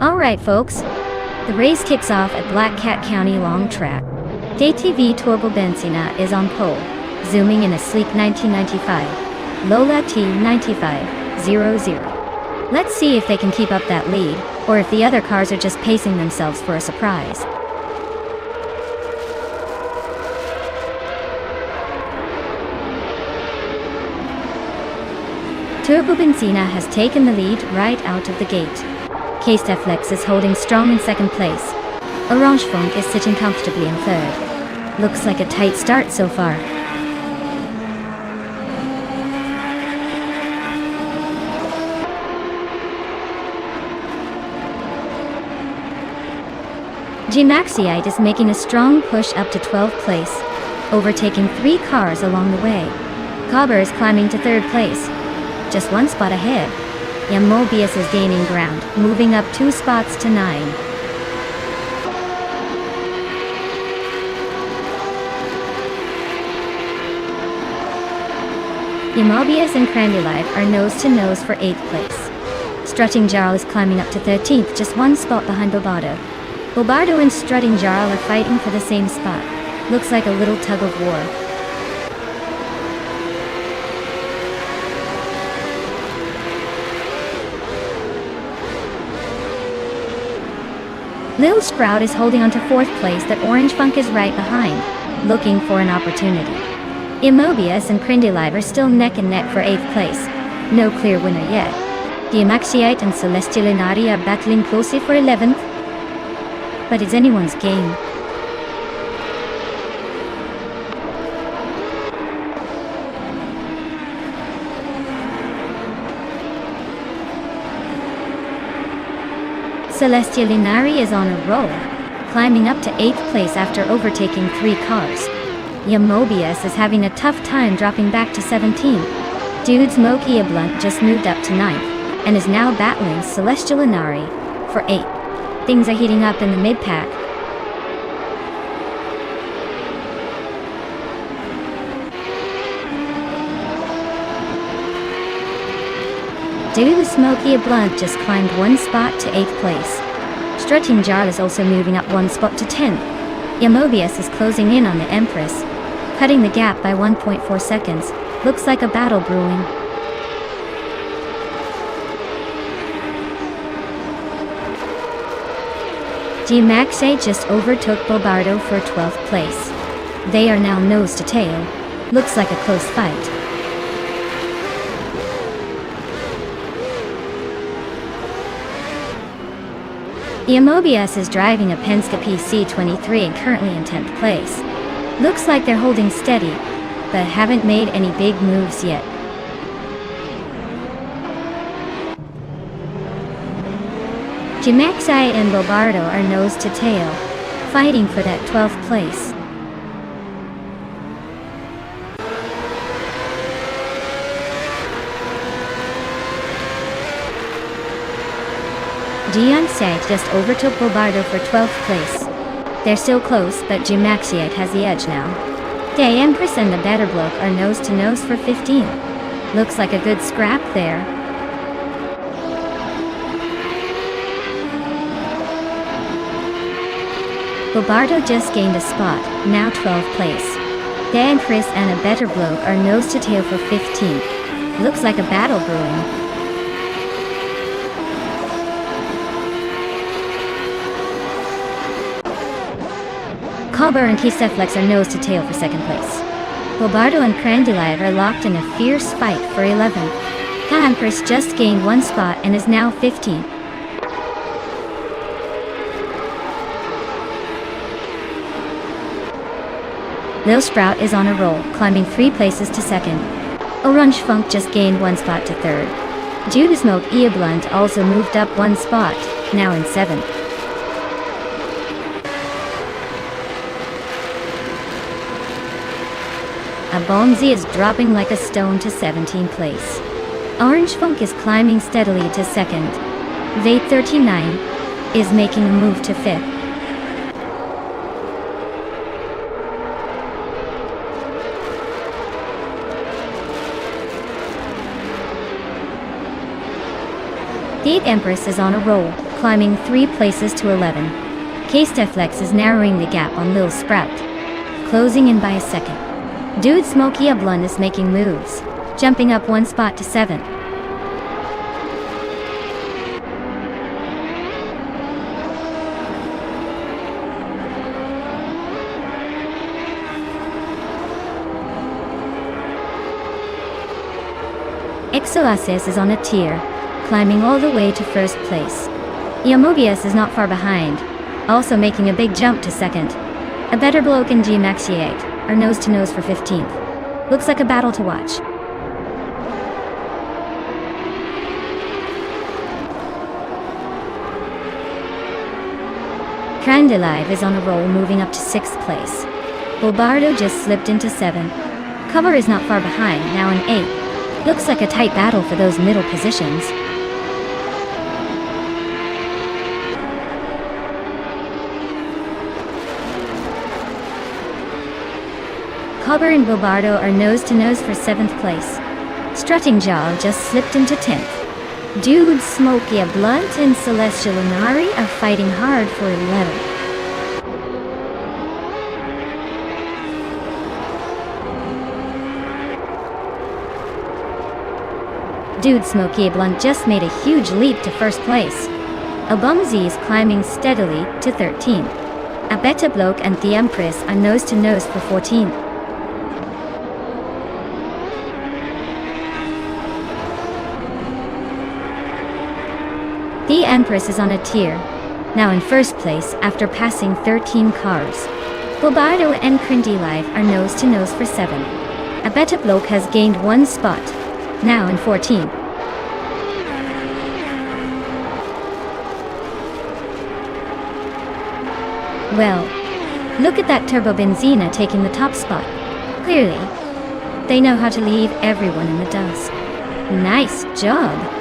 Alright folks, the race kicks off at Black Cat County Long Track. DTV Turbo Benzina is on pole, zooming in a sleek 1995 Lola T9500. Let's see if they can keep up that lead, or if the other cars are just pacing themselves for a surprise. Turbo Benzina has taken the lead right out of the gate. K-Steflex is holding strong in second place. Orange Funk is sitting comfortably in third. Looks like a tight start so far. G-Maxiite is making a strong push up to 12th place, overtaking 3 cars along the way. Cobber is climbing to 3rd place, just 1 spot ahead. Mobius is gaining ground, moving up 2 spots to 9. Mobius and Crandy Live are nose to nose for 8th place. Strutting Jarl is climbing up to 13th, just 1 spot behind Bobardo. Bobardo and Strutting Jarl are fighting for the same spot. Looks like a little tug of war. Lil Sprout is holding on to 4th place, that Orange Funk is right behind, looking for an opportunity. Mobius and Crindy Live are still neck and neck for 8th place. No clear winner yet. Diamaxiite and Celestial Inari are battling closely for 11th. But it's anyone's game. Celestial Inari is on a roll, climbing up to 8th place after overtaking 3 cars. Mobius is having a tough time dropping back to 17. Dude Smokey Blunt just moved up to 9th, and is now battling Celestial Inari for 8th. Things are heating up in the mid-pack. Dude Smokey Blunt just climbed 1 spot to 8th place. Strutting Jarl is also moving up 1 spot to 10th. Mobius is closing in on the Empress, cutting the gap by 1.4 seconds. Looks like a battle brewing. G-Maxiite just overtook Bobardo for 12th place. They are now nose to tail. Looks like a close fight. Mobius is driving a Penske PC23 and currently in 10th place. Looks like they're holding steady, but haven't made any big moves yet. G-Maxiite and Bobardo are nose to tail, fighting for that 12th place. Diamaxiite just overtook Bobardo for 12th place. They're still close, but G-Maxiite has the edge now. The Empress and the Better Bloke are nose to nose for 15. Looks like a good scrap there. Bobardo just gained a spot, now 12th place. The Empress and a Better Bloke are nose to tail for 15. Looks like a battle brewing. Cobber and K-Steflex are nose to tail for 2nd place. Bobardo and Crandy Live are locked in a fierce fight for 11th. The Empress just gained 1 spot and is now 15. Lil Sprout is on a roll, climbing 3 places to 2nd. Orange Funk just gained 1 spot to 3rd. Judas Smoke Blunt also moved up 1 spot, now in 7th. Bonzi is dropping like a stone to 17th place. Orange Funk is climbing steadily to 2nd. Vate 39 is making a move to 5th. The Empress is on a roll, climbing 3 places to 11. K-Steflex is narrowing the gap on Lil Sprout, closing in by a second. Dude Smokey a Blunt is making moves, jumping up 1 spot to 7. Exoasis is on a tier, climbing all the way to first place. Iomobius is not far behind, also making a big jump to second. A Better Bloke and G Maxiate are nose to nose for 15th. Looks like a battle to watch. Crandalive is on a roll, moving up to 6th place. Bulbardo just slipped into 7. Cover is not far behind, now in 8th. Looks like a tight battle for those middle positions. Cover and Bulbardo are nose to nose for 7th place. Strutting Jaw just slipped into 10th. Dude Smokey a Blunt and Celestial Lunari are fighting hard for 11th. Dude Smokey a Blunt just made a huge leap to first place. A Bumsy is climbing steadily to 13. A Beta Bloke and the Empress are nose to nose for 14. The Empress is on a tier, now in first place after passing 13 cars. Bulbardo and Crandalive are nose to nose for 7. A Beta Bloke has gained 1 spot, now in 14. Well, look at that Turbo Benzina taking the top spot. Clearly, they know how to leave everyone in the dust. Nice job!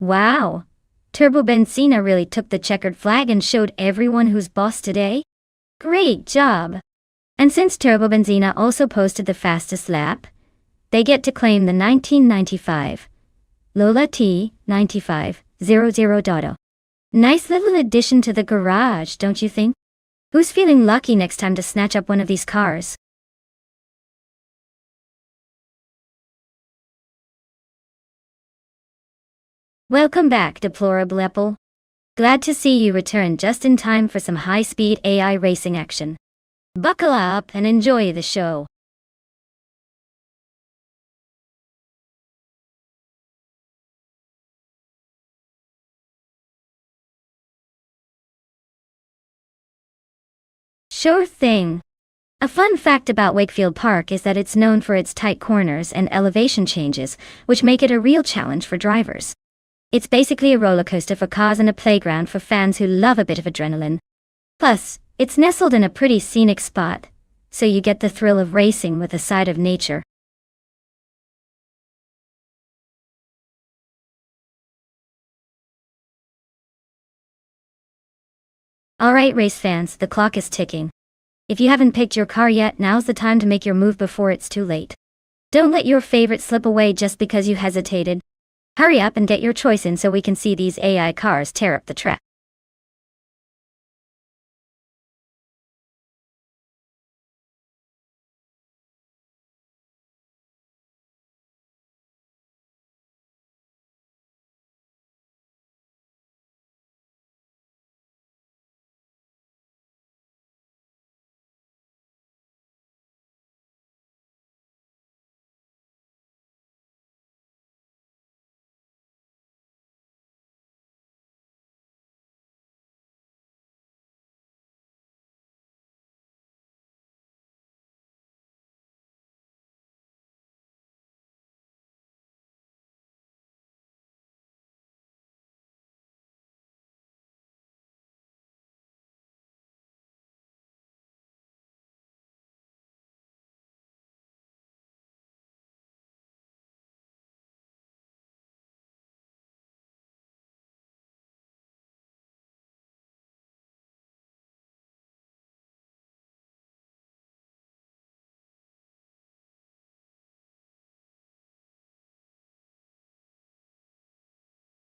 Wow! Turbo Benzina really took the checkered flag and showed everyone who's boss today? Great job! And since Turbo Benzina also posted the fastest lap, they get to claim the 1995 Lola T 9500 Dotto. Nice little addition to the garage, don't you think? Who's feeling lucky next time to snatch up one of these cars? Welcome back, Deplorable Apple. Glad to see you return just in time for some high-speed AI racing action. Buckle up and enjoy the show. Sure thing. A fun fact about Wakefield Park is that it's known for its tight corners and elevation changes, which make it a real challenge for drivers. It's basically a roller coaster for cars and a playground for fans who love a bit of adrenaline. Plus, it's nestled in a pretty scenic spot, so you get the thrill of racing with a side of nature. Alright race fans, the clock is ticking. If you haven't picked your car yet, now's the time to make your move before it's too late. Don't let your favorite slip away just because you hesitated. Hurry up and get your choice in so we can see these AI cars tear up the track.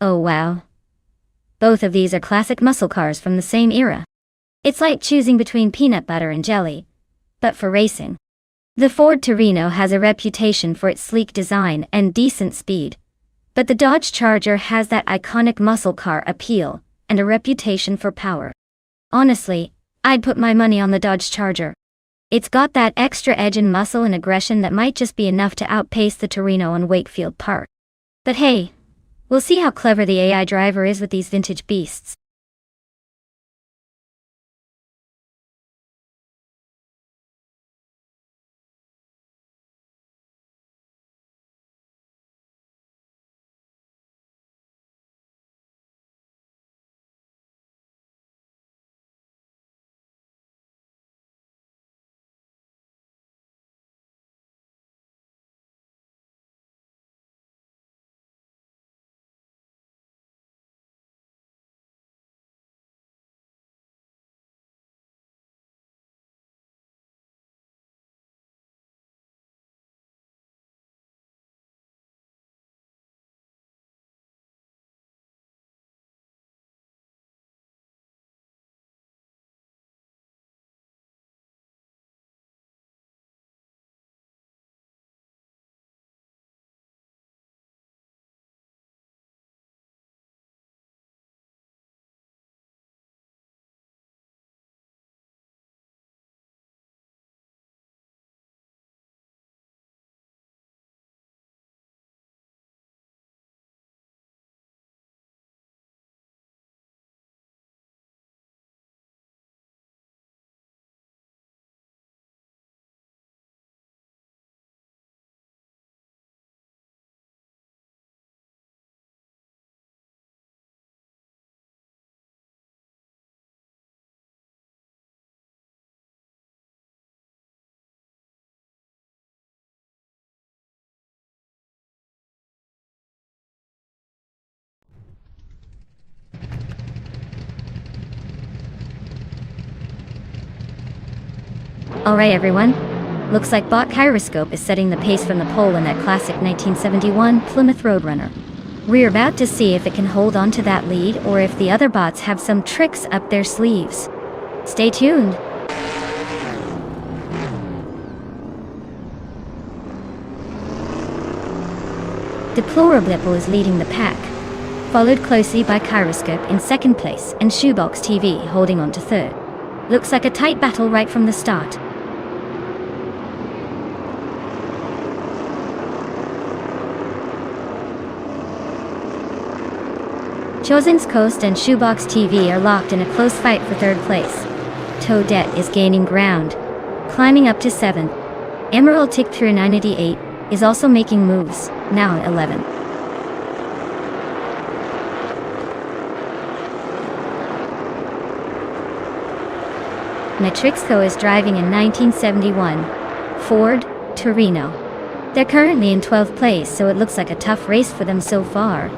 Oh wow. Both of these are classic muscle cars from the same era. It's like choosing between peanut butter and jelly, but for racing. The Ford Torino has a reputation for its sleek design and decent speed, but the Dodge Charger has that iconic muscle car appeal and a reputation for power. Honestly, I'd put my money on the Dodge Charger. It's got that extra edge and muscle and aggression that might just be enough to outpace the Torino on Wakefield Park. But hey, we'll see how clever the AI driver is with these vintage beasts. Alright everyone, looks like bot Gyroscope is setting the pace from the pole in that classic 1971 Plymouth Roadrunner. We're about to see if it can hold on to that lead or if the other bots have some tricks up their sleeves. Stay tuned! Deplorable is leading the pack, followed closely by Gyroscope in second place and Shoebox TV holding on to third. Looks like a tight battle right from the start. Chosen's Coast and Shoebox TV are locked in a close fight for third place. Toadette is gaining ground, climbing up to 7th. Emerald Tick through 988 is also making moves, now at 11th. Matrixco is driving a 1971 Ford Torino. They're currently in 12th place, so it looks like a tough race for them so far.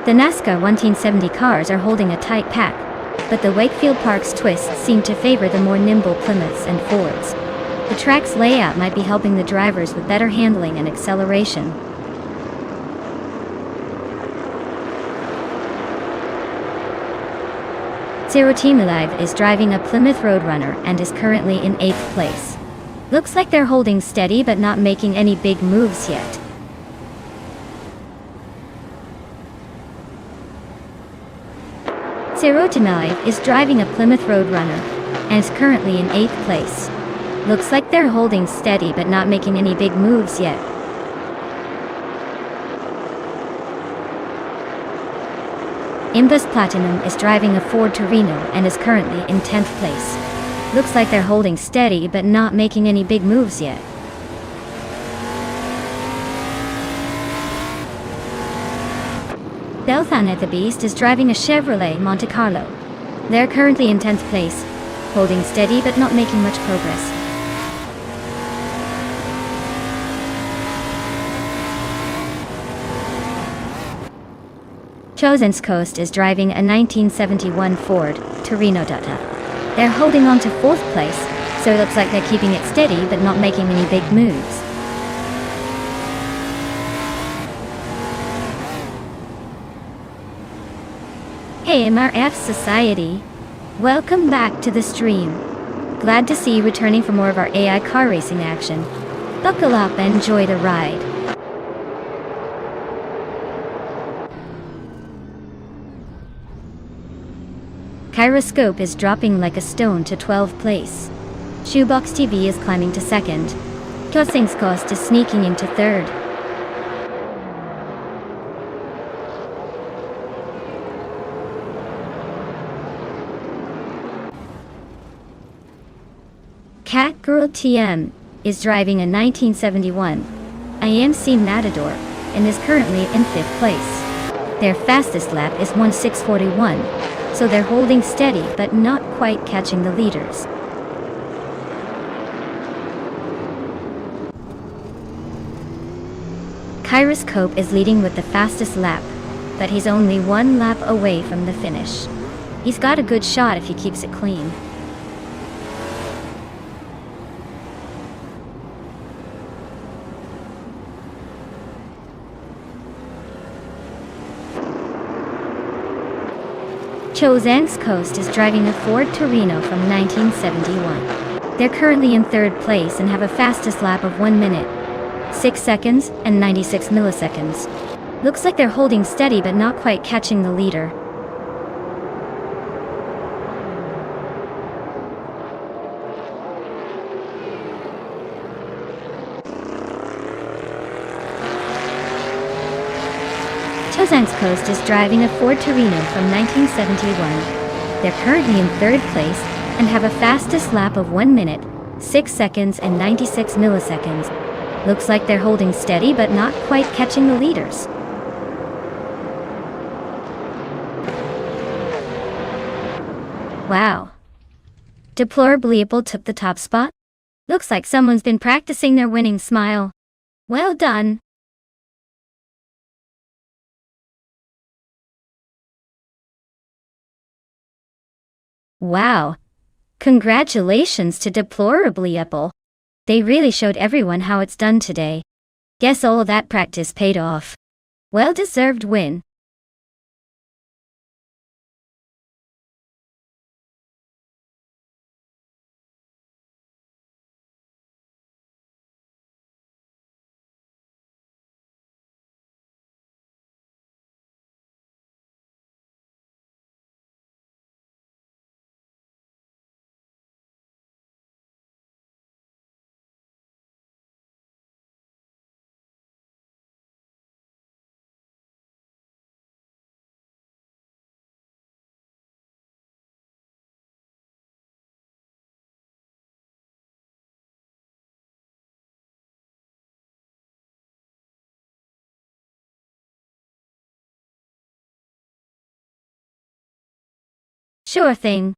The NASCAR 1970 cars are holding a tight pack, but the Wakefield Park's twists seem to favor the more nimble Plymouths and Fords. The track's layout might be helping the drivers with better handling and acceleration. Zero Team Alive is driving a Plymouth Roadrunner and is currently in 8th place. Looks like they're holding steady but not making any big moves yet. Zero Team Alive is driving a Plymouth Roadrunner and is currently in 8th place. Looks like they're holding steady but not making any big moves yet. Imbus Platinum is driving a Ford Torino and is currently in 10th place. Looks like they're holding steady but not making any big moves yet. Belthan the Beast is driving a Chevrolet Monte Carlo. They're currently in 10th place, holding steady but not making much progress. Chosen's Coast is driving a 1971 Ford Torino Dutta. They're holding on to 4th place, so it looks like they're keeping it steady but not making any big moves. Hey MRF Society, welcome back to the stream. Glad to see you returning for more of our AI car racing action. Buckle up and enjoy the ride. Gyroscope is dropping like a stone to 12th place. Shoebox TV is climbing to 2nd. Chosen's Coast is sneaking into 3rd. Catgirl TM is driving a 1971 IMC Matador and is currently in 5th place. Their fastest lap is 1:6:41, so they're holding steady but not quite catching the leaders. Gyroscope is leading with the fastest lap, but he's only 1 lap away from the finish. He's got a good shot if he keeps it clean. Chosen's Coast is driving a Ford Torino from 1971. They're currently in 3rd place and have a fastest lap of 1 minute, 6 seconds, and 96 milliseconds. Looks like they're holding steady but not quite catching the leader. Chosen's Coast is driving a Ford Torino from 1971. They're currently in 3rd place and have a fastest lap of 1 minute, 6 seconds, and 96 milliseconds. Looks like they're holding steady but not quite catching the leaders. Wow. Deplorably took the top spot? Looks like someone's been practicing their winning smile. Well done. Wow! Congratulations to Deplorably Apple. They really showed everyone how it's done today. Guess all that practice paid off. Well-deserved win. Sure thing.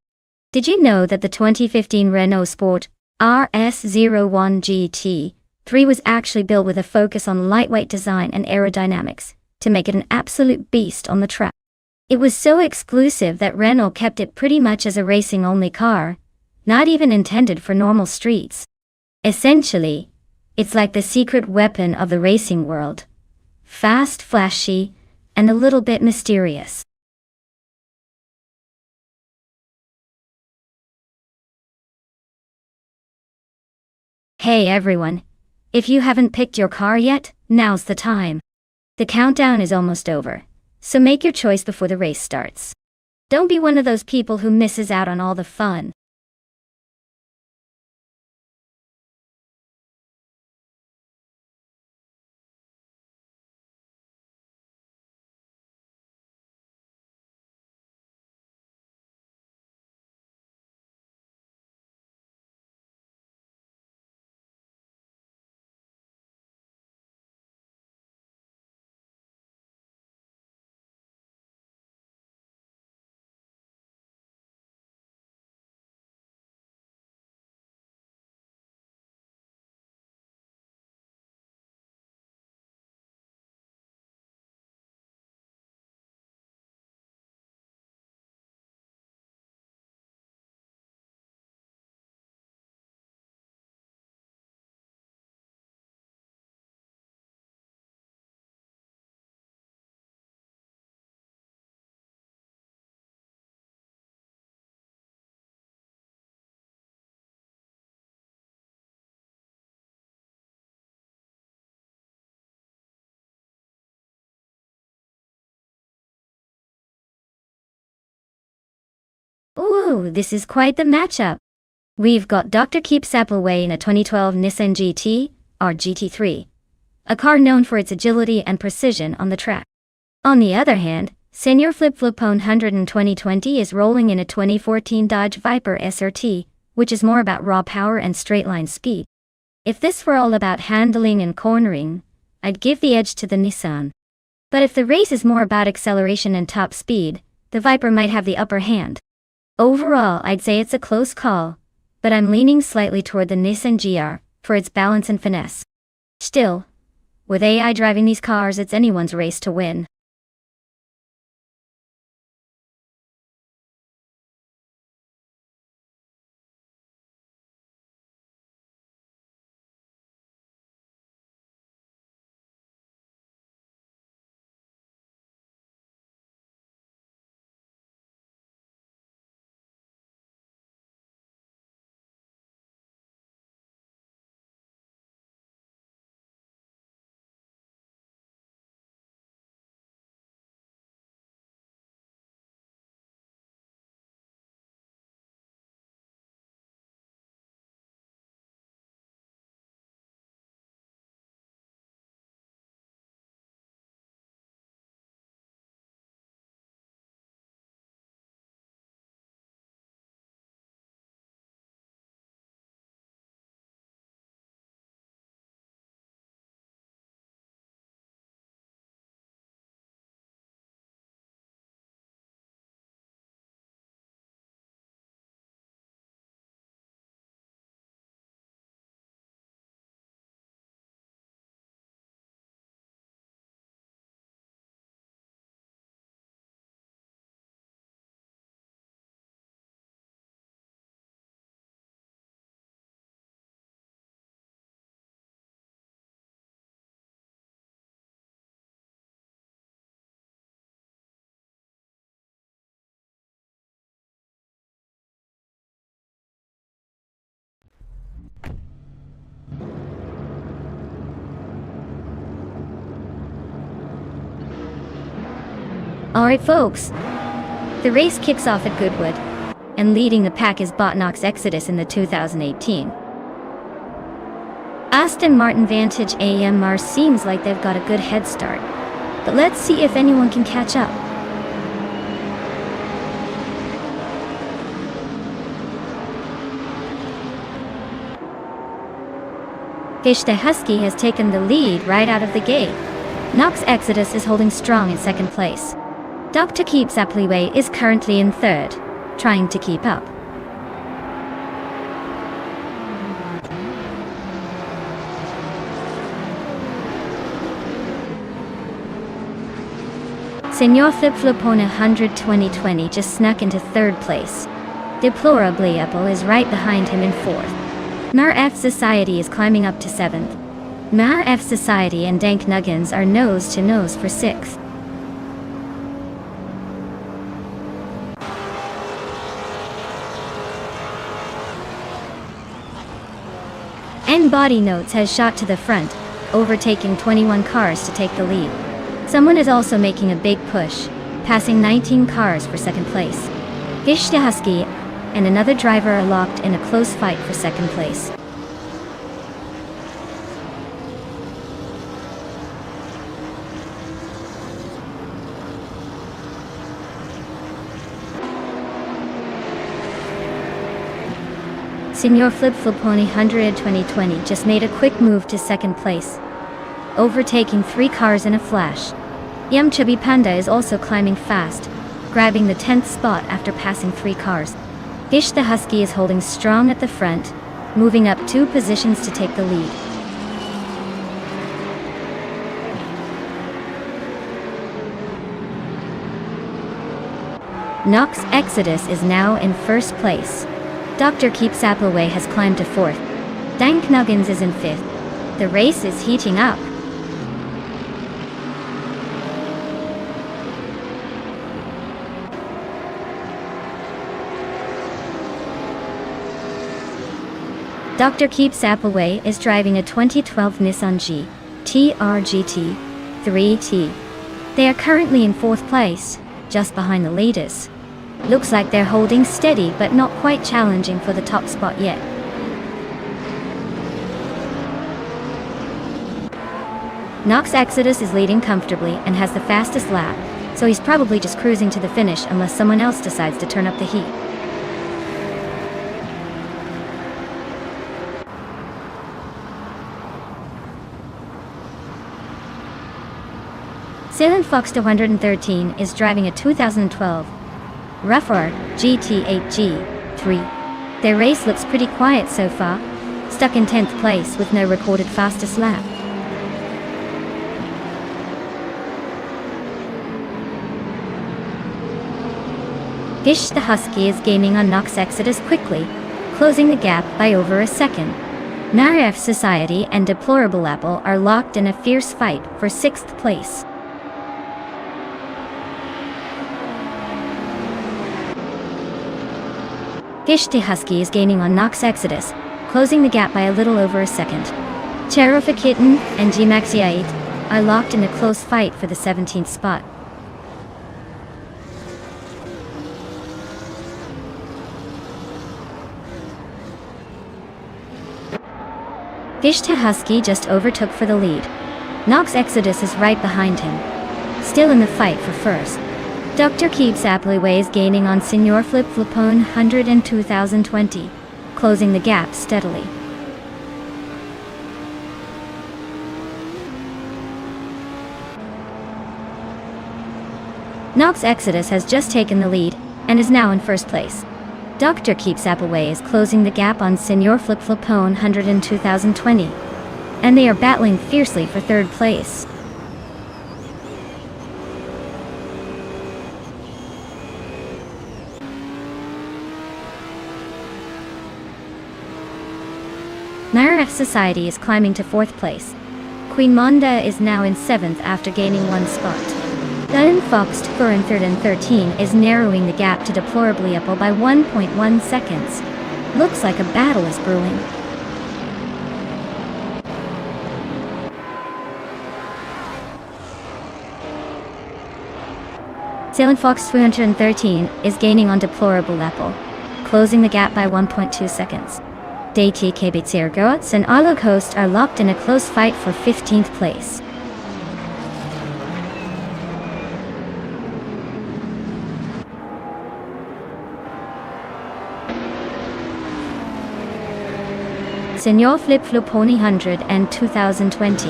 Did you know that the 2015 Renault Sport RS01 GT3 was actually built with a focus on lightweight design and aerodynamics to make it an absolute beast on the track? It was so exclusive that Renault kept it pretty much as a racing-only car, not even intended for normal streets. Essentially, it's like the secret weapon of the racing world. Fast, flashy, and a little bit mysterious. Hey everyone! If you haven't picked your car yet, now's the time. The countdown is almost over, so make your choice before the race starts. Don't be one of those people who misses out on all the fun. Ooh, this is quite the matchup. We've got Dr. Keep Appleway in a 2012 Nissan GT, or GT3, a car known for its agility and precision on the track. On the other hand, Senor Flip Flopone 100 in 2020 is rolling in a 2014 Dodge Viper SRT, which is more about raw power and straight-line speed. If this were all about handling and cornering, I'd give the edge to the Nissan. But if the race is more about acceleration and top speed, the Viper might have the upper hand. Overall, I'd say it's a close call, but I'm leaning slightly toward the Nissan GR for its balance and finesse. Still, with AI driving these cars, it's anyone's race to win. Alright folks, the race kicks off at Goodwood, and leading the pack is Botnox Exodus in the 2018 Aston Martin Vantage AMR. Seems like they've got a good head start, but let's see if anyone can catch up. The Husky has taken the lead right out of the gate. Nox Exodus is holding strong in second place. Dr. Keep Zapliway is currently in third, trying to keep up. Senor Flip Flopona 100 2020 just snuck into third place. Deplorably Apple is right behind him in fourth. Mar F Society is climbing up to 7th. Mar F Society and Dank Nuggins are nose to nose for 6th. N Body Notes has shot to the front, overtaking 21 cars to take the lead. Someone is also making a big push, passing 19 cars for second place. Gish the Husky and another driver are locked in a close fight for second place. Senor Flip Floponi 100 2020 just made a quick move to second place, overtaking 3 cars in a flash. Yum Chubby Panda is also climbing fast, grabbing the 10th spot after passing 3 cars. Gish the Husky is holding strong at the front, moving up 2 positions to take the lead. Nox Exodus is now in first place. Dr. Keep Saplaway has climbed to 4th. Dank Nuggins is in 5th. The race is heating up. Dr. Keep Saplaway is driving a 2012 Nissan GT-R GT 3T. They are currently in 4th place, just behind the leaders. Looks like they're holding steady but not quite challenging for the top spot yet. Nox Exodus is leading comfortably and has the fastest lap, so he's probably just cruising to the finish unless someone else decides to turn up the heat. Silent Fox 213 is driving a 2012 Rougher GT8G3. Their race looks pretty quiet so far, stuck in 10th place with no recorded fastest lap. Gish the Husky is gaining on Nox Exodus quickly, closing the gap by over a second. Marif Society and Deplorable Apple are locked in a fierce fight for 6th place. Gish the Husky is gaining on Nox Exodus, closing the gap by a little over a second. Cherofa Kitten and Gmaxiate are locked in a close fight for the 17th spot. Gish the Husky just overtook for the lead. Nox Exodus is right behind him, still in the fight for first. Dr. Keep Saplaway is gaining on Senor Flip Flopone 100 in 2020, closing the gap steadily. Nox Exodus has just taken the lead and is now in first place. Dr. Keep Saplaway is closing the gap on Senor Flip Flopone 100 in 2020, and they are battling fiercely for third place. Marif Society is climbing to 4th place. Queen Monda is now in 7th after gaining 1 spot. Then Fox 4 in 3rd and 13 is narrowing the gap to Deplorably Apple by 1.1 seconds. Looks like a battle is brewing. Sailing Fox 313 is gaining on deplorable level, closing the gap by 1.2 seconds. DT Kibitzer and Arlo Coast are locked in a close fight for 15th place. Senor Flip Flop Pony 100 and 2020.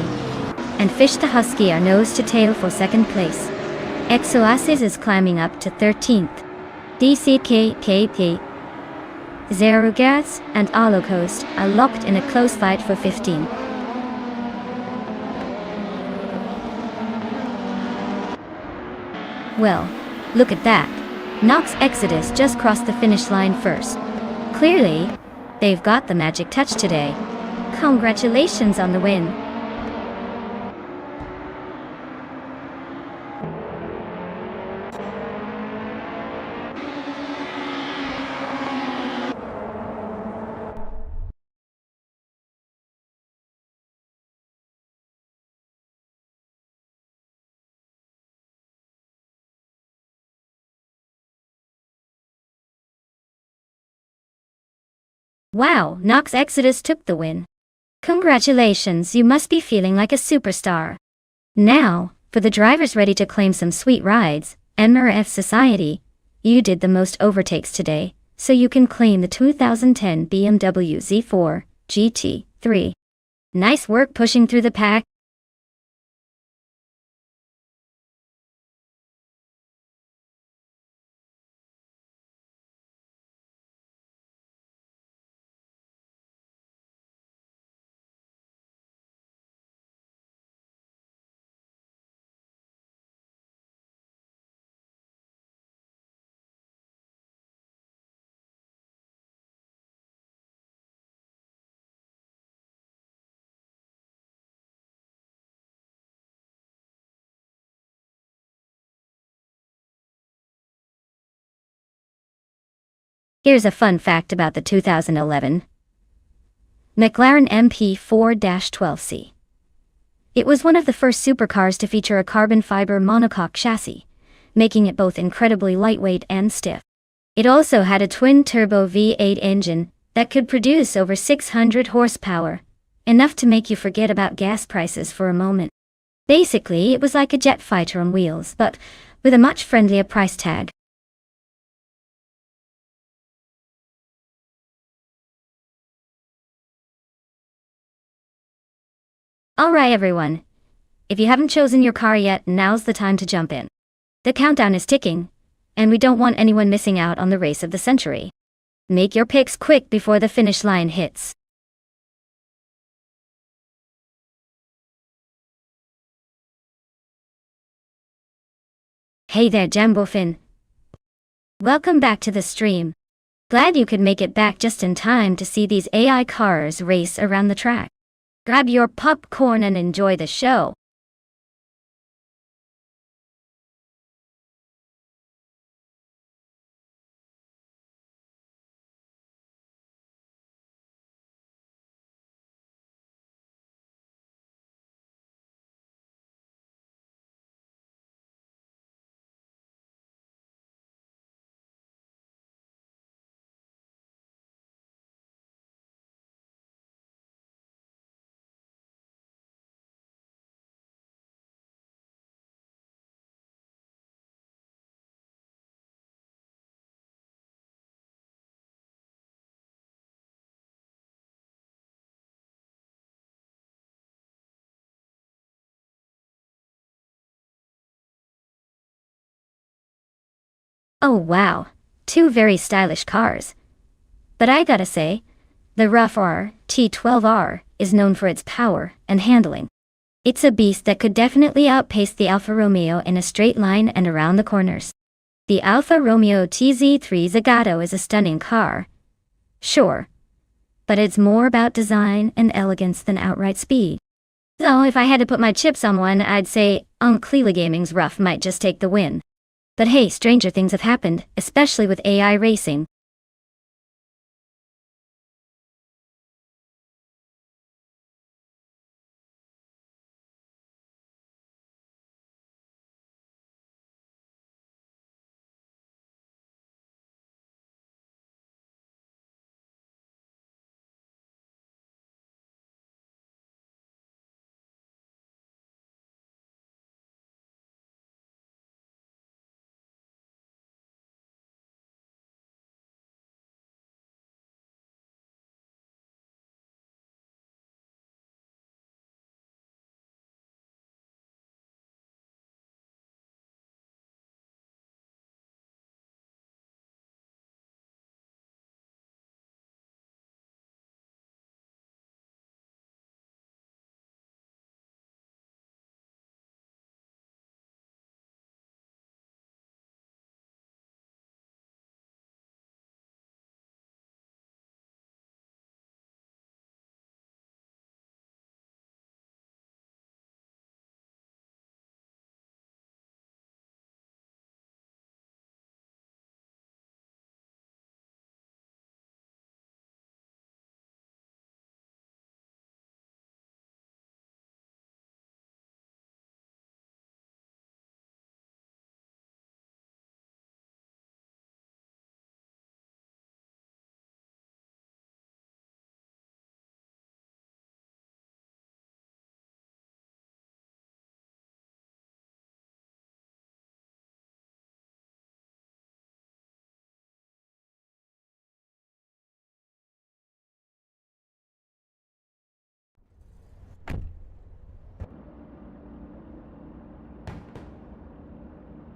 And Fish the Husky are nose to tail for second place. Exoasis is climbing up to 13th. DCKKP, Zero Gas, and Arlo Coast are locked in a close fight for 15th. Well, look at that. Nox Exodus just crossed the finish line first. Clearly, they've got the magic touch today. Congratulations on the win. Wow, Nox Exodus took the win. Congratulations, you must be feeling like a superstar. Now, for the drivers ready to claim some sweet rides, MRF Society, you did the most overtakes today, so you can claim the 2010 BMW Z4 GT3. Nice work pushing through the pack. Here's a fun fact about the 2011 McLaren MP4-12C. It was one of the first supercars to feature a carbon fiber monocoque chassis, making it both incredibly lightweight and stiff. It also had a twin-turbo V8 engine that could produce over 600 horsepower, enough to make you forget about gas prices for a moment. Basically, it was like a jet fighter on wheels, but with a much friendlier price tag. Alright everyone, if you haven't chosen your car yet, now's the time to jump in. The countdown is ticking, and we don't want anyone missing out on the race of the century. Make your picks quick before the finish line hits. Hey there Jambofin. Welcome back to the stream. Glad you could make it back just in time to see these AI cars race around the track. Grab your popcorn and enjoy the show. Oh wow, two very stylish cars. But I gotta say, the Rough R T12R is known for its power and handling. It's a beast that could definitely outpace the Alfa Romeo in a straight line and around the corners. The Alfa Romeo TZ3 Zagato is a stunning car. Sure. But it's more about design and elegance than outright speed. So if I had to put my chips on one, I'd say Uncleela Gaming's Rough might just take the win. But hey, stranger things have happened, especially with AI racing.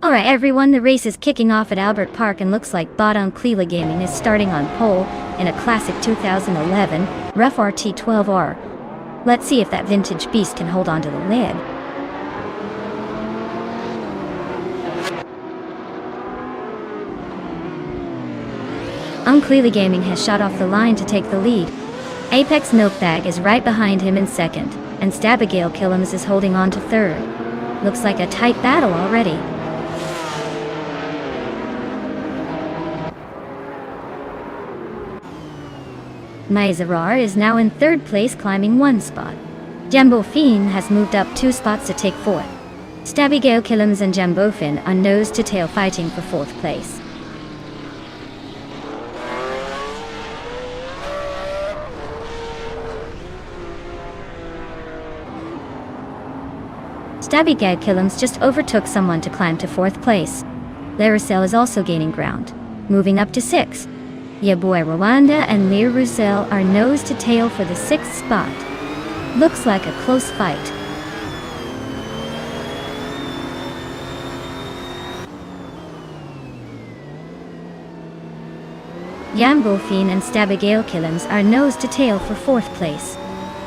Alright everyone, the race is kicking off at Albert Park and looks like Bot Uncleela Gaming is starting on pole in a classic 2011 Rough RT12R. Let's see if that vintage beast can hold on to the lid. Uncleela Gaming has shot off the line to take the lead. Apex Milkbag is right behind him in second, and Stabigail Killums is holding on to third. Looks like a tight battle already. Maizarar is now in third place, climbing one spot. Jambo Fiend has moved up 2 spots to take fourth. Stabigail Killums and Jambo Fiend are nose to tail fighting for fourth place. Stabigail Killums just overtook someone to climb to fourth place. Laricel is also gaining ground, moving up to 6th. Yaboy Rwanda and Lear Russell are nose to tail for the 6th spot. Looks like a close fight. Jambo Fiend and Stabigail Killums are nose to tail for 4th place.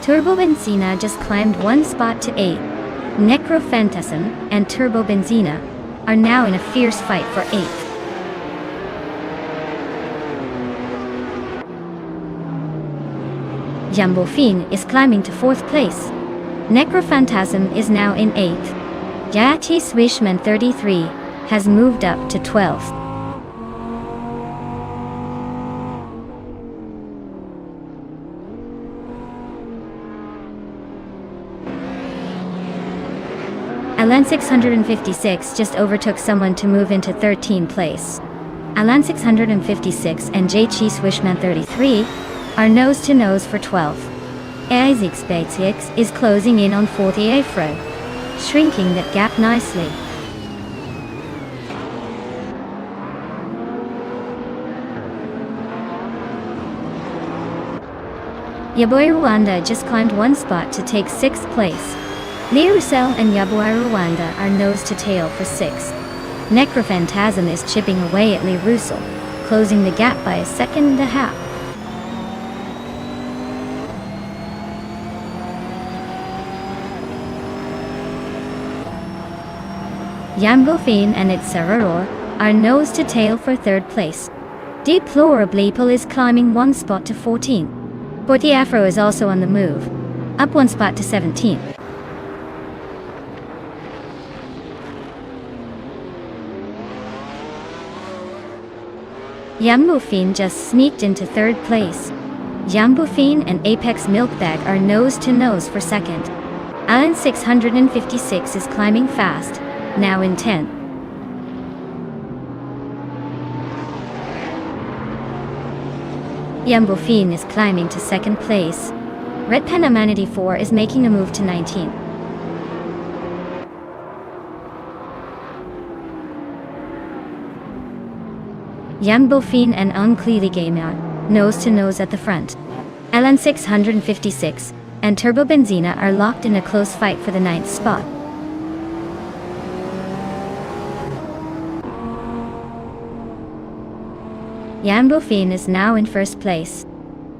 Turbo Benzina just climbed 1 spot to 8th. Necrophantasm and Turbo Benzina are now in a fierce fight for 8th. Jambo Fiend is climbing to 4th place. Necrophantasm is now in 8th. Yati Swishman 33 has moved up to 12th. Alan 656 just overtook someone to move into 13th place. Alan 656 and JT Swishman 33 are nose to nose for 12th. Isaac Spatix is closing in on 40 Afro, shrinking that gap nicely. Yaboy Rwanda just climbed 1 spot to take 6th place. Learusel and Yaboy Rwanda are nose to tail for 6th. Necrophantasm is chipping away at Learusel, closing the gap by 1.5 seconds. Jambo Fiend and its Sararor are nose to tail for 3rd place. Deplorably is climbing 1 spot to 14th. Porty Afro is also on the move, up 1 spot to 17th. Jambo Fiend just sneaked into 3rd place. Jambo Fiend and Apex Milkbag are nose to nose for 2nd. Alan 656 is climbing fast, now in 10th. Jambo Fiend is climbing to 2nd place. Red Panamanity 4 is making a move to 19th. Jambo Fiend and Uncleela Gamer nose to nose at the front. Alan 656 and Turbo Benzina are locked in a close fight for the 9th spot. Jambo Fiend is now in 1st place.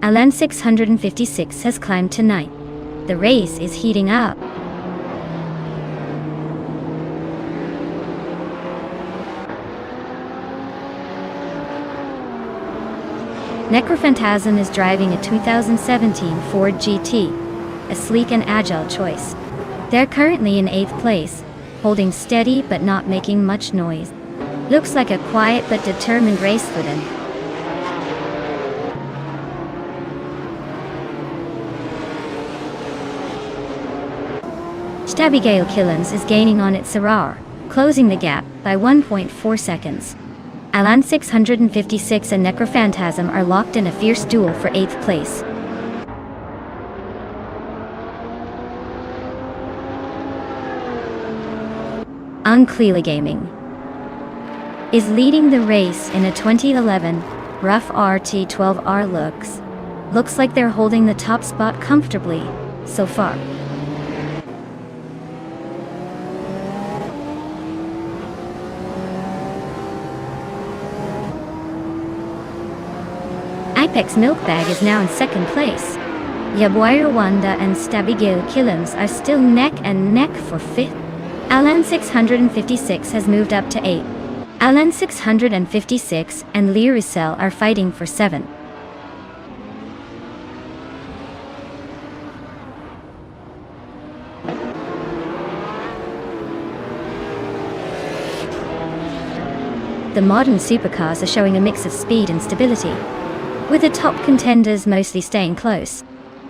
Alan 656 has climbed to 9th. The race is heating up. Necrophantasm is driving a 2017 Ford GT, a sleek and agile choice. They're currently in 8th place, holding steady but not making much noise. Looks like a quiet but determined race for them. Stabigail Killums is gaining on its Sarar, closing the gap by 1.4 seconds. Alan 656 and Necrophantasm are locked in a fierce duel for 8th place. Uncleela Gaming is leading the race in a 2011 Rough RT12R. Looks like they're holding the top spot comfortably so far. Apex Milk Bag is now in second place. Yaboy Rwanda and Stabigil Kilims are still neck and neck for fifth. Alan 656 has moved up to 8. Alan 656 and Liricel are fighting for 7. The modern supercars are showing a mix of speed and stability, with the top contenders mostly staying close.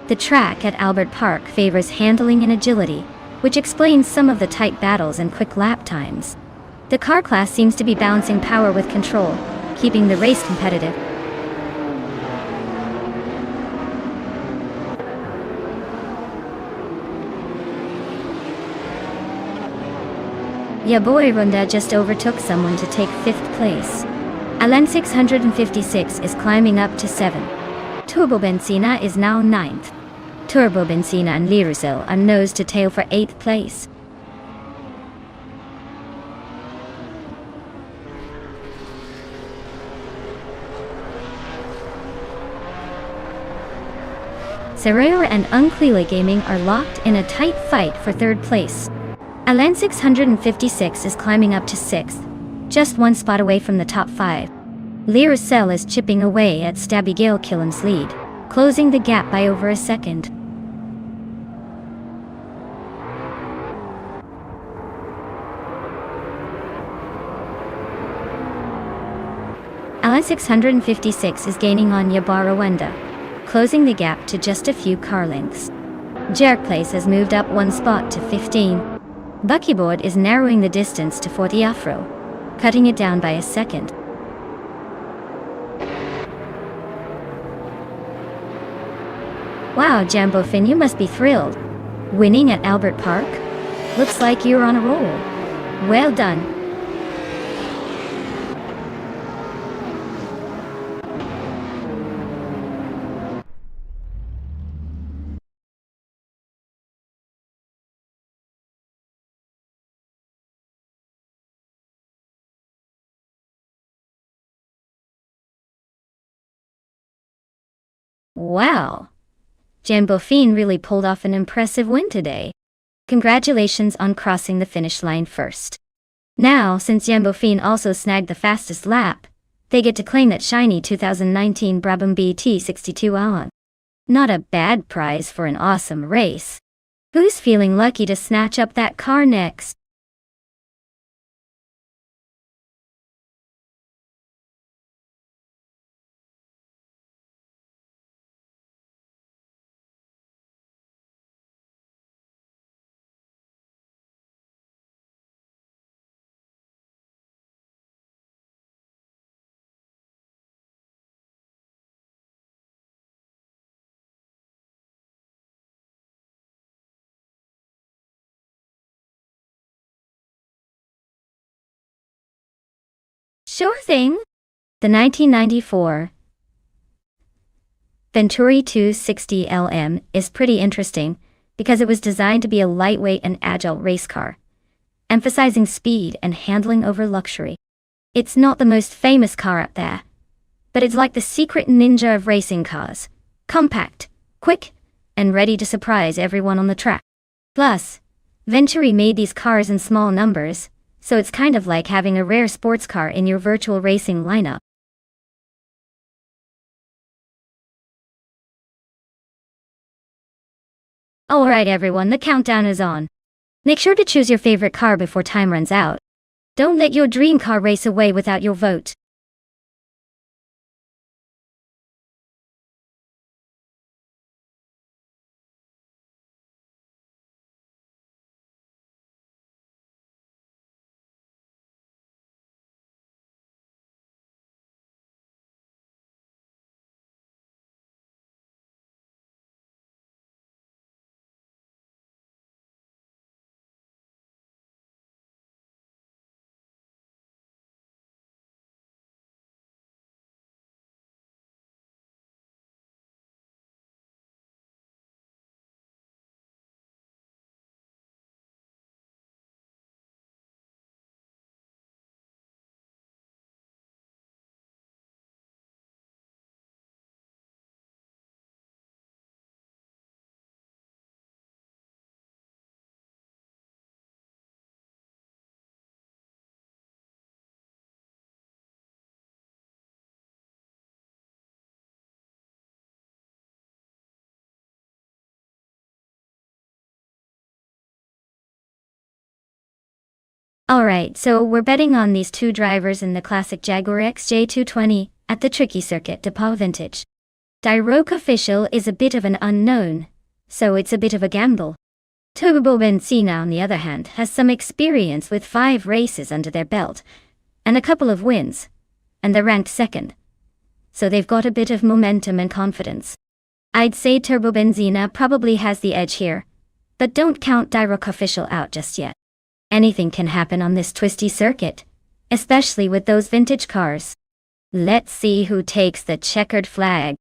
The track at Albert Park favors handling and agility, which explains some of the tight battles and quick lap times. The car class seems to be balancing power with control, keeping the race competitive. Yaboy Runda just overtook someone to take 5th place. Alan 656 is climbing up to 7. Turbo Benzina is now 9th. Turbo Benzina and Liricel are nose to tail for 8th place. Serrera and Unclele Gaming are locked in a tight fight for 3rd place. Alan 656 is climbing up to 6th, just one spot away from the top 5. Liricel is chipping away at Stabigil Killam's lead, closing the gap by over a second. Alan 656 is gaining on Yabara Wenda, closing the gap to just a few car lengths. Jerk Place has moved up one spot to 15. Buckyboard is narrowing the distance to 40 Afro, cutting it down by a second. Wow, Jambo Finn, you must be thrilled. Winning at Albert Park? Looks like you're on a roll. Well done. Wow. Jambofine really pulled off an impressive win today. Congratulations on crossing the finish line first. Now, since Jambofine also snagged the fastest lap, they get to claim that shiny 2019 Brabham BT62 Alan. Not a bad prize for an awesome race. Who's feeling lucky to snatch up that car next? Sure thing. The 1994 Venturi 260LM is pretty interesting because it was designed to be a lightweight and agile race car, emphasizing speed and handling over luxury. It's not the most famous car out there, but it's like the secret ninja of racing cars. Compact, quick, and ready to surprise everyone on the track. Plus, Venturi made these cars in small numbers, so it's kind of like having a rare sports car in your virtual racing lineup. Alright everyone, the countdown is on. Make sure to choose your favorite car before time runs out. Don't let your dream car race away without your vote. Alright, so we're betting on these two drivers in the classic Jaguar XJ220 at the tricky circuit de Paul Vintage. Diroc Official is a bit of an unknown, so it's a bit of a gamble. Turbo Benzina, on the other hand, has some experience with 5 races under their belt, and a couple of wins, and they're ranked second. So they've got a bit of momentum and confidence. I'd say Turbo Benzina probably has the edge here, but don't count Diroc Official out just yet. Anything can happen on this twisty circuit, especially with those vintage cars. Let's see who takes the checkered flag.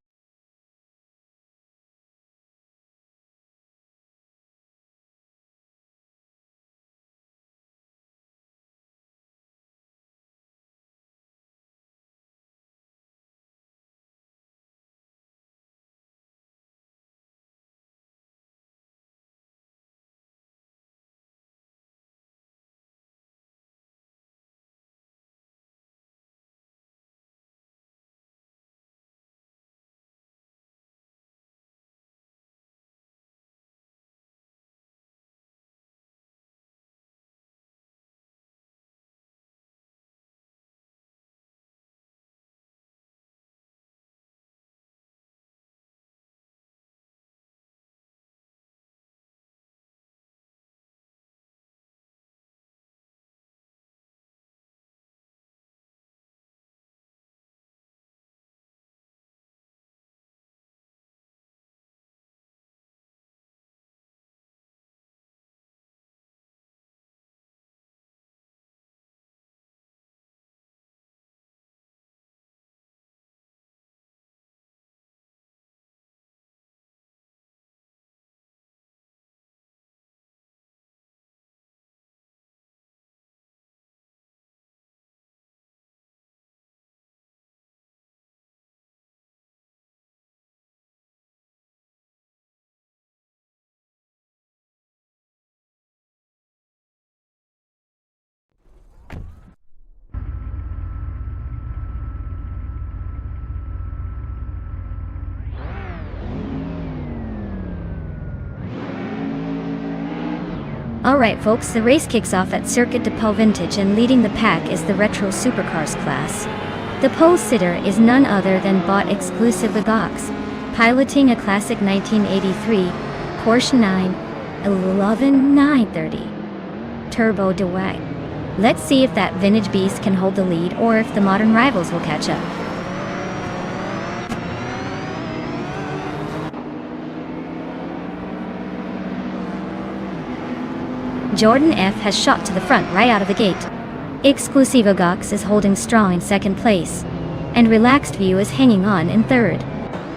Alright folks, the race kicks off at Circuit de Paul Vintage, and leading the pack is the Retro Supercars class. The pole sitter is none other than bot exclusive Gox, piloting a classic 1983 Porsche 911 930 Turbo de Wag. Let's see if that vintage beast can hold the lead or if the modern rivals will catch up. Jordan F has shot to the front right out of the gate. Exclusivo Gox is holding strong in second place, and Relaxed View is hanging on in third.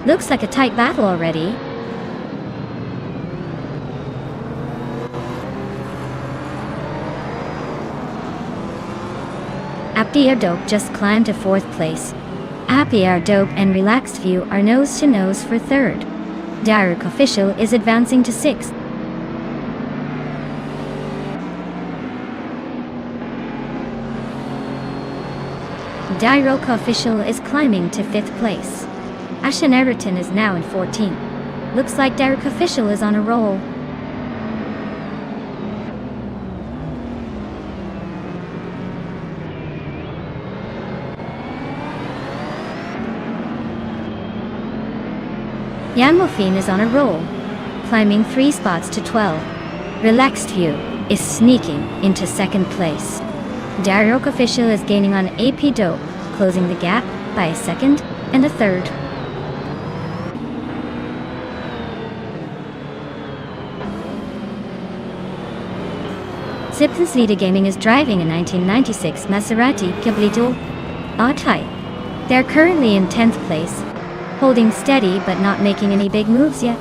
Looks like a tight battle already. Aptier Dope just climbed to fourth place. Aptier Dope and Relaxed View are nose to nose for third. Diroc Official is advancing to sixth. Diroc Official is climbing to 5th place. Ashen Eriton is now in 14th. Looks like Diroc Official is on a roll. Jan Wolfine is on a roll, climbing 3 spots to 12. Relaxed View is sneaking into 2nd place. Diroc Official is gaining on AP Dope, closing the gap by a 2nd and a 3rd. Zipton's Lida Gaming is driving a 1996 Maserati Cabrito A-Type. They're currently in 10th place, holding steady but not making any big moves yet.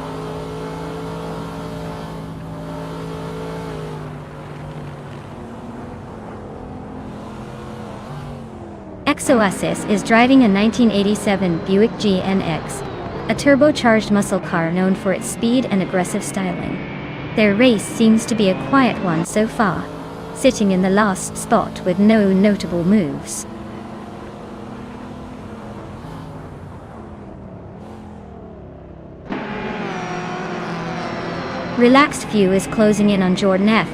Exoasis is driving a 1987 Buick GNX, a turbocharged muscle car known for its speed and aggressive styling. Their race seems to be a quiet one so far, sitting in the last spot with no notable moves. Relaxed View is closing in on Jordan F,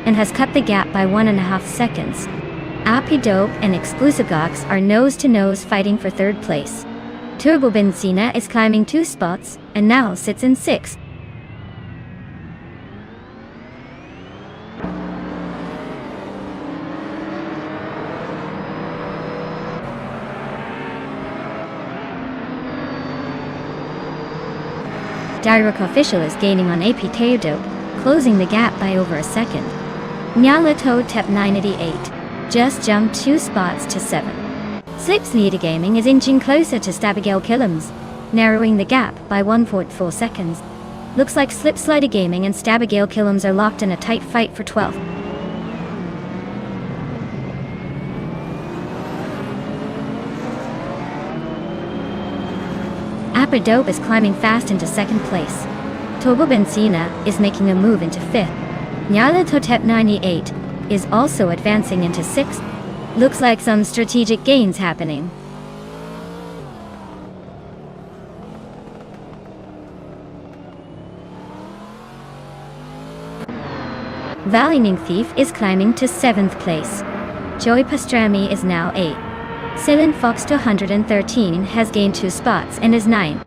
and has cut the gap by 1.5 seconds. Appy Dope and Exclusive Gox are nose-to-nose fighting for third place. Turbo Benzina is climbing 2 spots and now sits in 6th. Direct Official is gaining on AP Dope, closing the gap by over a second. Nyalato Tep 988 just jumped 2 spots to 7. Slips Leader Gaming is inching closer to Stabigel Killums, narrowing the gap by 1.4 seconds. Looks like Slip Slider Gaming and Stabigel Killums are locked in a tight fight for 12th. Appy Dope is climbing fast into 2nd place. Turbo Benzina is making a move into 5th. Nyala Totep 98 is also advancing into 6th. Looks like some strategic gains happening. Valigning Thief is climbing to 7th place. Joey Pastrami is now 8. Silent Fox 213 has gained 2 spots and is 9.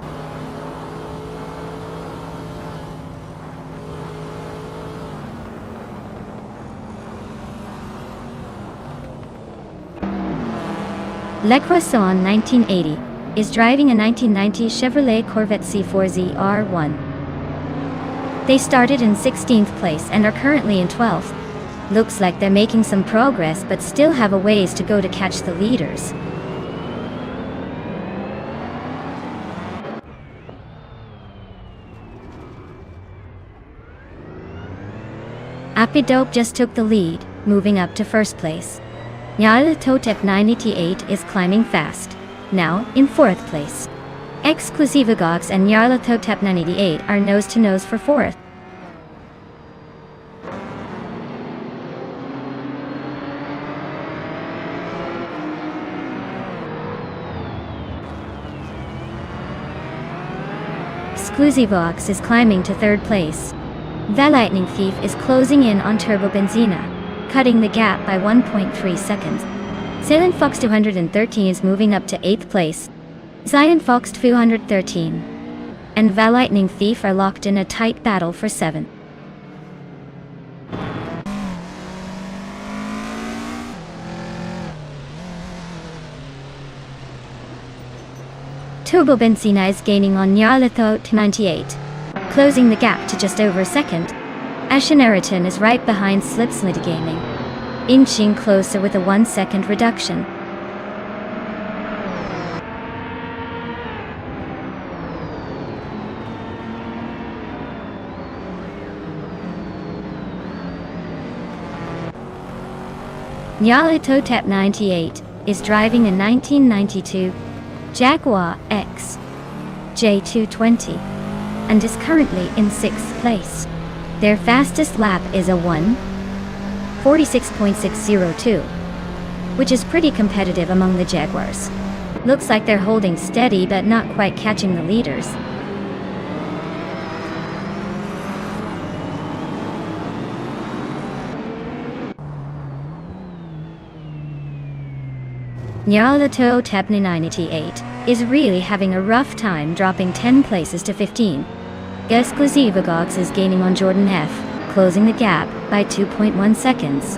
Le Croissant 1980 is driving a 1990 Chevrolet Corvette C4Z R1. They started in 16th place and are currently in 12th. Looks like they're making some progress but still have a ways to go to catch the leaders. Appy Dope just took the lead, moving up to 1st place. Nyala Totep 988 is climbing fast, now in 4th place. Exclusive Gox and Nyarla Totep 988 are nose-to-nose for 4th. Exclusive Gox is climbing to 3rd place. The Lightning Thief is closing in on Turbo Benzina, cutting the gap by 1.3 seconds. Silent Fox 213 is moving up to 8th place. Zion Fox 213 and The Lightning Thief are locked in a tight battle for 7th. Turbo Benzina is gaining on Nyarlatho 98, closing the gap to just over a second. Asheneriton is right behind Slipslid Gaming, inching closer with a 1-second reduction. Nyalito Tep 98 is driving a 1992 Jaguar X J220 and is currently in 6th place. Their fastest lap is a 1:46.602, which is pretty competitive among the Jaguars. Looks like they're holding steady but not quite catching the leaders. Nyarlato Tepni 98 is really having a rough time, dropping 10 places to 15. Exclusivagox is gaining on Jordan F, closing the gap by 2.1 seconds.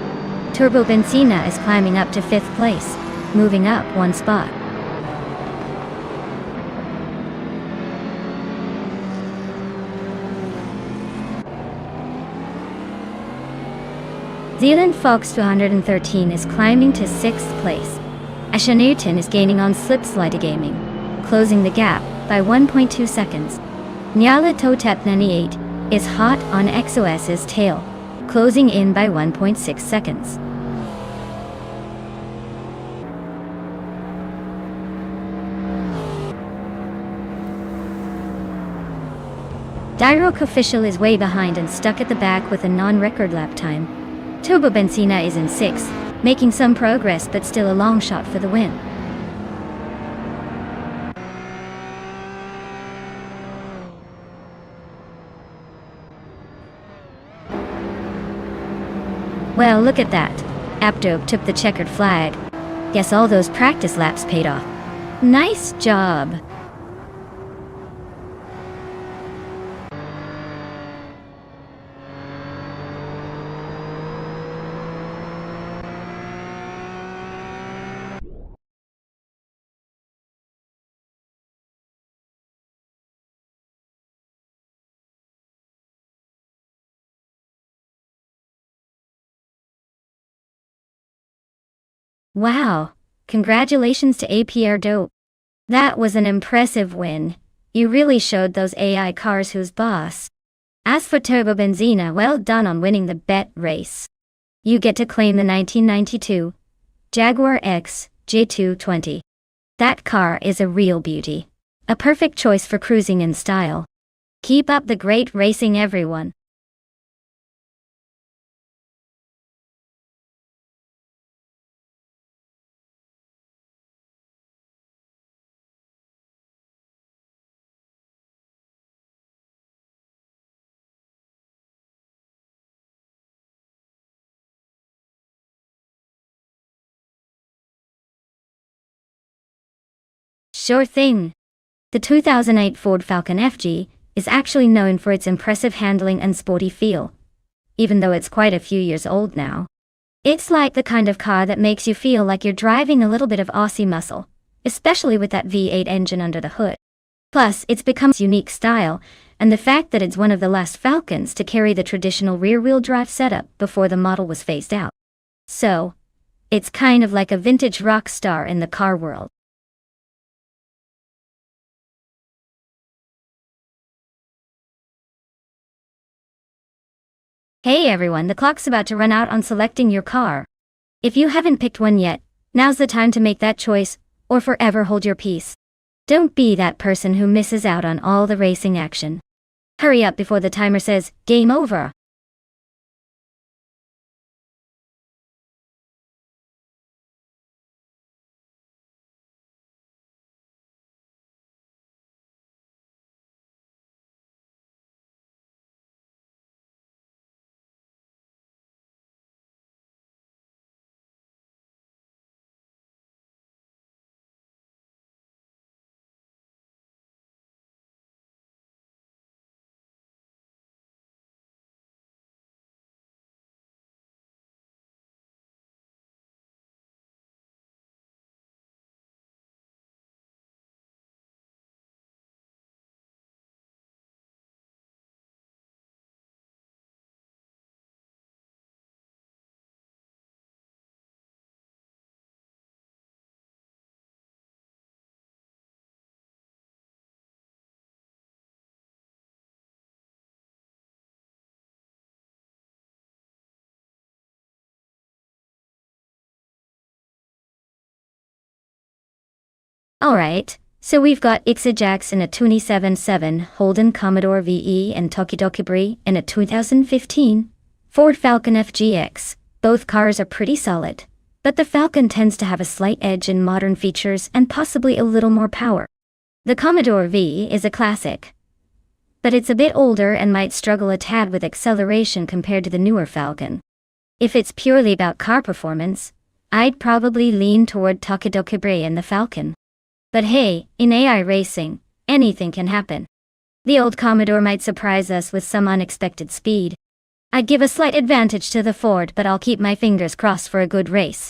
Turbo Benzina is climbing up to 5th place, moving up 1 spot. Zealand Fox 213 is climbing to 6th place. Asha Newton is gaining on Slipslider Gaming, closing the gap by 1.2 seconds. Nyala Totep 98 is hot on XOS's tail, closing in by 1.6 seconds. Dyrok Official is way behind and stuck at the back with a non-record lap time. Turbo Benzina is in 6th, making some progress but still a long shot for the win. Well, look at that. Abdo took the checkered flag. Guess all those practice laps paid off. Nice job. Wow. Congratulations to APR Dope. That was an impressive win. You really showed those AI cars who's boss. As for Turbo Benzina, well done on winning the bet race. You get to claim the 1992 Jaguar X J220. That car is a real beauty. A perfect choice for cruising in style. Keep up the great racing, everyone. Sure thing. The 2008 Ford Falcon FG is actually known for its impressive handling and sporty feel. Even though it's quite a few years old now. It's like the kind of car that makes you feel like you're driving a little bit of Aussie muscle, especially with that V8 engine under the hood. Plus, it's become its unique style, and the fact that it's one of the last Falcons to carry the traditional rear-wheel drive setup before the model was phased out. So, it's kind of like a vintage rock star in the car world. Hey everyone, the clock's about to run out on selecting your car. If you haven't picked one yet, now's the time to make that choice, or forever hold your peace. Don't be that person who misses out on all the racing action. Hurry up before the timer says, game over. Alright, so we've got Ixajax in a 2077 Holden Commodore VE and Tokidoki Brie in a 2015 Ford Falcon FGX. Both cars are pretty solid, but the Falcon tends to have a slight edge in modern features and possibly a little more power. The Commodore V is a classic, but it's a bit older and might struggle a tad with acceleration compared to the newer Falcon. If it's purely about car performance, I'd probably lean toward Tokidoki Brie and the Falcon. But hey, in AI racing, anything can happen. The old Commodore might surprise us with some unexpected speed. I'd give a slight advantage to the Ford, but I'll keep my fingers crossed for a good race.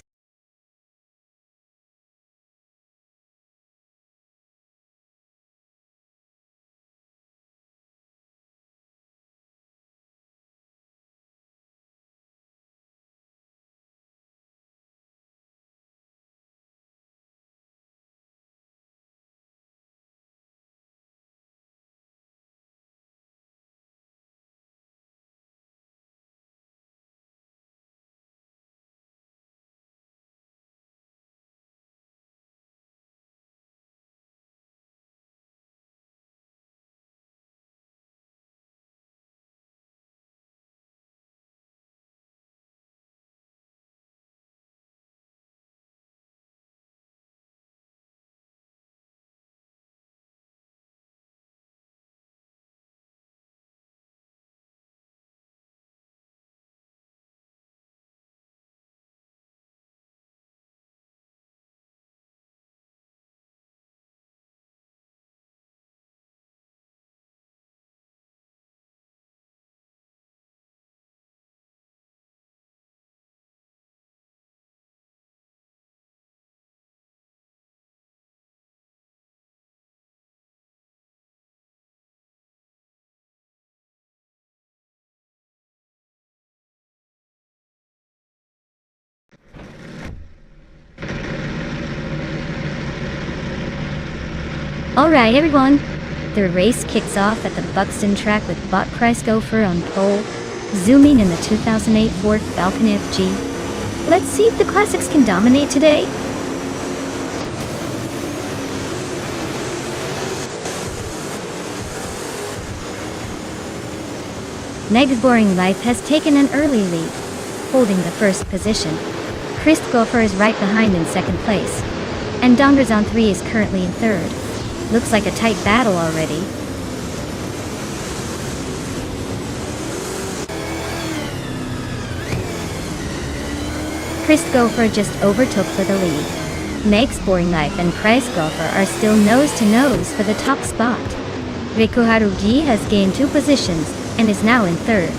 Alright everyone, the race kicks off at the Buxton track with Bot Price Gopher on pole, zooming in the 2008 Ford Falcon FG. Let's see if the classics can dominate today. Meg's Boring Life has taken an early lead, holding the first position. Chris Gopher is right behind in second place, and Dongers on 3 is currently in third. Looks like a tight battle already. Chris Gopher just overtook for the lead. Meg's Boring Life and Price Gopher are still nose to nose for the top spot. Reiko Haruji has gained 2 positions and is now in third.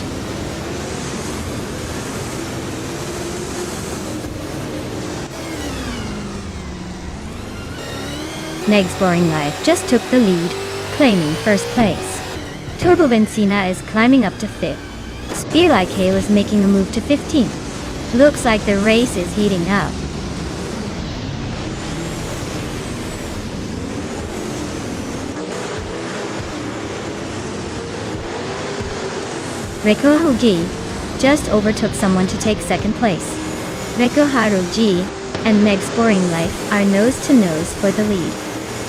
Meg's Boring Life just took the lead, claiming first place. Turbo Benzina is climbing up to 5th. Spear Like Hail is making a move to 15th. Looks like the race is heating up. Reiko Haruji just overtook someone to take second place. Reiko Haruji and Meg's Boring Life are nose to nose for the lead.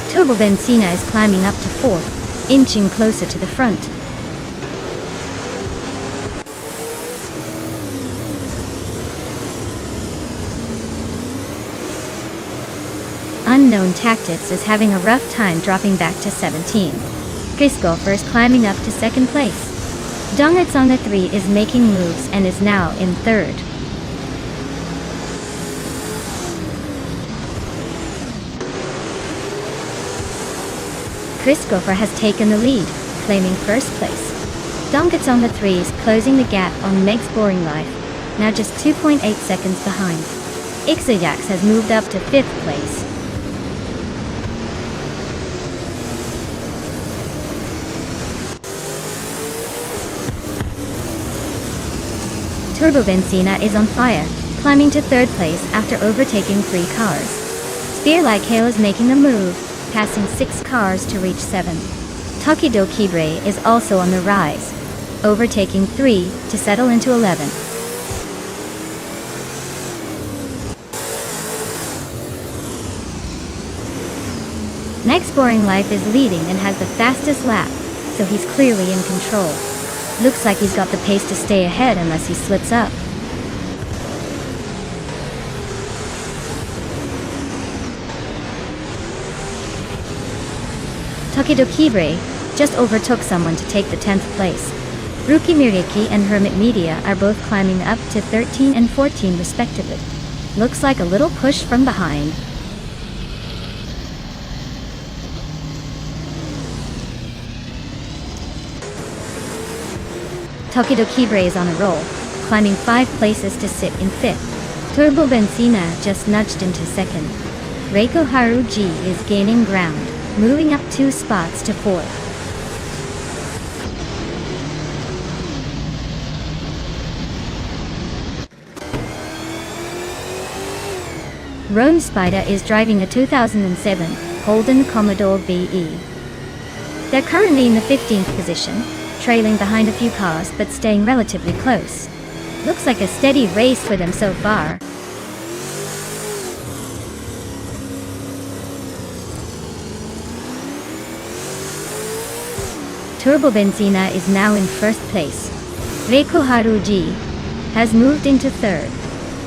Turbo Benzina is climbing up to 4th, inching closer to the front. Unknown Tactics is having a rough time dropping back to 17. Chris Gopher is climbing up to second place. Dongets on the 3 is making moves and is now in third. Chris Gopher has taken the lead, claiming first place. Dongets on the 3 is closing the gap on Meg's Boring Life, now just 2.8 seconds behind. Ixajax has moved up to 5th place. Turbo Benzina is on fire, climbing to 3rd place after overtaking 3 cars. Spear Like Hail is making a move, passing 6 cars to reach 7th. Takido Kibre is also on the rise, overtaking 3 to settle into 11th. Meg's Boring Life is leading and has the fastest lap, so he's clearly in control. Looks like he's got the pace to stay ahead unless he slips up. Takido Kibre just overtook someone to take the 10th place. Ruki Miriki and Hermit Media are both climbing up to 13 and 14 respectively. Looks like a little push from behind. Takido Kibre is on a roll, climbing 5 places to sit in 5th. Turbo Benzina just nudged into 2nd. Reiko Haruji is gaining ground, moving up 2 spots to 4th. Rome Spider is driving a 2007 Holden Commodore VE. They're currently in the 15th position, trailing behind a few cars but staying relatively close. Looks like a steady race for them so far. Turbo Benzina is now in 1st place. Reiko Haruji has moved into 3rd.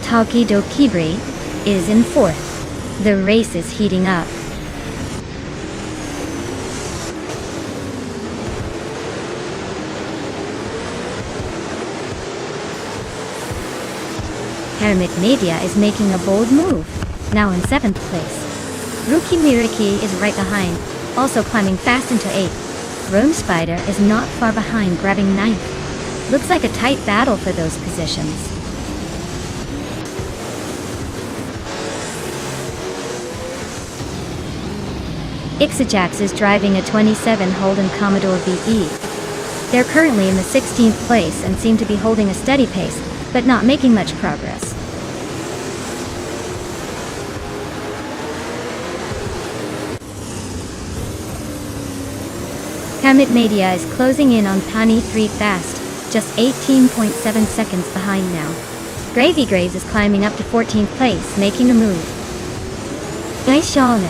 Takido Kibre is in 4th. The race is heating up. Hermit Media is making a bold move, now in 7th place. Ruki Miriki is right behind, also climbing fast into 8th. Rome Spider is not far behind, grabbing 9th. Looks like a tight battle for those positions. Ixajax is driving a 27 Holden Commodore VE. They're currently in the 16th place and seem to be holding a steady pace, but not making much progress. Hamid Media is closing in on Pani 3 fast, just 18.7 seconds behind now. Gravy Graves is climbing up to 14th place, making a move. Nice Charlotte.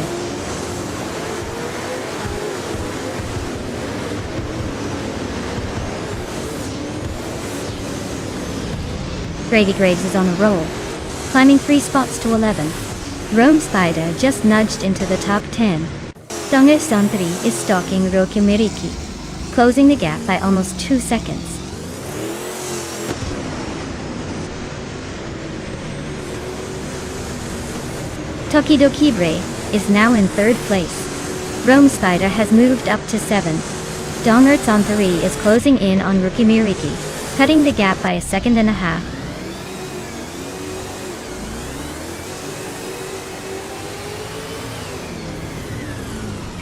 Gravy Graves is on a roll, climbing 3 spots to 11. Rome Spider just nudged into the top 10. Donge Santri is stalking Roki Miriki, closing the gap by almost 2 seconds. Tokidokibre is now in 3rd place. Rome Spider has moved up to 7. Donger Santri is closing in on Roki Miriki, cutting the gap by 1.5 seconds.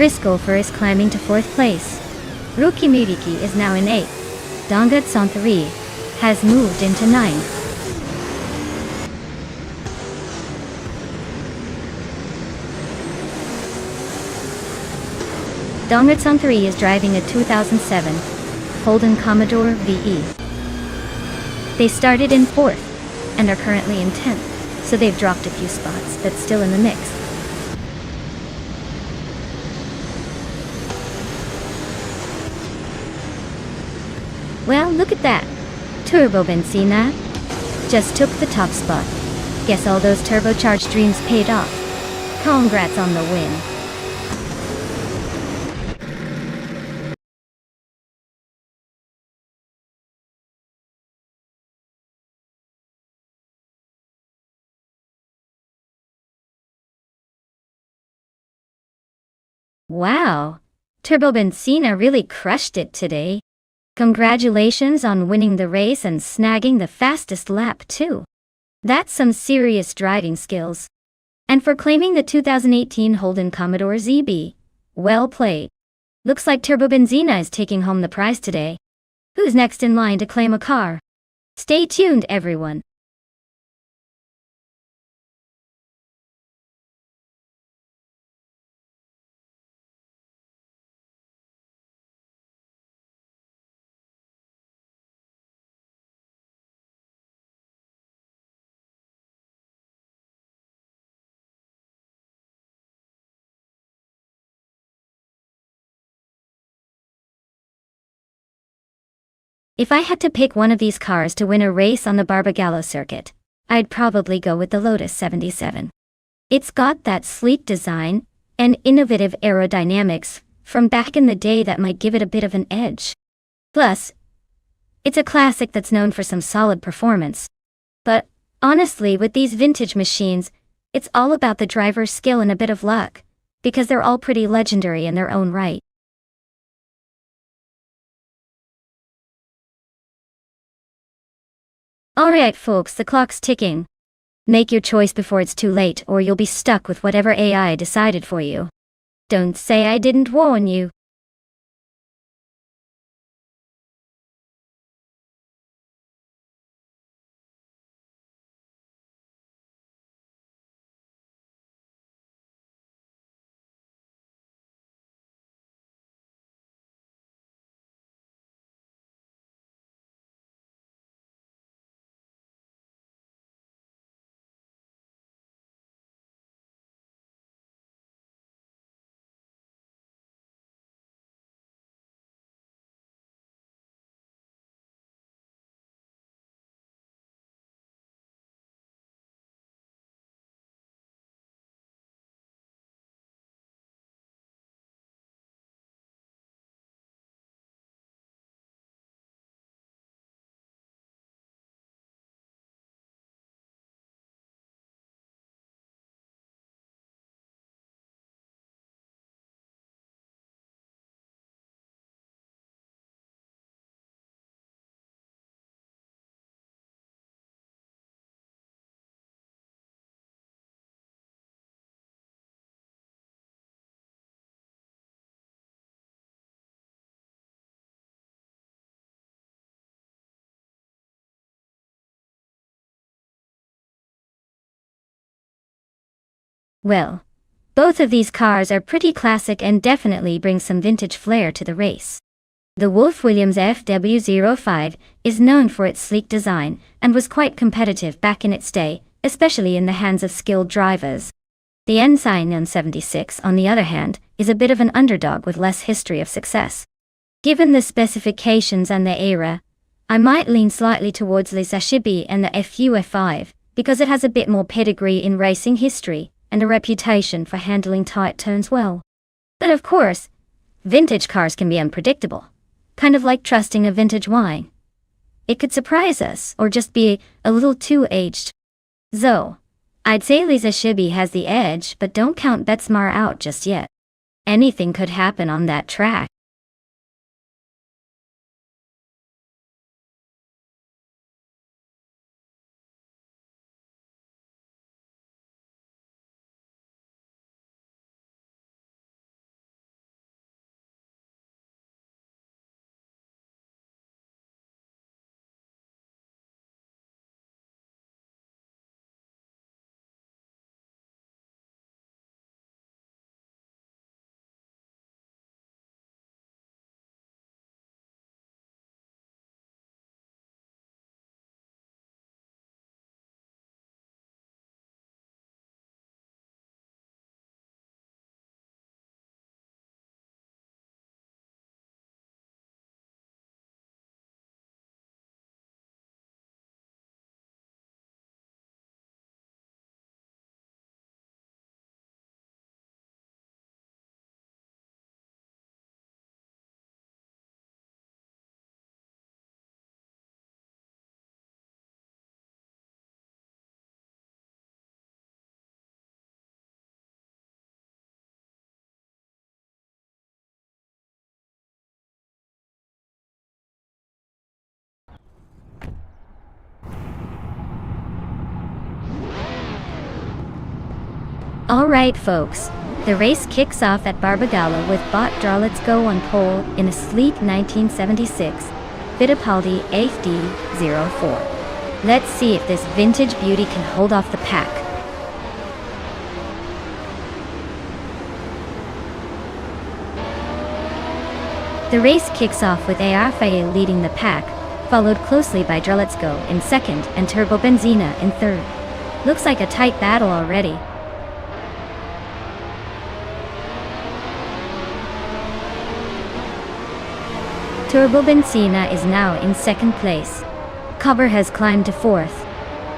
Grisgolfer is climbing to 4th place. Ruki Miriki is now in 8th. Dongat Santhari has moved into 9th. Dongat Santhari is driving a 2007 Holden Commodore VE. They started in 4th and are currently in 10th, so they've dropped a few spots but still in the mix. Well, look at that. Turbo Benzina just took the top spot. Guess all those turbocharged dreams paid off. Congrats on the win. Wow, Turbo Benzina really crushed it today. Congratulations on winning the race and snagging the fastest lap too. That's some serious driving skills. And for claiming the 2018 Holden Commodore ZB, well played. Looks like Turbo Benzina is taking home the prize today. Who's next in line to claim a car? Stay tuned, everyone. If I had to pick one of these cars to win a race on the Barbagallo circuit, I'd probably go with the Lotus 77. It's got that sleek design and innovative aerodynamics from back in the day that might give it a bit of an edge. Plus, it's a classic that's known for some solid performance. But honestly, with these vintage machines, it's all about the driver's skill and a bit of luck, because they're all pretty legendary in their own right. Alright folks, the clock's ticking. Make your choice before it's too late or you'll be stuck with whatever AI decided for you. Don't say I didn't warn you. Well, both of these cars are pretty classic and definitely bring some vintage flair to the race. The Wolf-Williams FW05 is known for its sleek design and was quite competitive back in its day, especially in the hands of skilled drivers. The Ensign N76, on the other hand, is a bit of an underdog with less history of success. Given the specifications and the era, I might lean slightly towards the Zashibi and the FUF5, because it has a bit more pedigree in racing history and a reputation for handling tight turns well. But of course, vintage cars can be unpredictable, kind of like trusting a vintage wine. It could surprise us or just be a little too aged. So, I'd say Lisa Shibi has the edge, but don't count Betsmar out just yet. Anything could happen on that track. Alright folks, the race kicks off at Barbagala with Bot Draw Let's Go on pole in a sleek 1976 Fittipaldi AFD04. Let's see if this vintage beauty can hold off the pack. The race kicks off with ARFA leading the pack, followed closely by Draw Let's Go in second and Turbo Benzina in third. Looks like a tight battle already. Turbo Benzina is now in second place. Cover has climbed to fourth.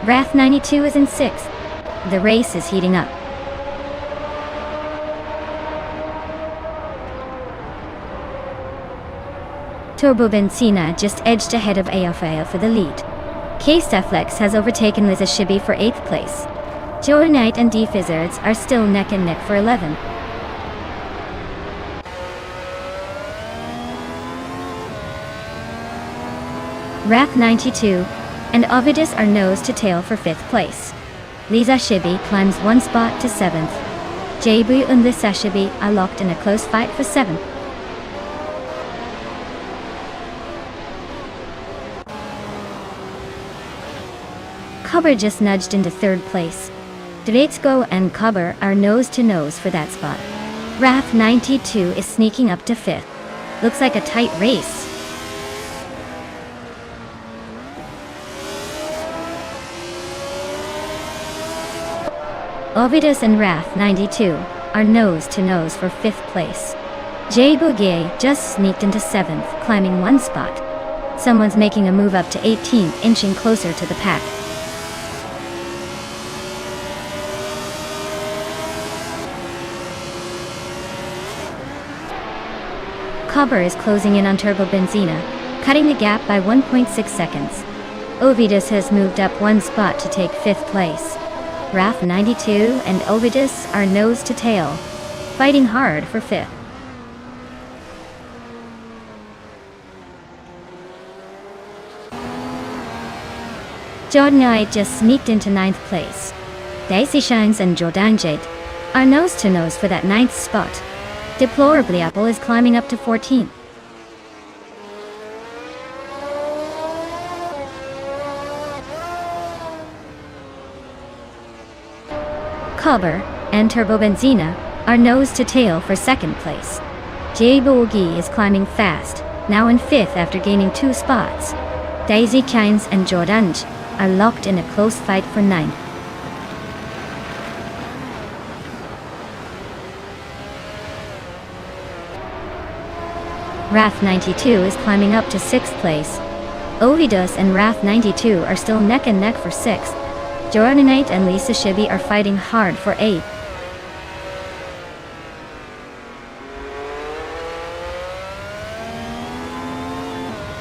Wrath 92 is in sixth. The race is heating up. Turbo Benzina just edged ahead of AFA for the lead. K-Staflex has overtaken Liza Shibi for 8th place. Joe Knight and D-Fizzards are still neck and neck for 11th. Wrath 92 and Ovidus are nose to tail for 5th place. Liza Shibi climbs one spot to 7th. Jabu and Liza Shibi are locked in a close fight for 7th. Cubber just nudged into 3rd place. Dretsko and Cubber are nose to nose for that spot. Wrath 92 is sneaking up to 5th. Looks like a tight race. Ovidus and Wrath 92 are nose to nose for 5th place. Jay Bouguet just sneaked into 7th, climbing one spot. Someone's making a move up to 18th, inching closer to the pack. Cobber is closing in on Turbo Benzina, cutting the gap by 1.6 seconds. Ovidus has moved up one spot to take 5th place. Wrath 92 and Ovidus are nose to tail, fighting hard for 5th. Jordan just sneaked into 9th place. Daisy Shines and Jordan Jade are nose to nose for that 9th spot. Deplorably Apple is climbing up to 14th. Cobber and Turbo Benzina are nose to tail for 2nd place. Jay Boogie is climbing fast, now in 5th after gaining 2 spots. Daisy Chains and Jordanj are locked in a close fight for 9th. Wrath 92 is climbing up to 6th place. Ovidus and Wrath 92 are still neck and neck for 6th. Jordanite and Lisa Shibi are fighting hard for 8th.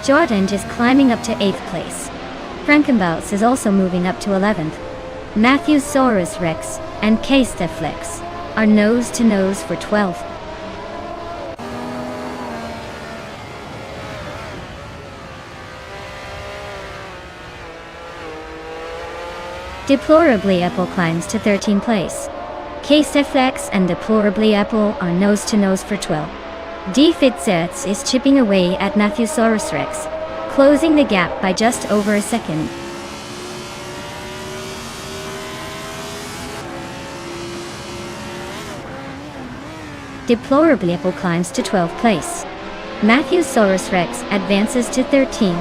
Jordanj is climbing up to 8th place. Frankenbaus is also moving up to 11th. Matthew Saurus Rex and K-Steflex are nose to nose for 12th. Deplorably Apple climbs to 13th place. K-Steflex and Deplorably Apple are nose to nose for 12th. D-Fitzets is chipping away at Matthewsaurus Rex, closing the gap by just over a second. Deplorably Apple climbs to 12th place. Matthewsaurus Rex advances to 13.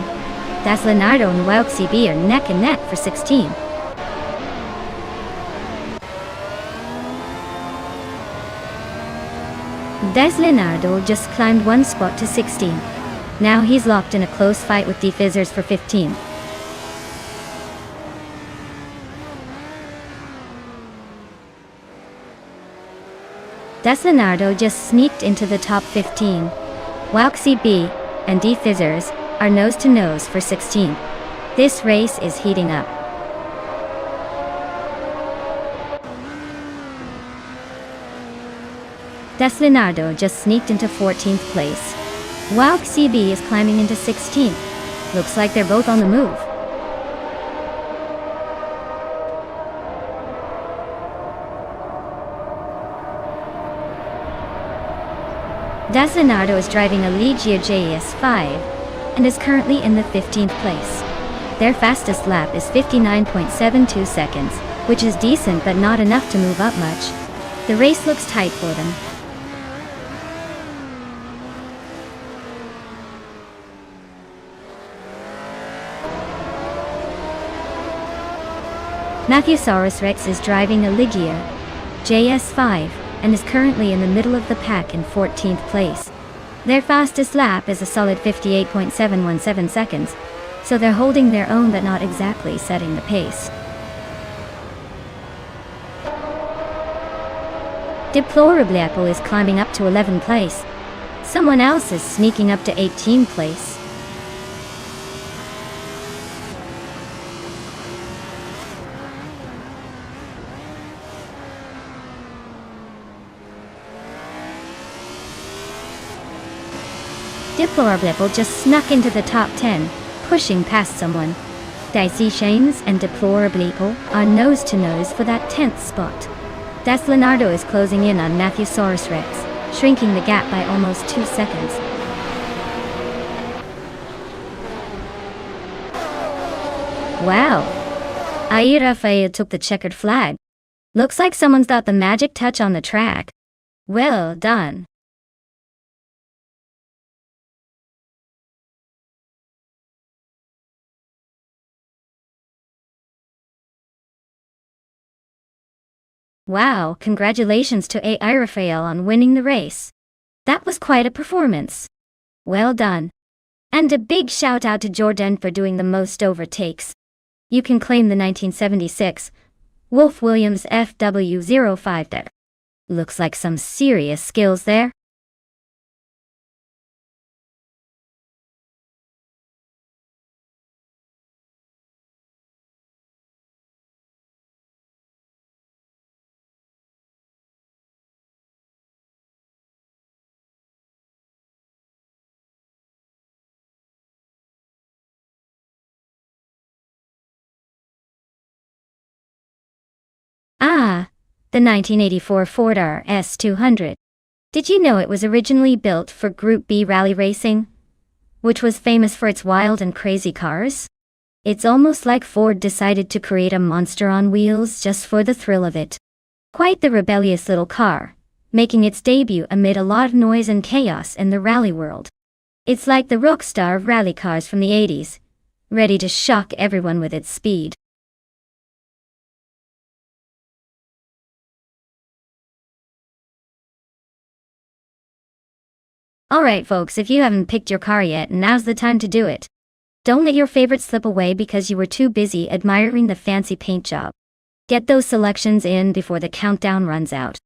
Das Leonardo and Wauxi B are neck and neck for 16. Des Leonardo just climbed 1 spot to 16. Now he's locked in a close fight with Defizzers for 15. Des Leonardo just sneaked into the top 15. Wauxi B and Defizzers are nose to nose for 16. This race is heating up. Des Leonardo just sneaked into 14th place. Wauxi B is climbing into 16th. Looks like they're both on the move. Des Leonardo is driving a Legia JS5 and is currently in the 15th place. Their fastest lap is 59.72 seconds, which is decent but not enough to move up much. The race looks tight for them. Matthewsaurus Rex is driving a Ligia JS5 and is currently in the middle of the pack in 14th place. Their fastest lap is a solid 58.717 seconds, so they're holding their own but not exactly setting the pace. Deplorably Apple is climbing up to 11th place. Someone else is sneaking up to 18th place. Deplorably Apple just snuck into the top 10, pushing past someone. Dicey Shanes and Deplorably Apple are nose to nose for that 10th spot. Des Leonardo is closing in on Matthewsaurus Rex, shrinking the gap by almost 2 seconds. Wow! Ai Rafael took the checkered flag. Looks like someone's got the magic touch on the track. Well done. Wow, congratulations to Ai Rafael on winning the race. That was quite a performance. Well done. And a big shout out to Jordan for doing the most overtakes. You can claim the 1976 Wolf Williams FW05 there. Looks like some serious skills there. Ah, the 1984 Ford RS200. Did you know it was originally built for Group B rally racing, which was famous for its wild and crazy cars? It's almost like Ford decided to create a monster on wheels just for the thrill of it. Quite the rebellious little car, making its debut amid a lot of noise and chaos in the rally world. It's like the rock star of rally cars from the 80s, ready to shock everyone with its speed. Alright folks, if you haven't picked your car yet, now's the time to do it. Don't let your favorite slip away because you were too busy admiring the fancy paint job. Get those selections in before the countdown runs out.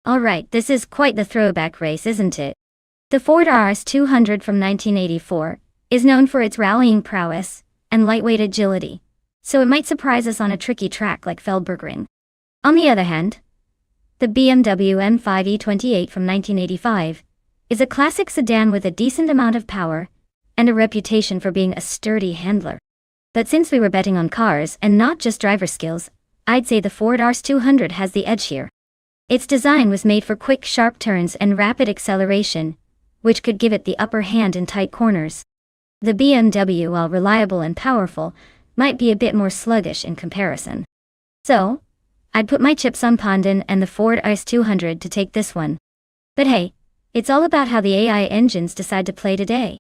Alright, this is quite the throwback race, isn't it? The Ford RS200 from 1984 is known for its rallying prowess and lightweight agility, so it might surprise us on a tricky track like Feldbergring. On the other hand, the BMW M5 E28 from 1985 is a classic sedan with a decent amount of power and a reputation for being a sturdy handler. But since we were betting on cars and not just driver skills, I'd say the Ford RS200 has the edge here. Its design was made for quick, sharp turns and rapid acceleration, which could give it the upper hand in tight corners. The BMW, while reliable and powerful, might be a bit more sluggish in comparison. So, I'd put my chips on Pondon and the Ford RS200 to take this one. But hey, it's all about how the AI engines decide to play today.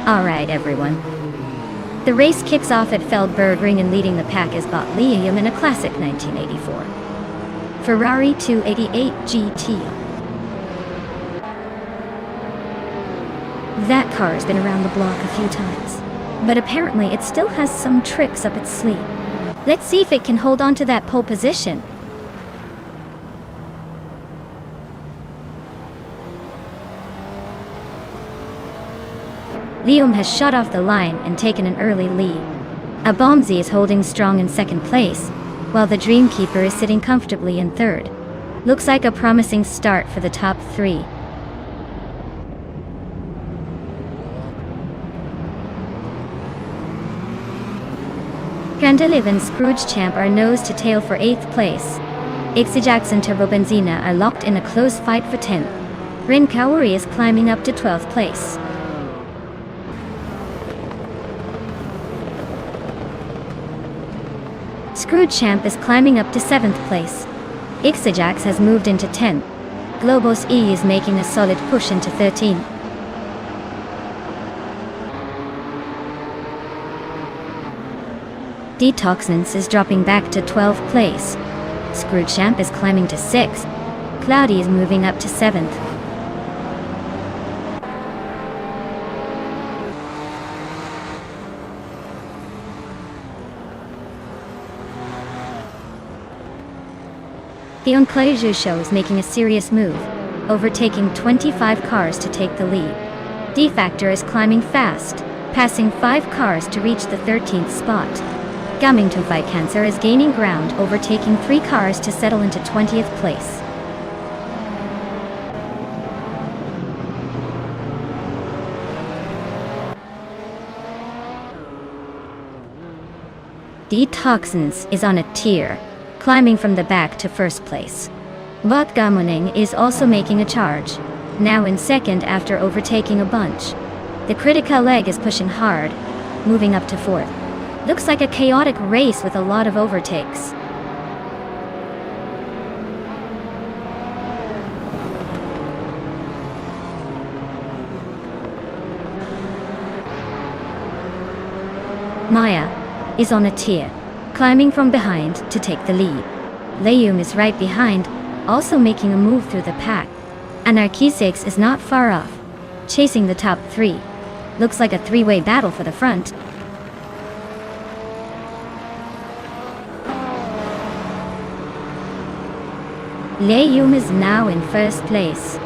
Alright everyone. The race kicks off at Feldbergring and leading the pack is Bot Liam in a classic 1984 Ferrari 288 GT. That car's been around the block a few times, but apparently it still has some tricks up its sleeve. Let's see if it can hold on to that pole position. Liam has shot off the line and taken an early lead. Abomzi is holding strong in second place, while the Dreamkeeper is sitting comfortably in third. Looks like a promising start for the top three. Grandelive and Scrooge Champ are nose to tail for 8th place. Ixajax and Turbobenzina are locked in a close fight for 10th. Rin Kaori is climbing up to 12th place. Screwed Champ is climbing up to 7th place. Ixajax has moved into 10th. Globos E is making a solid push into 13th. Detoxins is dropping back to 12th place. Screwed Champ is climbing to 6th. Cloudy is moving up to 7th. The Onclaiju show is making a serious move, overtaking 25 cars to take the lead. D-Factor is climbing fast, passing 5 cars to reach the 13th spot. Gaming to Fight Cancer is gaining ground, overtaking 3 cars to settle into 20th place. Detoxins is on a tear, climbing from the back to first place. Vatgamuning is also making a charge, now in second after overtaking a bunch. The Critical Leg is pushing hard, moving up to 4th. Looks like a chaotic race with a lot of overtakes. Maya is on a tier, climbing from behind to take the lead. Leum is right behind, also making a move through the pack. Anarchisix is not far off, chasing the top 3. Looks like a 3-way battle for the front. Leum is now in first place.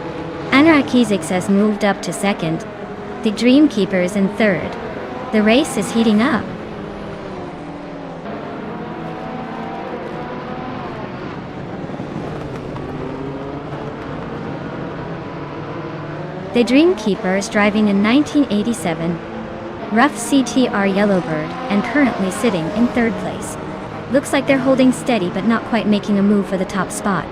Anarchisix has moved up to second. The Dreamkeeper is in third. The race is heating up. The Dreamkeeper is driving a 1987 Rough CTR Yellowbird and currently sitting in third place. Looks like they're holding steady but not quite making a move for the top spot.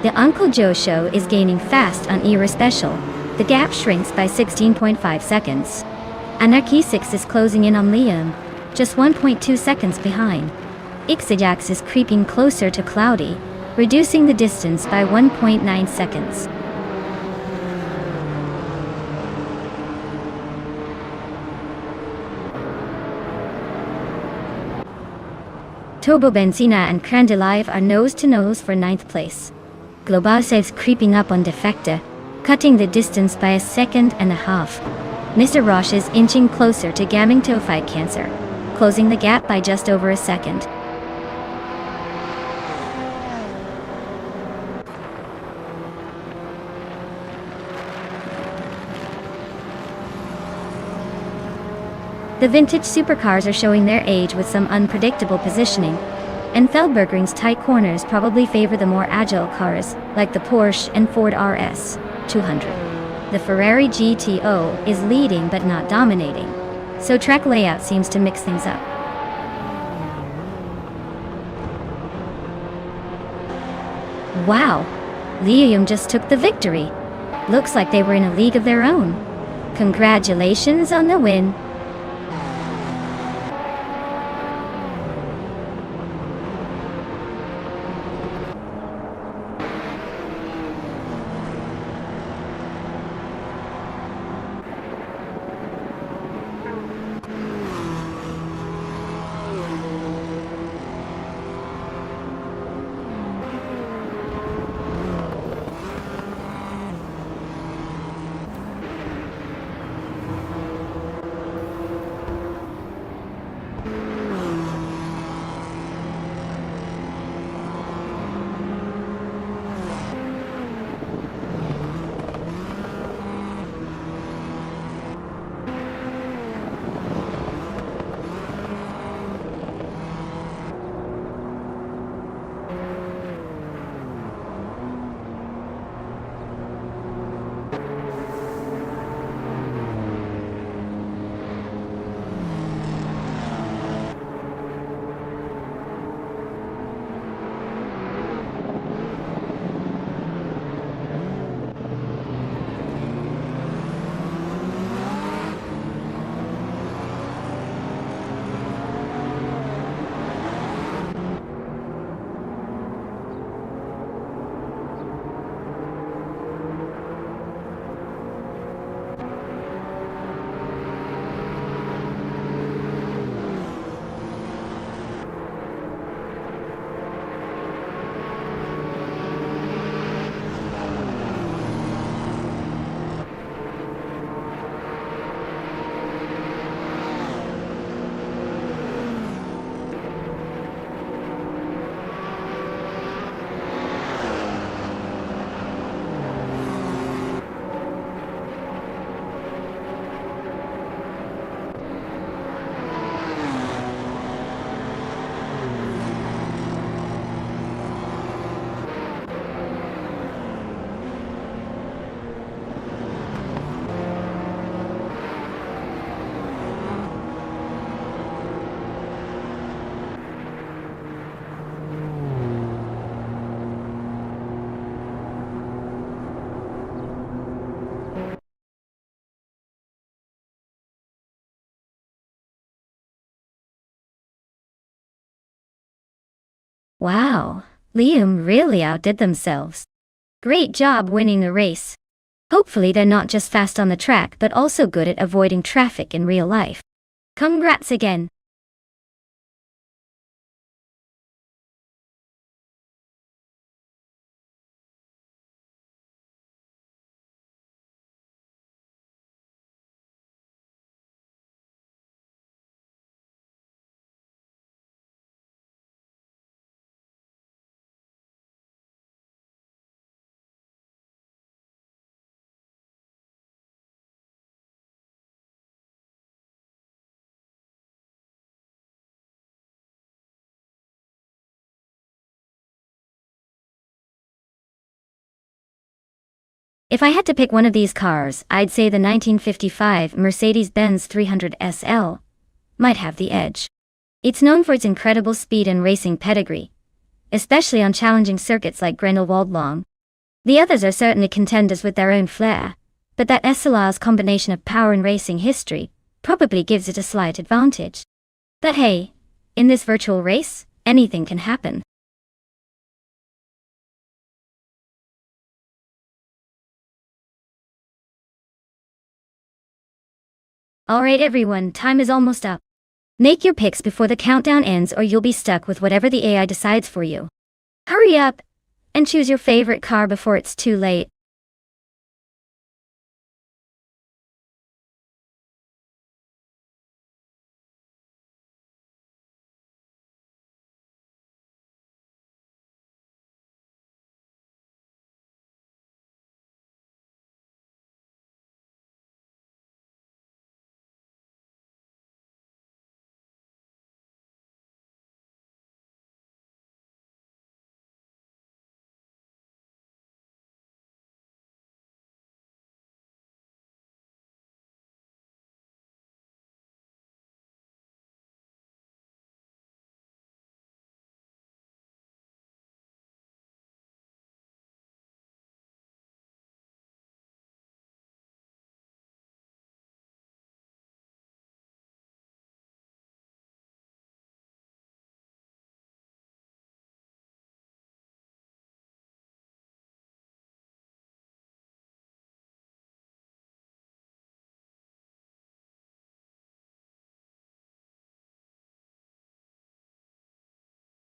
The Uncle Joe show is gaining fast on Era Special. The gap shrinks by 16.5 seconds. Anarchisix is closing in on Liam, just 1.2 seconds behind. Ixajax is creeping closer to Cloudy, reducing the distance by 1.9 seconds. Turbobenzina and Krandalive are nose-to-nose for 9th place. Globosev's creeping up on Defector, cutting the distance by 1.5 seconds. Mr. Roche is inching closer to Gaming to Fight Cancer, closing the gap by just over 1 second. The vintage supercars are showing their age with some unpredictable positioning, and Feldbergering's tight corners probably favor the more agile cars, like the Porsche and Ford RS 200. The Ferrari GTO is leading but not dominating, so track layout seems to mix things up. Wow! Liam just took the victory. Looks like they were in a league of their own. Congratulations on the win. Wow, Liam really outdid themselves. Great job winning the race. Hopefully they're not just fast on the track but also good at avoiding traffic in real life. Congrats again. If I had to pick one of these cars, I'd say the 1955 Mercedes-Benz 300 SL might have the edge. It's known for its incredible speed and racing pedigree, especially on challenging circuits like Grindelwald Long. The others are certainly contenders with their own flair, but that SLR's combination of power and racing history probably gives it a slight advantage. But hey, in this virtual race, anything can happen. Alright everyone, time is almost up. Make your picks before the countdown ends or you'll be stuck with whatever the AI decides for you. Hurry up and choose your favorite car before it's too late.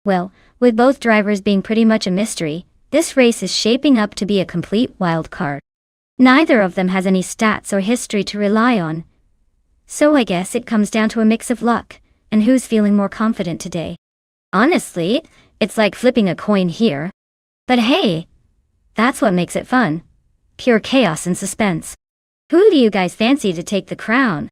Well, with both drivers being pretty much a mystery, this race is shaping up to be a complete wild card. Neither of them has any stats or history to rely on, so I guess it comes down to a mix of luck and who's feeling more confident today. Honestly, it's like flipping a coin here. But hey, that's what makes it fun. Pure chaos and suspense. Who do you guys fancy to take the crown?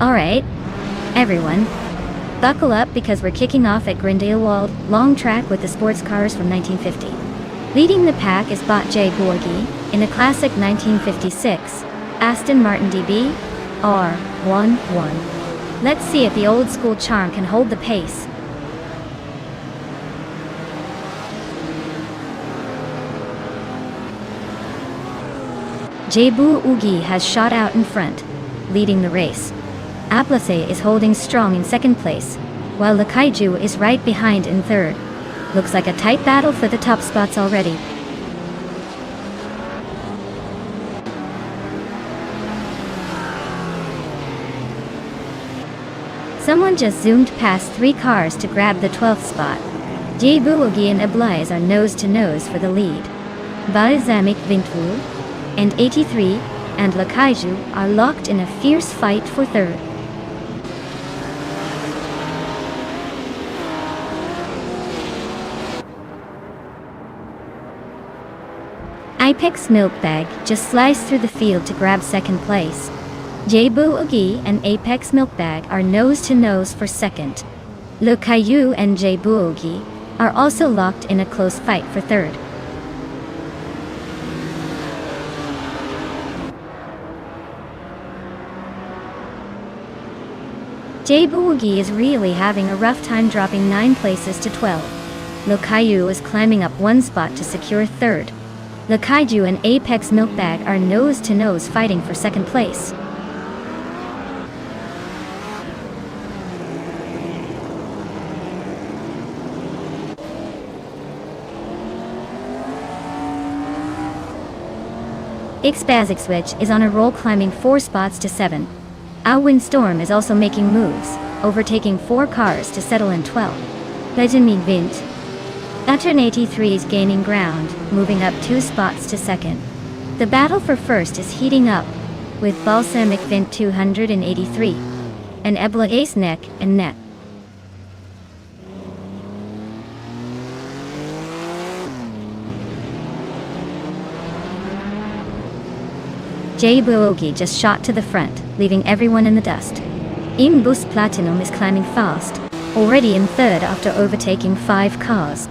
Alright, everyone, buckle up because we're kicking off at Grindelwald long track with the sports cars from 1950. Leading the pack is Bot J. Borgi in a classic 1956 Aston Martin DB R11. Let's see if the old school charm can hold the pace. Jebu Ugi has shot out in front, leading the race. Aplace is holding strong in second place, while Lakaiju is right behind in third. Looks like a tight battle for the top spots already. Someone just zoomed past 3 cars to grab the 12th spot. Jebuogi and Ablaze are nose to nose for the lead. Balsamic Vintul and 83 and Lakaiju are locked in a fierce fight for third. Apex Milkbag just sliced through the field to grab second place. Jebuogi and Apex Milkbag are nose to nose for second. Lakaiju and Jebuogi are also locked in a close fight for third. Jebuogi is really having a rough time, dropping 9 places to 12. Lakaiju is climbing up 1 spot to secure third. Lakaiju and Apex Milkbag are nose to nose fighting for second place. Ixbazic Switch is on a roll, climbing 4 spots to 7. Alwyn Storm is also making moves, overtaking 4 cars to settle in 12. Legend Vint. Atern 83 is gaining ground, moving up 2 spots to second. The battle for first is heating up, with Balsamic Vint 283 and Ebla Ace neck and neck. Jebuogi just shot to the front, leaving everyone in the dust. Imbus Platinum is climbing fast, already in third after overtaking 5 cars.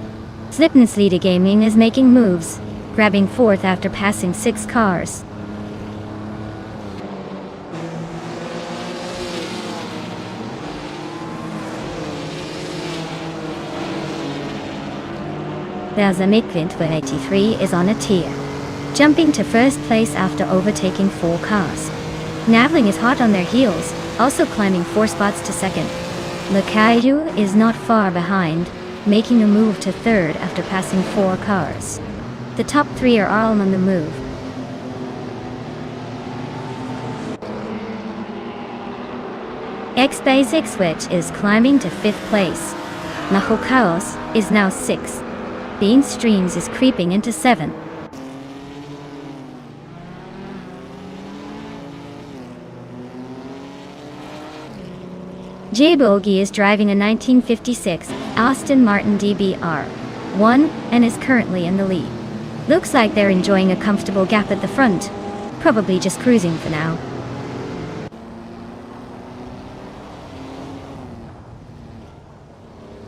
Slipness Leader Gaming is making moves, grabbing fourth after passing 6 cars. Balsamic Vint 183 is on a tear, jumping to first place after overtaking 4 cars. Navling is hot on their heels, also climbing 4 spots to second. Lakaiju is not far behind, making a move to third after passing 4 cars. The top 3 are all on the move. X-Basic Switch is climbing to 5th place. Mahokaos is now 6th. Bean Streams is creeping into 7th. Jebuogi is driving a 1956 Aston Martin DBR1 and is currently in the lead. Looks like they're enjoying a comfortable gap at the front, probably just cruising for now.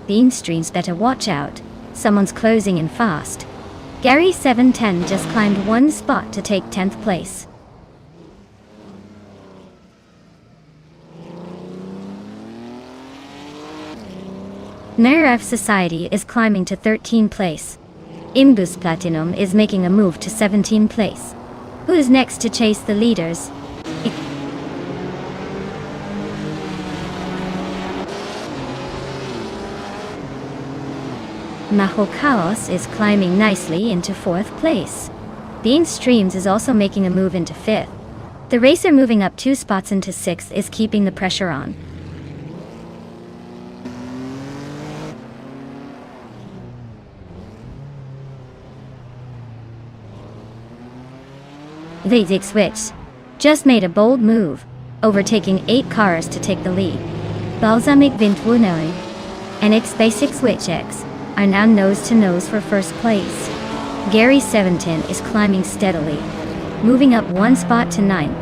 Bean Streams better watch out, someone's closing in fast. Gary 710 just climbed 1 spot to take 10th place. Merif Society is climbing to 13th place. Imbus Platinum is making a move to 17th place. Who's next to chase the leaders? Mahokaos is climbing nicely into 4th place. Bean Streams is also making a move into 5th. The racer moving up 2 spots into 6th is keeping the pressure on. Basic Switch just made a bold move, overtaking 8 cars to take the lead. Balsamic Vint 19 and X-Basic Switch X are now nose to nose for first place. Gary 710 is climbing steadily, moving up 1 spot to 9.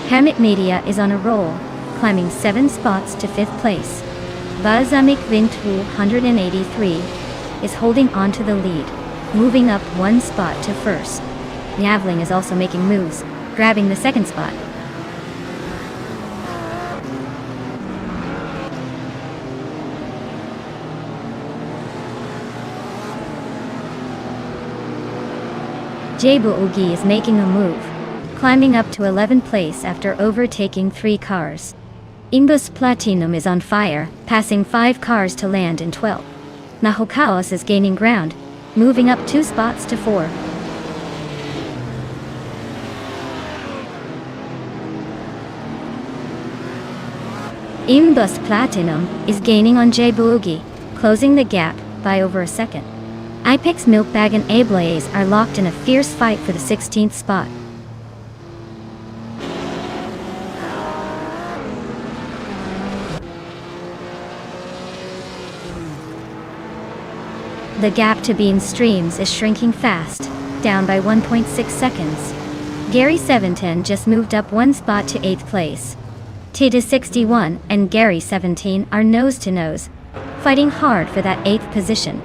Hammock Media is on a roll, climbing 7 spots to 5th place. Balsamic Vint 183 is holding on to the lead, moving up 1 spot to 1st. Yavling is also making moves, grabbing the 2nd spot. Jabu Ugi is making a move, climbing up to 11th place after overtaking 3 cars. Imbus Platinum is on fire, passing 5 cars to land in 12th. Nahokaos is gaining ground, moving up 2 spots to 4. Imbus Platinum is gaining on Jabu Ugi, closing the gap by over a second. Ipex Milkbag and Ablaze are locked in a fierce fight for the 16th spot. The gap to Bean Streams is shrinking fast, down by 1.6 seconds. Gary 710 just moved up 1 spot to 8th place. Tita 61 and Gary 17 are nose to nose, fighting hard for that 8th position.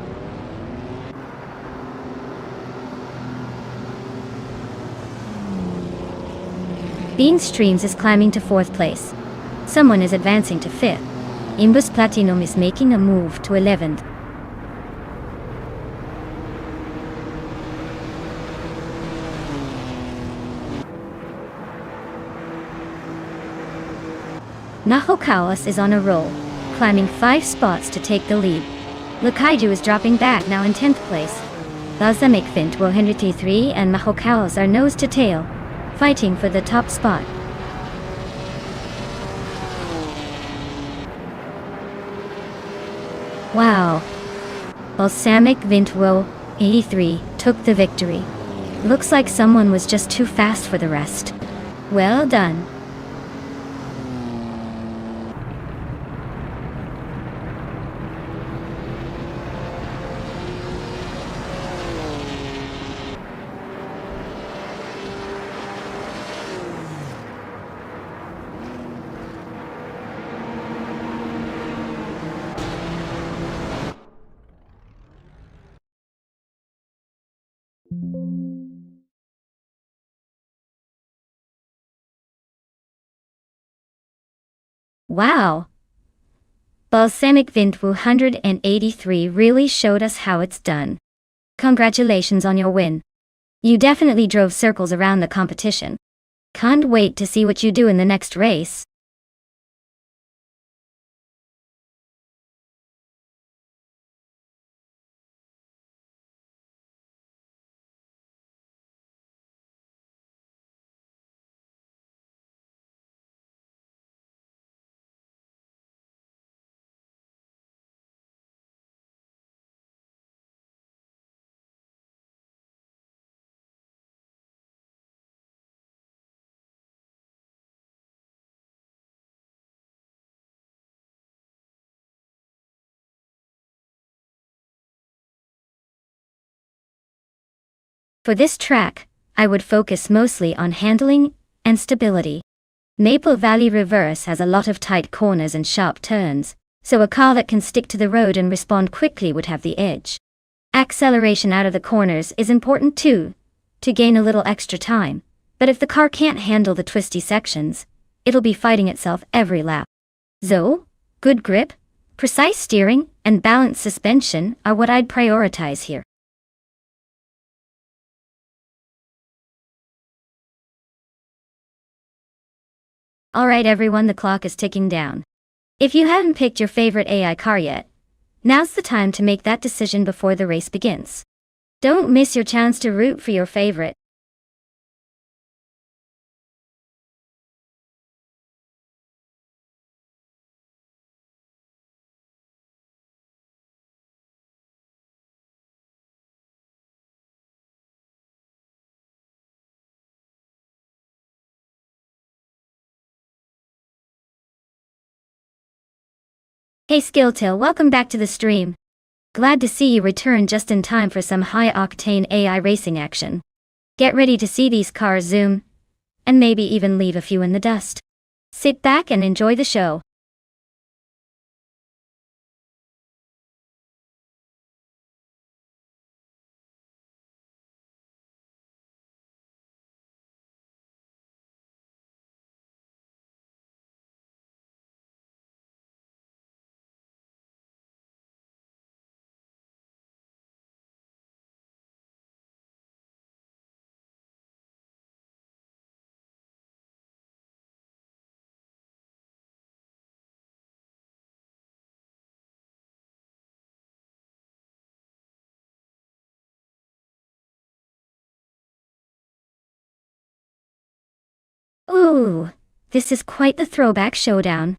Bean Streams is climbing to 4th place. Someone is advancing to 5th. Imbus Platinum is making a move to 11th. Nahokaos is on a roll, climbing 5 spots to take the lead. Lakaiju is dropping back now in 10th place. Balsamic Vint 183 and Nahokaos are nose to tail, fighting for the top spot. Wow! Balsamic Vint 83 took the victory. Looks like someone was just too fast for the rest. Well done. Wow! Balsamic Vint 183 really showed us how it's done. Congratulations on your win. You definitely drove circles around the competition. Can't wait to see what you do in the next race. For this track, I would focus mostly on handling and stability. Maple Valley Reverse has a lot of tight corners and sharp turns, so a car that can stick to the road and respond quickly would have the edge. Acceleration out of the corners is important too, to gain a little extra time, but if the car can't handle the twisty sections, it'll be fighting itself every lap. So, good grip, precise steering, and balanced suspension are what I'd prioritize here. Alright everyone, the clock is ticking down. If you haven't picked your favorite AI car yet, now's the time to make that decision before the race begins. Don't miss your chance to root for your favorite. Hey Skilltail, welcome back to the stream. Glad to see you return just in time for some high-octane AI racing action. Get ready to see these cars zoom, and maybe even leave a few in the dust. Sit back and enjoy the show. Ooh, this is quite the throwback showdown.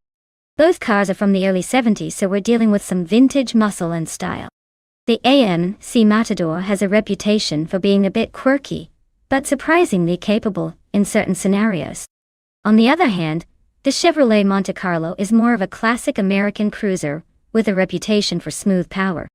Both cars are from the early 70s, so we're dealing with some vintage muscle and style. The AMC Matador has a reputation for being a bit quirky, but surprisingly capable in certain scenarios. On the other hand, the Chevrolet Monte Carlo is more of a classic American cruiser with a reputation for smooth power.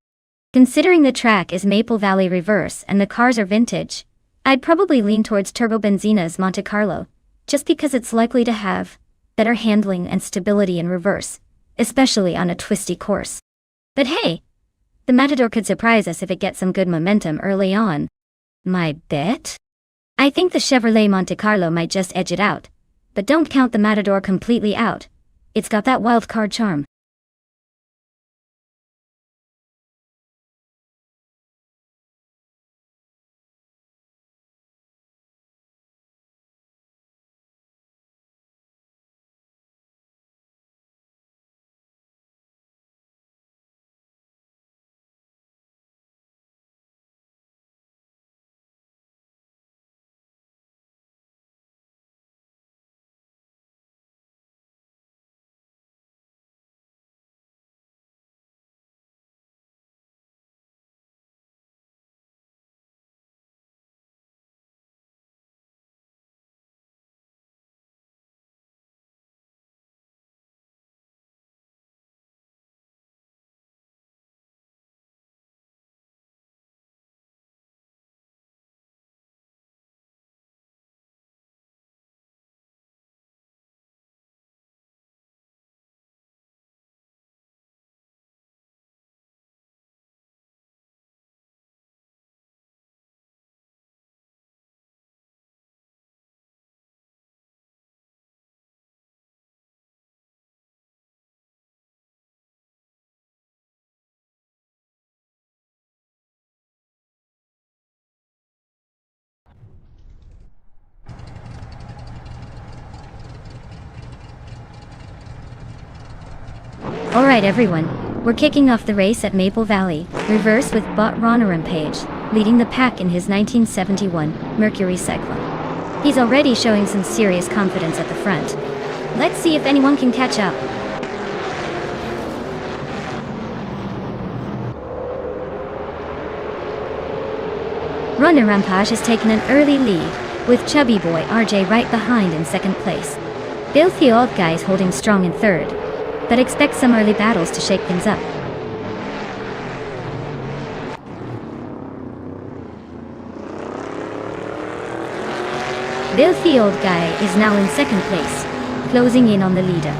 Considering the track is Maple Valley reverse and the cars are vintage, I'd probably lean towards Turbo Benzina's Monte Carlo, just because it's likely to have better handling and stability in reverse, especially on a twisty course. But hey, the Matador could surprise us if it gets some good momentum early on. My bet? I think the Chevrolet Monte Carlo might just edge it out, but don't count the Matador completely out. It's got that wild card charm. Alright everyone, we're kicking off the race at Maple Valley, reverse with Bot Rampage, leading the pack in his 1971 Mercury Cyclone. He's already showing some serious confidence at the front. Let's see if anyone can catch up. Runner Rampage has taken an early lead, with Chubby Boy RJ right behind in second place. Filthy Old Guys holding strong in third, but expect some early battles to shake things up. Filthy Old Guy is now in second place, closing in on the leader.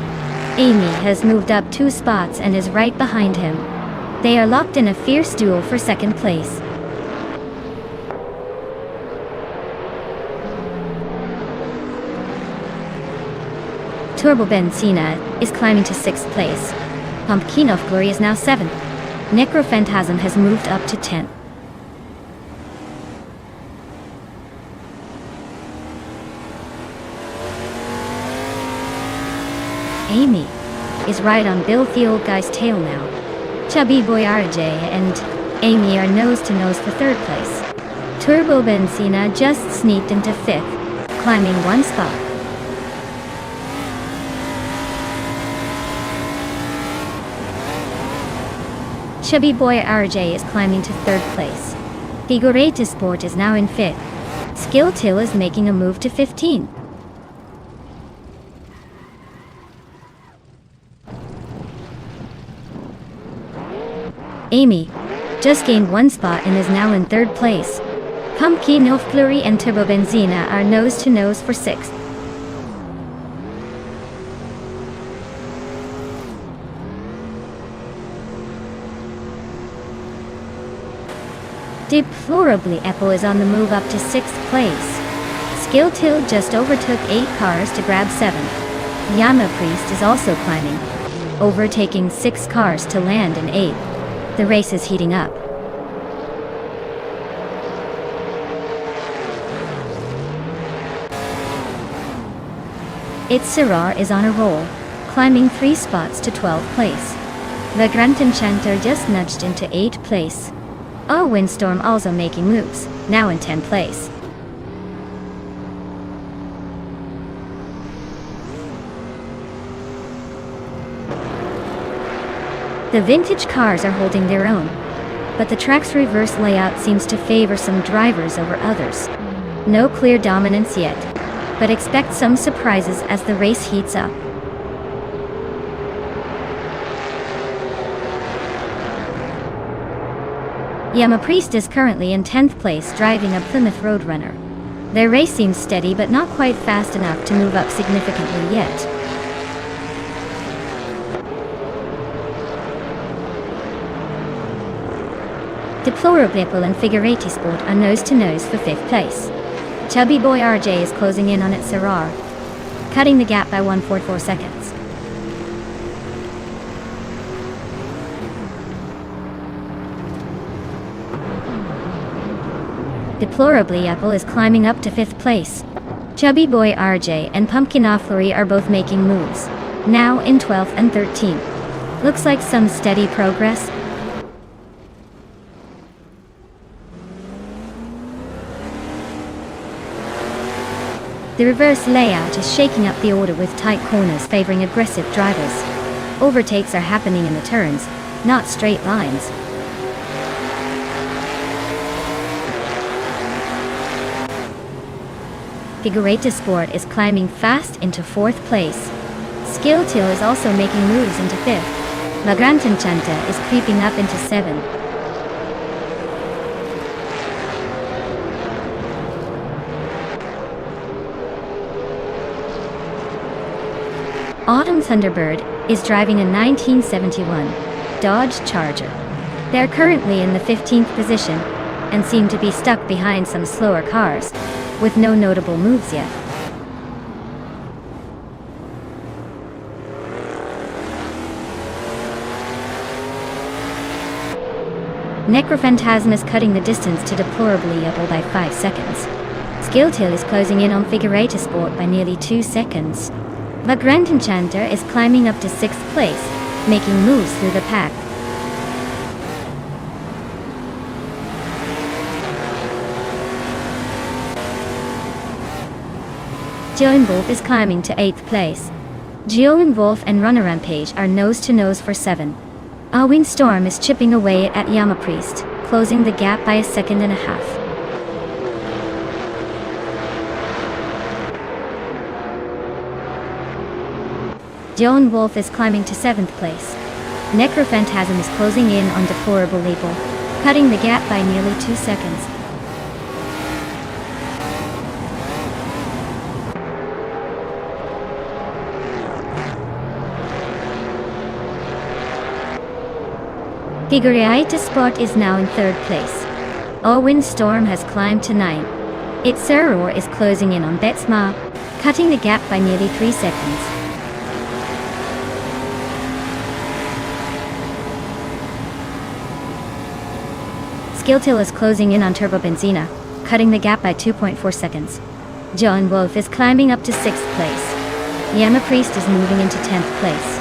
Amy has moved up 2 spots and is right behind him. They are locked in a fierce duel for second place. Turbo Benzina is climbing to 6th place. Pumpkin of Glory is now 7th. Necrophantasm has moved up to 10th. Amy is right on Filthy Old Guy's tail now. Chubby Boy RJ and Amy are nose to nose for 3rd place. Turbo Benzina just sneaked into 5th, climbing 1 spot. Chubby Boy RJ is climbing to 3rd place. Figurete Sport is now in 5th. Skill Till is making a move to 15th. Amy just gained 1 spot and is now in 3rd place. Pumpkin of Flurry and Turbo Benzina are nose-to-nose for 6th. Deplorably Apple is on the move up to 6th place. Skilltill just overtook 8 cars to grab 7th. Yama Priest is also climbing, overtaking 6 cars to land in 8th. The race is heating up. Itzerar is on a roll, climbing 3 spots to 12th place. The Grand Enchanter just nudged into 8th place. Oh, Windstorm also making moves, now in 10th place. The vintage cars are holding their own, but the track's reverse layout seems to favor some drivers over others. No clear dominance yet, but expect some surprises as the race heats up. Yama Priest is currently in 10th place driving a Plymouth Roadrunner. Their race seems steady but not quite fast enough to move up significantly yet. Deplorable Apple and Figurati Sport are nose-to-nose for 5th place. Chubby Boy RJ is closing in on Itzerar, cutting the gap by 1.44 seconds. Deplorably Apple is climbing up to 5th place. Chubby Boy RJ and Pumpkin Offlery are both making moves, now in 12th and 13th. Looks like some steady progress. The reverse layout is shaking up the order with tight corners favoring aggressive drivers. Overtakes are happening in the turns, not straight lines. Figurati Sport is climbing fast into 4th place. Skilltill is also making moves into 5th. La Grand Enchanter is creeping up into 7th. Autumn Thunderbird is driving a 1971 Dodge Charger. They're currently in the 15th position and seem to be stuck behind some slower cars, with no notable moves yet. Necrophantasm is cutting the distance to Deplorably Apple by 5 seconds. Skilltill is closing in on Figurati Sport by nearly 2 seconds. The Grand Enchanter is climbing up to 6th place, making moves through the pack. Joan Wolf is climbing to 8th place. Joan Wolf and Runner Rampage are nose-to-nose for 7. A windstorm is chipping away at Yama Priest, closing the gap by 1.5 seconds. Joan Wolf is climbing to 7th place. Necrophantasm is closing in on Deplorable Label, cutting the gap by nearly 2 seconds. Figurati Sport is now in 3rd place. Owen Storm has climbed to 9. Itzerar is closing in on Betsma, cutting the gap by nearly 3 seconds. Skilltill is closing in on Turbo Benzina, cutting the gap by 2.4 seconds. Joan Wolf is climbing up to 6th place. Yama Priest is moving into 10th place.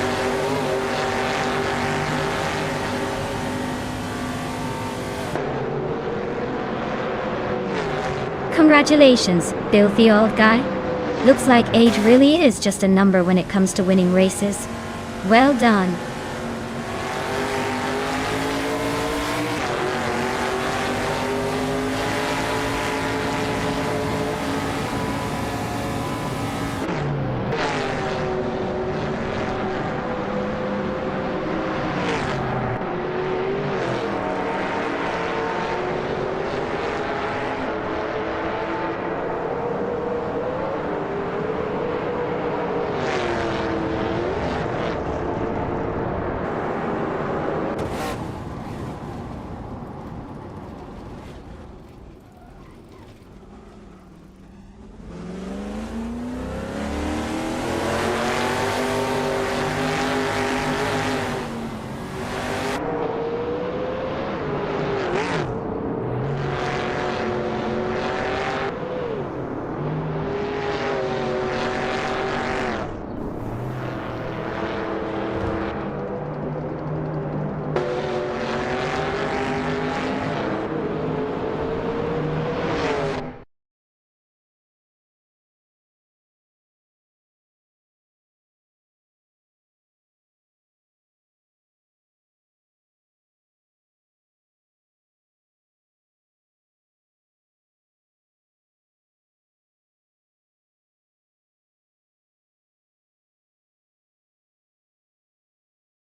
Congratulations, filthy old guy. Looks like age really is just a number when it comes to winning races. Well done.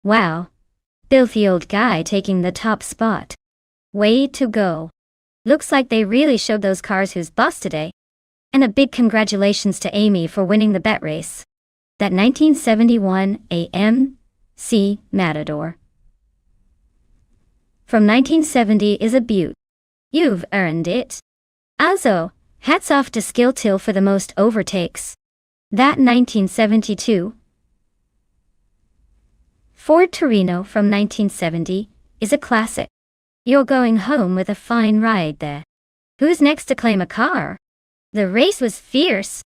Wow. Filthy old guy taking the top spot. Way to go. Looks like they really showed those cars who's boss today. And a big congratulations to Amy for winning the bet race. That 1971 AMC Matador from 1970 is a beaut. You've earned it. Also, hats off to Skill Till for the most overtakes. That 1972 Ford Torino from 1970 is a classic. You're going home with a fine ride there. Who's next to claim a car? The race was fierce.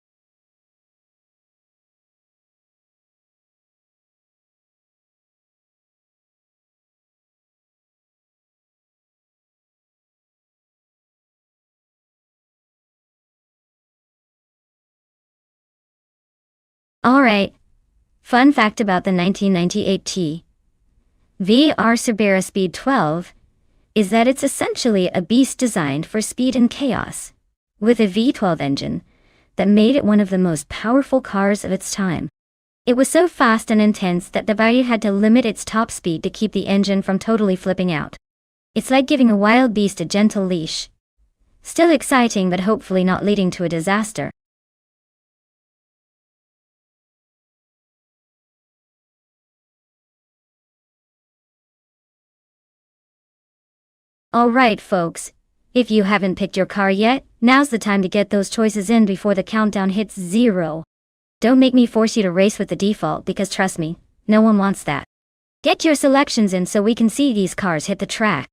Alright. Fun fact about the 1998 VR Cerbera Speed 12 is that it's essentially a beast designed for speed and chaos, with a V12 engine that made it one of the most powerful cars of its time. It was so fast and intense that the body had to limit its top speed to keep the engine from totally flipping out. It's like giving a wild beast a gentle leash. Still exciting, but hopefully not leading to a disaster. Alright folks, if you haven't picked your car yet, now's the time to get those choices in before the countdown hits 0. Don't make me force you to race with the default, because trust me, no one wants that. Get your selections in so we can see these cars hit the track.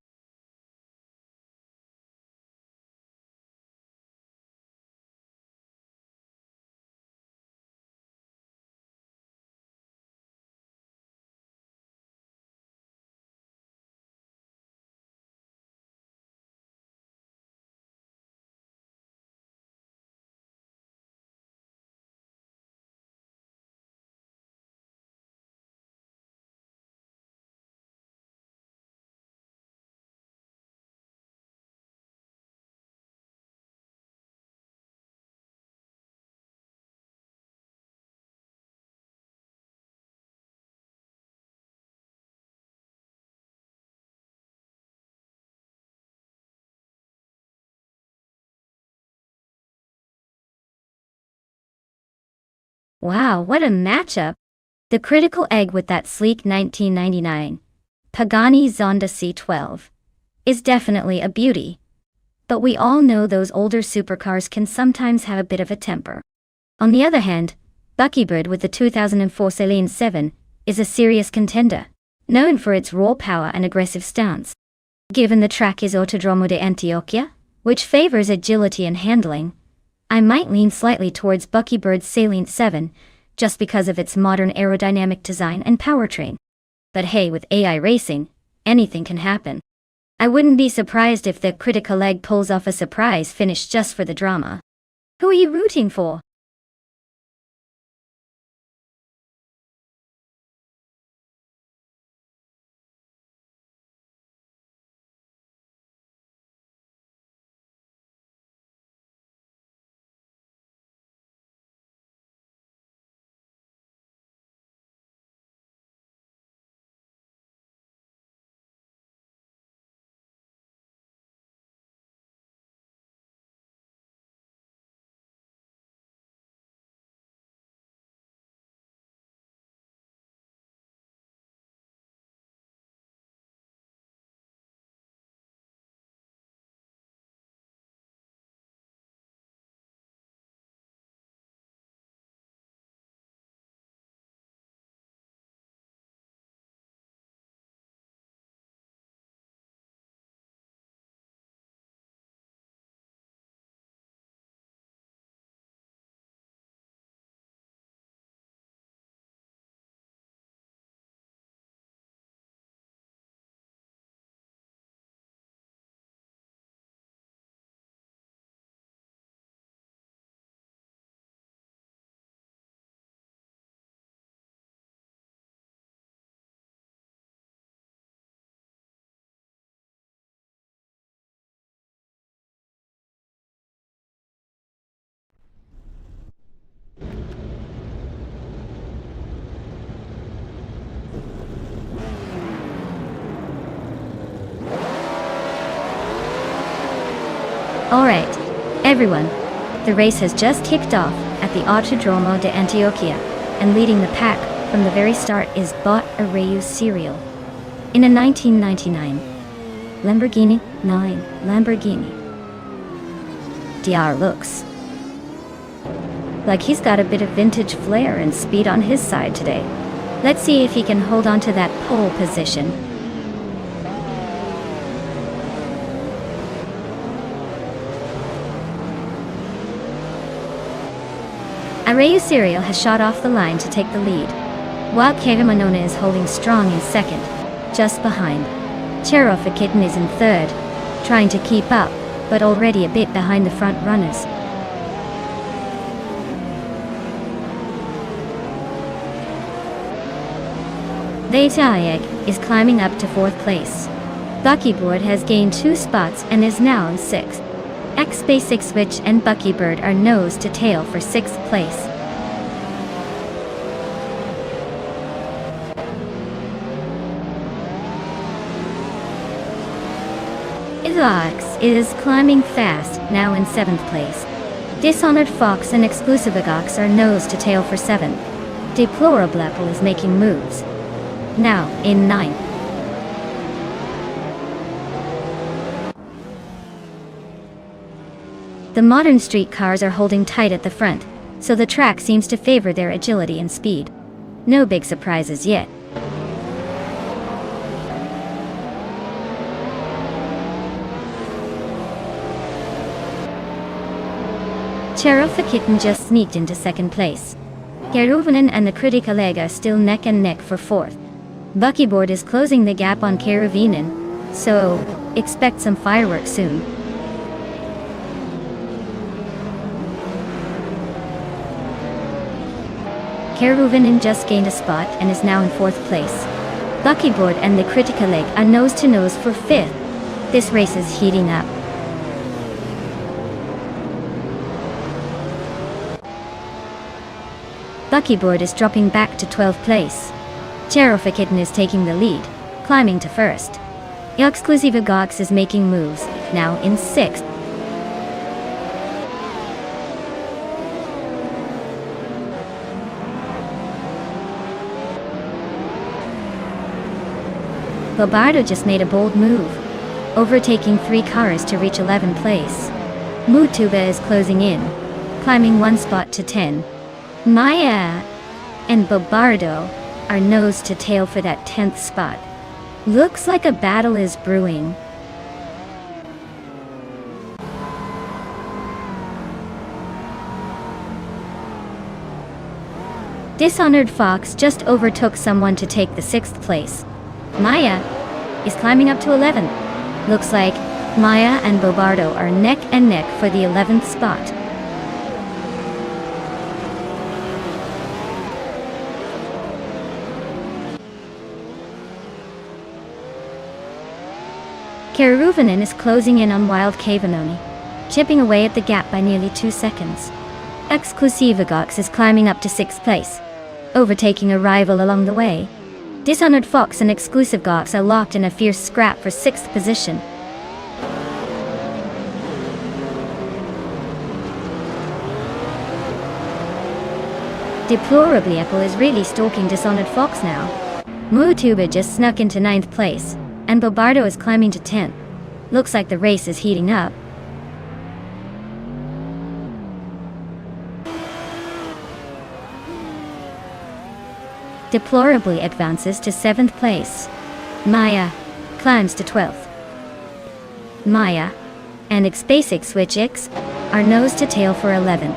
Wow, what a matchup! The critical egg with that sleek 1999 Pagani Zonda C12 is definitely a beauty. But we all know those older supercars can sometimes have a bit of a temper. On the other hand, Buckybird with the 2004 Celine 7 is a serious contender, known for its raw power and aggressive stance. Given the track is Autodromo de Antioquia, which favors agility and handling, I might lean slightly towards Buckybird's Celine 7, just because of its modern aerodynamic design and powertrain. But hey, with AI racing, anything can happen. I wouldn't be surprised if the critical egg pulls off a surprise finish just for the drama. Who are you rooting for? Alright, everyone. The race has just kicked off at the Autodromo de Antioquia, and leading the pack from the very start is Bot Arayu Serial. In a 1999 Lamborghini 9 Lamborghini. DR looks like he's got a bit of vintage flair and speed on his side today. Let's see if he can hold on to that pole position. Arayu Serial has shot off the line to take the lead, while Kevin Manona is holding strong in second, just behind. Cherofa Kitten is in third, trying to keep up, but already a bit behind the front runners. Vaytayeg is climbing up to fourth place. Buckyboard has gained 2 spots and is now in sixth. X-Basic Switch and Buckybird are nose to tail for 6th place. Ilox is climbing fast, now in 7th place. Dishonored Fox and Exclusive Agox are nose to tail for 7th. Deplorable Apple is making moves, now in 9th. The modern street cars are holding tight at the front, so the track seems to favor their agility and speed. No big surprises yet. Cherofa Kitten just sneaked into 2nd place. Keruvanen and the Critica Leg are still neck and neck for 4th. Buckyboard is closing the gap on Keruvanen, so expect some fireworks soon. Keruvanen just gained a spot and is now in 4th place. Buckyboard and the Critica Leg are nose to nose for 5th. This race is heating up. Buckyboard is dropping back to 12th place. Cherofa Kitten is taking the lead, climbing to 1st. Exclusive Gox is making moves, now in 6th. Bobardo just made a bold move, overtaking 3 cars to reach 11th place. Mutuba is closing in, climbing 1 spot to 10. Maya and Bobardo are nose to tail for that 10th spot. Looks like a battle is brewing. Dishonored Fox just overtook someone to take the 6th place. Maya is climbing up to 11th. Looks like Maya and Bobardo are neck and neck for the 11th spot. Keruvanen is closing in on Wild Kavanoni, chipping away at the gap by nearly 2 seconds. Exclusive Gox is climbing up to 6th place, overtaking a rival along the way. Dishonored Fox and Exclusive Gox are locked in a fierce scrap for 6th position. Deplorably Apple is really stalking Dishonored Fox now. Mutuba just snuck into 9th place, and Bobardo is climbing to 10th. Looks like the race is heating up. Deplorably advances to 7th place. Maya climbs to 12th. Maya and X-Basic Switch X are nose to tail for 11th.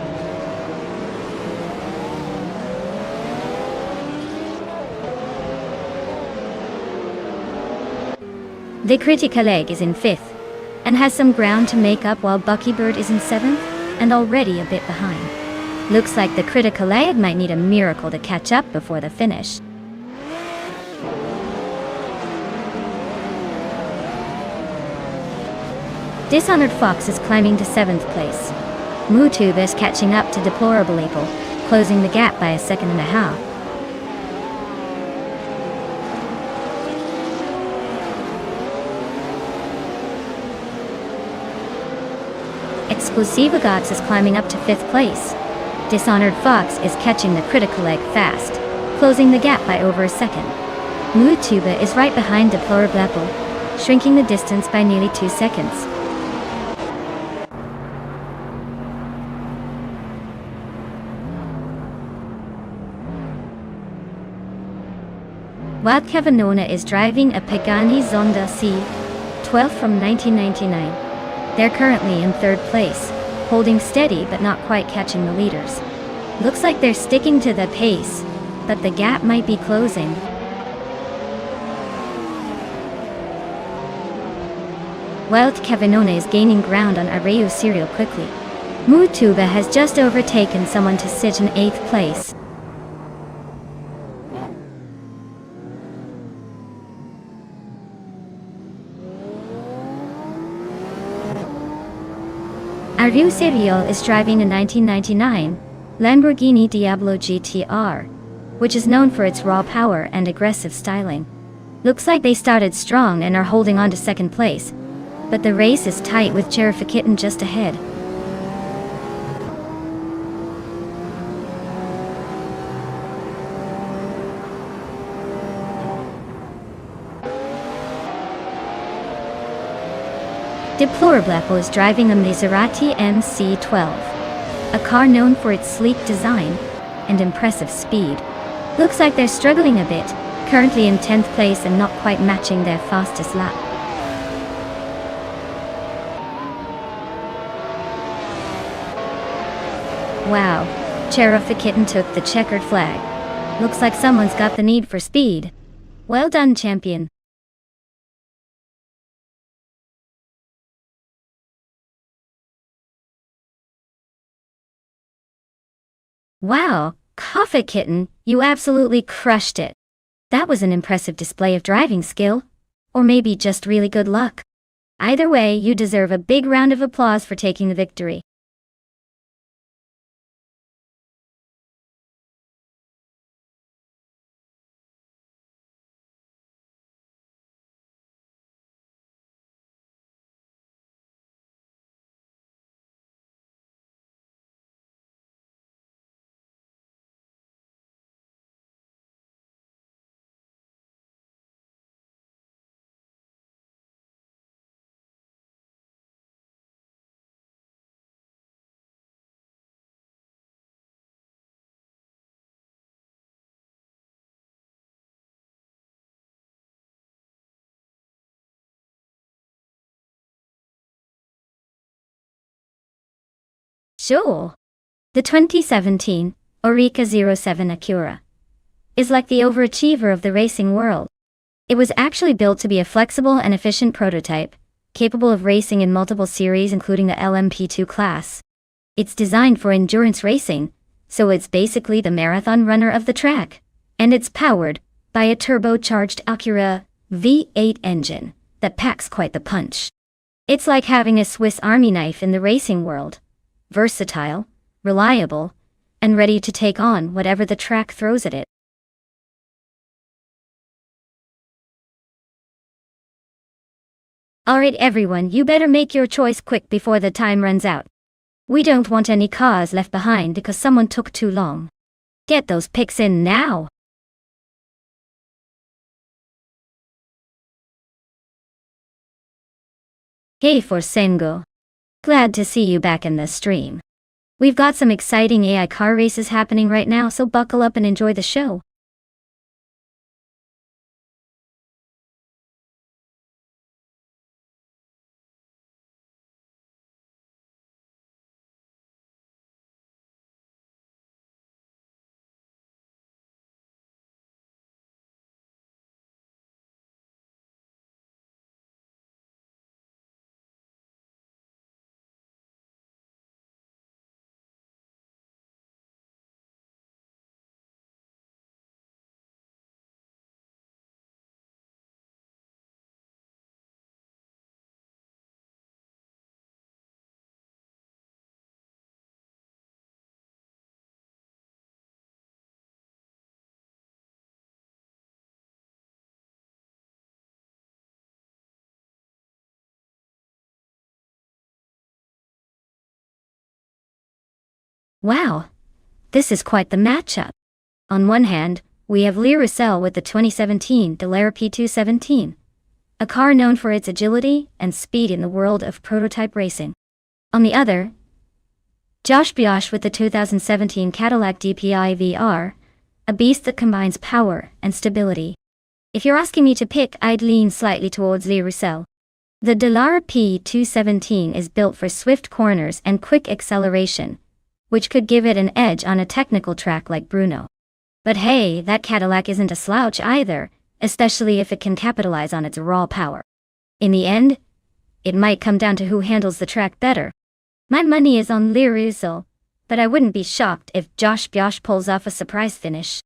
The Critica Leg is in 5th, and has some ground to make up while Buckybird is in 7th, and already a bit behind. Looks like the Critica Leg might need a miracle to catch up before the finish. Dishonored Fox is climbing to 7th place. Mutube is catching up to Deplorable Apple, closing the gap by 1.5 seconds. Explosiva Gox is climbing up to 5th place. Dishonored Fox is catching the critical egg fast, closing the gap by over a second. Mutuba is right behind Deplorable, shrinking the distance by nearly 2 seconds. While Kavanona is driving a Pagani Zonda C12 from 1999. They're currently in 3rd place, holding steady but not quite catching the leaders. Looks like they're sticking to the pace, but the gap might be closing. Wild Kavanona is gaining ground on Areu Serial quickly. Mutuba has just overtaken someone to sit in 8th place. Areu Serial is driving a 1999 Lamborghini Diablo GTR, which is known for its raw power and aggressive styling. Looks like they started strong and are holding on to 2nd place, but the race is tight with Kitten just ahead. Deplorable is driving a Maserati MC12, a car known for its sleek design and impressive speed. Looks like they're struggling a bit, currently in 10th place and not quite matching their fastest lap. Wow, Kitten took the checkered flag. Looks like someone's got the need for speed. Well done, champion. Wow, Kitten, you absolutely crushed it. That was an impressive display of driving skill. Or maybe just really good luck. Either way, you deserve a big round of applause for taking the victory. Sure. The 2017 Oreca 07 Acura is like the overachiever of the racing world. It was actually built to be a flexible and efficient prototype, capable of racing in multiple series including the LMP2 class. It's designed for endurance racing, so it's basically the marathon runner of the track. And it's powered by a turbocharged Acura V8 engine that packs quite the punch. It's like having a Swiss Army knife in the racing world. Versatile, reliable, and ready to take on whatever the track throws at it. Alright everyone, you better make your choice quick before the time runs out. We don't want any cars left behind because someone took too long. Get those picks in now! Hey Forsengo. Glad to see you back in the stream. We've got some exciting AI car races happening right now, so buckle up and enjoy the show. Wow, this is quite the matchup. On one hand, we have Lee Russell with the 2017 Dallara P217, a car known for its agility and speed in the world of prototype racing. On the other, Josh Biosh with the 2017 Cadillac DPI VR, a beast that combines power and stability. If you're asking me to pick, I'd lean slightly towards Lee Russell. The Dallara P217 is built for swift corners and quick acceleration, which could give it an edge on a technical track like Brno. But hey, that Cadillac isn't a slouch either, especially if it can capitalize on its raw power. In the end, it might come down to who handles the track better. My money is on Lee Russell, but I wouldn't be shocked if Josh Biosh pulls off a surprise finish.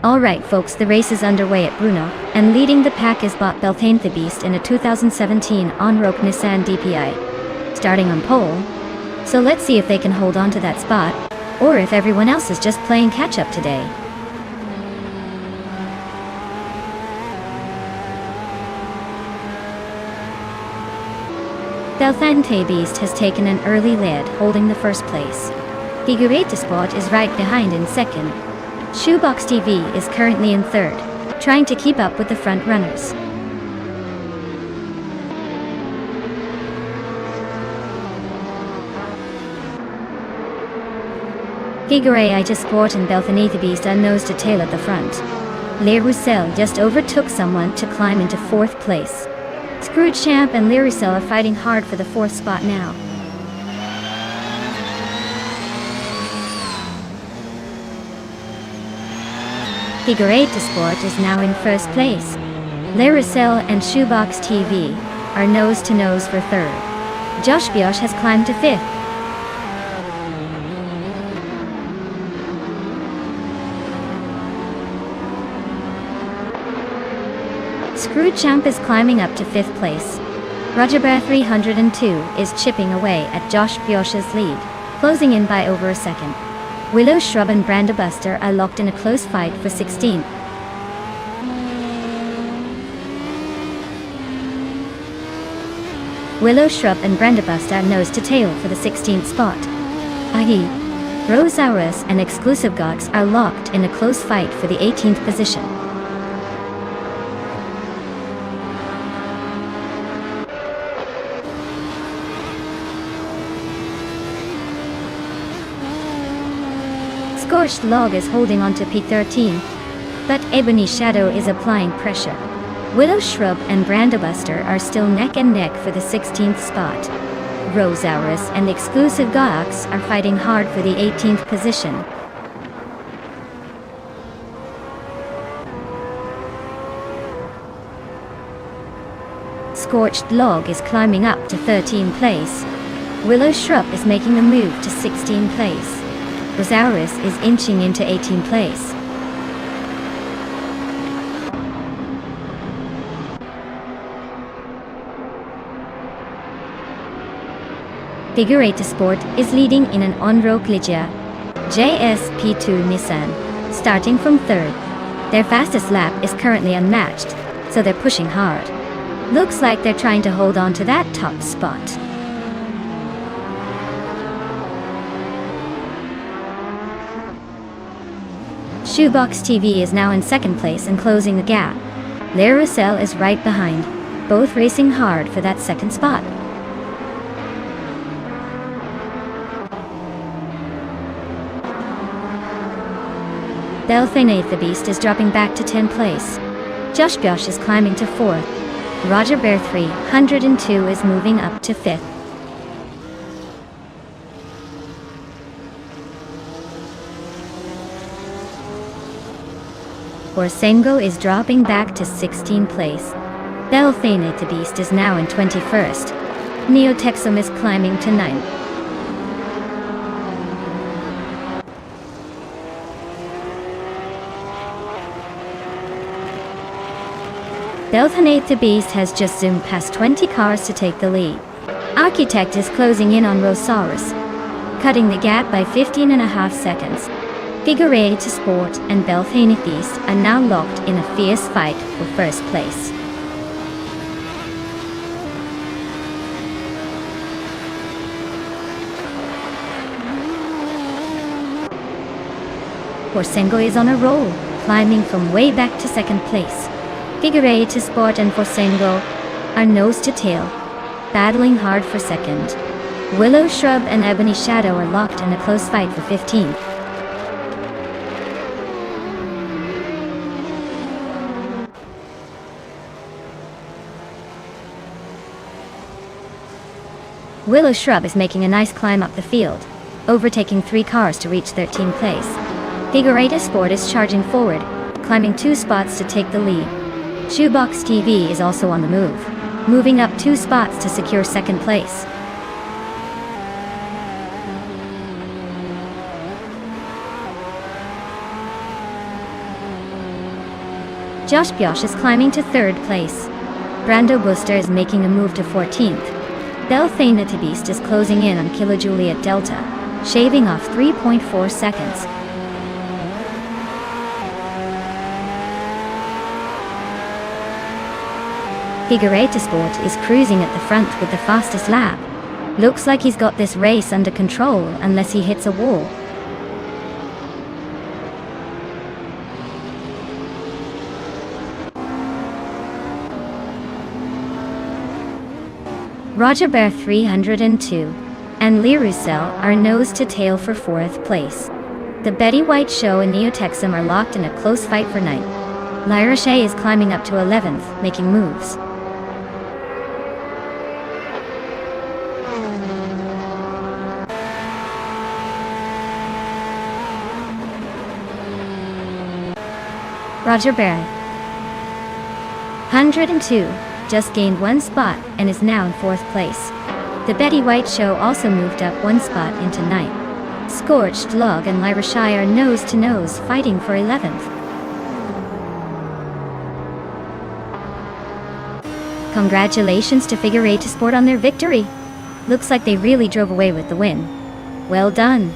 Alright folks, the race is underway at Brno, and leading the pack is Bot Belthane the Beast in a 2017 on-road Nissan DPI, starting on pole. So let's see if they can hold on to that spot, or if everyone else is just playing catch-up today. Belthane the Beast has taken an early lead, holding the first place. Figurate Sport is right behind in second. Shoebox TV is currently in third, trying to keep up with the front runners. Figurate Sport and Belthane the Beast are nose to tail at the front. Lee Russell just overtook someone to climb into fourth place. Scrooge Champ and Lee Russell are fighting hard for the fourth spot now. Figurate Sport is now in first place. Lee Russell and Shoebox TV are nose to nose for third. Josh Biosh has climbed to fifth. Scrooge Champ is climbing up to fifth place. Roger Bear 302 is chipping away at Josh Biosh's lead, closing in by over a second. Willow Shrub and Brandabuster are locked in a close fight for 16th. Willow Shrub and Brandabuster are nose to tail for the 16th spot. i.e., Rosaurus and Exclusive Gox are locked in a close fight for the 18th position. Scorched Log is holding on to P13, but Ebony Shadow is applying pressure. Willow Shrub and Brandabuster are still neck and neck for the 16th spot. Rosaurus and Exclusive Gox are fighting hard for the 18th position. Scorched Log is climbing up to 13th place. Willow Shrub is making a move to 16th place. Rosaurus is inching into 18th place. Figure 8 Sport is leading in an on-road Ligia JSP2 Nissan, starting from third. Their fastest lap is currently unmatched, so they're pushing hard. Looks like they're trying to hold on to that top spot. Shoebox TV is now in second place and closing the gap. Le Roussel is right behind, both racing hard for that second spot. Delphine the Beast is dropping back to 10th place. Josh Bosch is climbing to 4th. Roger Bear 302 is moving up to 5th. Orsengo is dropping back to 16th place. Delphine the Beast is now in 21st. Neo Texum is climbing to 9th. Delphine the Beast has just zoomed past 20 cars to take the lead. Architect is closing in on Rosaurus, cutting the gap by 15.5 seconds. Figure 8 Sport and Delphine the Beast are now locked in a fierce fight for first place. Orsengo is on a roll, climbing from way back to second place. Figure 8 Sport and Orsengo are nose to tail, battling hard for second. Willow Shrub and Ebony Shadow are locked in a close fight for 15th. Willow Shrub is making a nice climb up the field, overtaking 3 cars to reach 13th place. Figure 8 Sport is charging forward, climbing 2 spots to take the lead. Shoebox TV is also on the move, moving up 2 spots to secure second place. Josh Bosch is climbing to 3rd place. Brando Booster is making a move to 14th. Delphine the Beast is closing in on Kilo Juliet Delta, shaving off 3.4 seconds. Figure 8 Sport is cruising at the front with the fastest lap. Looks like he's got this race under control unless he hits a wall. Roger Bear 302 and Le Roussel are nose to tail for 4th place. The Betty White Show and Neo Texum are locked in a close fight for 9th. La Roche is climbing up to 11th, making moves. Roger Bear 102 just gained 1 spot and is now in 4th place. The Betty White Show also moved up 1 spot into 9th. Scorched Log and Lyra Shy are nose to nose fighting for 11th. Congratulations to Figure 8 Sport on their victory. Looks like they really drove away with the win. Well done.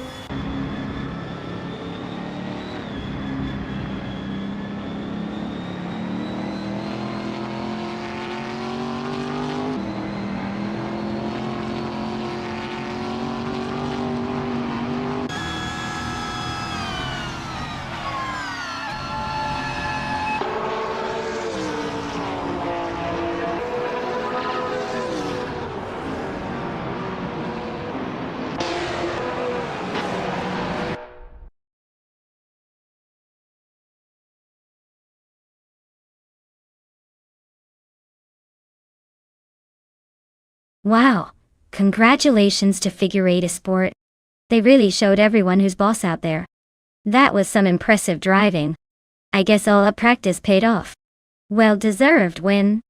Wow, congratulations to Figure 8 Sport. They really showed everyone who's boss out there. That was some impressive driving. I guess all that practice paid off. Well deserved win.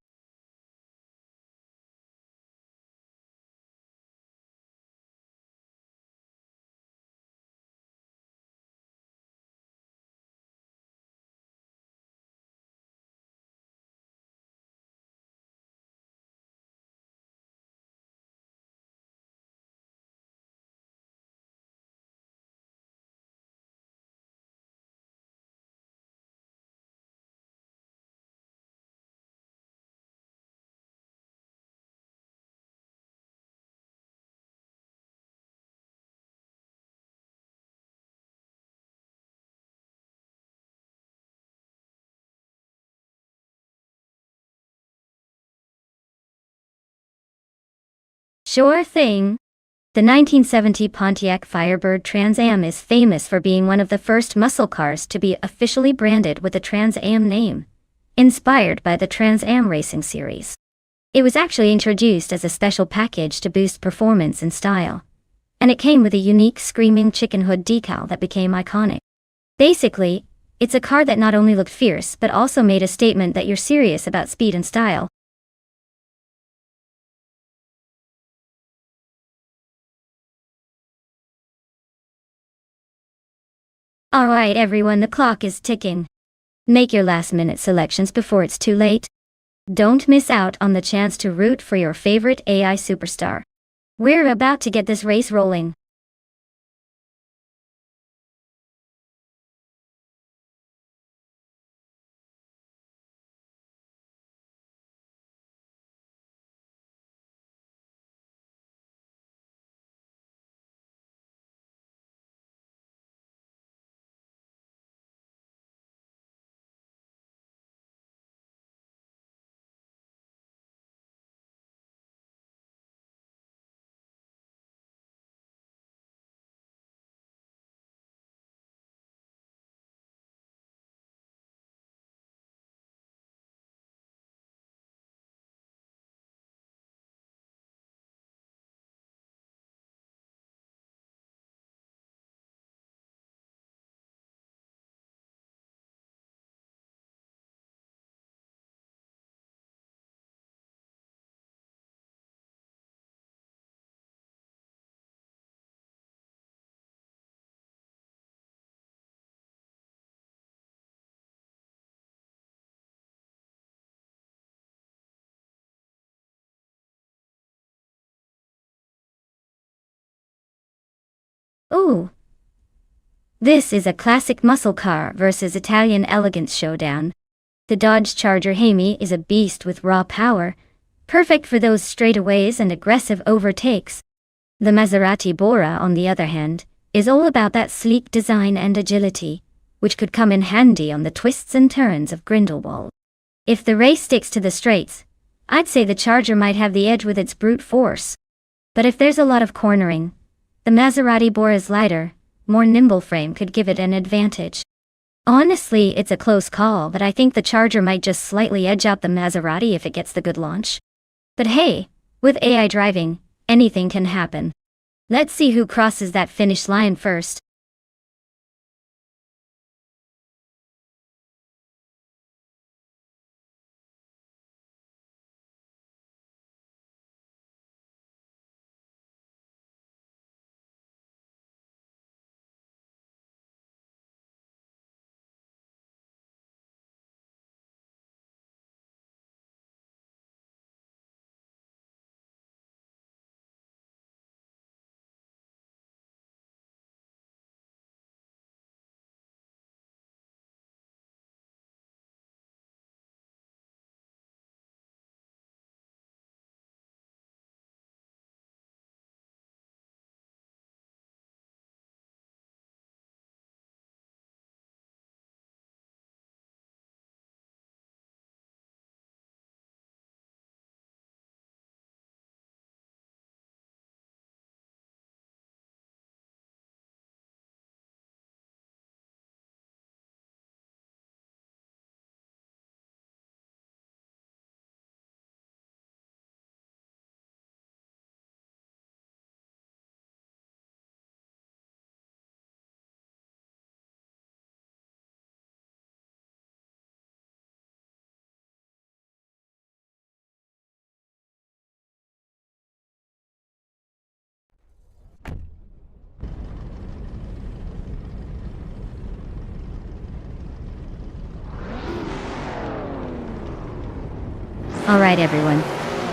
Sure thing. The 1970 Pontiac Firebird Trans Am is famous for being one of the first muscle cars to be officially branded with the Trans Am name, inspired by the Trans Am racing series. It was actually introduced as a special package to boost performance and style, and it came with a unique screaming chicken hood decal that became iconic. Basically, it's a car that not only looked fierce but also made a statement that you're serious about speed and style. Alright everyone, the clock is ticking. Make your last-minute selections before it's too late. Don't miss out on the chance to root for your favorite AI superstar. We're about to get this race rolling. Ooh. This is a classic muscle car versus Italian elegance showdown. The Dodge Charger Hemi is a beast with raw power, perfect for those straightaways and aggressive overtakes. The Maserati Bora, on the other hand, is all about that sleek design and agility, which could come in handy on the twists and turns of Grindelwald. If the race sticks to the straights, I'd say the Charger might have the edge with its brute force. But if there's a lot of cornering, the Maserati Bora's lighter, more nimble frame could give it an advantage. Honestly, it's a close call, but I think the Charger might just slightly edge out the Maserati if it gets the good launch. But hey, with AI driving, anything can happen. Let's see who crosses that finish line first. Alright everyone,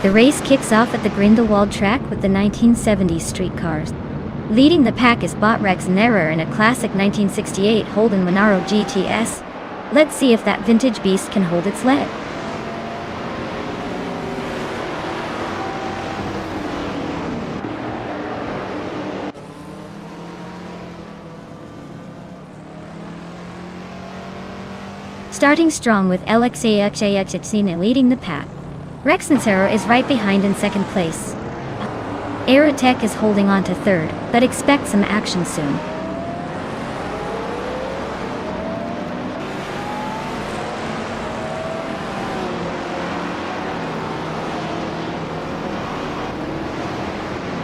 the race kicks off at the Grindelwald track with the 1970s street cars. Leading the pack is Botrex Nerer in a classic 1968 Holden Monaro GTS. Let's see if that vintage beast can hold its lead. Starting strong with LXAXAXXina leading the pack. Rex Nassero is right behind in second place. Aerotech is holding on to third, but expect some action soon.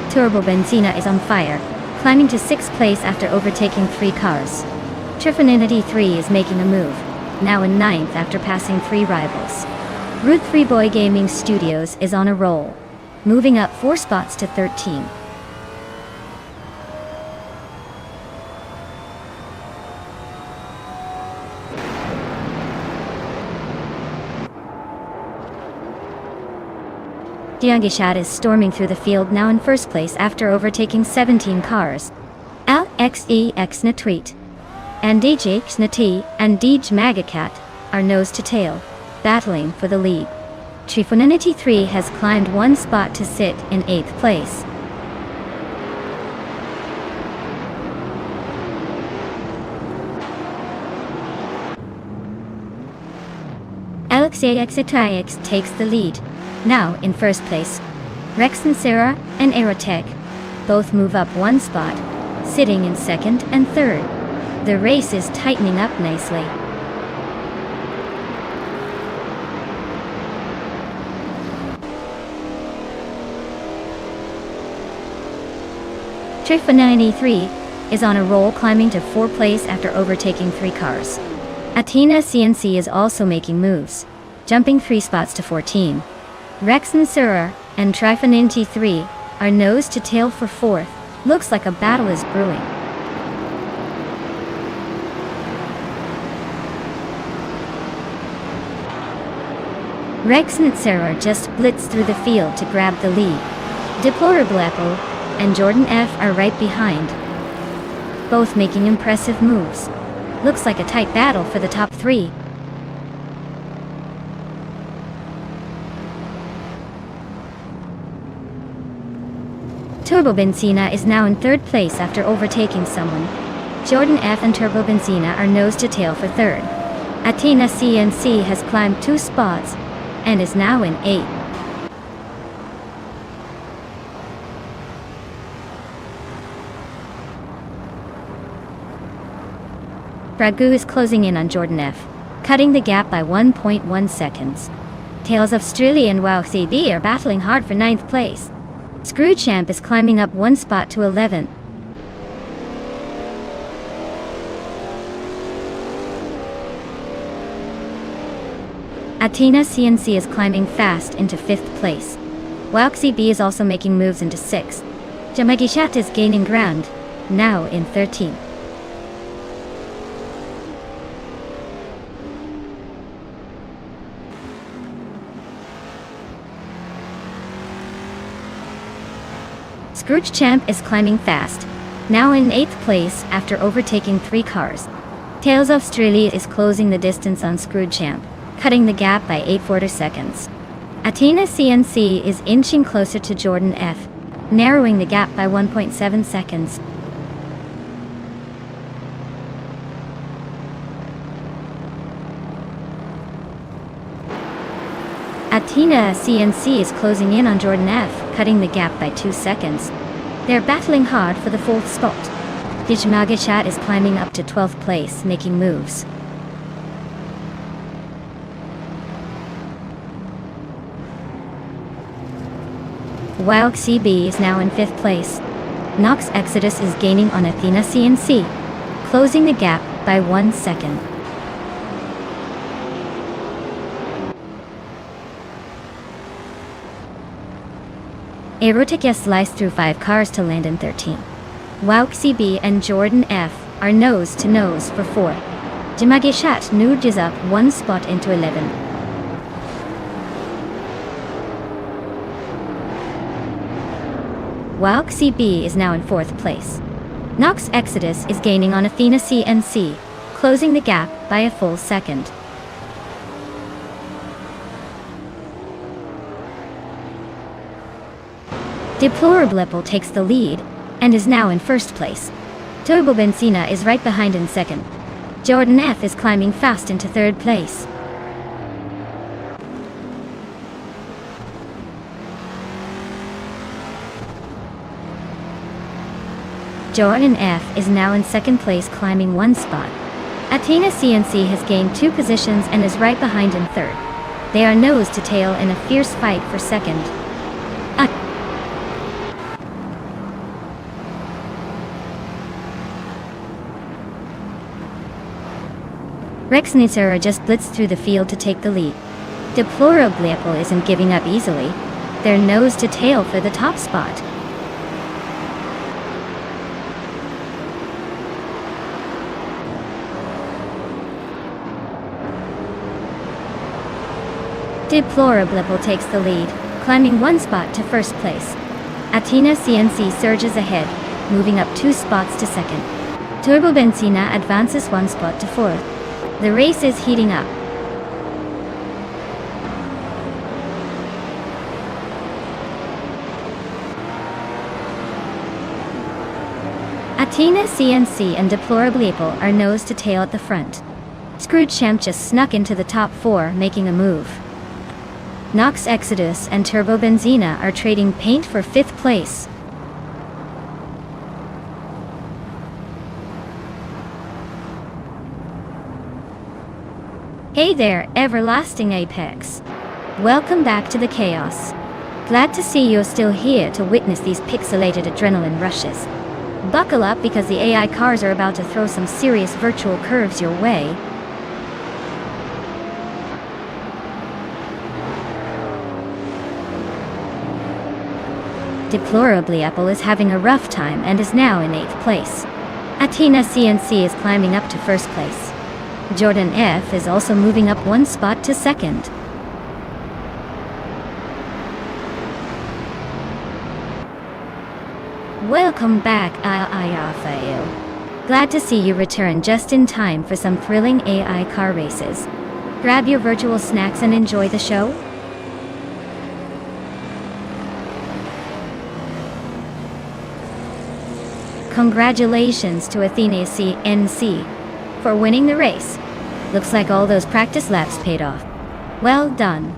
Turbo Benzina is on fire, climbing to 6th place after overtaking 3 cars. Trifinity 3 is making a move, now in 9th after passing 3 rivals. Route 3 Boy Gaming Studios is on a roll, moving up 4 spots to 13. Diangishat is storming through the field, now in 1st place after overtaking 17 cars. LXEX Natweet and DJ Xnati and DJ Magacat are nose to tail, battling for the lead. Trifinity 3 has climbed 1 spot to sit in 8th place. LXAXITIX takes the lead, now in 1st place. Rex and Sarah and Aerotech both move up 1 spot, sitting in 2nd and 3rd. The race is tightening up nicely. Trifinity 3 is on a roll, climbing to 4th place after overtaking 3 cars. Athena CNC is also making moves, jumping 3 spots to 14. Rex and Sarah and Trifinity 3 are nose to tail for 4th. Looks like a battle is brewing. Rex and Sarah just blitz through the field to grab the lead. Deplorable Apple and Jordan F are right behind, both making impressive moves. Looks like a tight battle for the top 3. Turbo Benzina is now in 3rd place after overtaking someone. Jordan F and Turbo Benzina are nose to tail for 3rd. Athena CNC has climbed 2 spots and is now in 8th. Ragu is closing in on Jordan F, cutting the gap by 1.1 seconds. Tales of Australia and Wow CD are battling hard for 9th place. Screwchamp is climbing up 1 spot to 11th. Athena CNC is climbing fast into 5th place. Wauxi B is also making moves into 6th. Jamagishat is gaining ground, now in 13th. Scroogechamp is climbing fast, now in 8th place after overtaking 3 cars. Tales of Australia is closing the distance on Scroogechamp, cutting the gap by 8 seconds. Athena CNC is inching closer to Jordan F, narrowing the gap by 1.7 seconds. Athena CNC is closing in on Jordan F, cutting the gap by 2 seconds. They're battling hard for the 4th spot. Dijmagashat is climbing up to 12th place, making moves. Wild CB is now in 5th place. Nox Exodus is gaining on Athena CNC, closing the gap by 1 second. Aerotica sliced through 5 cars to land in 13. Wauxi B and Jordan F are nose to nose for 4. Jamagishat nudges up 1 spot into 11. Wauxi B is now in 4th place. Nox Exodus is gaining on Athena CNC, closing the gap by a full second. Deplorable Apple takes the lead and is now in 1st place. Turbo Benzina is right behind in 2nd. Jordan F is climbing fast into 3rd place. Jordan F is now in second place, climbing one spot. Athena CNC has gained 2 positions and is right behind in third. They are nose to tail in a fierce fight for second. Rex and Isara just blitzed through the field to take the lead. Deplorably Apple isn't giving up easily. They're nose to tail for the top spot. Deplorable takes the lead, climbing one spot to first place. Athena CNC surges ahead, moving up 2 spots to second. Turbo Benzina advances 1 spot to fourth. The race is heating up. Athena CNC and Deplorably Apple are nose to tail at the front. Scrooge Champ just snuck into the top 4, making a move. Nox Exodus and Turbo Benzina are trading paint for 5th place. Hey there, everlasting Apex. Welcome back to the chaos. Glad to see you're still here to witness these pixelated adrenaline rushes. Buckle up because the AI cars are about to throw some serious virtual curves your way. Deplorably Apple is having a rough time and is now in 8th place. Athena CNC is climbing up to first place. Jordan F is also moving up 1 spot to second. Welcome back, IIFAO. Glad to see you return just in time for some thrilling AI car races. Grab your virtual snacks and enjoy the show. Congratulations to Athena CNC for winning the race. Looks like all those practice laps paid off. Well done.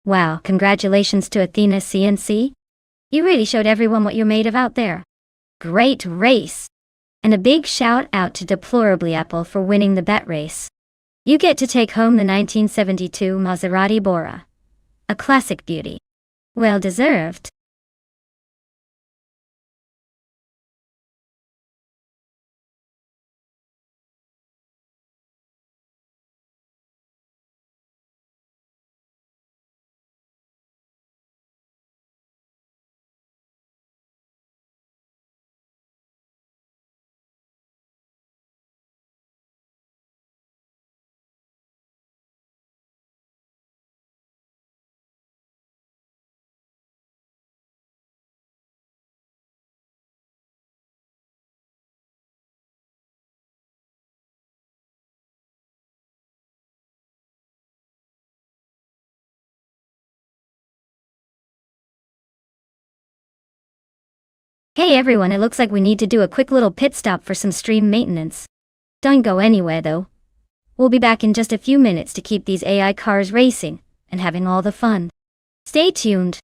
Wow, congratulations to Athena CNC. You really showed everyone what you're made of out there. Great race! And a big shout out to Deplorably Apple for winning the bet race. You get to take home the 1972 Maserati Bora. A classic beauty. Well deserved. Hey everyone, it looks like we need to do a quick little pit stop for some stream maintenance. Don't go anywhere though. We'll be back in just a few minutes to keep these AI cars racing and having all the fun. Stay tuned.